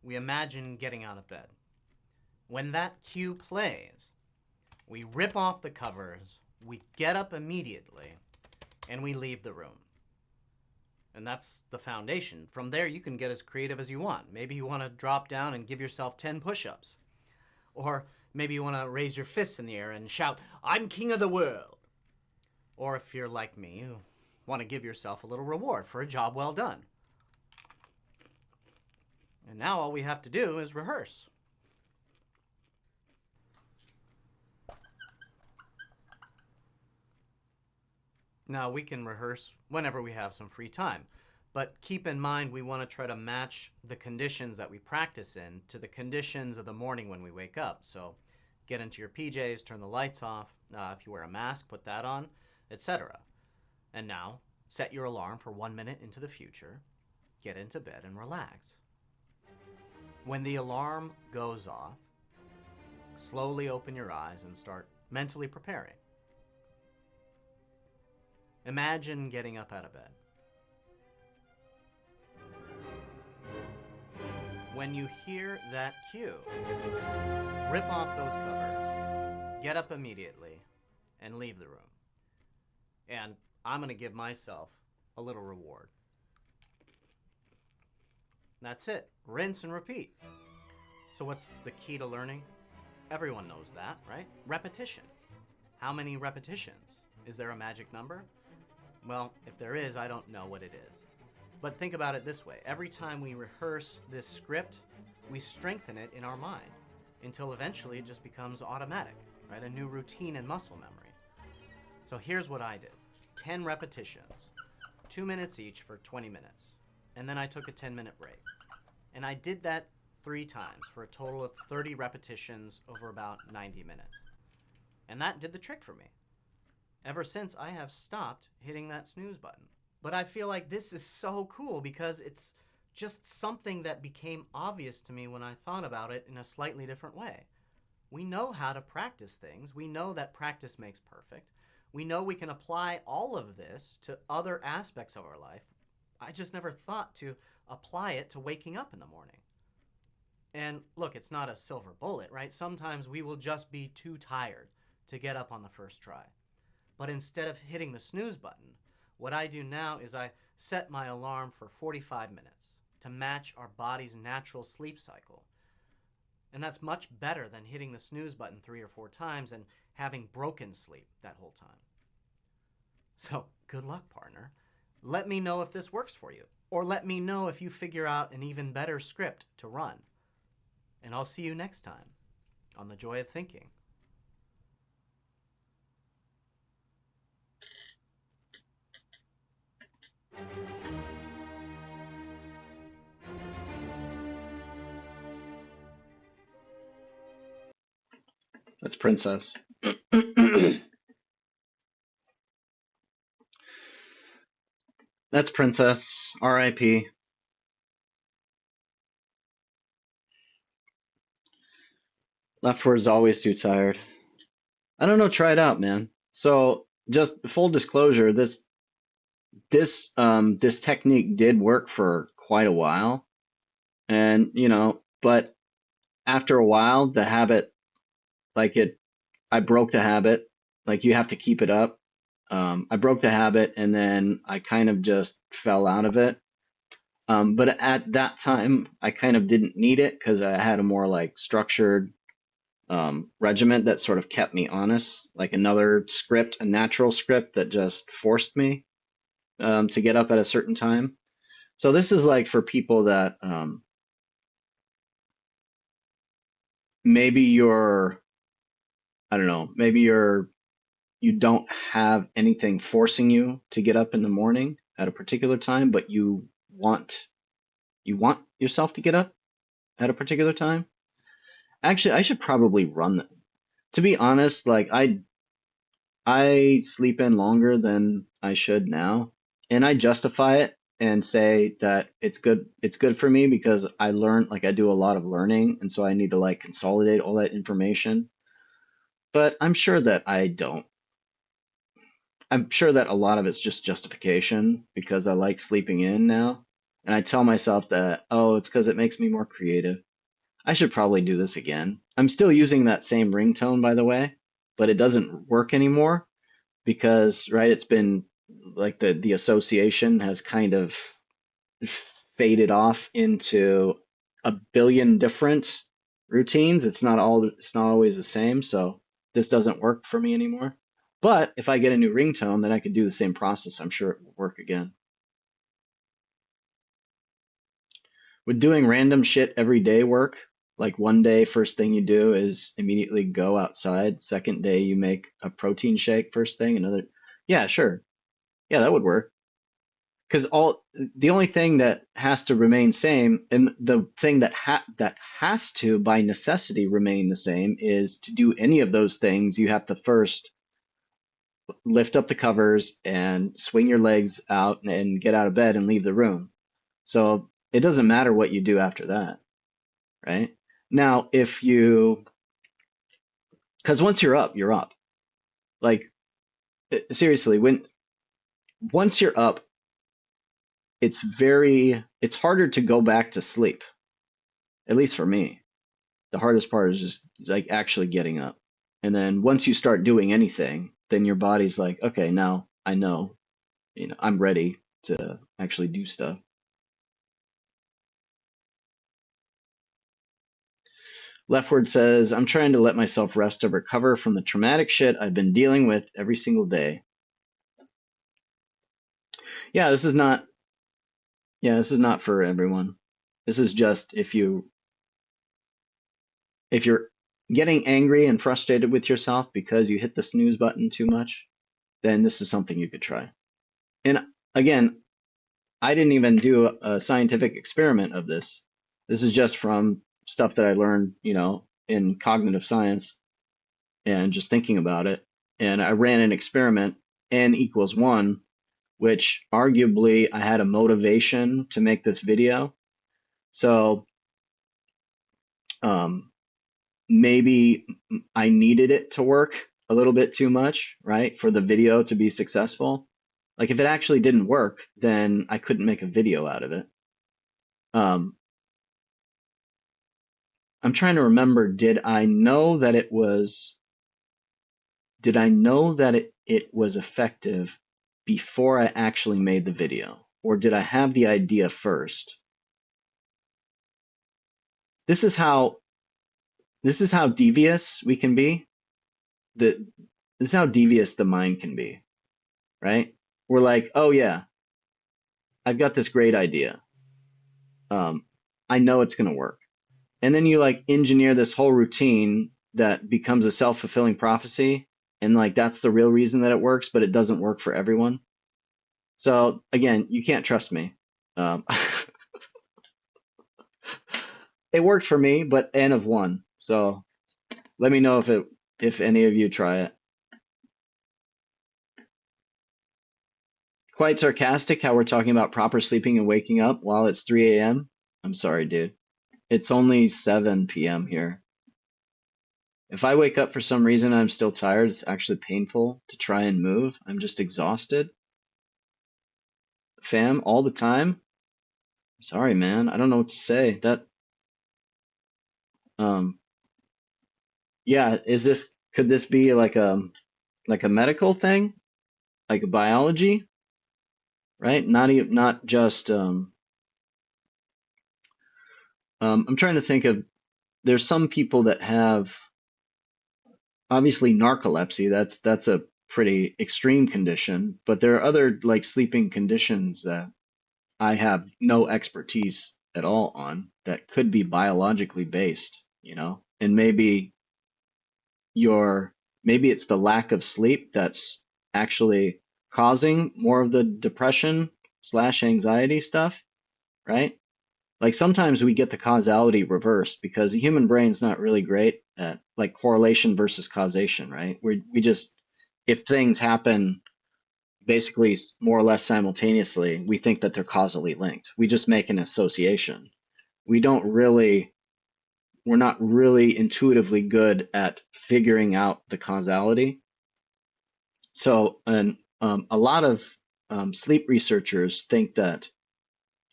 We imagine getting out of bed. When that cue plays, we rip off the covers, we get up immediately, and we leave the room. And that's the foundation. From there, you can get as creative as you want. Maybe you want to drop down and give yourself 10 push-ups. Or maybe you want to raise your fists in the air and shout, I'm king of the world. Or if you're like me, you want to give yourself a little reward for a job well done. And now all we have to do is rehearse. Now, we can rehearse whenever we have some free time, but keep in mind we want to try to match the conditions that we practice in to the conditions of the morning when we wake up. So get into your PJs, turn the lights off, if you wear a mask, put that on, etc. And now, set your alarm for 1 minute into the future, get into bed and relax. When the alarm goes off, slowly open your eyes and start mentally preparing. Imagine getting up out of bed. When you hear that cue, rip off those covers, get up immediately, and leave the room. And I'm going to give myself a little reward. That's it. Rinse and repeat. So what's the key to learning? Everyone knows that, right? Repetition. How many repetitions? Is there a magic number? Well, if there is, I don't know what it is. But think about it this way. Every time we rehearse this script, we strengthen it in our mind until eventually it just becomes automatic, right? A new routine and muscle memory. So here's what I did. 10 repetitions, 2 minutes each for 20 minutes. and then I took a 10-minute break. And I did that 3 times for a total of 30 repetitions over about 90 minutes. And that did the trick for me. Ever since, I have stopped hitting that snooze button. But I feel like this is so cool because it's just something that became obvious to me when I thought about it in a slightly different way. We know how to practice things. We know that practice makes perfect. We know we can apply all of this to other aspects of our life. I just never thought to apply it to waking up in the morning. And look, it's not a silver bullet, right? Sometimes we will just be too tired to get up on the first try. But instead of hitting the snooze button, what I do now is I set my alarm for 45 minutes to match our body's natural sleep cycle. And that's much better than hitting the snooze button 3 or 4 times and having broken sleep that whole time. So, good luck, partner. Let me know if this works for you, or let me know if you figure out an even better script to run. And I'll see you next time on The Joy of Thinking. That's Princess. That's Princess. R.I.P. Leftward's always too tired. I don't know. Try it out, man. So, just full disclosure, this technique did work for quite a while, and but after a while, the habit, I broke the habit. Like you have to keep it up. I broke the habit, and then I kind of just fell out of it. But at that time, I kind of didn't need it because I had a more like structured regiment that sort of kept me honest, like another script, a natural script that just forced me to get up at a certain time. So this is like for people that maybe I don't know, maybe you don't have anything forcing you to get up in the morning at a particular time, but you want yourself to get up at a particular time. Actually, I should probably run them. To be honest, like I sleep in longer than I should now, and I justify it and say that it's good for me because I learn, like I do a lot of learning, and so I need to like consolidate all that information. But I'm sure that I don't. I'm sure that a lot of it's just justification because I like sleeping in now. And I tell myself that, oh, it's because it makes me more creative. I should probably do this again. I'm still using that same ringtone, by the way, but it doesn't work anymore because, right, it's been like the association has kind of faded off into a billion different routines. It's not always the same, so this doesn't work for me anymore. But if I get a new ringtone, then I could do the same process. I'm sure it will work again. Would doing random shit every day work? Like one day, first thing you do is immediately go outside. Second day, you make a protein shake first thing. Another, yeah, sure. Yeah, that would work. Because the only thing that has to remain same, and the thing that has to by necessity remain the same, is to do any of those things, you have to first lift up the covers and swing your legs out and get out of bed and leave the room. So it doesn't matter what you do after that, right? Now, because once you're up, you're up. Like, seriously, once you're up, it's harder to go back to sleep. At least for me. The hardest part is just like actually getting up. And then once you start doing anything, then your body's like, okay, now I know, I'm ready to actually do stuff. Leftward says, I'm trying to let myself rest to recover from the traumatic shit I've been dealing with every single day. Yeah, this is not for everyone. This is just if you're getting angry and frustrated with yourself because you hit the snooze button too much, then this is something you could try. And again, I didn't even do a scientific experiment of this. This is just from stuff that I learned, in cognitive science and just thinking about it. And I ran an experiment, n equals 1, which arguably I had a motivation to make this video. So maybe I needed it to work a little bit too much, right, for the video to be successful. Like if it actually didn't work, then I couldn't make a video out of it. I'm trying to remember, did I know that it was effective before I actually made the video? Or did I have the idea first? This is how devious we can be. This is how devious the mind can be, right? We're like, oh yeah, I've got this great idea. I know it's gonna work. And then you like engineer this whole routine that becomes a self-fulfilling prophecy, and like that's the real reason that it works, but it doesn't work for everyone. So again, you can't trust me. It worked for me, but N of 1. So let me know if any of you try it. Quite sarcastic how we're talking about proper sleeping and waking up while it's 3 a.m. I'm sorry, dude. It's only 7 p.m. here. If I wake up for some reason I'm still tired, it's actually painful to try and move. I'm just exhausted. Fam, all the time. Sorry, man. I don't know what to say. Yeah, could this be like a medical thing? Like a biology? Right? Not just I'm trying to think of, there's some people that have obviously narcolepsy. That's a pretty extreme condition, but there are other like sleeping conditions that I have no expertise at all on that could be biologically based, and maybe it's the lack of sleep that's actually causing more of the depression slash anxiety stuff, right? Like sometimes we get the causality reversed because the human brain's not really great at like correlation versus causation, right? We just, if things happen basically more or less simultaneously, we think that they're causally linked. We just make an association. We're not really intuitively good at figuring out the causality. So, and a lot of sleep researchers think that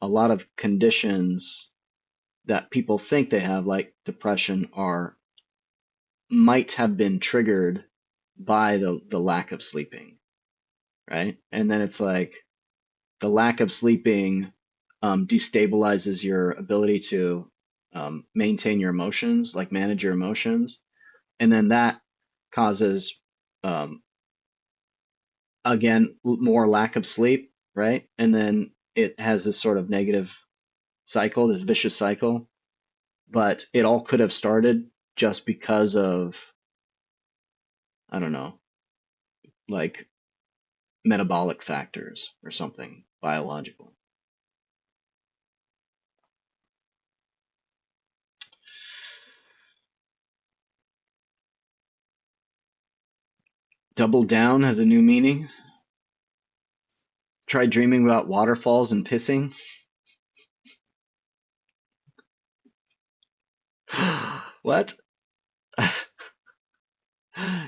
a lot of conditions that people think they have, like depression, might have been triggered by the lack of sleeping, right? And then it's like the lack of sleeping destabilizes your ability to maintain your emotions, like manage your emotions, and then that causes again more lack of sleep, right? And then it has this sort of negative cycle, this vicious cycle. But it all could have started just because of, I don't know, like metabolic factors or something biological. Double down has a new meaning. Try dreaming about waterfalls and pissing. What?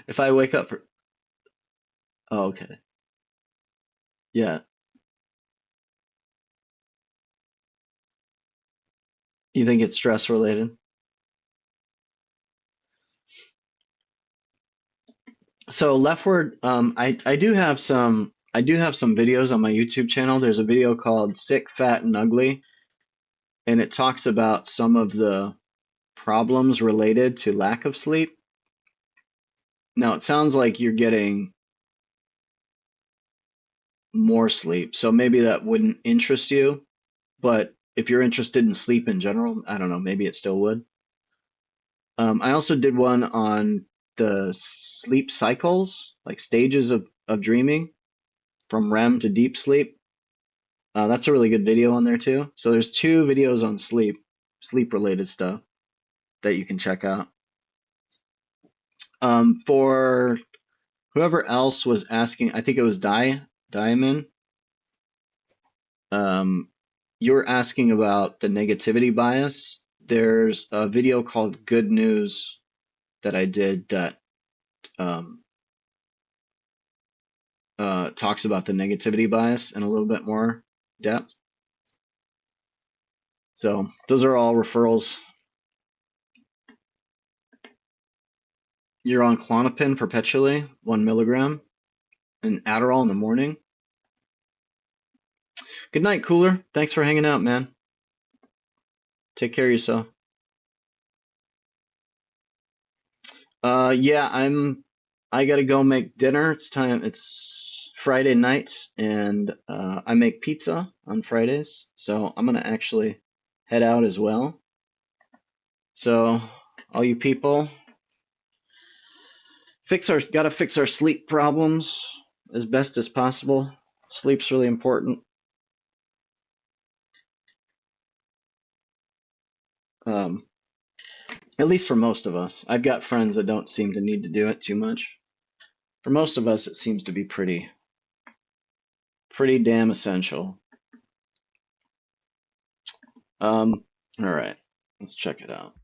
If I wake up for... Oh, okay. Yeah. You think it's stress related? So leftward, I do have some videos on my YouTube channel. There's a video called Sick, Fat, and Ugly, and it talks about some of the problems related to lack of sleep. Now, it sounds like you're getting more sleep, so maybe that wouldn't interest you, but if you're interested in sleep in general, I don't know, maybe it still would. I also did one on the sleep cycles, like stages of dreaming from REM to deep sleep. That's a really good video on there too. So there's 2 videos on sleep related stuff that you can check out. For whoever else was asking, I think it was Diamond. You're asking about the negativity bias. There's a video called Good News that I did that talks about the negativity bias in a little bit more depth. So those are all referrals. You're on Klonopin perpetually, 1 milligram, and Adderall in the morning. Good night, Cooler. Thanks for hanging out, man. Take care of yourself. Yeah, I gotta go make dinner. It's time. It's Friday night, and I make pizza on Fridays, so I'm gonna actually head out as well. So, all you people, gotta fix our sleep problems as best as possible. Sleep's really important. At least for most of us. I've got friends that don't seem to need to do it too much. For most of us, it seems to be pretty damn essential. All right, let's check it out.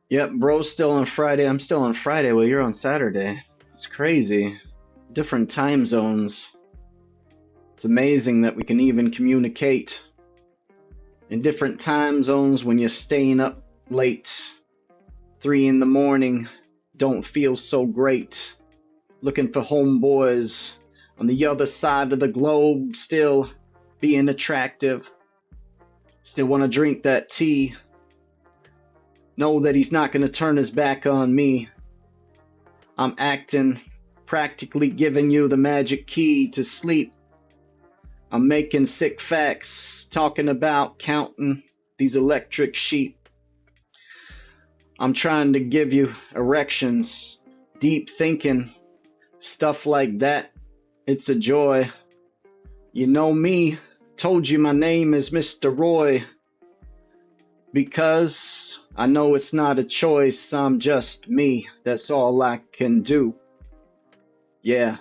Yep, bro's still on Friday. I'm still on Friday. Well, you're on Saturday. It's crazy. Different time zones. It's amazing that we can even communicate in different time zones when you're staying up late. 3 in the morning. Don't feel so great. Looking for homeboys on the other side of the globe. Still being attractive. Still want to drink that tea. Know that he's not going to turn his back on me. I'm acting, practically giving you the magic key to sleep. I'm making sick facts, talking about counting these electric sheep. I'm trying to give you erections, deep thinking, stuff like that. It's a joy. You know me, told you my name is Mr. Roy. Because I know it's not a choice, I'm just me, that's all I can do. Yeah,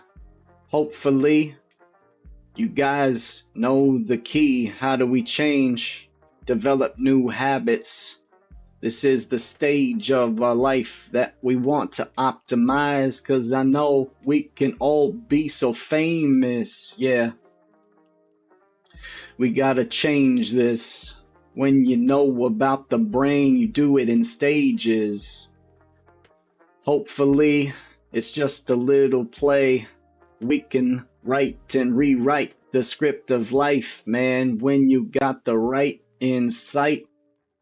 hopefully you guys know the key. How do we change, develop new habits? This is the stage of our life that we want to optimize, 'cause I know we can all be so famous. Yeah, we gotta change this. When you know about the brain, you do it in stages. Hopefully, it's just a little play. We can write and rewrite the script of life, man. When you got the right insight,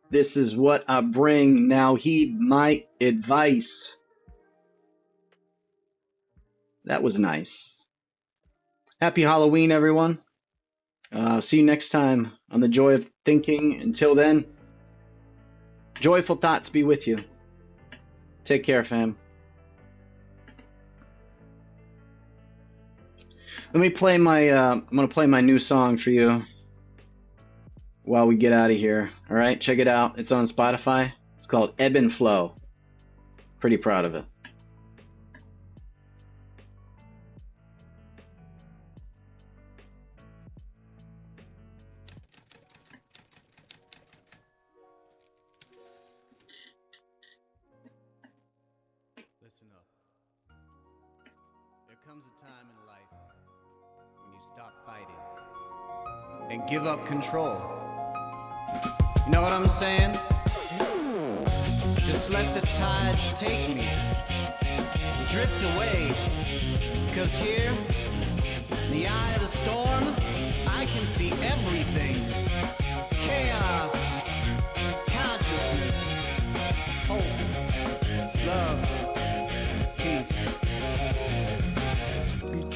this is what I bring. Now heed my advice. That was nice. Happy Halloween, everyone. See you next time on The Joy of Thinking. Until then, joyful thoughts be with you. Take care, fam. Let me play my, I'm going to play my new song for you while we get out of here. All right, check it out. It's on Spotify. It's called Ebb and Flow. Pretty proud of it. Listen up. There comes a time in life when you stop fighting and give up control. You know what I'm saying? Just let the tides take me, drift away. 'Cause here, in the eye of the storm, I can see everything. Chaos, consciousness, hope, love,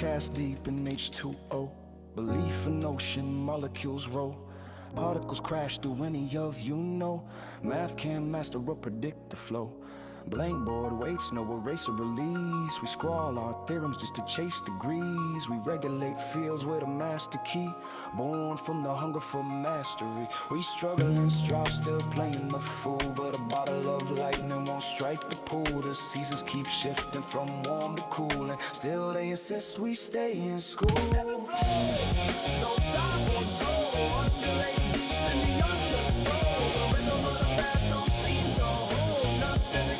cast deep in H2O. Belief in ocean, molecules roll. Particles crash through any of you know. Math can't master or predict the flow. Blank board waits, no eraser release. We scrawl our theorems just to chase degrees. We regulate fields with a master key. Born from the hunger for mastery. We struggle and strive, still playing the fool. But a bottle of lightning won't strike the pool. The seasons keep shifting from warm to cool. And still they insist we stay in school. Don't stop or go. Undulate deep in the undertow. The rhythm of the past don't seem to hold nothing.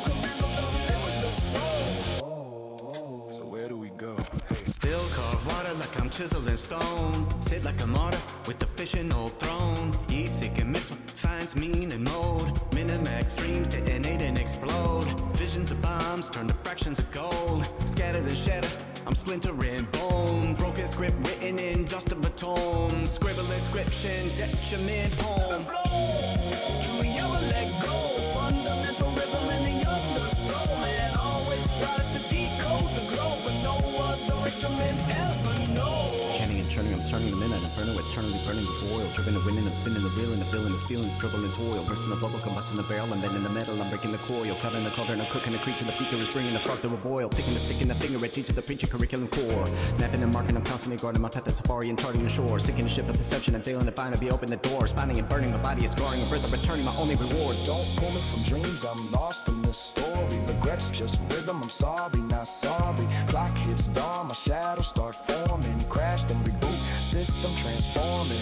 So where do we go? Still carve water like I'm chiseling stone. Sit like a martyr with the fishing old throne. E-seeking missile finds mean and mode. Minimax streams detonate and explode. Visions of bombs turn to fractions of gold. Scatter the shatter, I'm splintering bone. Broken script written in dust of a tome. Scribble inscriptions, etch a mid-poem. Do we ever let go? Fundamental rhythm in the undertow. Man always tries to decode the glow, but no other instrument ever knows. Chanting and churning, I'm turning them in and I'm burning eternally burning the boil. Driven to winning, I'm spinning the reel and the feeling is feeling trouble and toil. Bursting the bubble, combusting the barrel, and then in the metal, I'm breaking the coil. Cutting the cauldron, I'm cooking the creature, the beaker is bringing the froth to a boil. Picking the stick in the finger, it teaches the preacher curriculum core. Mapping and marking, I'm constantly guarding my path at safari and charting the shore. Sinking the ship of perception and failing to find it, be open the door. Spinning and burning, my body is scarring, a breath of returning, my only reward. Don't pull me from dreams, I'm lost in this story. Regrets just rhythm, I'm sorry, not sorry. Clock hits dawn, my shadows start forming. Crash then reboot, system transforming.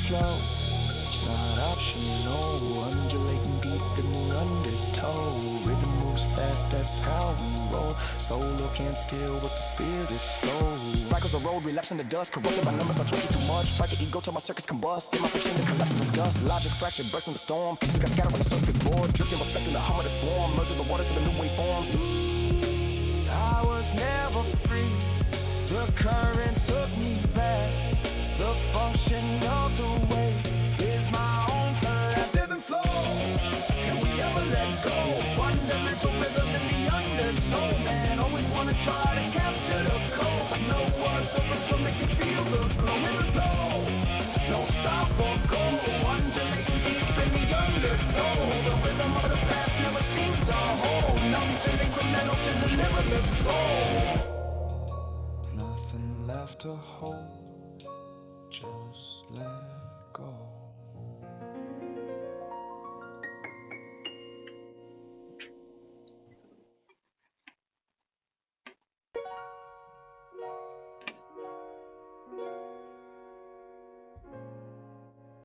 Flow, it's not optional. Undulating deep in the undertow. Rhythm moves fast, that's how we roll. Solo can't steal what the spirit stole. Cycles of road, relapse in the dust. Corrupted by numbers, I trust you too much. Fight the ego till my circuits combust. In my fiction, the collapse and disgust. Logic fractured, burst in the storm. Pieces got scattered on the circuit board. Drifting, reflecting the hum of the swarm. Merging the waters of the new wave forms. I was never free. The current took me back. The function of the way is my own collective and flow. Can we ever let go? Fundamental rhythm in the undertow. Man, always wanna try to capture the code. No words to make you feel the glow in the flow. No stop or go. Undulating deep in the undertow. The rhythm of the past never seems to hold. Nothing incremental to deliver the soul. Nothing left to hold. Just let